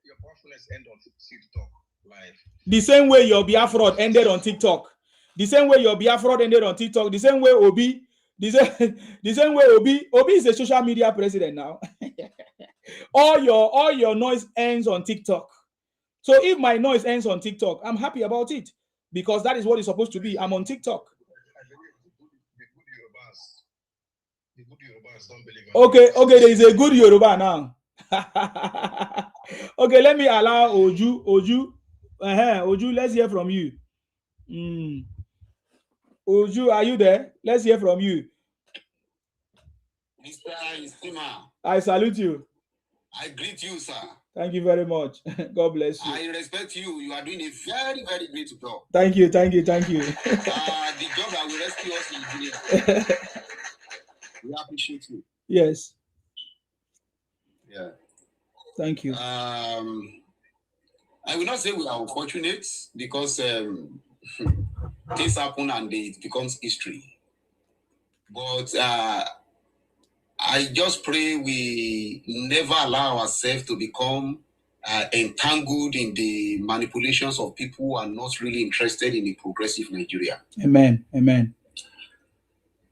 Your powerfulness end on TikTok live. The same way your Biafra ended on TikTok. The same way your Biafra ended on TikTok. The same way Obi. The same way Obi is a social media president now. all your noise ends on TikTok. So if my noise ends on TikTok, I'm happy about it because that is what it's supposed to be. I'm on TikTok. The good Yorubas don't believe in Okay, there is a good Yoruba now. Okay, let me allow Oju. Oju, let's hear from you. Oju, are you there? Let's hear from you. Mr. Istima, I salute you. I greet you, sir. Thank you very much. God bless you. I respect you. You are doing a very, very great job. Thank you. The job that will rescue us in Nigeria. We appreciate you. Yes. Yeah. Thank you. I will not say we are unfortunate because things happen and it becomes history. But I just pray we never allow ourselves to become entangled in the manipulations of people who are not really interested in a progressive Nigeria. Amen. Amen.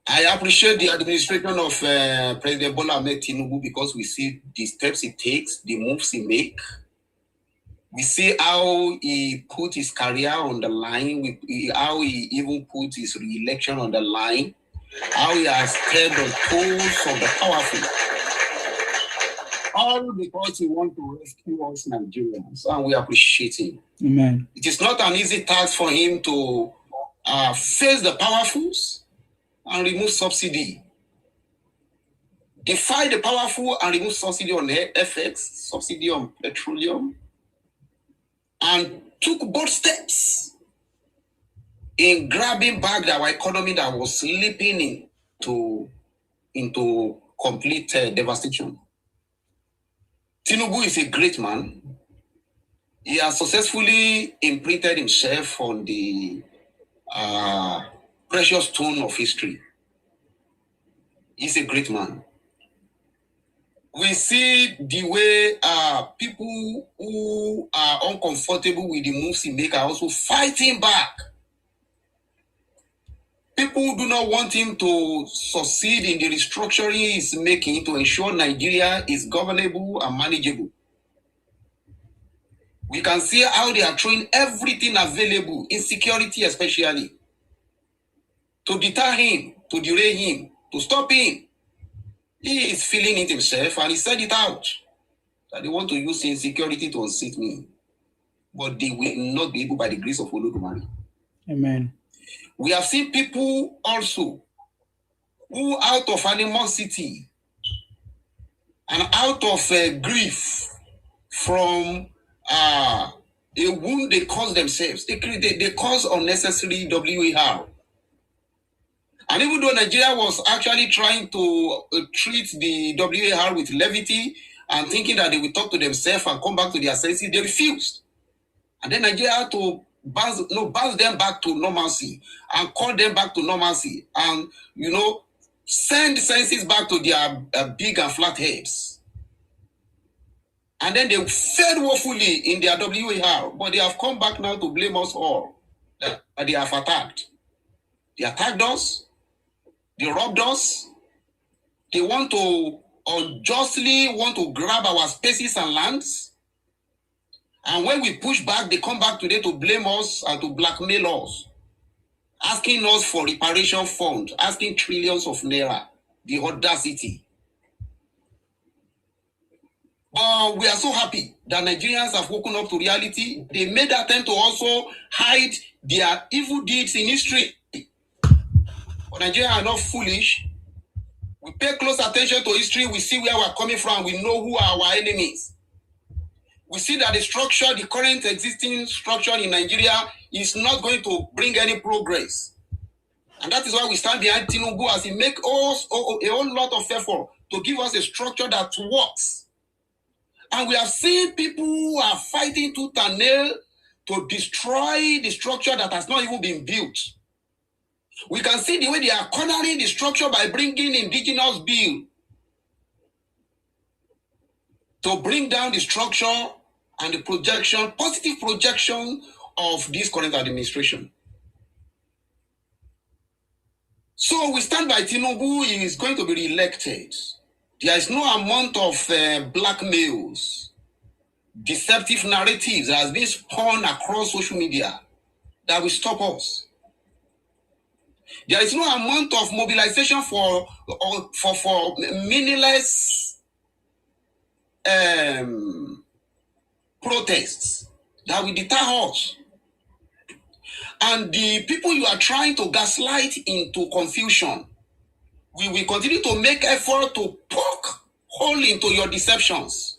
I appreciate the administration of President Bola Ahmed Tinubu because we see the steps he takes, the moves he makes. We see how he put his career on the line, how he even put his re-election on the line, how he has stirred the toes of the powerful. All because he wants to rescue us Nigerians, and we appreciate him. Amen. It is not an easy task for him to face the powerfuls and remove subsidy. Defy the powerful and remove subsidy on FX, subsidy on petroleum, and took bold steps in grabbing back our economy that was slipping into complete devastation. Tinubu is a great man. He has successfully imprinted himself on the precious stone of history. He's a great man. We see the way people who are uncomfortable with the moves he makes are also fighting back. People do not want him to succeed in the restructuring he's making to ensure Nigeria is governable and manageable. We can see how they are throwing everything available, insecurity especially, to deter him, to derail him, to stop him. He is feeling it himself and he said it out that they want to use insecurity to unseat me. But they will not be able by the grace of Olodumare. Amen. We have seen people also who out of animosity and out of grief from a wound they cause themselves, they cause unnecessary WAR. And even though Nigeria was actually trying to treat the WAR with levity and thinking that they would talk to themselves and come back to their senses, they refused. And then Nigeria had to bounce them back to normalcy and call them back to normalcy and, send senses back to their big and flat heads. And then they failed woefully in their WAR, but they have come back now to blame us all that they have attacked. They attacked us. They robbed us. They want to unjustly want to grab our spaces and lands. And when we push back, they come back today to blame us and to blackmail us, asking us for reparation fund, asking trillions of naira. The audacity. But we are so happy that Nigerians have woken up to reality. They made the attempt to also hide their evil deeds in history. But Nigerians are not foolish. We pay close attention to history. We see where we're coming from. We know who are our enemies. We see that the structure, the current existing structure in Nigeria is not going to bring any progress. And that is why we stand behind Tinubu as he makes us a whole lot of effort to give us a structure that works. And we have seen people who are fighting tooth and nail to destroy the structure that has not even been built. We can see the way they are cornering the structure by bringing indigenous bill to bring down the structure and the projection, positive projection of this current administration. So we stand by Tinubu. He is going to be re-elected. There is no amount of blackmails, deceptive narratives that has been spun across social media that will stop us. There is no amount of mobilization for meaningless protests that will deter us. And the people you are trying to gaslight into confusion, we will continue to make effort to poke hole into your deceptions.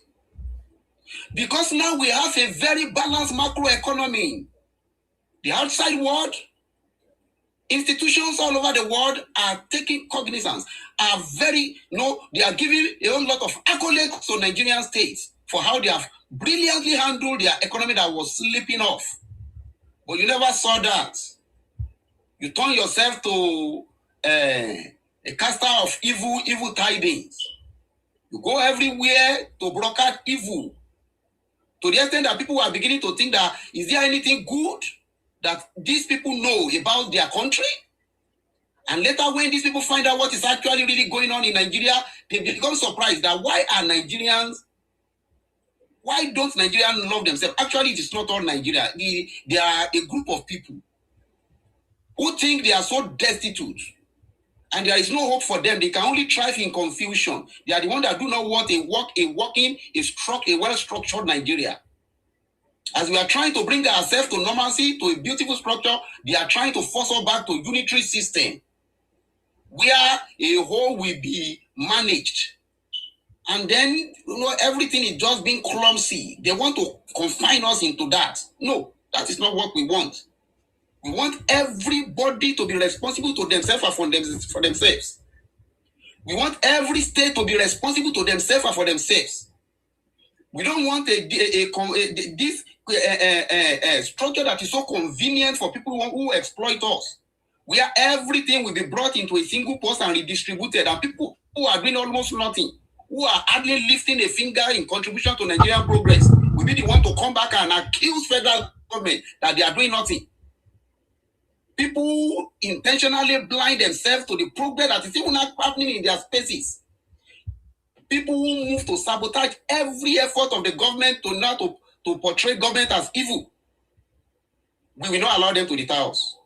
Because now we have a very balanced macroeconomy. The outside world, institutions all over the world are taking cognizance, they are giving a whole lot of accolades to Nigerian states for how they have brilliantly handled their economy that was slipping off. But you never saw that. You turn yourself to a caster of evil tidings. You go everywhere to broadcast evil. To the extent that people are beginning to think that, is there anything good that these people know about their country? And later when these people find out what is actually really going on in Nigeria, they become surprised that why don't Nigerians love themselves? Actually, it is not all Nigeria. There are a group of people who think they are so destitute and there is no hope for them. They can only thrive in confusion. They are the ones that do not want a well-structured Nigeria. As we are trying to bring ourselves to normalcy, to a beautiful structure, they are trying to force us back to unitary system, where a whole will be managed. And then, everything is just being clumsy. They want to confine us into that. No, that is not what we want. We want everybody to be responsible to themselves and for themselves. We want every state to be responsible to themselves and for themselves. We don't want this structure that is so convenient for people who exploit us, where everything will be brought into a single post and redistributed, and people who are doing almost nothing, who are hardly lifting a finger in contribution to Nigerian progress, will be the one to come back and accuse federal government that they are doing nothing. People intentionally blind themselves to the progress that is even happening in their spaces. People who move to sabotage every effort of the government to portray government as evil. We will not allow them to deter us.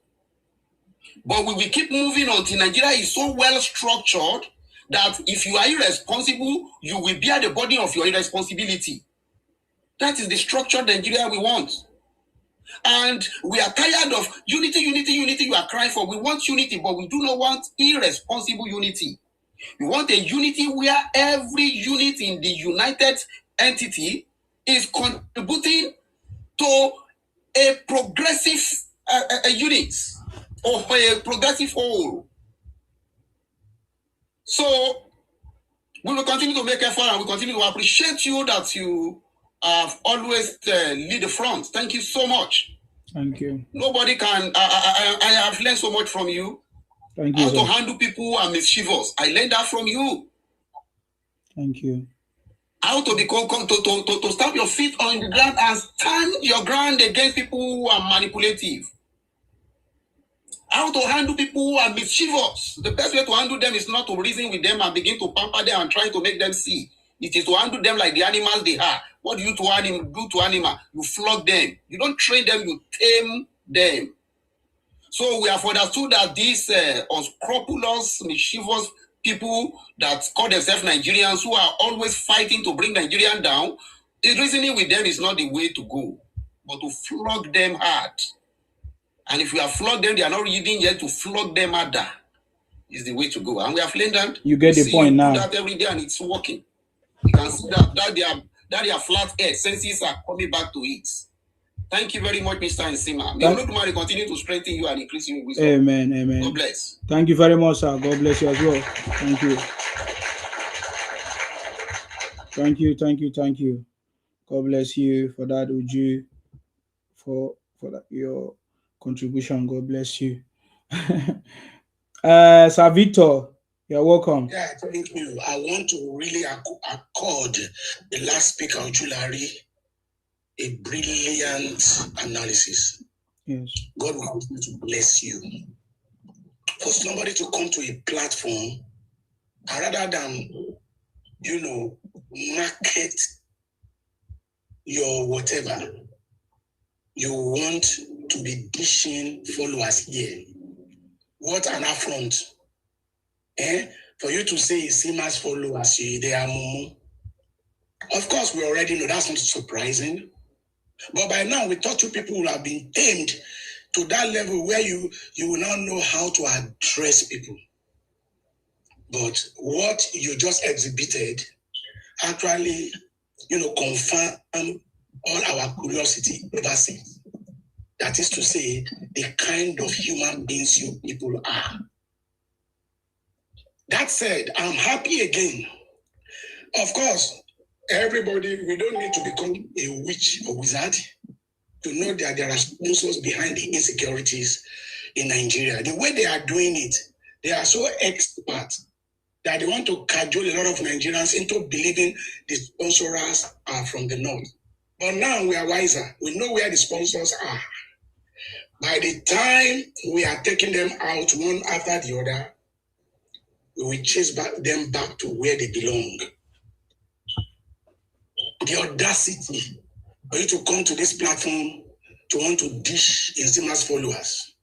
But we will keep moving until Nigeria is so well structured that if you are irresponsible, you will bear the burden of your irresponsibility. That is the structured Nigeria we want. And we are tired of unity you are crying for. We want unity, but we do not want irresponsible unity. We want a unity where every unit in the united entity is contributing to a progressive unit or a progressive whole. So we will continue to make effort and we continue to appreciate you that you have always lead the front. Thank you so much. Thank you. Nobody can. I have learned so much from you. Thank you. How to handle people who are mischievous. I learned that from you. Thank you. How to to stamp your feet on the ground and stand your ground against people who are manipulative. how to handle people who are mischievous. The best way to handle them is not to reason with them and begin to pamper them and try to make them see. It is to handle them like the animals they are. What do you do to animal? You flog them. You don't train them, you tame them. So we have understood that these unscrupulous, mischievous people that call themselves Nigerians, who are always fighting to bring Nigerian down, the reasoning with them is not the way to go, but to flog them hard. And if we have flogged them, they are not reading yet, to flog them harder is the way to go. And we have learned that. You get the point now. Do that every day and it's working. You can see that their flat earth senses are coming back to it. Thank you very much, Mr. Nsima. May Olodumare continue to strengthen you and increase you in wisdom. Amen, amen. God bless. Thank you very much, sir. God bless you as well. Thank you. Thank you. God bless you for that, Uju, for that, your contribution. God bless you. Sir Victor, you're welcome. Yeah, thank you. I want to really accord the last speaker, Ojulari, a brilliant analysis. Yes. God will continue to bless you. For somebody to come to a platform, rather than, market your whatever, you want to be dishing followers here. What an affront. For you to say Sima's followers, they are Mumu. Of course, we already know that's not surprising. But by now, we thought you people will have been tamed to that level where you will now know how to address people. But what you just exhibited actually, confirm all our curiosity ever since. That is to say, the kind of human beings you people are. That said, I'm happy again. Of course, everybody, we don't need to become a witch or wizard to know that there are sponsors behind the insecurities in Nigeria. The way they are doing it, they are so expert that they want to cajole a lot of Nigerians into believing the sponsors are from the north. But now we are wiser. We know where the sponsors are. By the time we are taking them out one after the other, we will chase them back to where they belong. The audacity for you to come to this platform to want to dish Nsima's followers.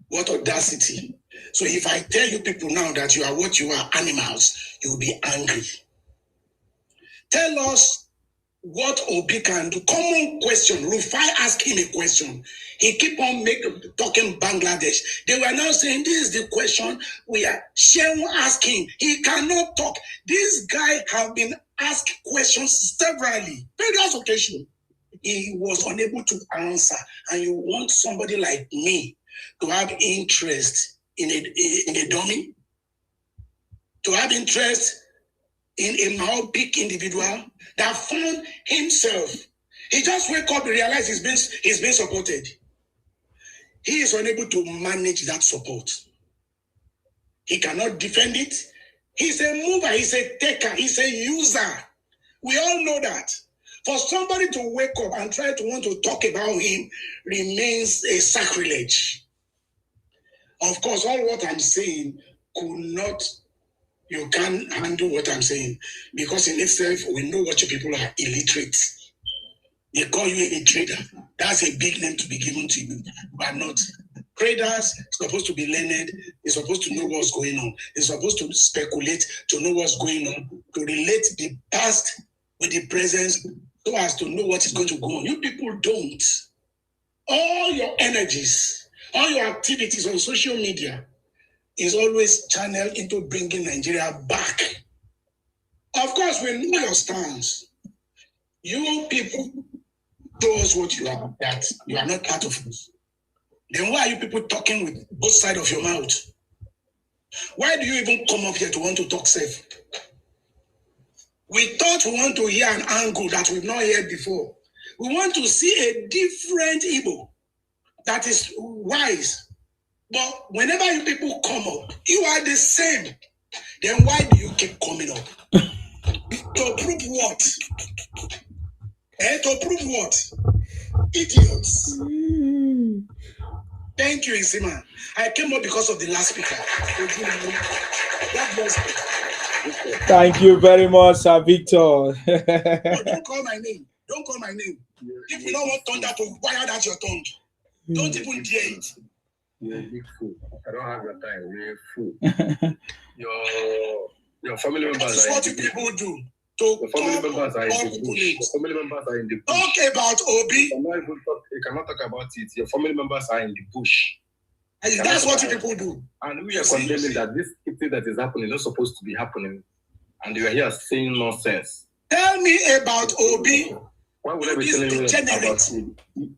What audacity. So if I tell you people now that you are what you are, animals, you will be angry. Tell us what Obi can do. Common question. Rufai asked him a question. He keep on talking Bangladesh. They were now saying, this is the question we are. Shehu asked him. He cannot talk. This guy have been asked questions severally. Various occasions. He was unable to answer. And you want somebody like me to have interest in a dummy? To have interest in a myopic individual that found himself. He just wake up and realize he's been supported. He is unable to manage that support. He cannot defend it. He's a mover, he's a taker, he's a user. We all know that. For somebody to wake up and try to want to talk about him remains a sacrilege. Of course, all what I'm saying you can't handle what I'm saying, because in itself, we know what you people are, illiterate. They call you a trader. That's a big name to be given to you, but not. Traders supposed to be learned. They're supposed to know what's going on. They're supposed to speculate to know what's going on, to relate the past with the present so as to know what is going to go on. You people don't. All your energies, all your activities on social media is always channeled into bringing Nigeria back. Of course, we know your stance. You people show us what you are, that you are not part of us. Then why are you people talking with both sides of your mouth? Why do you even come up here to want to talk safe? We thought we want to hear an angle that we've not heard before. We want to see a different Igbo that is wise. But whenever you people come up, you are the same. Then why do you keep coming up? To prove what? To prove what? Idiots. Thank you, Isima. I came up because of the last speaker. God bless you. Thank you very much, Sir Victor. No, don't call my name. Don't call my name. If you don't want thunder to wire that your tongue, don't even dare it. You're a big fool. I don't have your time. You're a fool. Your family members That's what you people do. Your family members are in the bush. Your family members are in the bush. Talk about Obi. You cannot talk about it. Your family members are in the bush. That's what you people do. And we are condemning that this thing that is happening is not supposed to be happening. And you are here saying nonsense. Tell me about Obi. Why would I be telling you about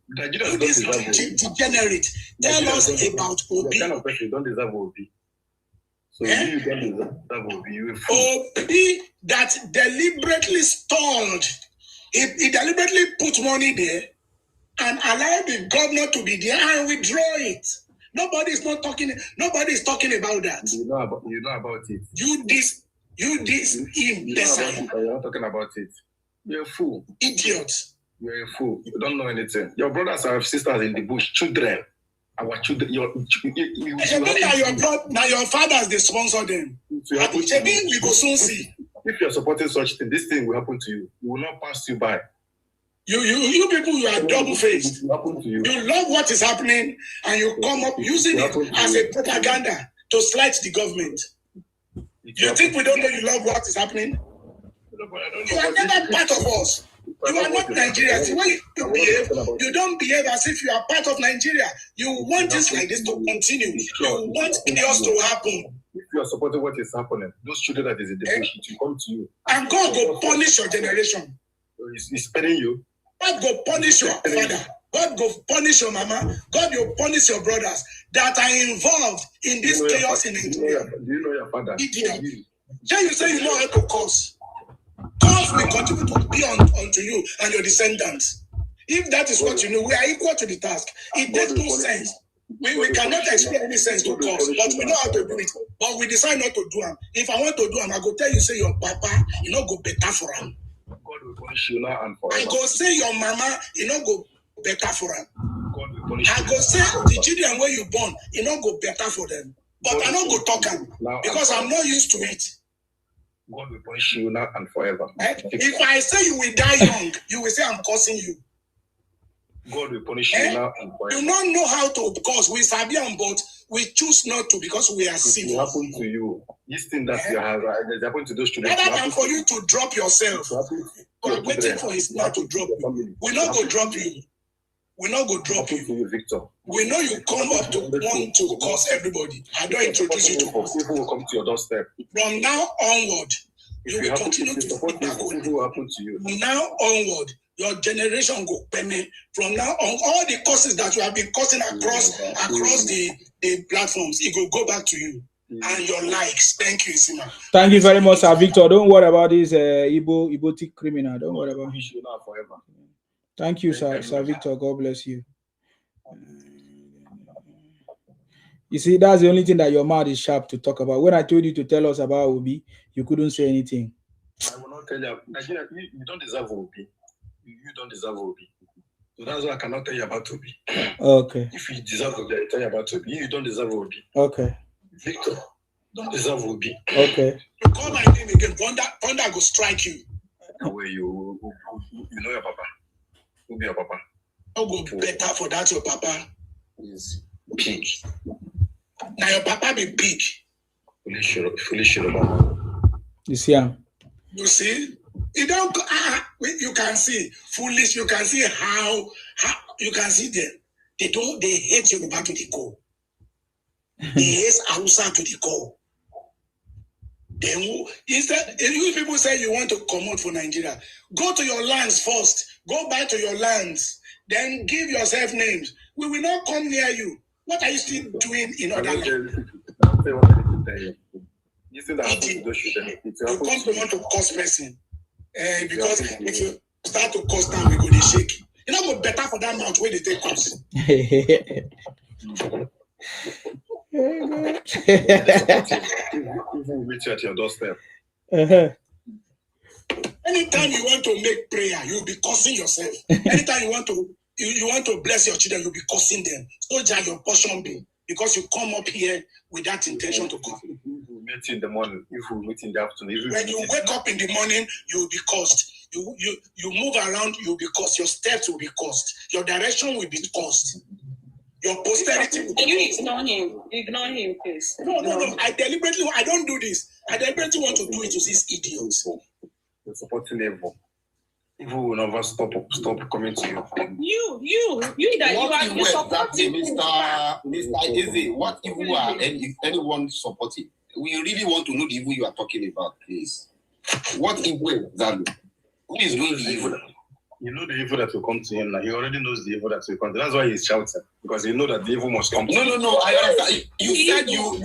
Nigeria? Degenerate. Tell us about Obi. The kind of person you don't deserve Obi. So you don't deserve Obi. You Obi that deliberately stalled. He deliberately put money there and allowed the governor to be there and withdraw it. Nobody is talking about that. You know about it. You this him. You're not talking about it. You're a fool. Idiot. You're a fool. You don't know anything. Your brothers and sisters in the bush, children. Our children. Now your fathers they sponsor them. We go soon see. If you're supporting such thing, this thing will happen to you. It will not pass you by. You people, you are double-faced. You love what is happening and you come up using it as a propaganda to slight the government. You think we don't know you love what is happening? You are never part of us. You are not Nigeria. The way you behave, you don't behave as if you are part of Nigeria. You want this like this to continue. You want chaos to happen. If you are supporting what is happening, those children that is in the bush, it will come to you. And God will punish your generation. He's sparing you. God will punish your father. God will punish your mama. God will punish your brothers that are involved in this chaos in Nigeria. Do you know your father? Idiot. Then you say you know how to curse. Curse will continue to be unto you and your descendants. If that is what you know, we are equal to the task. It makes no sense. We cannot explain any sense to curse, but we know how to do it. But we decide not to do them. If I want to do them, I go tell you, say your papa, you know, go better for him. God will punish you now and forever. I go say your mama, you know, go better for him. God will punish I go say the children where you born, you know, go better for them. But I don't go talk them because I'm not used to it. God will punish you now and forever. If I say you will die young, you will say I'm cursing you. God will punish you now and forever. You don't know how to curse. We sabi but we choose not to because we are civil. It will happen to you. This thing that you have happened to those children. Rather than for you to drop yourself, we are waiting for his man to drop you. We're not going to drop you. We're not going to drop you. Victor. We know you come up to want to curse everybody. I don't introduce you to curse. People will come to your doorstep. From now onward, you will continue to support this. What will happen to you? From now onward, your generation go pay. From now on, all the courses that you have been causing across the platforms, it will go back to you. And your likes. Thank you, Isima. Thank you very much, Sir Victor. Don't worry about this Igbo criminal. Don't worry about him. Thank you, Sir Victor. God bless you. You see, that's the only thing that your mouth is sharp to talk about. When I told you to tell us about Obi, you couldn't say anything. I will not tell you. Nigeria, you don't deserve Obi. You don't deserve Obi. So that's why I cannot tell you about Obi. Okay. If you deserve Obi, I tell you about Obi. You don't deserve Obi. Okay. Victor, don't deserve Obi. Okay. You call my name again, Thunder go strike you. Where you know your papa. Who be your papa? I'll go better for that your papa. Is pig. Now your papa be pig. Foolish. You see him? You see? You don't you can see foolish, you can see how you can see them. They hate Yoruba to the core. They hate Hausa to the core. Then instead, you people say you want to come out for Nigeria, go to your lands first. Go back to your lands. Then give yourself names. We will not come near you. What are you still doing in other lands? You come to want to curse person. Because if you start to curse down, we go to shake. You know what better for that mouth where they take curse. People will meet you at your doorstep. Anytime you want to make prayer, you'll be cursing yourself. Anytime you want to you want to bless your children, you'll be cursing them. So that your portion be, because you come up here with that intention to come. Meet in the morning, if we meet in the afternoon. When you wake up in the morning, you will be cursed. You move around, you'll be cursed. Your steps will be cursed. Your direction will be cursed. Your posterity will be cursed. You ignore him. Ignore him, please. No. I don't do this. I deliberately want to do it to these idiots. You're supporting evil. Evil will never stop coming to you. You that you are supporting Mr. Eze, what evil are anyone supporting? We really want to know the evil you are talking about, please. What evil exactly? Who is doing the evil? You know the evil that will come to him now. He already knows the evil that will come. That's why he's shouting, because he knows that the evil must come. No. I understand. You said you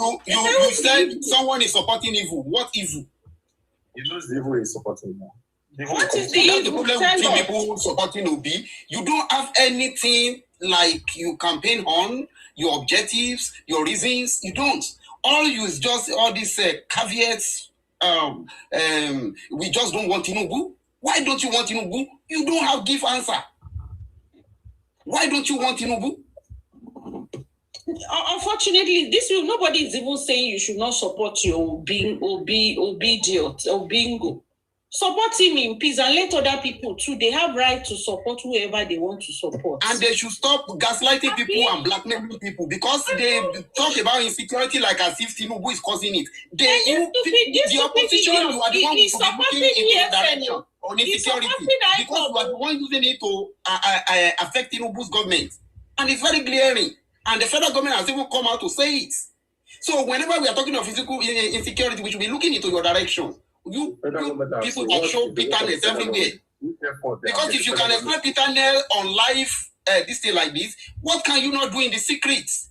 said someone is supporting evil. What evil? He knows the evil he's supporting now. What is the evil? That's the problem with people supporting Obi. You don't have anything like you campaign on, your objectives, your reasons. You don't. All you is just all these caveats. We just don't want Tinubu. Why don't you want Tinubu? You don't have give answer. Why don't you want Tinubu? Unfortunately, nobody is even saying you should not support your obedience or bingo. Support him in peace and let other people too. They have right to support whoever they want to support. And they should stop gaslighting people and blackmailing people, because they talk about insecurity like as if Tinubu is causing it. The opposition, you are the one who should be looking into the direction on insecurity, because you are the one using it to affect Tinubu's government. And it's very glaring. And the federal government has even come out to say it. So whenever we are talking of physical insecurity, we should be looking into your direction. You people that show bitterness everywhere. Because if you can explain bitterness on live, this thing like this, what can you not do in the secrets?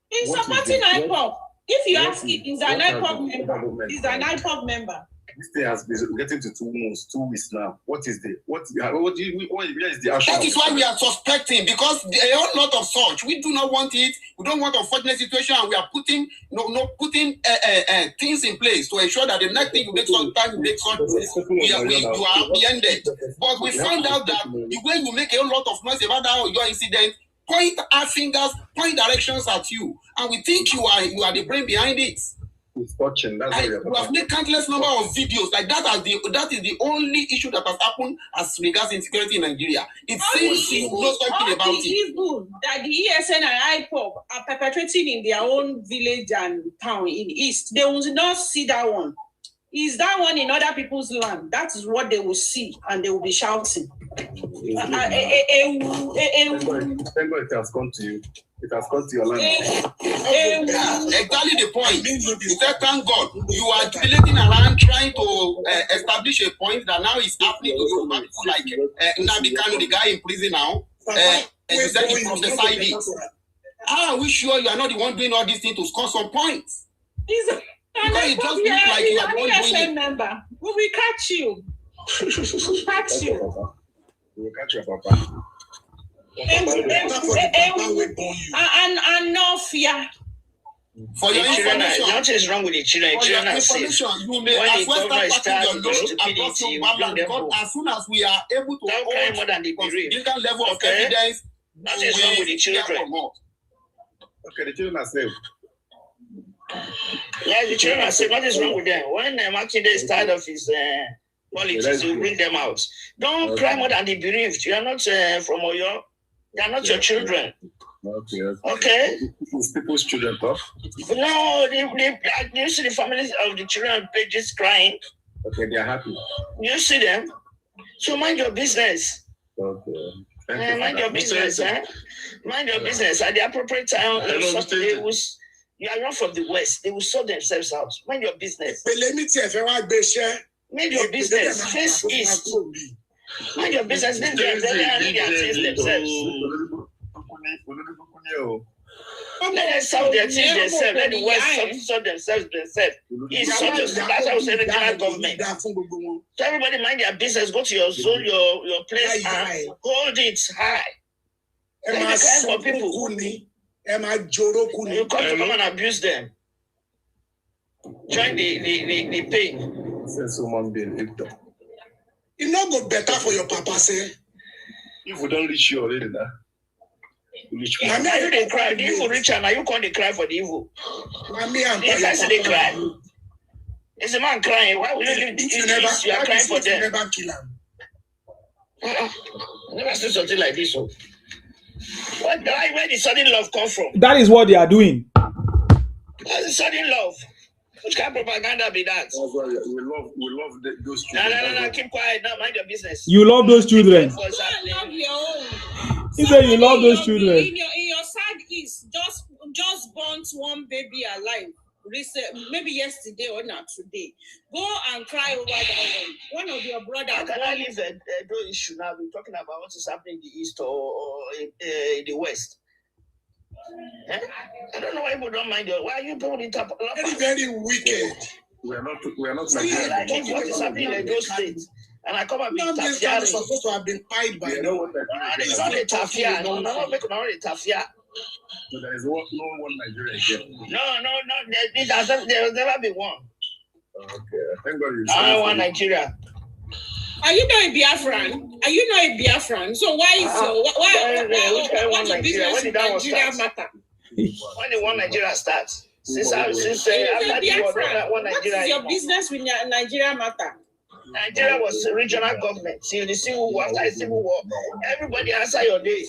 He's supporting IPOP. If you ask him, he's an IPOP member. He's an IPOP member. This thing has been getting to 2 weeks now. What is the action? That is why we are suspecting, because there are a lot of such. We do not want it. We don't want a unfortunate situation, and we are putting things in place to ensure that the next thing you make some time, you make some, you are apprehended. But we found out that the way you make a lot of noise about that your incident, point our fingers, point directions at you, and we think you are the brain behind it. It's touching. That's what we have made countless number of videos like that. That is the only issue that has happened as regards insecurity in Nigeria. It seems you know something about it. Evil that the ESN and IPOP are perpetrating in their own village and town in East, they will not see that one. Is that one in other people's land? That is what they will see, and they will be shouting. Thank God it has come to you. It has come to your land. Exactly the point. He said, thank God. You are debating around trying to establish a point that now is happening to you. Like Nnamdi Kanu, the guy in prison now. You said he prophesied it. Are we sure you are not the one doing all these things to score some points? Because it just looks like you are the one doing it. Member. We will catch you. Catch you. We will catch your papa. And no fear. For your information, nothing is wrong with the children. Children are safe. You may as well start packing your load across your background, because as soon as we are able to hold more than the significant level of evidence, nothing is wrong with the children. Okay, the children are safe. Yeah, the children are safe. Nothing is wrong with them. When Makinde is tired of his politics, we bring them out. Don't cry more than the bereaved. You are not from Oyo. They are not your children. Okay? Is people's children tough? No, you see the families of the children pages crying. Okay, they are happy. You see them. So mind your business. Okay. Mind your business, Mind your business. At the appropriate time, you are not from the West. They will sort themselves out. Mind your business. Mind your business. Face East. Mind your business. Let them themselves. Let them solve their things themselves. Let the West sort themselves. That's how we say regional government. So everybody mind their business. Go to your zone, your place, and hold it high. Let the kind of people. You come and abuse them. Join the pain. Since human being, it not go better for your papa, say. If we don't reach you already now. Now me you they cry. The evil reach and now you can't cry for the evil. Now me and they cry. It's a man crying. Why would you leave the you are crying for them? Never kill him. I never seen something like this. So. Where did sudden love come from? That is what they are doing. That's the sudden love. Which kind of propaganda be that? That's why we love those children. No, keep quiet now. Mind your business. You love those children. You love your own. He said you love those children. In your side is just burnt one baby alive. Maybe yesterday or not today. Go and cry over that one. One of your brothers. Can I leave no issue now? We're talking about what is happening in the east or in the west. Eh? I don't know why people don't mind. Why are you doing it up? Very, very wicked. We are not like what is happening in those states. And I come and be Tafia. Supposed to have been pied by now. It's not a Tafia. No, a Tafia. So there is no one Nigeria again. No. There has never been one. Okay, thank God you said one Nigeria. Are you not a Biafran? So why is why Nigeria? When did that one start? Matter? When did one Nigeria start? Since after the war, what is your business with Nigeria matter? Nigeria was a regional government. See the civil war. After the civil war, everybody answer your day.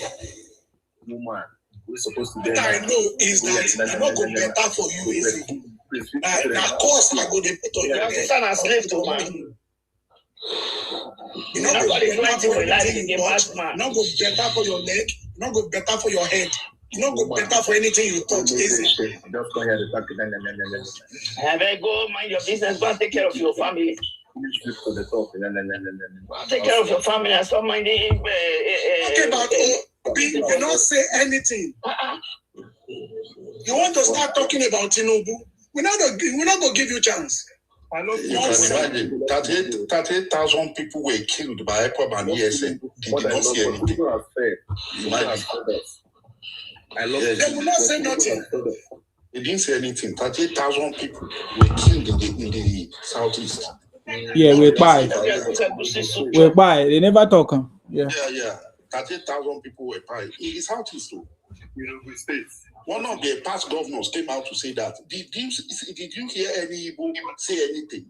Woman, we're supposed to. What I know is that it's not going better for you, is it? Of course, I'm going to put on your head. Son and slave to man. Not go better for your leg. Not go better for your head. Not go better for anything you touch, is it? Just go ahead and talk to go mind your business. Go and take care of your family. Take care of your family and stop minding. Okay, but you don't say anything. You want to start talking about Tinubu? We're not going to give you a chance. You can imagine 38,000 people were killed by ECOB and ESN. They did not see anything. Imagine. They will not say nothing. They didn't say anything. 38,000 people were killed in the southeast. Yeah, we're by. They never talk. Yeah. 38,000 people were by. In the southeast, too. We states. One of the past governors came out to say that. Did you hear any Igbo say anything?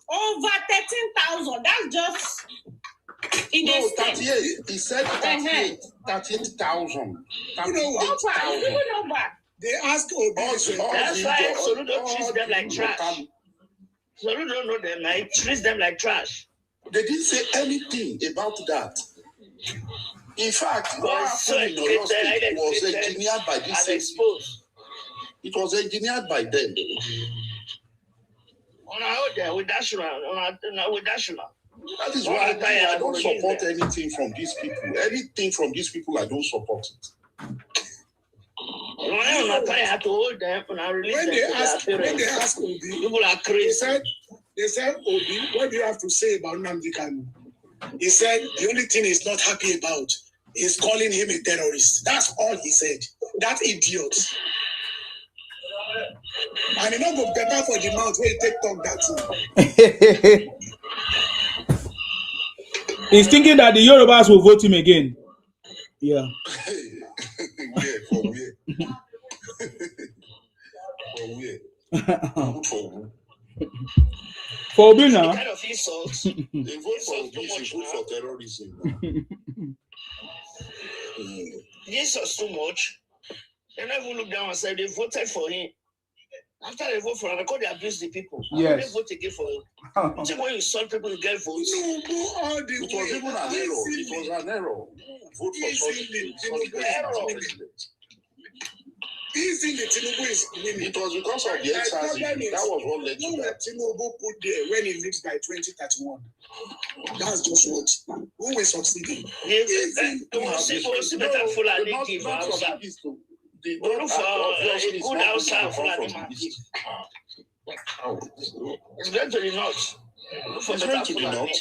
Over 13,000. That's just in no, the 38. He said 38,000. They asked Obi. That's why Soludo treats them like trash. Soludo don't know them like treats them like trash. They didn't say anything about that. In fact, what happened in Oyo State was engineered by this same. It was engineered by them. With National. That is why I don't support anything from these people. Anything from these people, I don't support it. When they ask Obi, people are crazy. They said, Obi, what do you have to say about Nnamdi Kanu? He said the only thing he's not happy about is calling him a terrorist. That's all he said. That idiot. And it's not go better for the mouth where you take talk that thing. He's thinking that the Yorubas will vote him again. Yeah. For Obi now. Kind of insults. They vote for Obi, they vote for terrorism. This was too much. They never look down and say they voted for him. After they vote for him, they abuse the people. Yes. They vote again for him. See, when you insult people, you get votes. No, go all the It was even an error. It was an error. Vote for such Easily, Tinubu is winning. It was because of the exercise. That was what led to that. Tinubu put there when he leaves by 2031. That's just what. Who will succeed? We'll see better Fulani give outside. Look for a good outside Fulani man. It's going to the north. Look for better Fulani.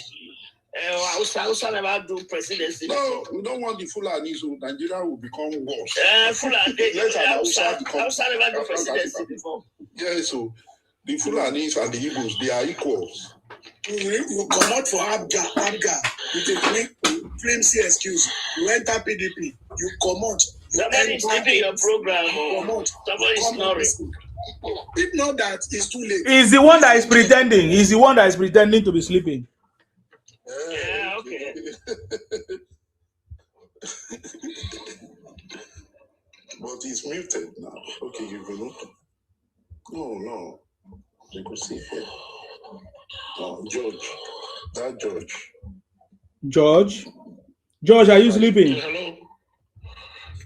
Hausa never do presidency. No, we don't want the Fulani, so Nigeria will become worse. Fulani, Hausa never do presidency before. Yeah, so the Fulanis and the Igbos, they are equals. You come out for Abga with a flimsy excuse. You enter PDP, you come out. Somebody is sleeping your program. Somebody is snoring. If not that, it's too late. He's the one that is pretending. He's the one that is pretending to be sleeping. Yeah, okay. But he's muted now. Okay, you will. No. You could see it. No, George. That George. George, are you sleeping? Hello.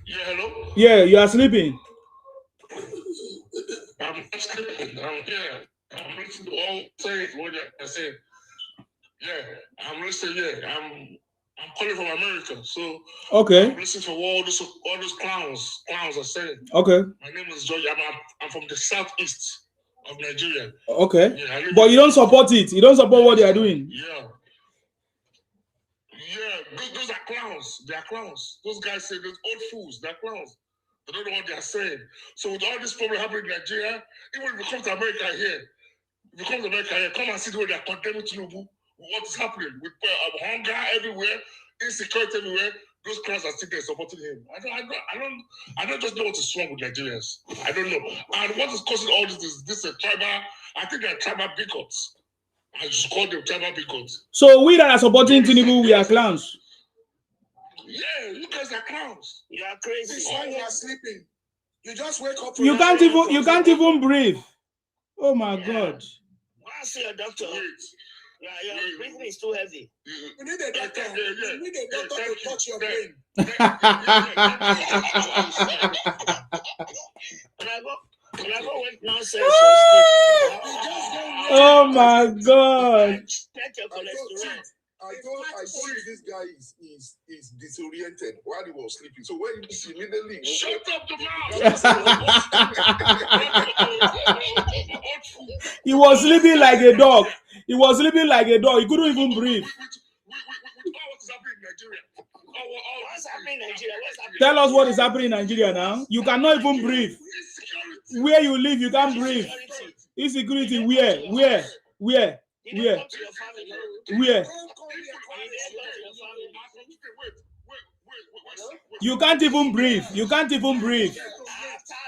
Yeah, hello. Yeah, you are sleeping. I'm sleeping. I'm here. I'm listening to all say what I said. Yeah, I'm listening. Yeah, I'm calling from America, so okay. I'm listening for all those clowns are saying. Okay. My name is George. I'm from the southeast of Nigeria. Okay. Yeah, but you don't support it. You don't support what they are doing. Yeah. Yeah, those are clowns. They are clowns. Those guys say those old fools. They're clowns. They don't know what they are saying. So with all this problem happening in Nigeria, even if you come to America here, come and see the way they are condemning Tinubu. What is happening with hunger everywhere, insecurity everywhere? Those clowns are still there supporting him. I don't just know what is wrong with Nigerians. I don't know. And what is causing all this is this tribal. I think they're tribal bigots. I just call them tribal bigots. So we that are supporting Tinubu, we are clowns. Yeah, you guys are clowns. You are crazy. This one you are sleeping. You just wake up. You can't even breathe. Oh my God. I see a doctor. Your breathing is too heavy. You need a doctor. You need a doctor to touch your brain. When I go with nonsense, oh my God. Check your cholesterol. I told you this guy is disoriented while he was sleeping. So when he immediately shut up the mouth. He was sleeping like a dog. He couldn't even breathe. What's happening in Nigeria? Tell us what is happening in Nigeria now. You cannot even breathe. Where you live, you can't breathe. Insecurity. Where? You can't even breathe. You can't even breathe.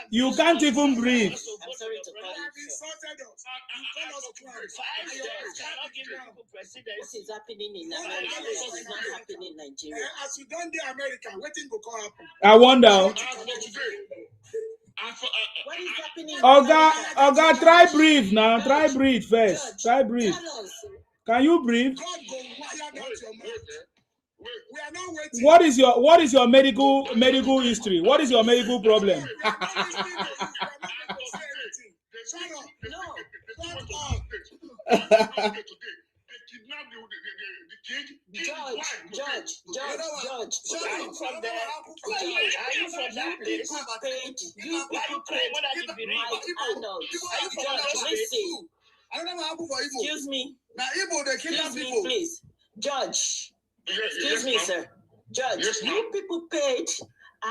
You can't even breathe. What is happening in America is not happening in Nigeria. As you done the America, what thing will come happen? I wonder. What is happening? Oga, try breathe now. Try breathe first. Try breathe. Can you breathe? What is your medical history? What is your medical problem? George, are you from there? Are you from that place? You listen. I don't know what happened for Igbo. Excuse me. Now Igbo, they kidnap people. Please. Judge. Excuse me, sir. Judge, yes, you people paid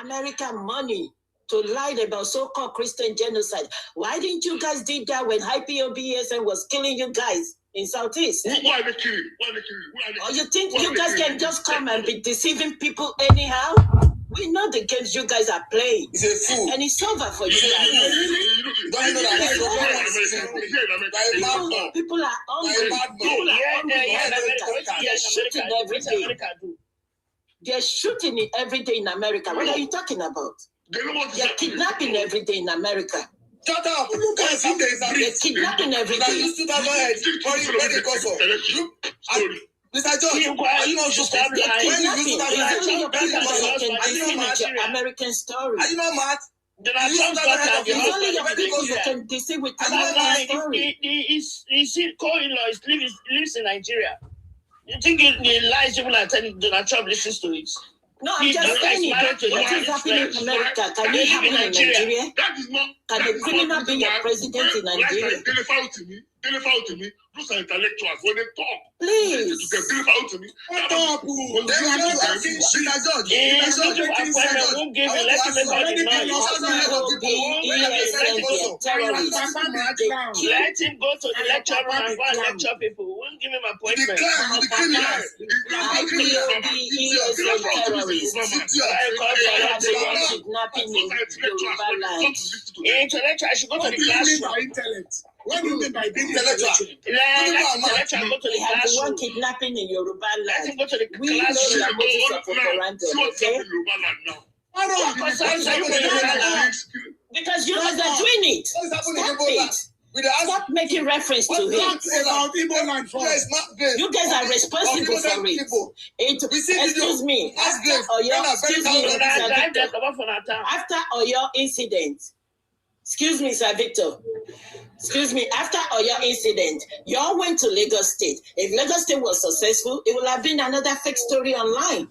American money to lie about so-called Christian genocide. Why didn't you guys do that when IPOBSN was killing you guys in Southeast? Why are they killing? Or you think you guys can just come and be deceiving people anyhow? We know the games you guys are playing. It's a fool. And it's over for you guys. People are hungry. They're shooting every day. They're shooting it every day in America. What are you talking about? They're kidnapping every day in America. Shut up! They're kidnapping every day. You stood out ahead. Where they go for? Mr. George, are you not just American story? Are you not mad? It's only your people you can deceive with American story. His co-in-law lives in Nigeria. You think the lies people are telling Donald Trump listens to it? No, I'm just saying what is happening in America. Can it happen in Nigeria? Can a criminal be your president in Nigeria? Deliver out to me. Those are intellectuals. When they talk, please. to them, deliver out to me. What up? Let him go to the lecture room and go and lecture people. We won't give him appointment. Intellectual, I should go to the classroom. What do you mean by being intellectual? We have the one kidnapping in Yoruba land. We know the modus operandi, because you guys are doing it. Stop it. Stop making reference to it. You guys are responsible for it. Excuse me. After Oyo incident, excuse me, Sir Victor. Excuse me, after Oyo incident, you all went to Lagos State. If Lagos State was successful, it would have been another fake story online.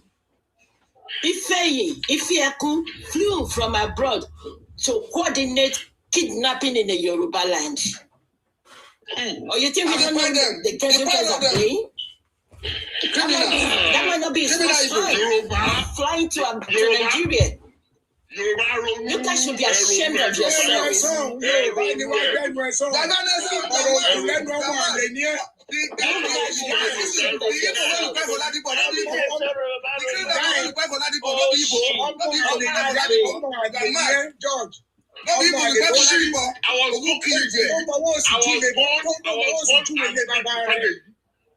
Ifeaku flew from abroad to coordinate kidnapping in the Yoruba land. Or you think we don't know the you guys are playing? That might not be his first time flying to Nigeria. You guys should be ashamed of yourselves.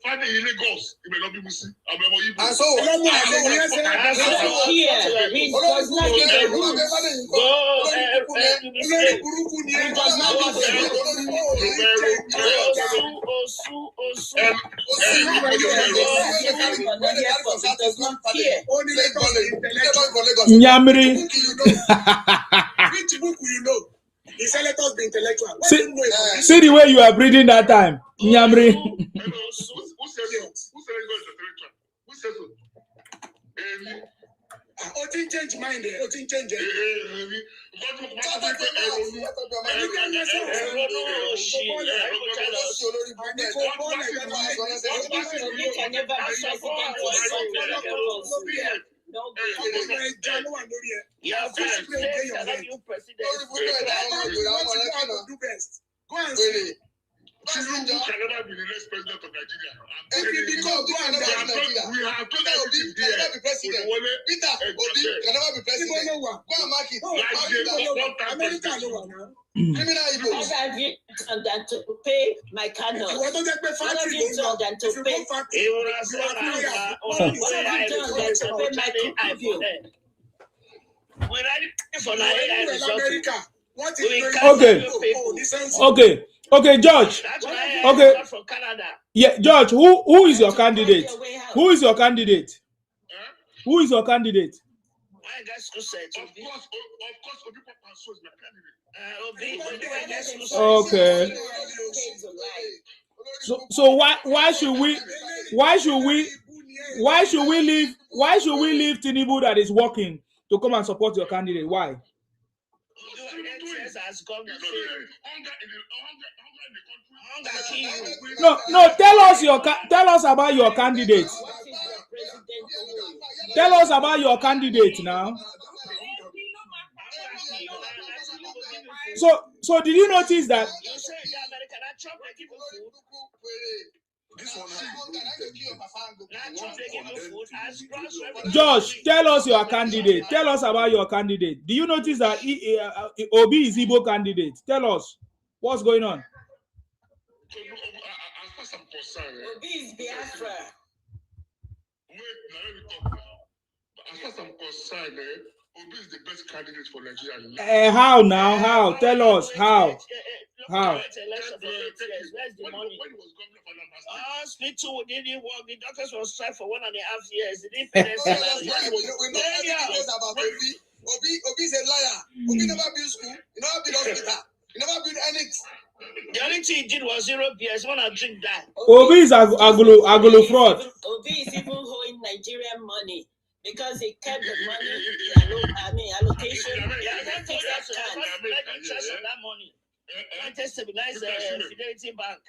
Father in Lagos, he may not be Muslim. And so, here, he does not give the rules. He does not give the rules. Nyamri. Which book will you know? He said, let us be intellectual. See the way you are breathing that time. Nyamri. Who said intellectual? Who said so? Otin change mind. Otin change. Go and see. Tinubu can never be the next president of Nigeria. If he becomes we have done everything there. Cannot be president. Peter Obi can never be president. Go and mark it. America no one now. Criminal Igbo. What have you done than to pay my candles? What have you done than to pay? What have you done than to pay my cooking? We're ready for Nigeria. Okay, George. Okay. Yeah, George, who is your candidate? Who is your candidate? Who is your candidate? Okay. So why should we leave Tinubu that is working to come and support your candidate? Why? No. Tell us about your candidate. Tell us about your candidate now. So did you notice that? Josh, tell us your candidate. Tell us about your candidate. Do you notice that Obi is Igbo candidate? Tell us what's going on. Obi is Biafra. As far as I'm concerned, Obi is the best candidate for Nigeria. How now? How? Tell us how. How? Where's the money? Hospital didn't work. The doctors were strike for 1.5 years. They didn't pay their salary. Obi is a liar. Obi never built school. He never built hospital. He never built anything. The only thing he did was 0 beers. When I drink that. Obi is Agolo fraud. Obi is even owing Nigerian money because he kept the money. Allocation. I told us to have interest on that money. I stabilize the Fidelity Bank.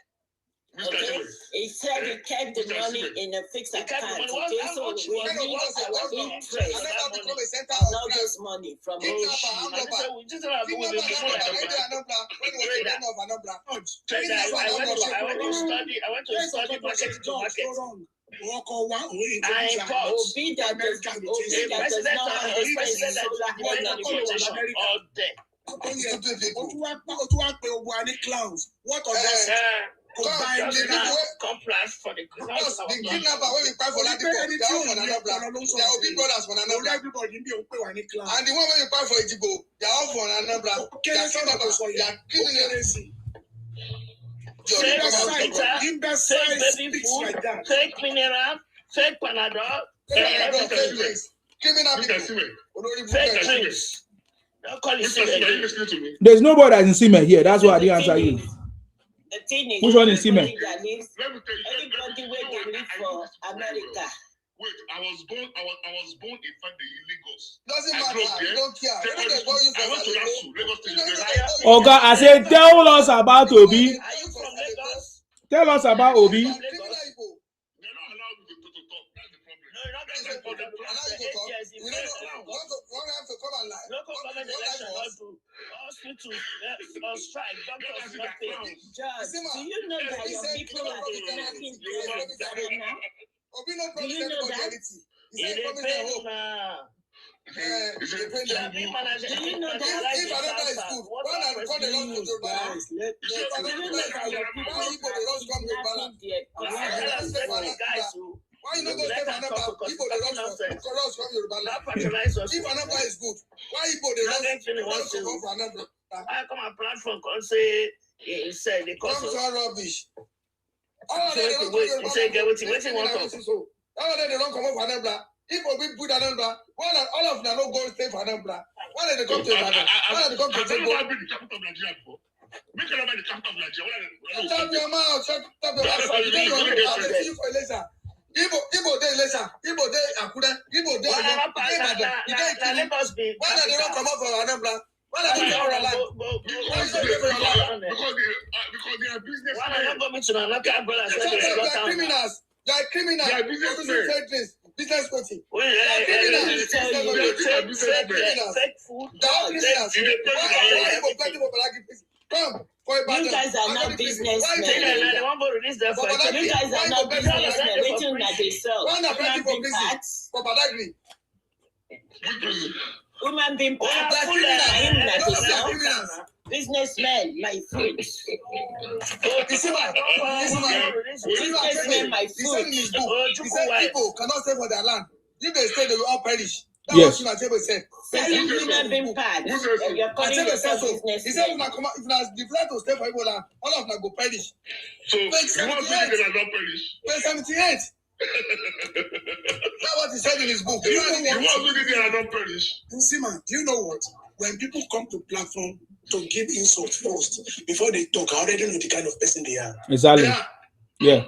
Okay, he said he kept the money in a fixed account. Okay, so we need our interest on all this money from Oshi. I went to study market to market. I import. Obi that does not understand solar manipulation all day. What of that? Compliance for the kidnapper when we fight for that people, they are for another. They are big brothers for another. Everybody and the one when we fight for Ijibo, they are all for another. They are kidnappers, they are criminals. Fake baby food, fake mineral, fake Panadol, criminal people, fake drinks. Don't call it. There's nobody that's in Siemens here. That's why I didn't answer you. The thing is, which one is Siemens? Everybody where they live for America. Wait, I was born in fact in Lagos. Doesn't matter. I don't care. I went to Lagos State. Okay, I said tell us about Obi. Are you from Lagos? Tell us about Obi. They're not allowed to talk. That's the problem. Local government election hospital on strike, doctors not paying. Judge, do you know that your people are kidnapping them now? Do you know that? Do you know that? If another is good, why not call the Lord to balance? Why you not go step another? People they rush from Yoruba land. If another is good, why people they rush from another? I come a platform and say he said the cost of rubbish. He said get what he want to. All of them they don't come up for Anambra. If we put Anambra, all of them don't go stay for Anambra. Why did they come to Ibadan? Why did they come to Togo? I've been the capital of Nigeria before. Make it about the capital of Nigeria. Shut up your mouth. Shut up your mouth. I'll see you for later. Igbo dey Ilesha, Igbo dey Akure, Igbo dey Ibadan. Lagos be. Why did they don't come up for Anambra? Why did they come for land? Because they are business. Why are you going to another umbrella? They are criminals. They are criminals. They are businessmen. Business coaching. Fake food. They are criminals. Come. You guys are not businessmen. You guys are not businessmen. Waiting that they sell. Woman being part that they sell. Businessmen, my food. Businessmen, my food. He said people cannot stay for their land. If they stay, they will all perish. Yes. That's what said. Women being part. You're calling yourself businessmen. He said, if you declare to stay for Igbo land, all of them go perish. So, you want to say they are not perish? Page 78. That's what he said in his book. You want to say they are not perish? Nsima, do you know what? When people come to platform to give insult first, before they talk, I already know the kind of person they are. Exactly. Yeah. No.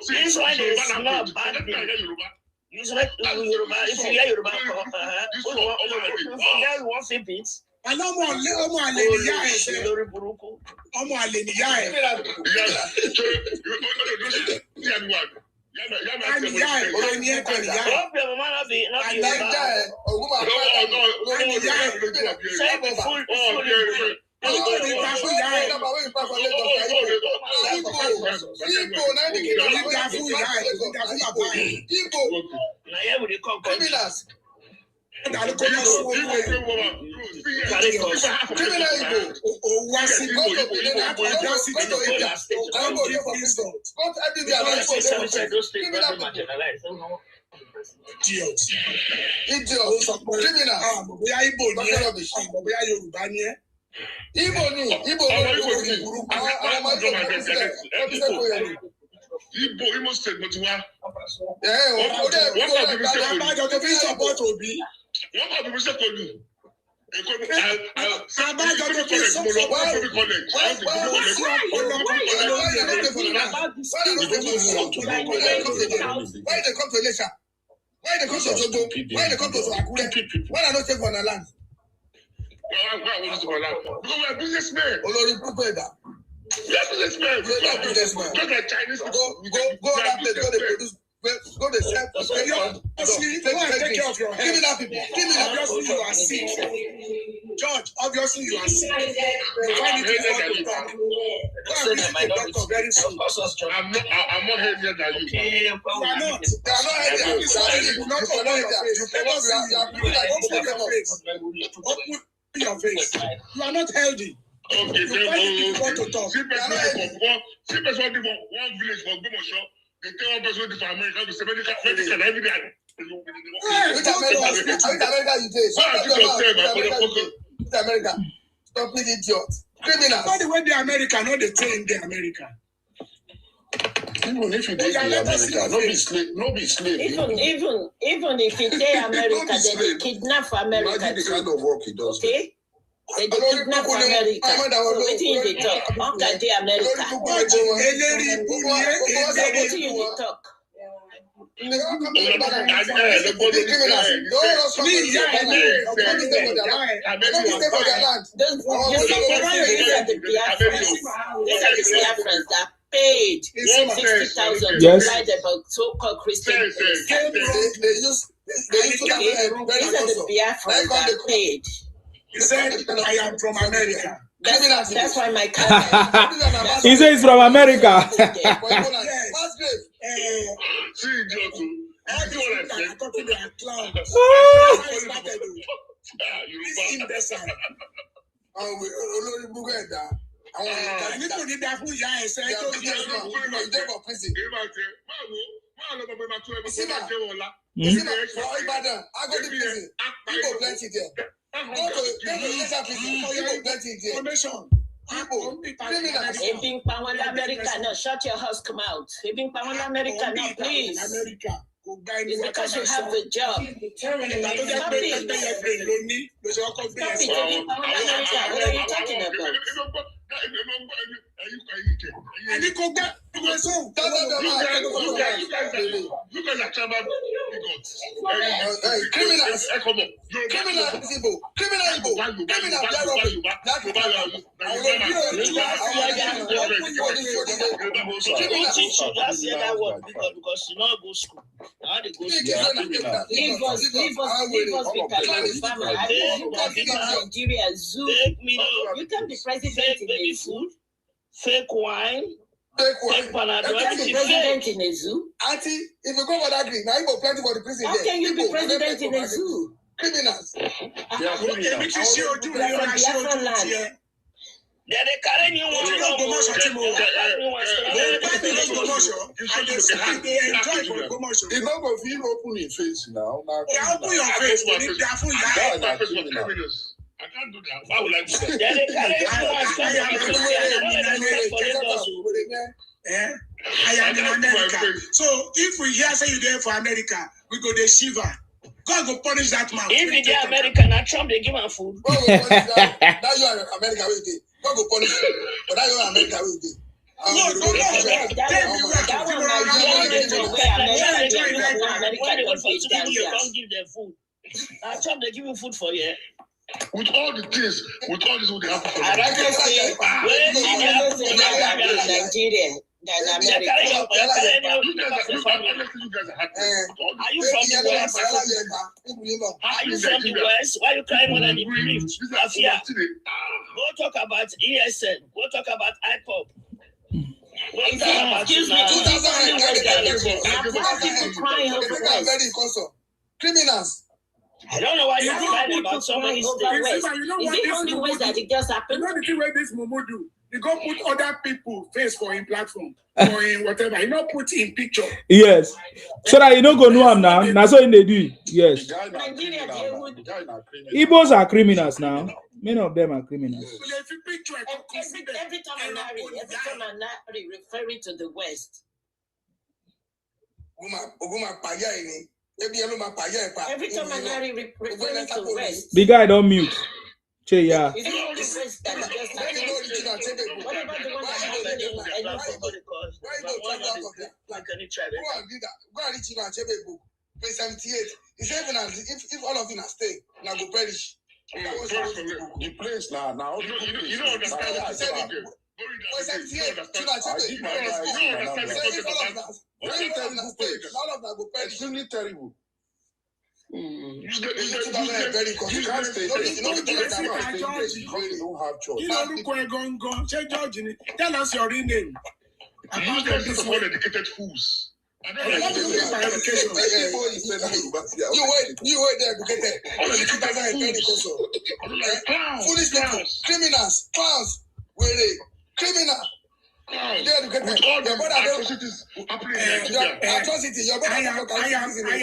This one is not bad. It's like Yoruba. If you hear Yoruba, you want to beat. I know more Imo State, but what? Why they come to Ilesha? Why they come to Togo? Why they come to Akure? Why they not stay for the land? Why would you allow? Because we are businessmen. We We are businessmen. Just like Chinese people. Go that place, go they produce. Go they sell. Obviously, go and take care of your health. Criminal people. Obviously, you are sick. George, obviously, you are sick. You find it difficult to talk. Go and visit the doctor very soon. I'm not heavier than you. You are not. They are not healthy. You not open your face. Let us see you. Open your face. You are not healthy. Okay, you find it difficult to talk. See person for one village for Gomosho. They tell one person for America to say medical every day. Which America you take? Which America? Stop being idiot. Criminals. Not the way the America, not the train the America. Even if you take America, no be slave. Even if you take America, then they kidnap America. Imagine the kind of work he does. Okay? They kidnap America. So what do you talk? Uncle de America. What do you talk? Paid 60,000 to write about so-called Christian things. These are the Biafrans that paid. He said, I am from America. That's why my cousin. He says from America. America, no, shut your house, come out. America, no, please. It's because you have the job. Stop it. What are you talking about? You can be president in a zoo. Fake wine. Fake panadol. You can be president in a zoo. Auntie, if you go for that green, now you go plenty for the prison. How can you be president in a zoo? Criminals. They are criminals. They carry you one. It's not going to open your face now. Open your face. I can't do that. Why would I do that? I am in America. So if we hear say you there for America, we go to Shiva. God go punish that man. If you there America, now Trump they give him food. God go punish that. Now you are America with it. God go punish you. But now you are America with it. Trump they give you food for you. With all the things, would happen for I rather say, Nigeria than America. Are you from the West? Are you from the West? Why are you crying more than the grief? Go talk about ESN. Go talk about IPOP. Excuse me, criminals. I don't know why you're crying about somebody. Is it only ways that it just happened? You know the thing where this Mumu do? You go put other people face for in platform or in whatever. You not put in picture. Yes. So that you don't go know him now. That's what they do. Yes. Igbos are criminals now. Many of them are criminals. Every time I'm referring to the West. Every time I'm referring to the West. The guy don't mute. Che, yeah. Is it all the West that just what about the one that happened in Go and reach him and Page 78. He said, even if all of you are staying, now go perish. The place now. You don't understand what he said. Extremely terrible. You don't have choice. Tell us your real name. About this well-educated fools. You wait there, educated. Foolish people, criminals, clowns, criminal. With all the atrocities happening in Nigeria. Atrocity, your brother I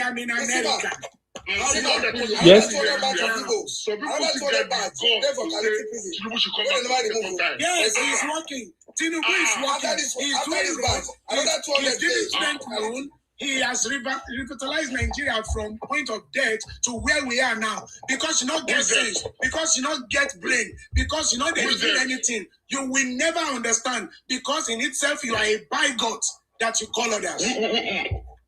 am in America. Yes. Yes, he's working. Tinubu is working. He's doing roads. He's giving strength loan. He has revitalized Nigeria from point of death to where we are now. Because you not get sense, because you not get brain, because you not do anything. You will never understand. Because in itself you are a bigot that you call others.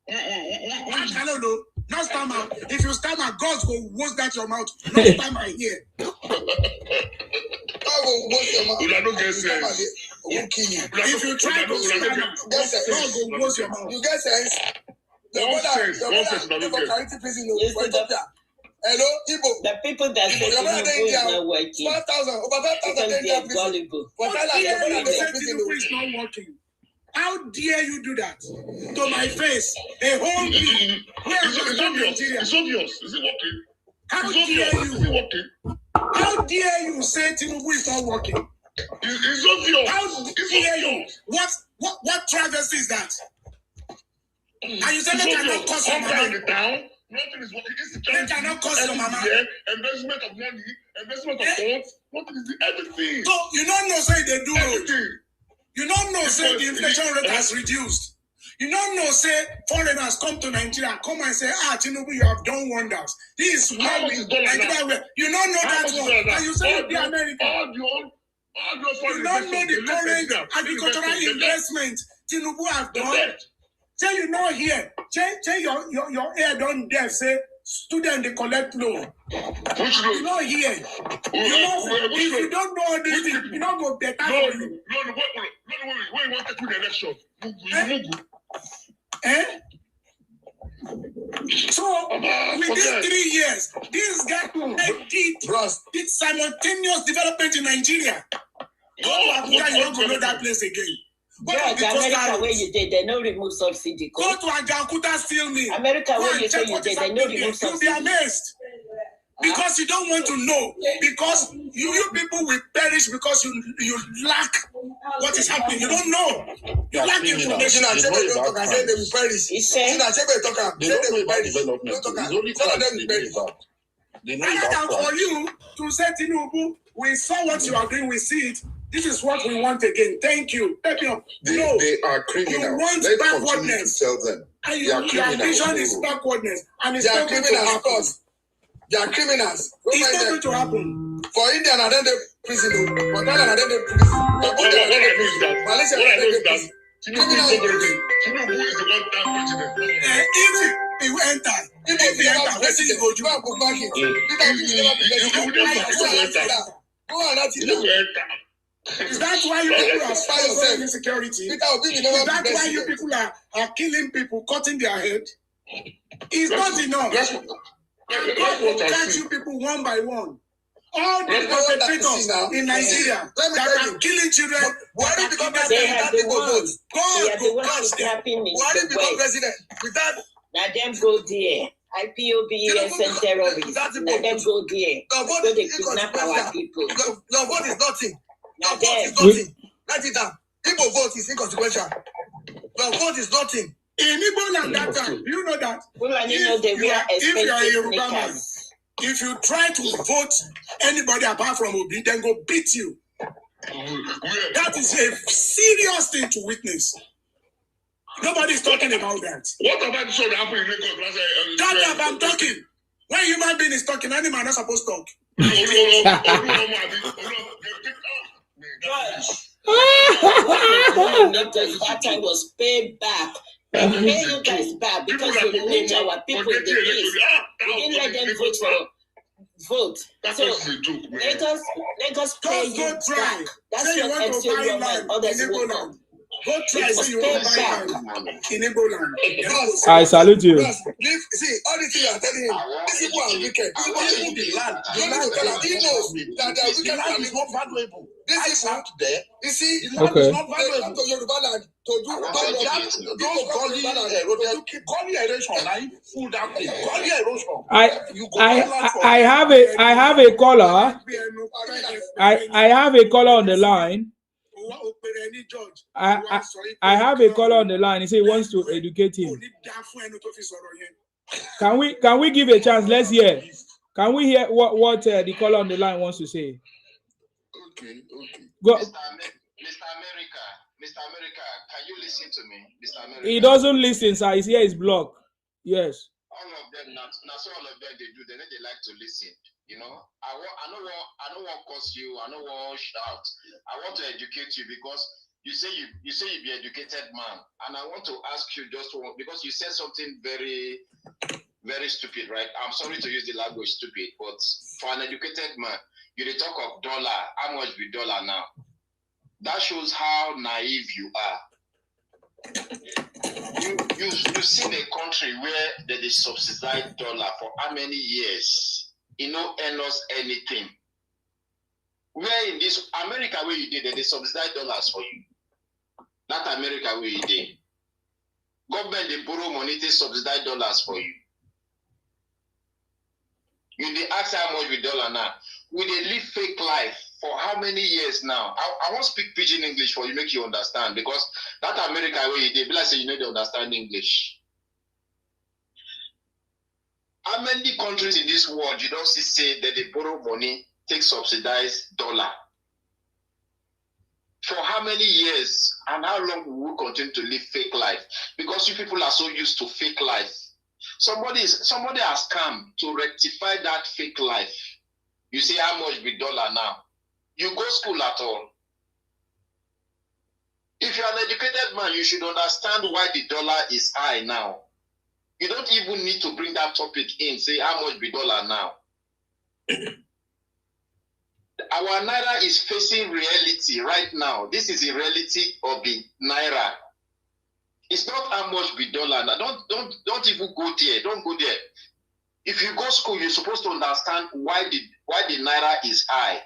I don't know. Not stammer. If you stammer, God will wash that your mouth. No stammer here. God will wash your mouth. You don't get sense. If you try to stammer, God will wash your mouth. You get sense? Hello, Igbo. The people that say Tinubu is not working. 5,000, over 5,000 Tinubu is not working. How dare you do that to my face? A whole week. It's obvious. Is it working? How dare you? Is it working? How dare you say Tinubu is not working? It's obvious. How dare you? What travesty is that? And you say they cannot cost your mama. Nothing is working. They cannot cost your mama. Investment of money, investment of funds. Nothing is everything. So you don't know say they do everything. You don't know say the inflation rate has reduced. You don't know say foreigners come to Nigeria, come and say, Tinubu, you have done wonders. This is where we Nigeria. You don't know that one. And you say the American. You don't know the current agricultural investment Tinubu have done. Say you know here. Say your ear don't deaf. Say student they collect loan. You know here. If you don't know this thing, you don't go better for you. No, when you want to put the election, So within 3 years, this guy did simultaneous development in Nigeria. Go to Abuja, you don't go know that place again. Yeah, the America where you did, they no remove subsidy. Go to Ajakuta Steel Mill. America where you say you did, they no remove subsidy. You'll be amazed. Because you don't want to know. Because you people will perish because you lack what is happening. You don't know. You lack information. They don't know about development. Rather than for you to say, Tinubu, we saw what you are doing, we see it. This is what we want again. Thank you. They are criminals. You want backwardness. And your vision is backwardness. And it's not going to happen. They are criminals. It's not going to happen. For India, and then they prison. For Ghana, and then they prison. Malaysia, and then they prison. Tinubu is the one-time president. If he enter, where did he go to? Is that why you people are fighting insecurity? Is that why you people are killing people, cutting their head? It's not enough. God will catch you people one by one. All the perpetrators in Nigeria that are killing children, they have the ones. God will catch them. Why did become president? With that, now them go there. IPOBS and terrorists. Now them go there. So they kidnap our people. Your vote is nothing. Your vote is nothing. Write it down. Igbo vote is inconsequential. Your vote is nothing. In Igbo land that time, you know that. If you are a Yoruba man, if you try to vote anybody apart from Obi, then go beat you. That is a serious thing to witness. Nobody's talking about that. What about the show that happened in Lagos? That I'm talking. When human being is talking, any man not supposed to talk. That time was paid back. We pay you guys back because you need our people in the east. We didn't let them vote for vote. That's So just a joke, man. let us pay Just you go try. back. That's Say you what want to MC buy Young land and others in will Igbo come. land. Go try. You Say must you pay want to buy back. land in Igbo land. I salute you. See, all the things you are telling him, these people are wicked. Even the land, he knows that they are wicked. The land is not valuable. This is out there. You see, the land is not valuable. They come to Yoruba land to do don't call I have a caller. I have a caller on the line. I have a caller on the line. He said he wants to educate him. Can we give a chance? Let's hear. Can we hear what the caller on the line wants to say? Okay. Go. Mr. America, can you listen to me? Mr. America. He doesn't listen, sir. His ear is blocked. Yes. All of them, not so all of them they do, they like to listen. You know, I don't want to curse you, I don't want to shout. I want to educate you because you say you be educated man, and I want to ask you just one, because you said something very, very stupid, right? I'm sorry to use the language stupid, but for an educated man, you talk of dollar, how much be dollar now? That shows how naive you are. You've seen a country where they subsidize dollar for how many years? You know, earn us anything. Where in this America where you did, they subsidize dollars for you. That America where you did. Government they borrow money, they subsidize dollars for you. You they ask how much with dollar now. We they live fake life for how many years now? I won't speak pidgin English for you, make you understand, because that America where you did, like say you know they understand English. How many countries in this world you don't see say that they borrow money, take subsidized dollar? For how many years and how long will we continue to live fake life? Because you people are so used to fake life. Somebody has come to rectify that fake life. You say how much be dollar now? You go school at all. If you're an educated man, you should understand why the dollar is high now. You don't even need to bring that topic in, say how much be dollar now. Our naira is facing reality right now. This is the reality of the naira. It's not how much be dollar now. Don't even go there. Don't go there. If you go school, you're supposed to understand why the naira is high.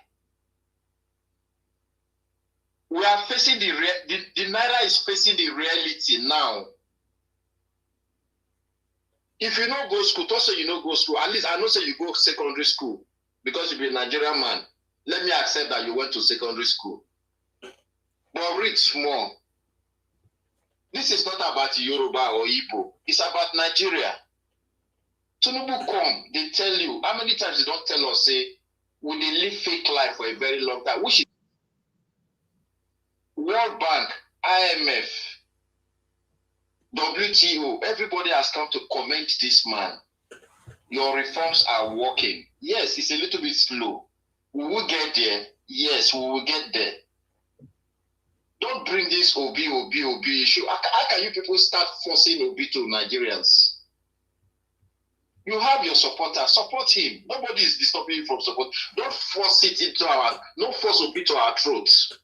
We are facing the naira is facing the reality now. If you don't go school, don't say you don't go school. At least I know say you go secondary school because you be a Nigerian man. Let me accept that you went to secondary school. But read small. This is not about Yoruba or Igbo. It's about Nigeria. Tinubu come, they tell you. How many times they don't tell us, say, we they live fake life for a very long time? Which is World Bank, IMF, WTO, everybody has come to commend this man. Your reforms are working. Yes, it's a little bit slow. We will get there. Yes, we will get there. Don't bring this OB issue. How can you people start forcing OB to Nigerians? You have your supporter. Support him. Nobody is disturbing you from support. Don't force it into don't force OB to our throats.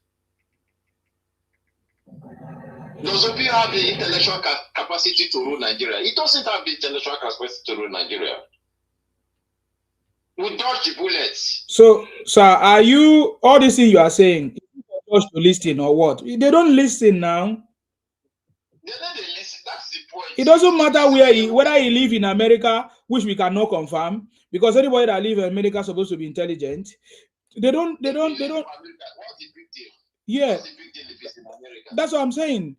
Does OB have the intellectual capacity to rule Nigeria? He doesn't have the intellectual capacity to rule Nigeria. We dodge the bullets. So, sir, are you all this thing you are saying? Just to listen or what? They don't listen now. They listen. That's the point. It doesn't matter whether he live in America, which we cannot confirm, because anybody that live in America is supposed to be intelligent. They don't. What's the big deal? Yeah, What's the big deal if it's in America? that's what I'm saying.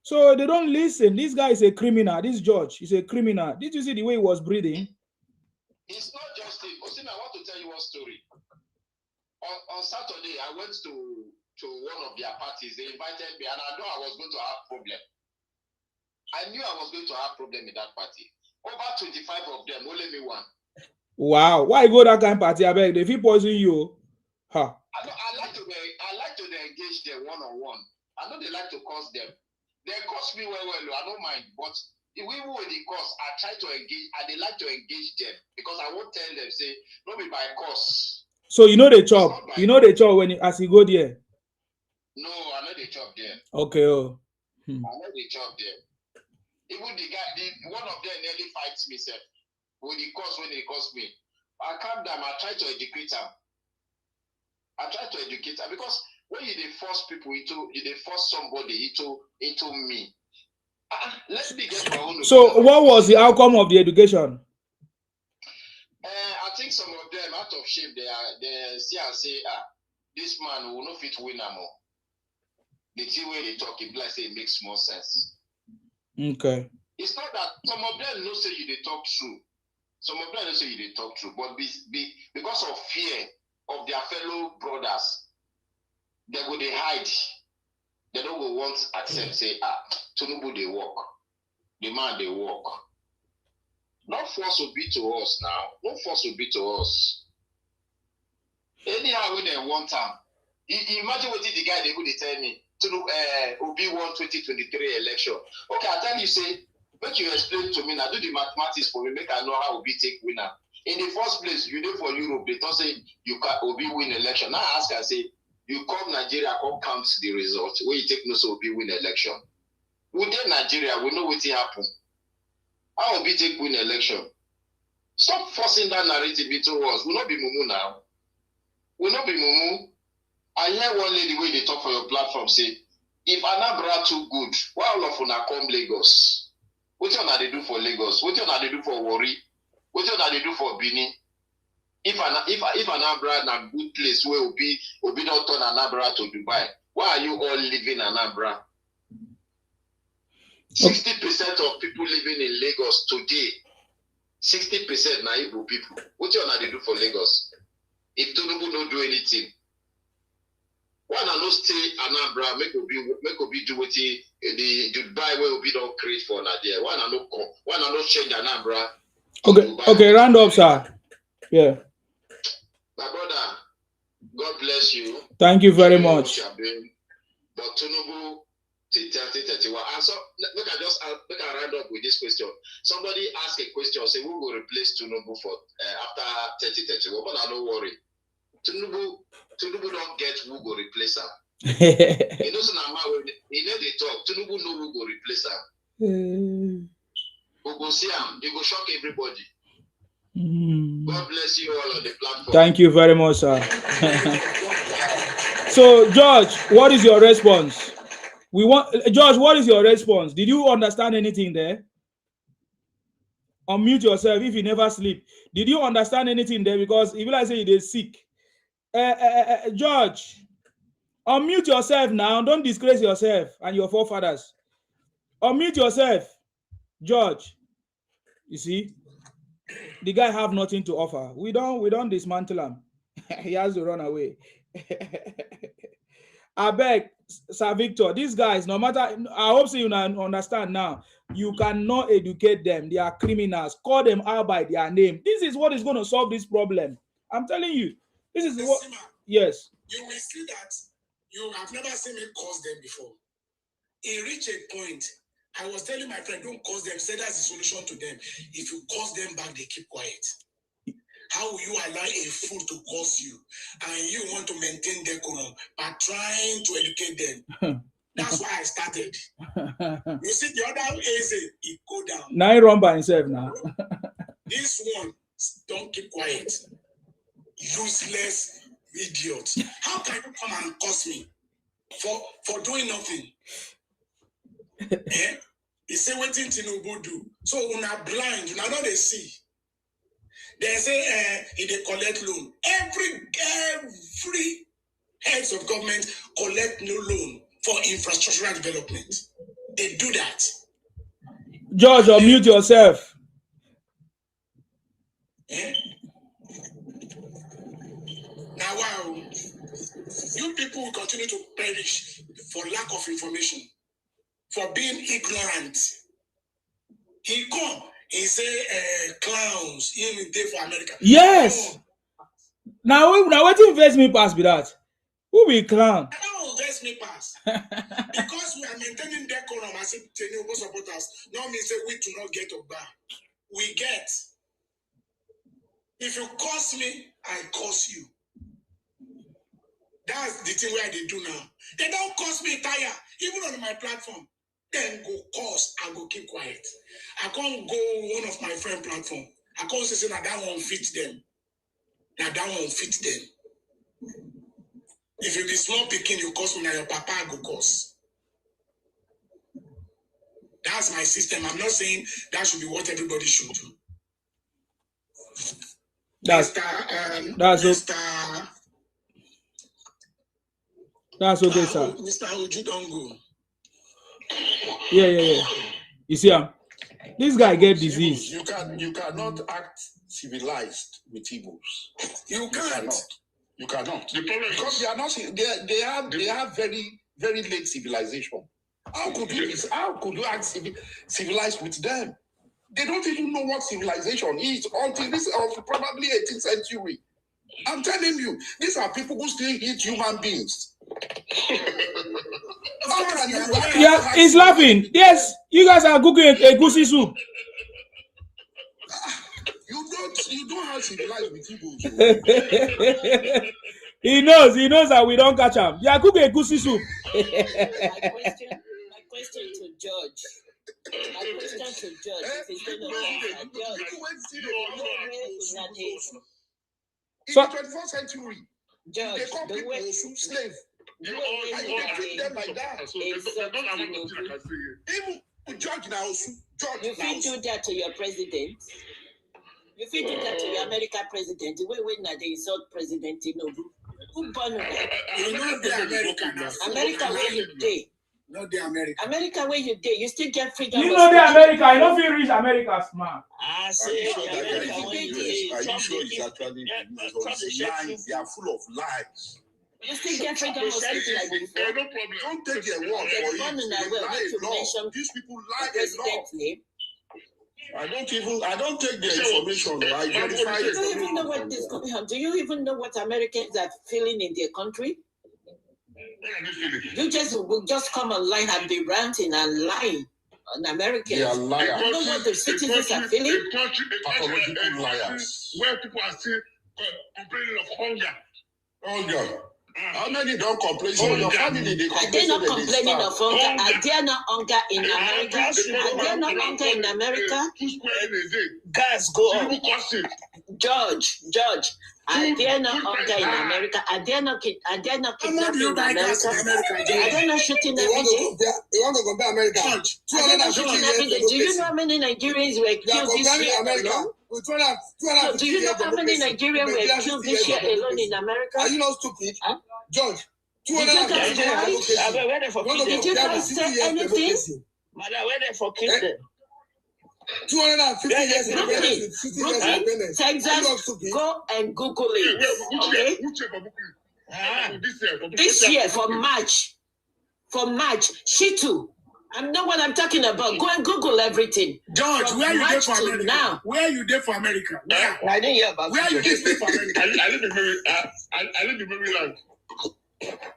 So they don't listen. This guy is a criminal. This judge is a criminal. Did you see the way he was breathing? It's not just him. Osimi, I want to tell you one story. On Saturday, I went to one of their parties. They invited me, and I know I was going to have problem. I knew I was going to have problem in that party. Over 25 of them, only me one. Wow, why go that kind of party? I beg, if he poison you, huh? I like to engage them one-on-one. I know they like to curse them. They curse me well, I don't mind, but we with the course, I try to engage, and they like to engage them because I won't tell them, say, no be by course. So you know the chop. You know the chop when as you go there. No, I know the chop there. Okay. Oh. I know the chop there. Even the guy, one of them nearly fights me, sir. When he calls me. I calm down, I try to educate him. Because when you force people you force somebody into me. Let me get my own. So what was the outcome of the education? I think some of them out of shape, they see and say, this man will not fit win no more. The thing where they talk, it like say it makes more sense. Okay. It's not that some of them don't say you they talk true. Some of them don't say you they talk true, but because of fear of their fellow brothers, they go they hide. They don't go want to accept, say, Tinubu they walk. The man they walk. Not force will be to us now. No force will be to us. Anyhow, when they want time. Imagine what the guy they would tell me. Obi won 2023 election. Okay, I tell you, say, make you explain to me now, do the mathematics for me, make I know how Obi take winner. In the first place, you do for Europe, they don't say you can Obi win election. Now I ask and say, you come Nigeria, come count the result. Where you take no so Obi win election. Within Nigeria, we know what happen. How Obi take win election? Stop forcing that narrative into us. We'll not be mumu now. We'll not be mumu. I hear one lady where they talk for your platform say, if Anambra too good, why all of una come Lagos? What you they do for Lagos? What you they do for Warri? What you they do for Benin? If Anambra na good place where Obi don't turn Anambra to Dubai, why are you all living in Anambra? 60% of people living in Lagos today, 60% na Igbo people. What you they do for Lagos? If Tinubu don't do anything, why not stay Anambra? Make Obi do what the Dubai where Obi don't create for Nadia. Why not change Anambra? Okay, round up, sir. Yeah. My brother, God bless you. Thank you very much. But Tinubu, 30-31. And so make I round up with this question. Somebody asked a question, say who will replace Tinubu for after 30-31? But don't worry. Tinubu don't get who go replace her. He knows he know they talk. Tinubu know who go replace her. Who go see him? He go shock everybody. God bless you all on the platform. Thank you very much, sir. So, George, what is your response? George, what is your response? Did you understand anything there? Unmute yourself if you never sleep. Did you understand anything there? Because if I say you're sick. George, unmute yourself now. Don't disgrace yourself and your forefathers. Unmute yourself, George. You see, the guy have nothing to offer. We don't dismantle him. He has to run away. I beg, Sir Victor, these guys, no matter, I hope so you understand now. You cannot educate them. They are criminals. Call them out by their name. This is what is going to solve this problem. I'm telling you. This is what. Yes. You will see that you have never seen me cause them before. It reached a point. I was telling my friend, don't cause them. Say that's the solution to them. If you cause them back, they keep quiet. How will you allow a fool to cause you and you want to maintain decorum by trying to educate them? That's why I started. You see, the other is it go down. Now he run by himself now. This one, don't keep quiet. Useless idiot. How can you come and curse me for doing nothing? He say what Tinubu do. So when I'm blind, you know they see. They say he they collect loan. Every heads of government collect no loan for infrastructural development. They do that. George, unmute yourself. Now, wow, you people will continue to perish for lack of information, for being ignorant. He come, he say clowns in day for America. Yes. Now what invest me pass with that? Who be clown? I don't invest me pass. Because we are maintaining decorum as if Tinubu supporters, no means say we do not get Oba. We get. If you curse me, I curse you. That's the thing where they do now. They don't curse me tire, even on my platform. Then go curse and go keep quiet. I can't go one of my friend platform. I can't say that one fits them. That one fits them. If you be small picking, you curse me, now your papa go curse. That's my system. I'm not saying that should be what everybody should do. That's okay, sir. Mr. Oju don't go. Yeah. You see, this guy get disease. You cannot act civilized with Igbos. You can't. You cannot. The problem because they are not. They have very very late civilization. How could you act civilized with them? They don't even know what civilization is until probably 18th century. I'm telling you, these are people who still eat human beings. Yeah, he's laughing. Yes, you guys are cooking a goosey soup. You don't have civilized with people. He knows that we don't catch him. Yeah, cook a goosey soup. My question to George. My question to George. If he's going to in the 21st century, Judge, they call people slave. You treat them like that. Even George now, you feel do that to your president. You feel do that to your American president. The way when they insult President Tinubu. Who born that? You know the American. America where you day. Not the American. America where you day. You still get freedom. You know the America. You don't feel reach America smart. I say America where you day. Are you sure it's actually lies? They are full of lies. You still get freedom of speech like before. No problem. Don't take their word for it. These people lie a lot. I don't take the information. I verify it. Do you even know what is going on? Do you even know what Americans are feeling in their country? You will just come online and be ranting and lying on Americans. They are liars. You know what the citizens are feeling? Pathological liars. Where people are still complaining of hunger. How many don't complain? So your family, they complain. Are they not complaining of hunger? Are there not hunger in America? Are there not hunger in America? Gas go up. George. Are there not hunger in America? Are there not kidnapping in America? Are they not shooting every day? You want to compare America? Do you know how many Nigerians were killed this year alone? Do you know how many Nigerians were killed this year alone in America? Are you not stupid? Huh? George, did you guys say anything? Madam, where they for kill them? 250 years independence. Texas, go and Google it. Okay? This year for March. She too. I know what I'm talking about. Go and Google everything. George, from where you there for America? Now. Where you there for America? I didn't hear about where you there for America? I live in Maryland.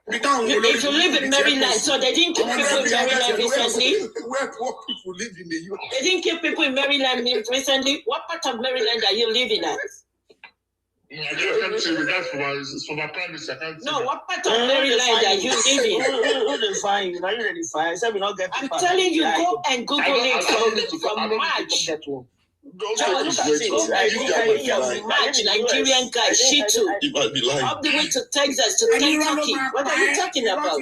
If you live in Maryland, so they didn't kill people in Maryland recently. Where poor people live in the US? They didn't kill people in Maryland recently. What part of Maryland are you living at? I can't say that's for my privacy. I can't say. No, what part of Maryland are you living? Who they find? Are you ready to find? So we not get. I'm telling you, go and Google it from March. March, Nigerian guy, she too. Up the way to Texas, to Kentucky. What are you talking about?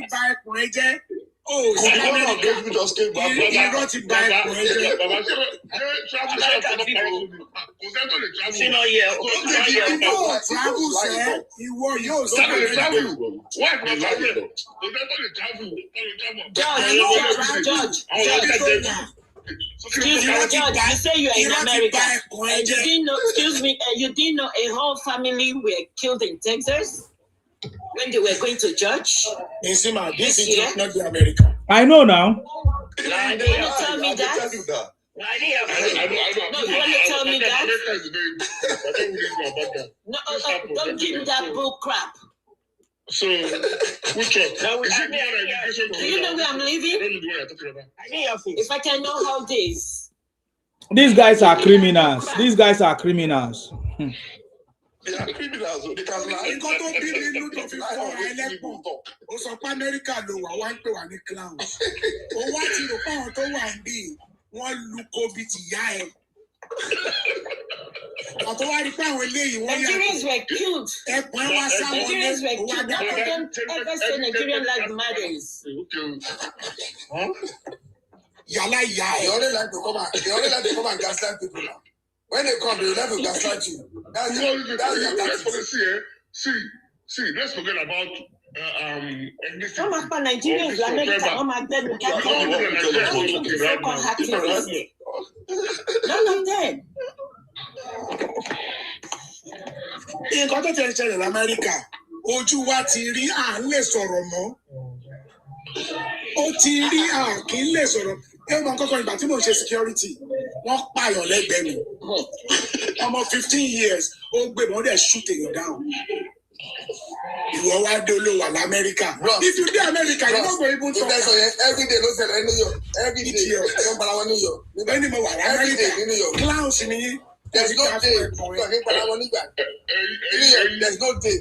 Oh, one of those people just came back. He wrote it back. Judge. Excuse me, Judge, you say you're in America. And you didn't know, you didn't know a whole family were killed in Texas when they were going to church? This is not the America. I know now. You want to tell me that? No, you want to tell me that? No, don't give that bull crap. So, which one? No, Is it more education? do you know where I'm living? I don't know what you're talking about. If I can know how this. These guys are criminals. These guys are criminals. They are criminals. They can lie. Nǹkan tó bí mi inú tó fi fọ́ra ẹlẹ́pọ̀n. Ó sọ pé Amẹ́ríkà ló wà wá ń pè wá ní clowns. Ó wá ti rò pé àwọn tó wà ń bí wọ́n lu COVID ìyá ẹ̀. Àtọ́ wá rí pé àwọn eléyìí wọ́n yà. Nigerians were killed. Ẹ̀pọ̀n wá sáwọn Nigerians were killed. I don't ever say Nigerian life matters. Yàrá ìyá ẹ̀. They only like to come and gaslight people now. When they come, they will never gaslight you. That's your tactics. See, let's forget about ethnicity. Some of Nigerians, America, none of them. Nǹkan tó tẹ̀ ń ṣẹlẹ̀ l'Amẹ́ríkà, ojú wa ti rí à ń lè sọ̀rọ̀ mọ́. Ó ti rí à kì í lè sọ̀rọ̀. Ẹ mọ kọ́kọ́ ìgbà tí mò ń ṣe security, wọ́n pààyàn lẹ́gbẹ̀ẹ́ mi. Ọmọ 15 years, ó gbé wọn dẹ̀ shoot èèyàn down. Ìwọ wá dé olówó l'Amẹ́ríkà. If you dey America, you no go even talk. Every day ló ṣẹlẹ̀ ní New York. Every day ló ń para wọn ní New York. Bẹ́ẹ̀ni mo wà Every day ní l'Amẹ́ríkà. New York. Clowns ni. There's no day. Kò ní para wọn nígbà. There's no day.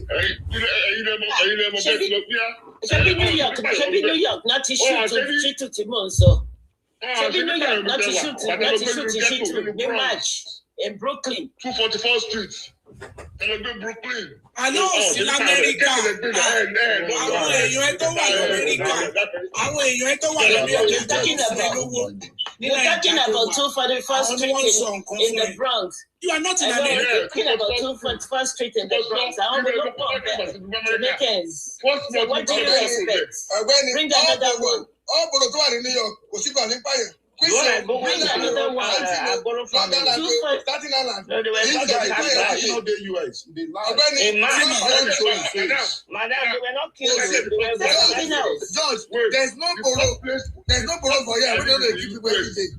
Ṣebí New York náà ti ṣètò tí mò ń sọ. Ṣebí New York náà ti ṣètò ní March in Brooklyn. 244 Street. Brooklyn. Àlọ́ òsì l'Amẹ́ríkà. Àwọn èèyàn ẹ tó wà l'Amẹ́ríkà. Àwọn èèyàn ẹ tó wà l'Amẹ́ríkà. You're talking about 241st Street in the Bronx. You are not in America. America. You're talking about 241st Street in the Bronx. I don't know Jamaicans. So what do you expect? Bring another one. All bolo tó wà ní New York, kò sí kan ní pààyàn. Bring another one. Staten Island. No, they were not the US. Madam, they were not killed. George, there's no borough for here. We don't keep people every day.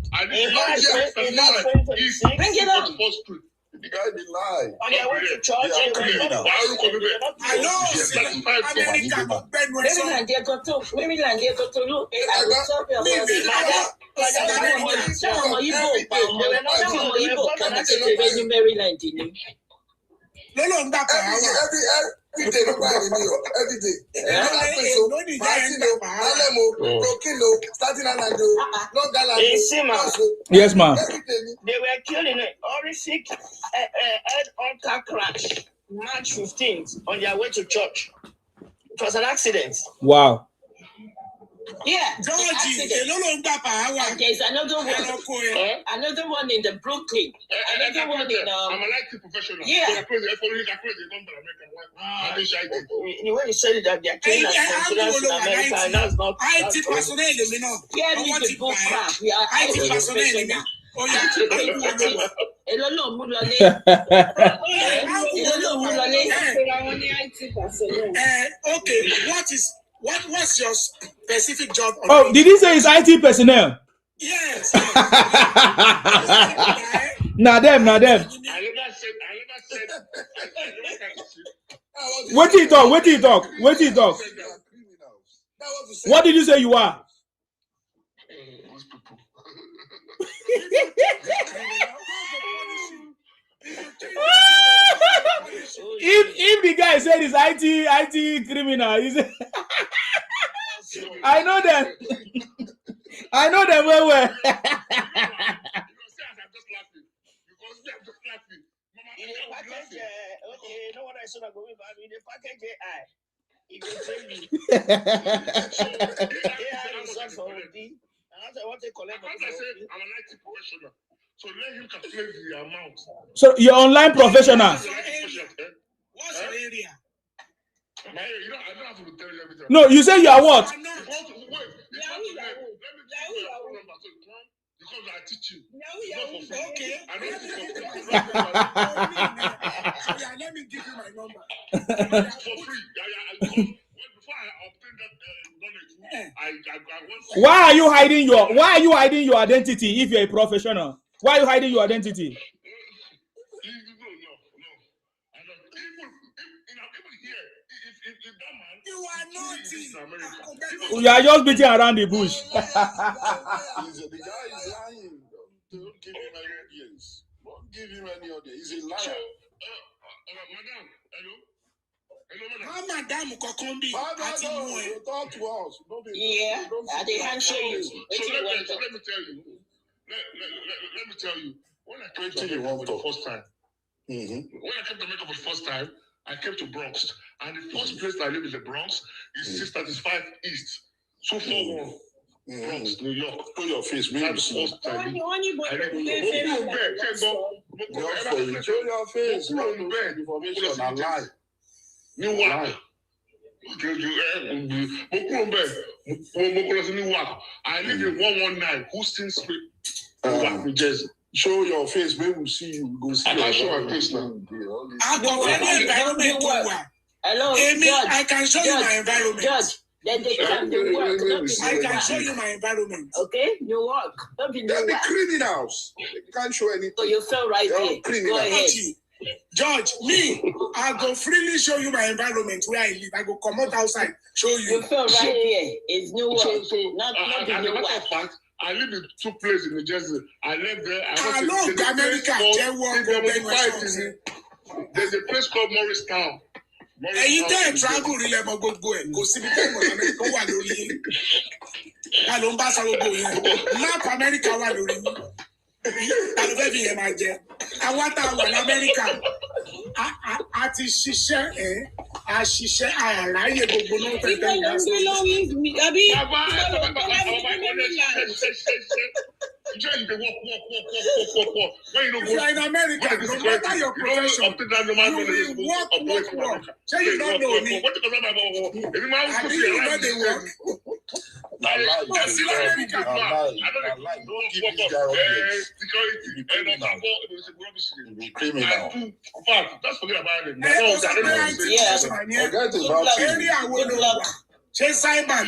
Bring it up. The guy be lie. On their way to church, I know. Maryland, they go to look. I will tell you about it. Some Igbo cannot stay in Maryland. Every day, every day. Yes, ma'am. they were killed in an horrific head-on car crash March 15th on their way to church. It was an accident. Wow. Yeah, Georgie, and there's another one in the Brooklyn. Another one in I'm a IT professional. Yeah. So the way you said that they're killing us in America, and that's not IT personnel, yeah, me the bull crap. We are IT personnel. Oh yeah. Okay, what's your specific job? Oh, did he say it's IT personnel? Yes. Nah them. I never said. Wait till you talk. What did you say you are? if the guy said he's IT criminal, he's I know them. I know them well. So let him calculate the amount. So you're online professional. What's your area? My area, I don't have to tell you everything. No, you say you are what? Because I teach you. Okay. Let me give you my number. For free. Before I obtain that knowledge, I want. Why are you hiding your identity if you're a professional? Why are you hiding your identity? No. Even here, if that man is America. You are just beating around the bush. The guy is lying. Don't give him any audience. Don't give him any audience. He's a liar. So, madam, hello? How madam Kokombi? You talk to us. Yeah, they handshake you. So let me tell you. Let me tell you. When I came to America for the first time, for the first time, I came to Bronx. And the first place I live in the Bronx is 635 East, 241. Bronx, New York. Show your face, maybe. That's the first time. Show your face. Information and lie. Newark. I live in 119 Houston Street, Newark, New Jersey. Show your face, maybe we'll see you. Go see I can't show my face now. Hello, Amy, Judge. I can show you my environment. Judge, then they come to work. I can show you my environment. Okay, New York. Don't be They're New the York. criminals. You can't show anything. So you feel right there. Go ahead. Judge, me, I go freely show you my environment where I live. I go come out outside, show you. You feel right here. It's New York. So not as a New matter York. of fact, I live in two places in New Jersey. I live there. There's a place called Morristown. Ẹ̀yin tẹ́ ẹ̀ travel rí lẹ́mọ gbogbo ẹ̀ kò síbi tẹ́ ìmọ̀ Amẹ́ríkà wà lórí yín. Ta ló ń bá sọ gbogbo yẹn? Map Amẹ́ríkà wà lórí yín. Ta ló fẹ́ fi yẹn máa jẹ? Àwa tá a wà l'Amẹ́ríkà, a ti ṣiṣẹ́ àráyè gbogbo náà tẹ̀lé ìyá sí. If you are in America, no matter your profession, you will work. Say you don't know me. Have you know they work?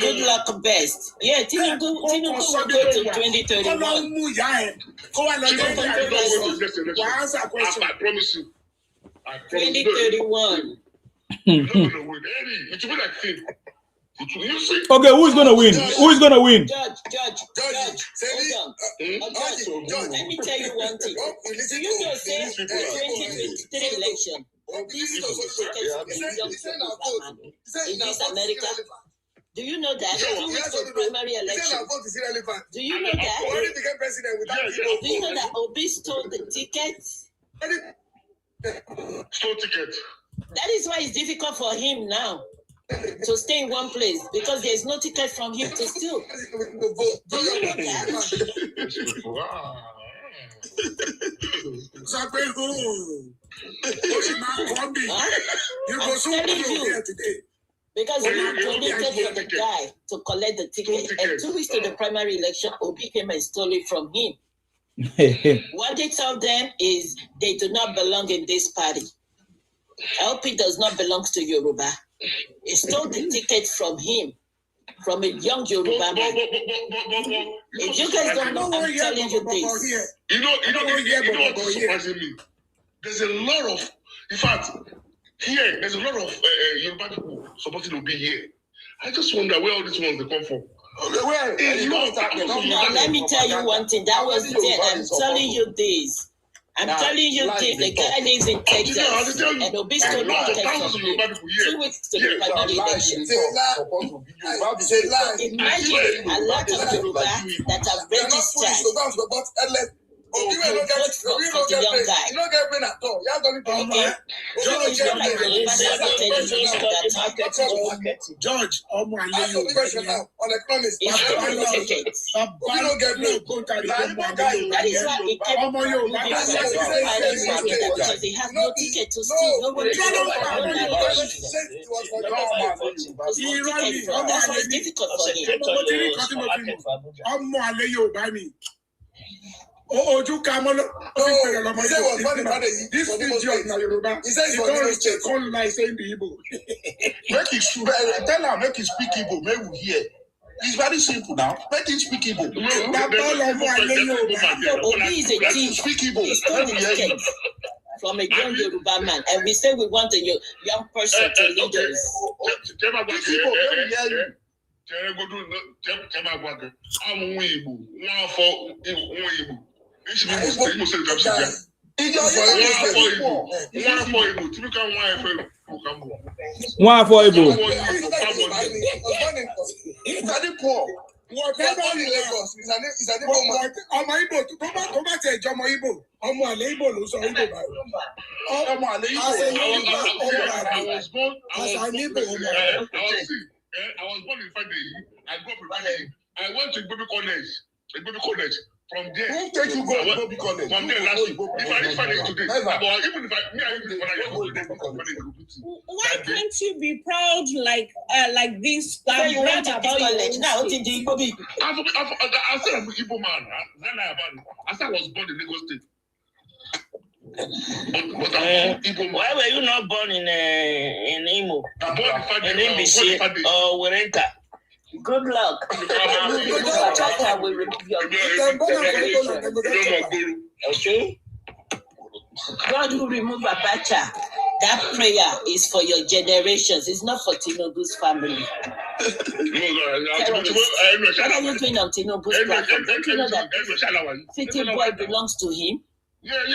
Good luck best. Yeah, Tinubu will go to 2031. I promise you. 2031. Okay, who's gonna win? Who's gonna win? Judge. Let me tell you one thing. Do you know say 2023 election? In this America? Do you know that? 2 weeks to primary election. Do you know that? Do you know that Obi stole the ticket? Stole ticket. That is why it's difficult for him now to stay in one place because there is no ticket from him to steal. Do you know that? I'm telling you. Because we donated for the guy to collect the ticket. And 2 weeks to the primary election, Obi came and stole it from him. What they tell them is they do not belong in this party. LP does not belong to Yoruba. He stole the ticket from him, from a young Yoruba man. If you guys don't know, I'm telling you this. You know what's surprising me? There's a lot of, in fact, here, there's a lot of Yoruba people supporting to be here. I just wonder where all these ones they come from. Now, let me tell you one thing. That was the day. I'm telling you this. I'm telling you this. The guy lives in Texas. And Obi stole the ticket from him. 2 weeks to the primary election. Imagine a lot of Yoruba that have registered. You don't get brain at all. You have to Judge, on economics. That is why he kept because they have no ticket to steal. Nobody it's difficult for him. Oju Kamolo. This idiot na Yoruba. He said he can't lie saying the Igbo. Tell her, make it speak Igbo, may we hear. It's very simple now. Make it speak Igbo. Obi is a thief. Speak Igbo. He stole the ticket. from a young Yoruba man, and we say we want a young person to lead us. One for Igbo. Whatever in Lagos is an Igbo man. Ọmọ Igbo tó bá tẹ̀ jọ ọmọ Igbo, ọmọ àlè Igbo ló sọ Igbo báyìí. Ọmọ àlè Igbo. I was born in Fadei. I grew up in Fadei. I went to Igbo College. From there. Who take you go to Igbo College? From there last week. If I reach Fadei today, but even if I why can't you be proud like this? So you went to college now? What did you Igbo be? I said I'm an Igbo man. I said I was born in Lagos State. But I'm Igbo man. Why were you not born in Imo? I'm born in Fadei. In Mbisi or Werenta? Good luck. Okay. God will remove Abacha. That prayer is for your generations. It's not for Tinubu's family. What are you doing on Tinubu's platform? Don't you know that City Boy belongs to him? Yeah, we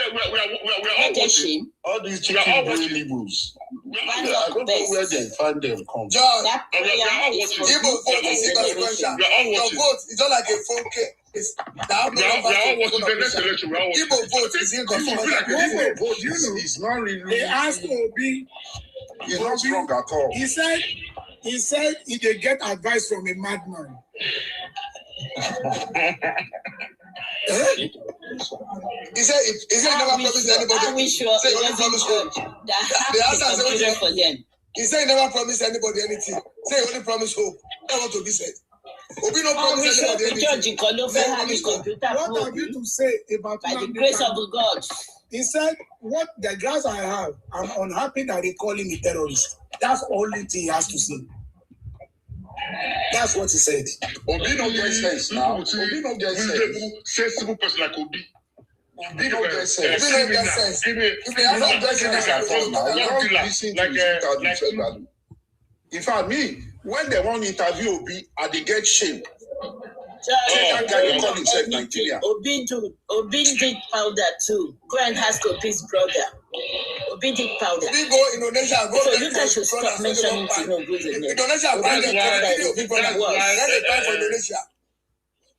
are shame. All these chicken Igbos. I don't know where they find them from. That prayer is for Igbo vote is inconsequential. Your vote is not like a phone case. Igbo vote is inconsequential. It's not really. They asked Obi. He's not strong at all. He said he did get advice from a madman. He said he never promised anybody. I wish you the answer is for them. He said he never promised anybody anything. Say he only promised hope. That's what Obi said. Obi no promise anybody anything. What have you to say about by the grace of God? He said, what the guys I have, I'm unhappy that they call him a terrorist. That's the only thing he has to say. That's what he said. Obi no get sense now. Obi no get sense. Sensible person like Obi. Obi no get sense. Obi no get sense. If they are not getting this at all now, you don't listen to his interview. In fact, me, when they want to interview Obi, they get shame. That guy will call himself Nigeria. Obi did powder too. Go and ask Obi's brother. Obi did powder. Obi go Indonesia. So you guys should stop mentioning Tinubu's name. Indonesia, Obi for Indonesia.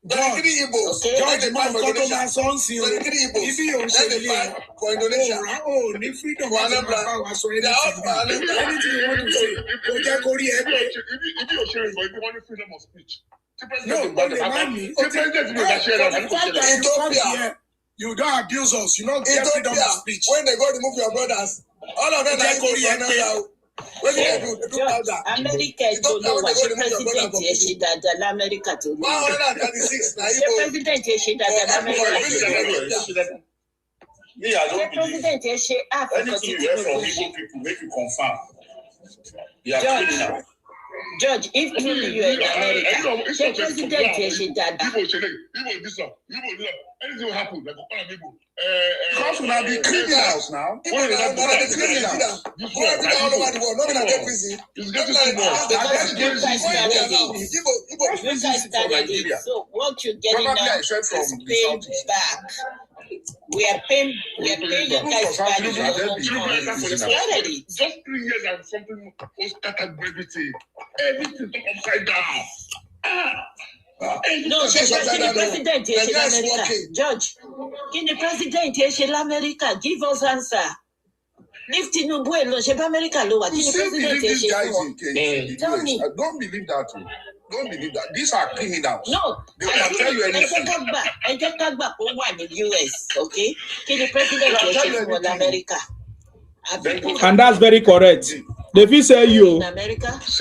John, the man for Indonesia. For Indonesia. Oh, the freedom of anything you want to say. Freedom of speech. No, but you don't abuse us. You don't get freedom of speech. When they go remove your brothers, all of them are going now. When they do powder. America don't know what the president is. America to 136. The president is America. Me, I don't believe anything you hear from Igbo people make you confirm. They are criminal. Judge, if truly you are in America, the president is anything will happen. Like because we are the criminals now. We are the criminals. All over the world. Not in a prison. It's getting too much. You guys started it. So what you're getting now is paid back. We are paying you guys back. Just 3 years and something was scattered everything. Everything upside down. No, the president is in America. Judge, can the president is in America? Give us answer. If Tinubu alone, America lower. You still believe these guys in case? Tell me. I don't believe that. Don't believe that. These are criminals. No, they can tell you anything. I just got back from one in the US, okay? Can the president is in America? And that's very correct. They will say you. In America? These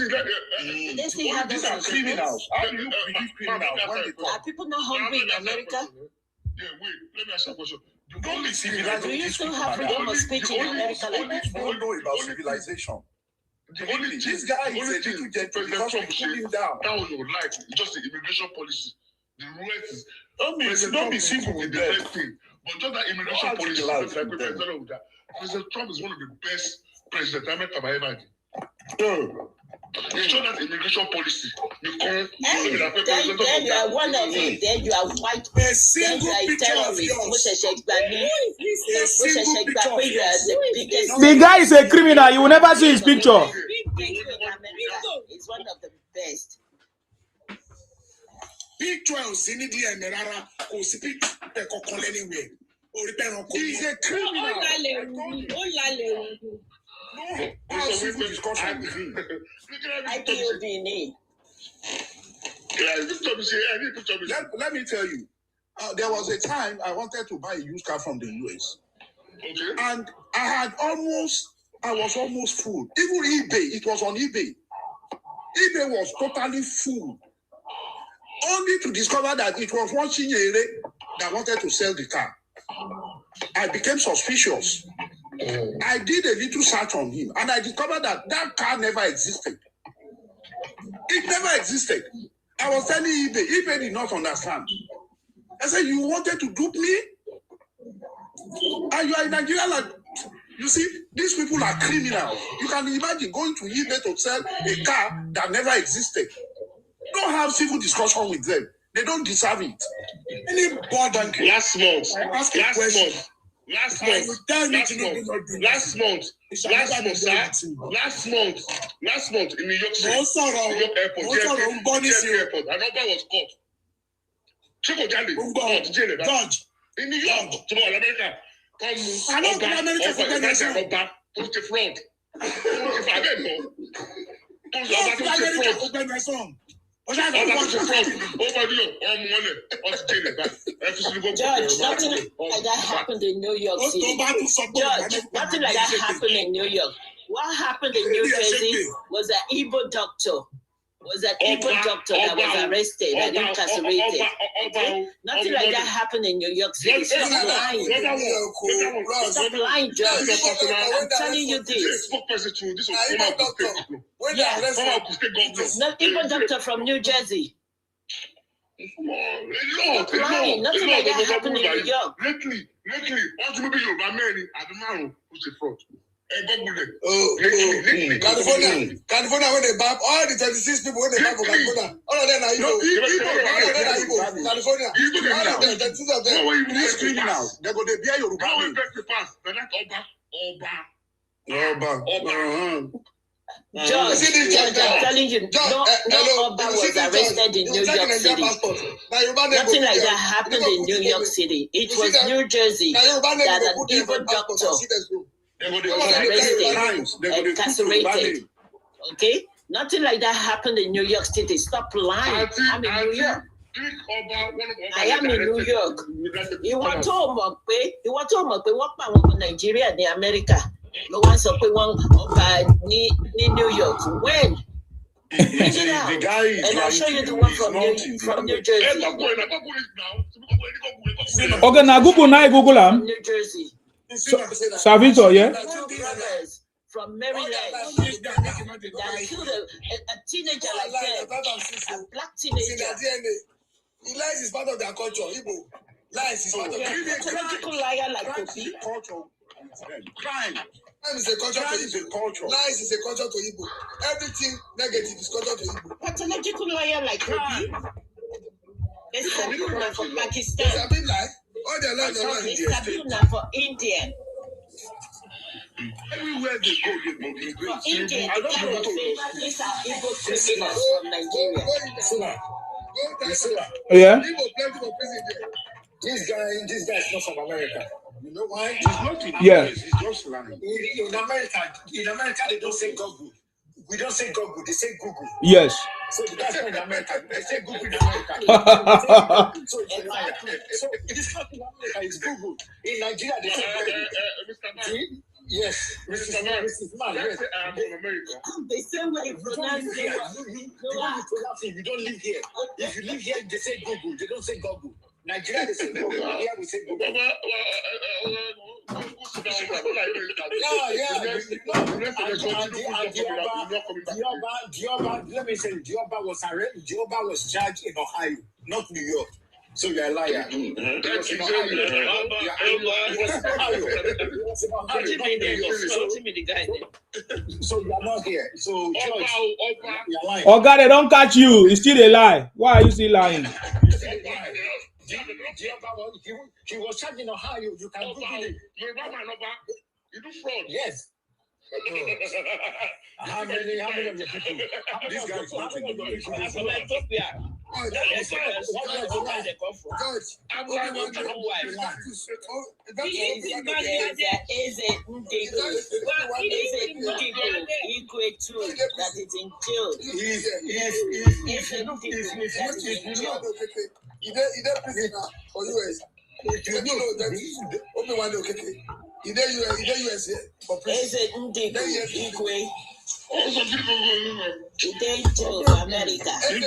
are criminals. How do you believe criminals when they talk? Are people not hungry in America? Yeah, wait, let me ask you a question. Don't be civilized. Do you still have freedom of speech in America like that? You don't know about civilization. This guy is a little gentle because we pull him down. That was your life. It's just the immigration policy. The rest is don't be civil with them. But just that immigration policy. President Trump is one of the best presidents America have ever had. You show that immigration policy. Then you are one of it. Then you are white. Then you are a terrorist. The guy is a criminal. You will never see his picture. He's one of the best. Picture of Sinidi and Merara or speak anywhere. He's a criminal. Let me tell you, there was a time I wanted to buy a used car from the US. Okay. And I was almost full. Even eBay, it was on eBay. eBay was totally full. Only to discover that it was one Chinyere that wanted to sell the car. I became suspicious. I did a little search on him and I discovered that car never existed. It never existed. I was telling eBay did not understand. I said, you wanted to dupe me? And you are in Nigeria like, you see, these people are criminals. You can imagine going to eBay to sell a car that never existed. Don't have civil discussion with them. They don't deserve it. Last month, sir. Last month in New York City, New York Airport, JFK Airport, another was caught. Chico Jali, Judge in New York, tomorrow, America. Judge, nothing like that happened in New York City. Judge, nothing like that happened in New York. What happened in New Jersey was an Igbo doctor. That was arrested and incarcerated. Okay? Nothing like that happened in New York City. Stop lying. Stop lying, Judge. I'm telling you this. Yes. Not even doctor from New Jersey. Stop lying. Nothing like that happened in New York. Lately, what do you mean you're married? I don't know who's the fraud. California, when they bap, all the 26 people when they bap for California, all of them are Igbo. California, all of them, 26 of them, these criminals, they go, they bear your Yoruba name. Judge, I'm telling you, no Oba was arrested in New York City. Nothing like that happened in New York City. It was New Jersey that an Igbo doctor was arrested and incarcerated. Okay? Nothing like that happened in New York City. Stop lying. I'm in New York. I am in New York. You want to know what Nigeria in America? No one said one New York. When? The guy is and I'll show you the one from New Jersey. Okay, now Google New Jersey. Savito, yeah? From Maryland that killed a teenager like that, a black teenager. Lies is part of their culture, Igbo. Lies is part of their culture. Pathological liar like Kofi. Crime is a culture to Igbo. Lies is a culture to Igbo. Everything negative is culture to Igbo. Pathological liar like Kofi. There's Sabina for Pakistan. There's Sabina for India. Everywhere they go, they go. For India, the terror these are Igbo criminals from Nigeria. Yeah. This guy is not from America. You know why? He's not in Yeah. He's just lying. In America, they don't say Google. We don't say Google, they say Google. Yes. So that's not in America. They say Google in America. So it's a liar. So it's not in America, it's Google. In Nigeria, they say Google. Yes, Mrs. Man, yes. I'm from America. The same way you pronounce it. You don't live here. If you live here, they say Google. They don't say Google. Nigeria, they say Google. Here we say Google. Let me say, Dioba was charged in Ohio, not New York. So you're a liar. Because you So you're not here. So you're lying. Oh God, they don't catch you. It's still a lie. Why are you still lying? He was charged in Ohio. You can Google it. You do fraud. Yes. How many of the people? This guy is not from Ethiopia. America. Take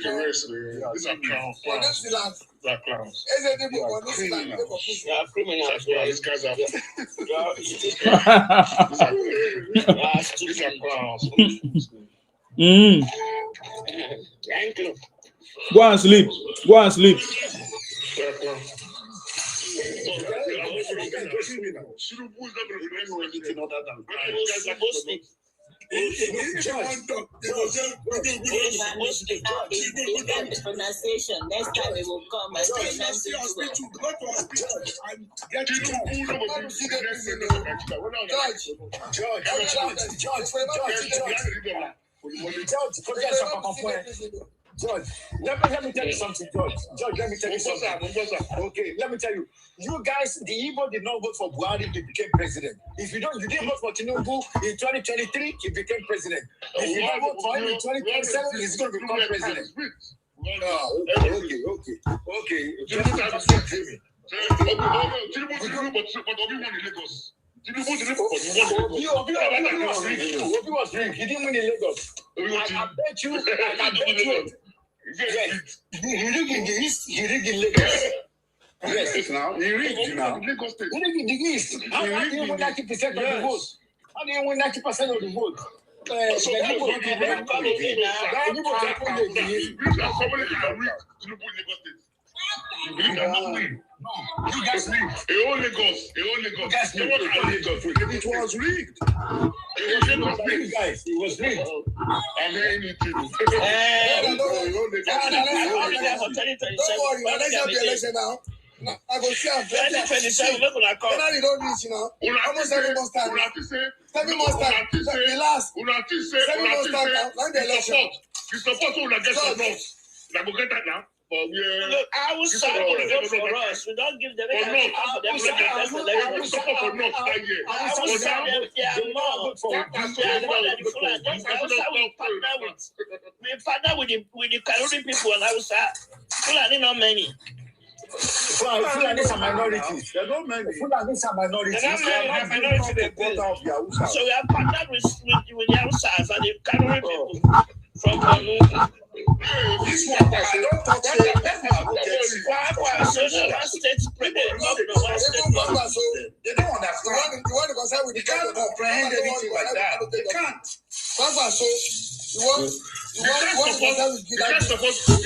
a rest. These are clowns. These are clowns. Criminals. These guys are. These are clowns. Thank you. Go and sleep. Go and sleep. Pronunciation. Next time we will come and pronounce it George, let me tell you something, George. Let me tell you something. Okay, let me tell you. You guys, the Igbo did not vote for Buhari, he became president. If you didn't vote for Tinubu in 2023, he became president. If you don't vote for him in 2027, he's going to become president. Okay. Obi was rigged. He didn't win in Lagos. I bet you. Yes. He rigged in the East. He rigged in Lagos. Yes. Now he rigged now. Lagos State. He rigged in the East. How do you win 90% of the vote? How do you win 90% of the vote? You believe that not win? No, you guys rigged. It only goes. It was rigged. It was rigged, guys. It was rigged. I'm hearing it too. Don't worry, when I get the election now, I go see a 2027. Look when I come. They don't reach now. Almost 7 months time. 7 months time. The last. 7 months time now. Now the election. The support will get some votes. Now go get that now. Look, I will support for us. We don't give them any for them. I will support for them. I will send them their more. We partner with the Kanuri people and I will say, Fulani not many. Fulani are minorities. They're not many. Fulani are minorities. So we are partnered with the Hausas and the Kanuri people from this one, I don't talk to them. They don't understand. You want to concern with the can't comprehend anything like that. They can't. You want to concern with the can't suppose to be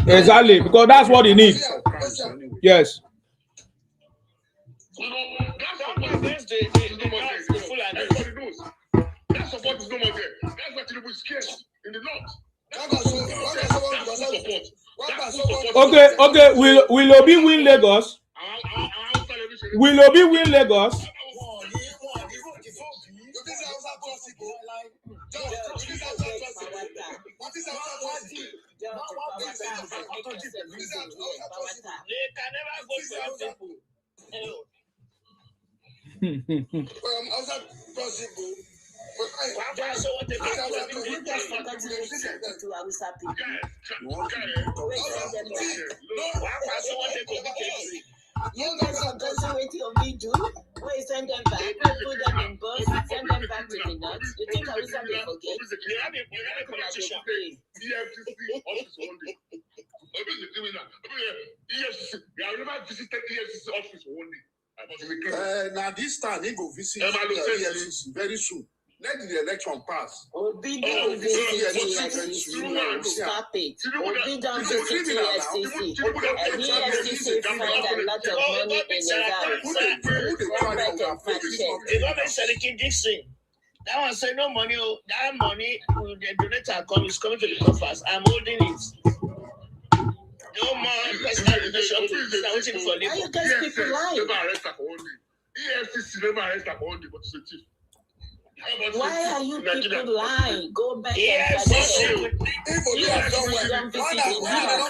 Exactly, because that's what he needs. Yes. You know, that's the Fulani. Everybody knows. That support is no more there. That's why Tinubu is scared in the north. Okay. Will Obi win Lagos? Will Obi win Lagos? Send them back, put them in bus, send them back to the north. You think I will forget? I have never visited EFCC office one day. I Now this time he go visit EFCC very soon. Let the election pass. Obi don't visit EFCC. Stop it. Obi don't visit EFCC. And EFCC find a lot of money in his house. Go back and fact check. The government said Dixon. That one said no money. That money, the donator is coming to the coffers. I'm holding it. No more personal donation to waiting for labor. Why you guys people lying? EFCC never arrest her for only, but it's a thief. Why are you people lying? Go back and Yes, fact yes, check. if You have don't visit Why not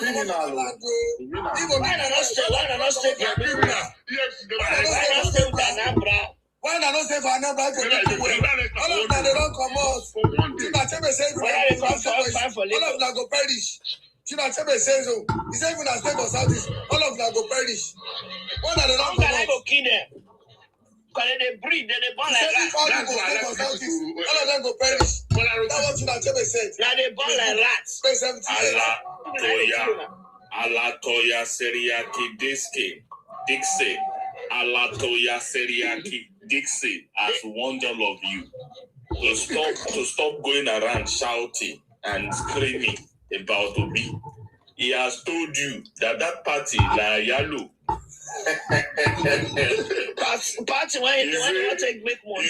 stay with Anambra? Why not say for Anambra for all of them they don't come out. Chinachebe says all of them go perish. Chinachebe says so. He said even as state of Southeast, all of them go perish. Why not they don't come out? Because they breed, they born like that. All of them go perish. That's what Chinachebe said. Now they born like rats. Alatoya Seriaki Dixie. Alatoya Seriaki Dixie has warned all of you to stop going around shouting and screaming about Obi. He has told you that party, La Yalo, party when you want to make money.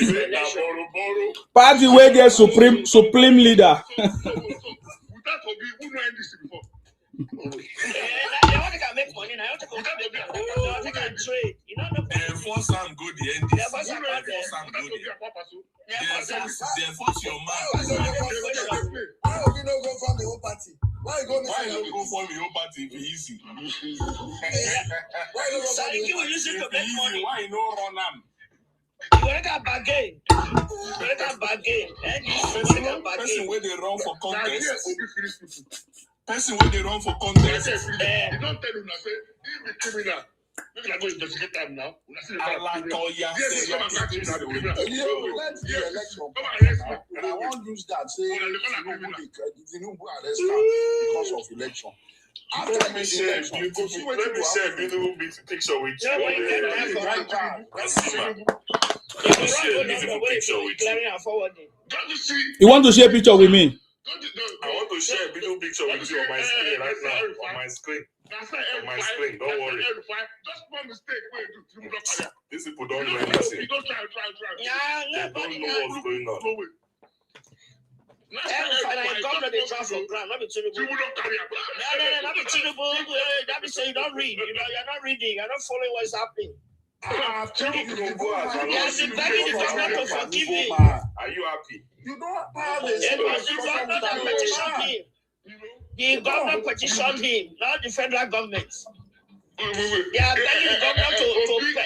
Party where get supreme leader. They want to make money now. They want to trade. You know the force and go the end. They force your man. Why would you not go from the whole party? Why you go from the whole party? Be easy. Why you so you will use it to make money. Why you no run am? You want to bargain. Person where they run for contest. Person where they run for contest. You don't tell him, say, he be criminal. Maybe I go investigate them now. Yes, I won't use that. Say, Tinubu arrest because of election. After let me share a picture with you. You want to share a picture with me? I want to share a video picture with you on my screen right now. On my screen. Don't worry. Just one mistake. These people don't know anything. You don't try. They don't know what's going on. Governor, they try for ground. Not be Tinubu. Not be Tinubu. That be say you don't read. You're not reading. You're not following what's happening. Yes, the governor to forgive him. Are you happy? You don't have the governor that petitioned him. The governor petitioned him, not the federal government. They are begging the governor to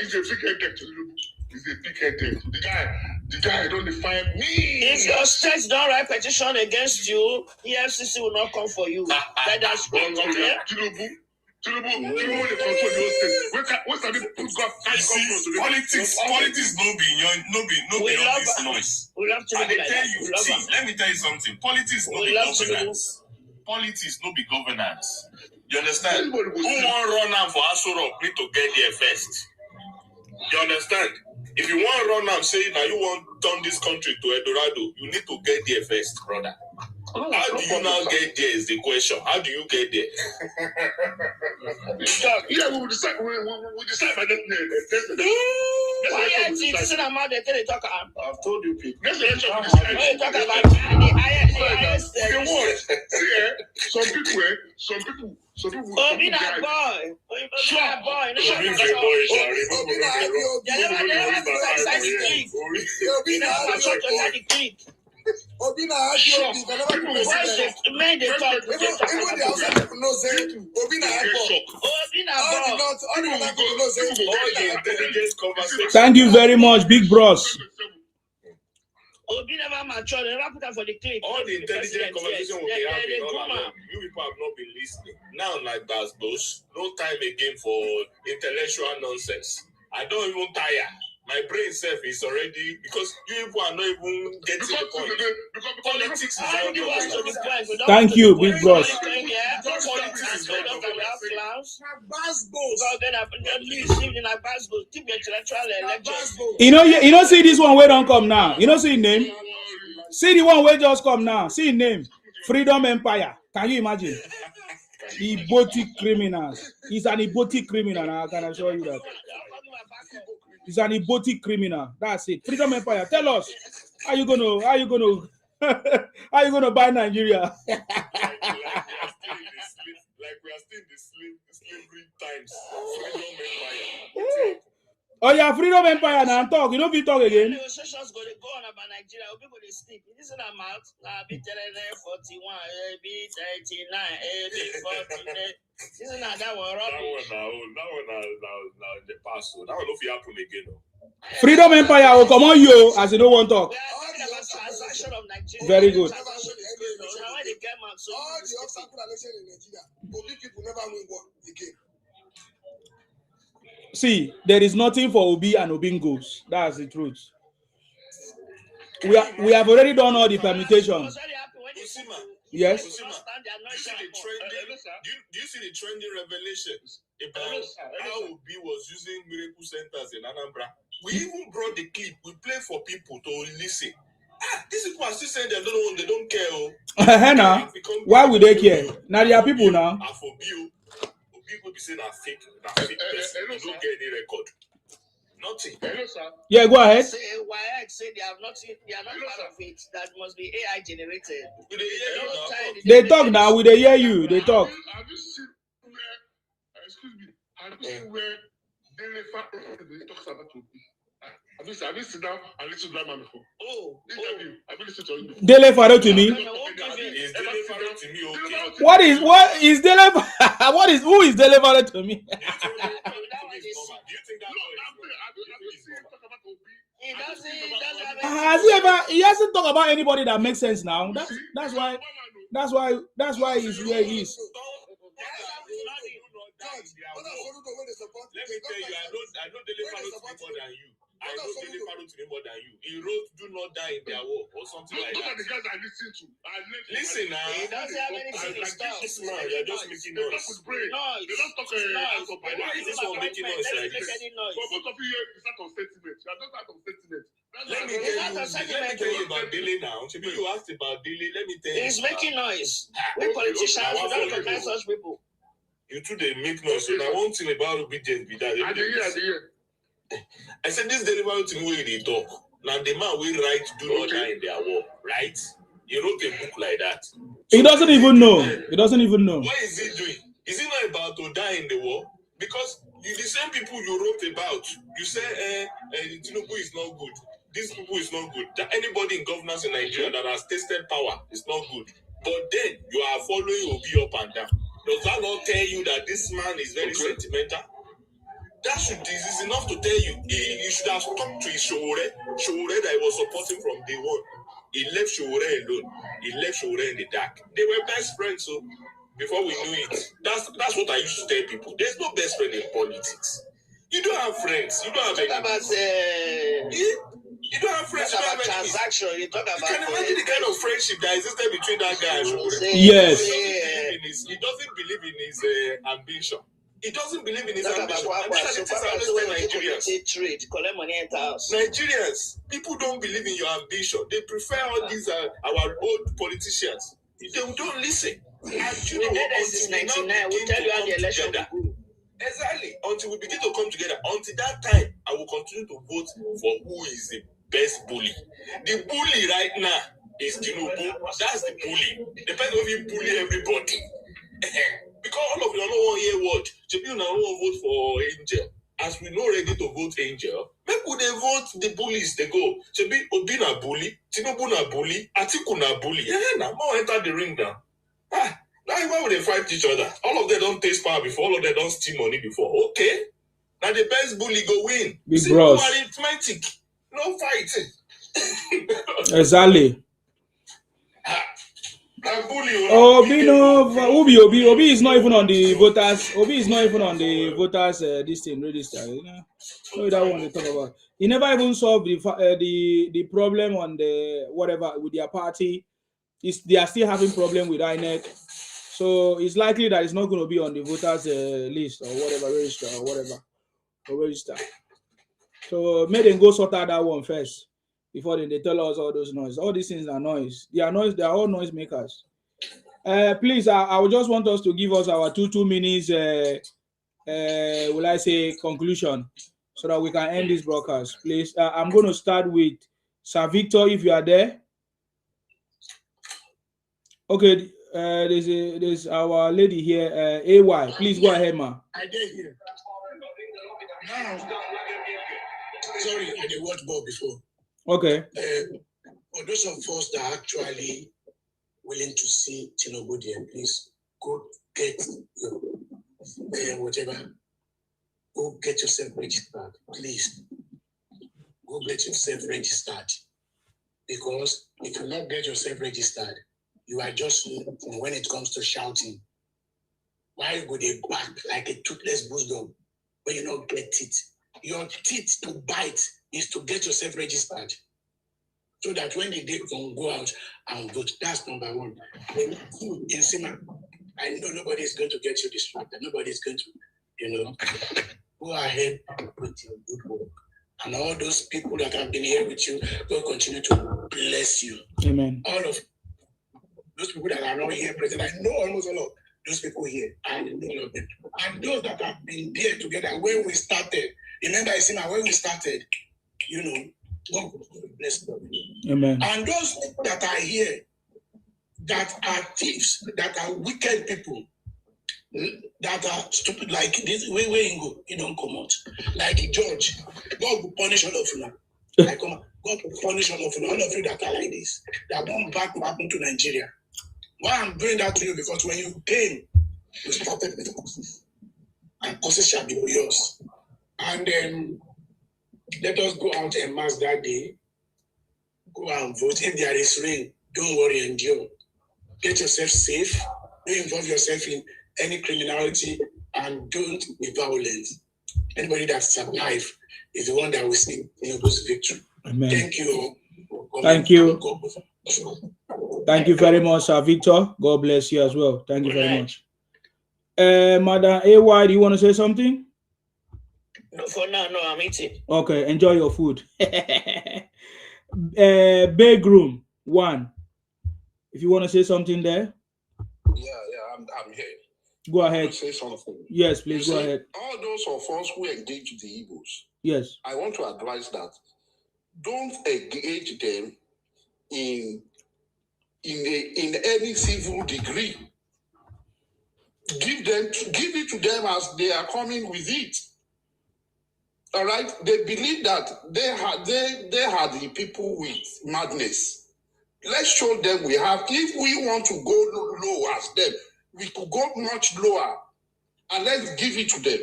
He's a big-headed. He's a big-headed. The guy don't define me. If your state don't write petition against you, EFCC will not come for you. That's Tinubu, they control the state. What's the politics no be this noise. We love Tinubu. Let me tell you something. Politics no be governance. Politics no be governance. You understand? Who want run am for Asoro need to get there first. You understand? If you want run am say now you want turn this country to Eldorado, you need to get there first, brother. How do you now get there is the question. How do you get there? Yeah, we will decide. We decide by that. I've told you people. Next election, we decide. When you talk about the highest. Some people. Obi na boy. Obi na boy. Obi na happy. Men they talk. Even the outside people know say Obi na happy. Thank you very much, big bros. Obi never mature. They never put up for the clip. All the intelligent conversation will be happening. You people have not been listening. Now, like those, no time again for intellectual nonsense. I don't even tire. My brain self is already because you people are not even getting the point. Because politics is not the point. Thank you, big bros. You know, see this one where don't come now. You know, see his name. See the one where just come now. See his name. Freedom Empire. Can you imagine? Ibotic criminals. He's an Ibotic criminal. I can assure you that. He's an Ibotic criminal. That's it. Freedom Empire. Tell us, how you gonna buy Nigeria? Like we are still in the slavery times. Freedom Empire. Oh yeah, Freedom Empire now talk. You know we talk again. Negotiations go on about Nigeria. People they sleep. This is a mouth. Be 41, be 39, be 49. This is not that one. That one now in the past. So that one don't happen again. Freedom Empire will come on you as you don't want to talk. Transaction of Nigeria. Very good. All the off-cycle election in Nigeria, Obi people never win one again. See, there is nothing for Obi and Obingos. That's the truth. We have already done all the permutations. Yes. Do you see the trending revelations about how Obi was using miracle centers in Anambra? We even brought the clip. We play for people to listen. These people are still saying they don't care. Now, why would they care? Now there are people now. People be saying fake person. You don't get any record. Nothing. Yeah, go ahead. Say they are not part of it. That must be AI generated. They talk now. We they hear you. They talk. Have you seen where? Excuse me. Have you seen where they talks about Obi? Have you seen down and listened to that man before? Interview. Have you listened to him? Dele Faro to me. What is Dele? Who is Dele Faro to me? He hasn't talked about anybody that makes sense now. That's why he's where he is. Let me tell you, I know Dele Faro to me more than you. I know Dele Faro to me more than you. He wrote "Do not die in their war" or something like that. Those are the guys I listen to. Listen now. He doesn't have anything to stop. This man, you're just making They noise. talk with brain. They don't talk out of Why is this one making noise like this? But both of you here is out of sentiment. You are just out of sentiment. Let me tell you about Dele now. You asked about Dele. Let me tell you. He's making noise. We politicians, we don't recognize such people. You two they make noise. So now one thing about obedience be that. I said this delivery to me where they talk. Now the man will write "Do not die in their war," right? He wrote a book like that. So he doesn't even know. He doesn't even know. What is he doing? Is he not about to die in the war? Because the same people you wrote about, you say Tinubu is not good. These people is not good. That anybody in governance in Nigeria that has tasted power is not good. But then you are following Obi up and down. Does that not tell you that this man is very sentimental? This is enough to tell you. He should have talked to his Showore that he was supporting from day one. He left Showore alone. He left Showore in the dark. They were best friends, so before we knew it. That's what I used to tell people. There's no best friend in politics. You don't have friends. You don't have enemies. You don't have friends. You talk about transaction. You talk about. You can imagine the kind of friendship that existed between that guy and Showore. Yes. He doesn't believe in his ambition. He doesn't believe in his ambition. Trade, collect money in the house. Nigerians, people don't believe in your ambition. They prefer all these our old politicians. They don't listen. And you know what? Until we now begin to come together. Exactly. Until we begin to come together. Until that time, I will continue to vote for who is the best bully. The bully right now is Tinubu. That's the bully. The person who will bully everybody. Because all of you don't want to hear what. You now want to vote for Angel. As we know ready to vote Angel, people they vote the bullies. They go. Obi na bully, Tinubu na bully, Atiku na bully. Yeah, now more enter the ring now. Now why would they fight each other? All of them don't taste power before. All of them don't steal money before. Okay. Now the best bully go win. Big bros. Arithmetic. No fighting. Exactly. Obi no, Obi is not even on the voters. Obi is not even on the voters. This thing register. You know, no, that one they talk about. He never even solved the problem on the whatever with their party. They are still having problem with INEC. So it's likely that it's not going to be on the voters list or whatever register or whatever or register. So may them go sort out that one first before they tell us all those noise. All these things are noise. They are noise. They are all noise makers. Please, I would just want us to give us our 2 minutes. Will I say conclusion, so that we can end this broadcast. Please, I'm going to start with Sir Victor, if you are there. Okay. There's our lady here, AY. Please go ahead, ma. I did here. Now, sorry, I did watch ball before. Okay. For those of us that are actually willing to see Tinubu there, please go get your whatever. Go get yourself registered, please. Go get yourself registered, because if you not get yourself registered, you are just when it comes to shouting. Why would they back like a toothless bulldog when you don't get teeth? Your teeth to bite is to get yourself registered, so that when the day can go out and vote. That's number one. Then in Sima, I know nobody is going to get you distracted. Nobody is going to, go ahead and put your good work. And all those people that have been here with you will continue to bless you. Amen. All of those people that are not here present, I know almost all of those people here. I know all of them. And those that have been there together when we started. Remember, I said, when we started, God will bless them. Amen. And those people that are here, that are thieves, that are wicked people, that are stupid like this, where you go, you don't come out. Like the judge, God will punish all of you. God will punish all of you that are like this, that won't back what happened to Nigeria. Why I'm doing that to you? Because when you came, you started with causes, and causes shall be yours. And then let us go out and mass that day. Go and vote. If there is rain, don't worry, endure. Get yourself safe. Don't involve yourself in any criminality, and don't be violent. Anybody that's alive is the one that will see Tinubu's victory. Amen. Thank you. Thank you. Thank you very much, Sir Victor. God bless you as well. Thank you very much. Madam AY, do you want to say something? No, for now, no, I'm eating. Okay, enjoy your food. Big room 1. If you want to say something there. I'm here. Go ahead. Say something. Yes, please go ahead. All those of us who engage the Igbos, yes, I want to advise that don't engage them in any civil degree. Give it to them as they are coming with it. All right, they believe that they had the people with madness. Let's show them we have. If we want to go low as them, we could go much lower, and let's give it to them.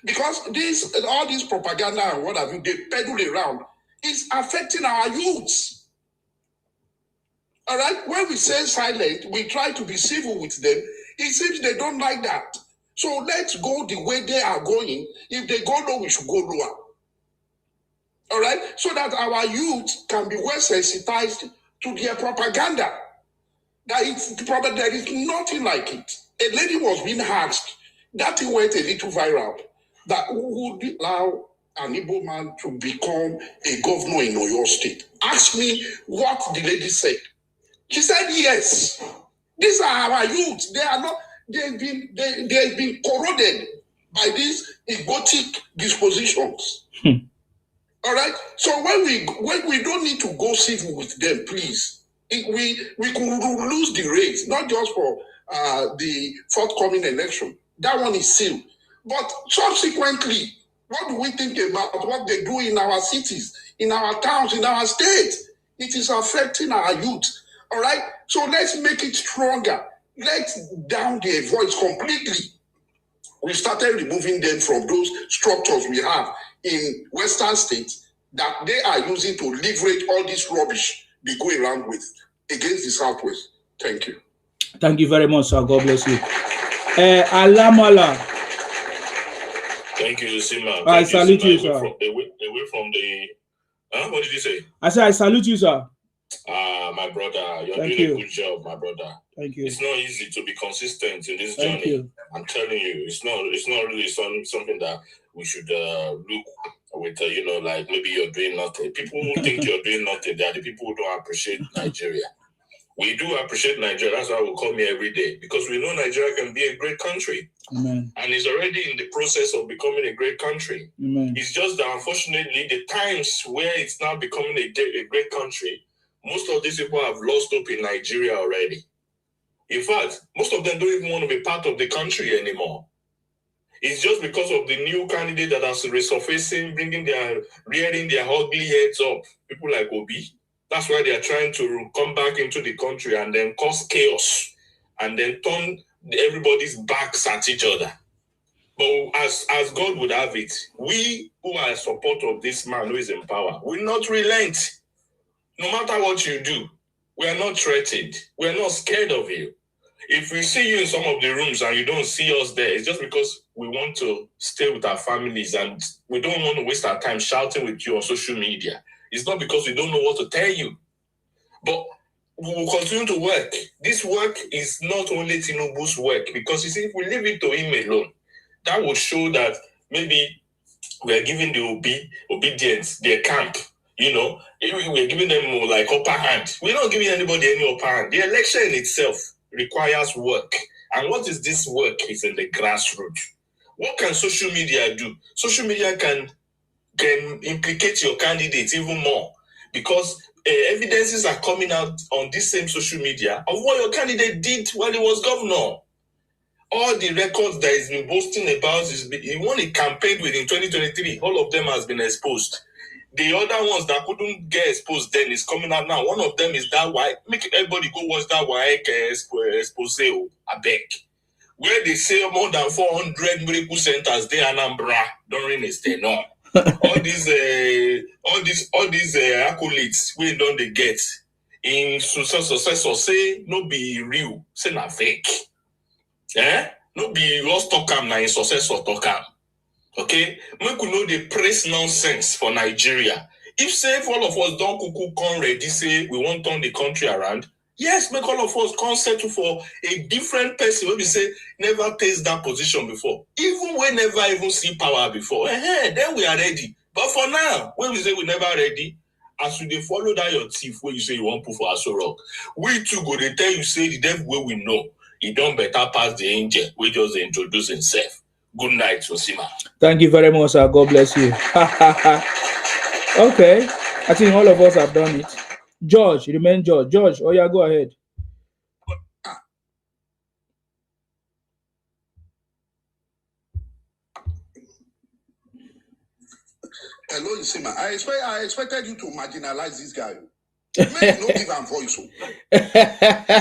Because all this propaganda and what have you, they peddle around, is affecting our youths. All right, when we say silent, we try to be civil with them. It seems they don't like that. So let's go the way they are going. If they go low, we should go lower. All right, so that our youth can be well sensitized to their propaganda. There is nothing like it. A lady was being asked, that thing went a little viral, that who would allow an Igbo man to become a governor in Oyo State. Ask me what the lady said. She said, yes. These are our youth. They are not, they've been corroded by these egotic dispositions. All right? So when we don't need to go civil with them, please. We could lose the race, not just for the forthcoming election. That one is sealed. But subsequently, what do we think about what they do in our cities, in our towns, in our states? It is affecting our youth. All right? So let's make it stronger. Let's down their voice completely. We started removing them from those structures we have in Western states that they are using to leverage all this rubbish they go around with against the Southwest. Thank you. Thank you very much, sir. God bless you. Alamala. Thank you, Sima. I salute you, sir. Away from the. What did you say? I said I salute you, sir. My brother, you're Thank doing you. a good job, my brother. Thank you. It's not easy to be consistent in this Thank journey. you. I'm telling you, it's not really something that we should look with. Like maybe you're doing nothing. People who think you're doing nothing, they are the people who don't appreciate Nigeria. We do appreciate Nigeria. That's why we come here every day, because we know Nigeria can be a great country. Amen. And it's already in the process of becoming a great country. Amen. It's just that, unfortunately, the times where it's now becoming a great country, most of these people have lost hope in Nigeria already. In fact, most of them don't even want to be part of the country anymore. It's just because of the new candidate that are resurfacing, rearing their ugly heads up. People like Obi. That's why they are trying to come back into the country and then cause chaos and then turn everybody's backs at each other. But as God would have it, we who are in support of this man who is in power will not relent. No matter what you do, we are not threatened. We are not scared of you. If we see you in some of the rooms and you don't see us there, it's just because we want to stay with our families and we don't want to waste our time shouting with you on social media. It's not because we don't know what to tell you. But we will continue to work. This work is not only Tinubu's work, because you see, if we leave it to him alone, that would show that maybe we are giving the obedience, their camp, we're giving them more like upper hand. We're not giving anybody any upper hand. The election in itself requires work. And what is this work? It's in the grassroots. What can social media do? Social media can implicate your candidate even more, because evidences are coming out on this same social media of what your candidate did while he was governor. All the records that he's been boasting about, he won a campaign with in 2023. All of them has been exposed. The other ones that couldn't get exposed then is coming out now. One of them is that why make everybody go watch that why expose I beg. Where they say more than 400 miracle centers they Anambra during his tenure. all these accolades we don't they get in success or say no be real, say na fake. No be lost talk am na in success or talk am. Okay, make we know the praise nonsense for Nigeria. If say if all of us don't cuckoo come ready, say we won't turn the country around. Yes, make all of us come settle for a different person. When we say never taste that position before, even we never even see power before. Then we are ready. But for now, when we say we never ready, as you dey follow that your thief where you say you won't put for Aso Rock, we too go dey tell you say the devil way we know he don't better pass the angel. We just introduce himself. Good night, Osima. Thank you very much, sir. God bless you. Okay, I think all of us have done it. George, remain George. George, oh yeah, go ahead. Hello, Osima. I expected you to marginalize this guy. Make no give him voice. Don't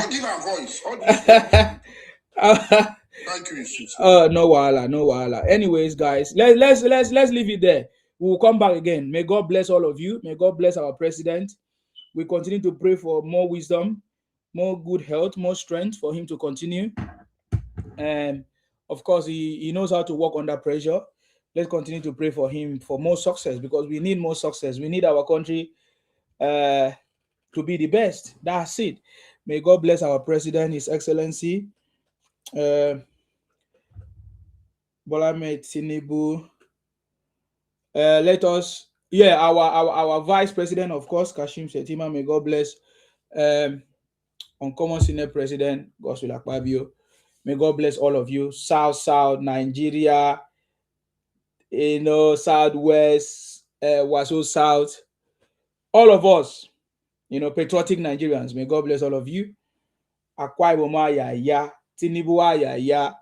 give him voice. Thank you, no wahala. Anyways, guys, let's leave it there. We'll come back again. May God bless all of you. May God bless our president. We continue to pray for more wisdom, more good health, more strength for him to continue. And of course, he knows how to work under pressure. Let's continue to pray for him for more success, because we need more success. We need our country to be the best. That's it. May God bless our president, His Excellency Bola Ahmed Tinubu. Let us, our vice president, of course, Kashim Shettima. May God bless Uncommon Senate President Godswill Akpabio. May God bless all of you. South, Nigeria, Southwest, Waso South, all of us, patriotic Nigerians. May God bless all of you. Akwa Ibom ayaya, Tinubu ayaya,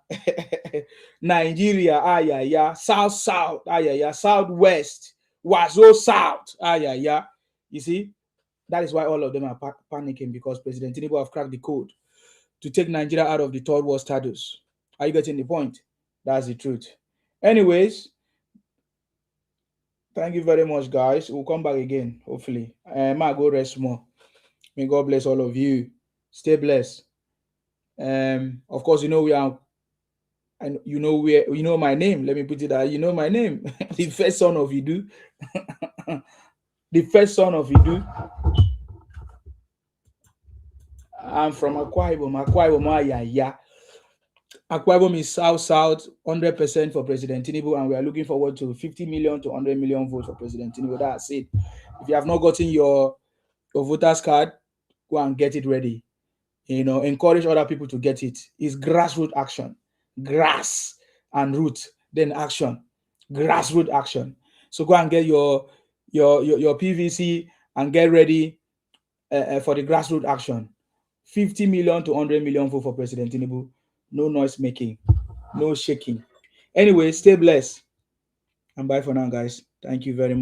Nigeria ayaya, South ayaya, Southwest, Waso South ayaya. You see, that is why all of them are panicking, because President Tinubu have cracked the code to take Nigeria out of the third world status. Are you getting the point? That's the truth. Anyways, thank you very much, guys. We'll come back again, hopefully. I might go rest more. May God bless all of you. Stay blessed. Of course, we are, and my name. Let me put it out. You know my name, the first son of Idu, the first son of Idu. I'm from Akwa Ibom. Akwa Ibom is South, 100% for President Tinubu, and we are looking forward to 50 million to 100 million votes for President Tinubu. That's it. If you have not gotten your voter's card, go and get it ready. Encourage other people to get it. It's grassroots action. Grass and root, then action. Grassroots action. So go and get your PVC and get ready for the grassroots action. 50 million to 100 million vote for President Tinubu. No noise making, no shaking. Anyway, stay blessed. And bye for now, guys. Thank you very much.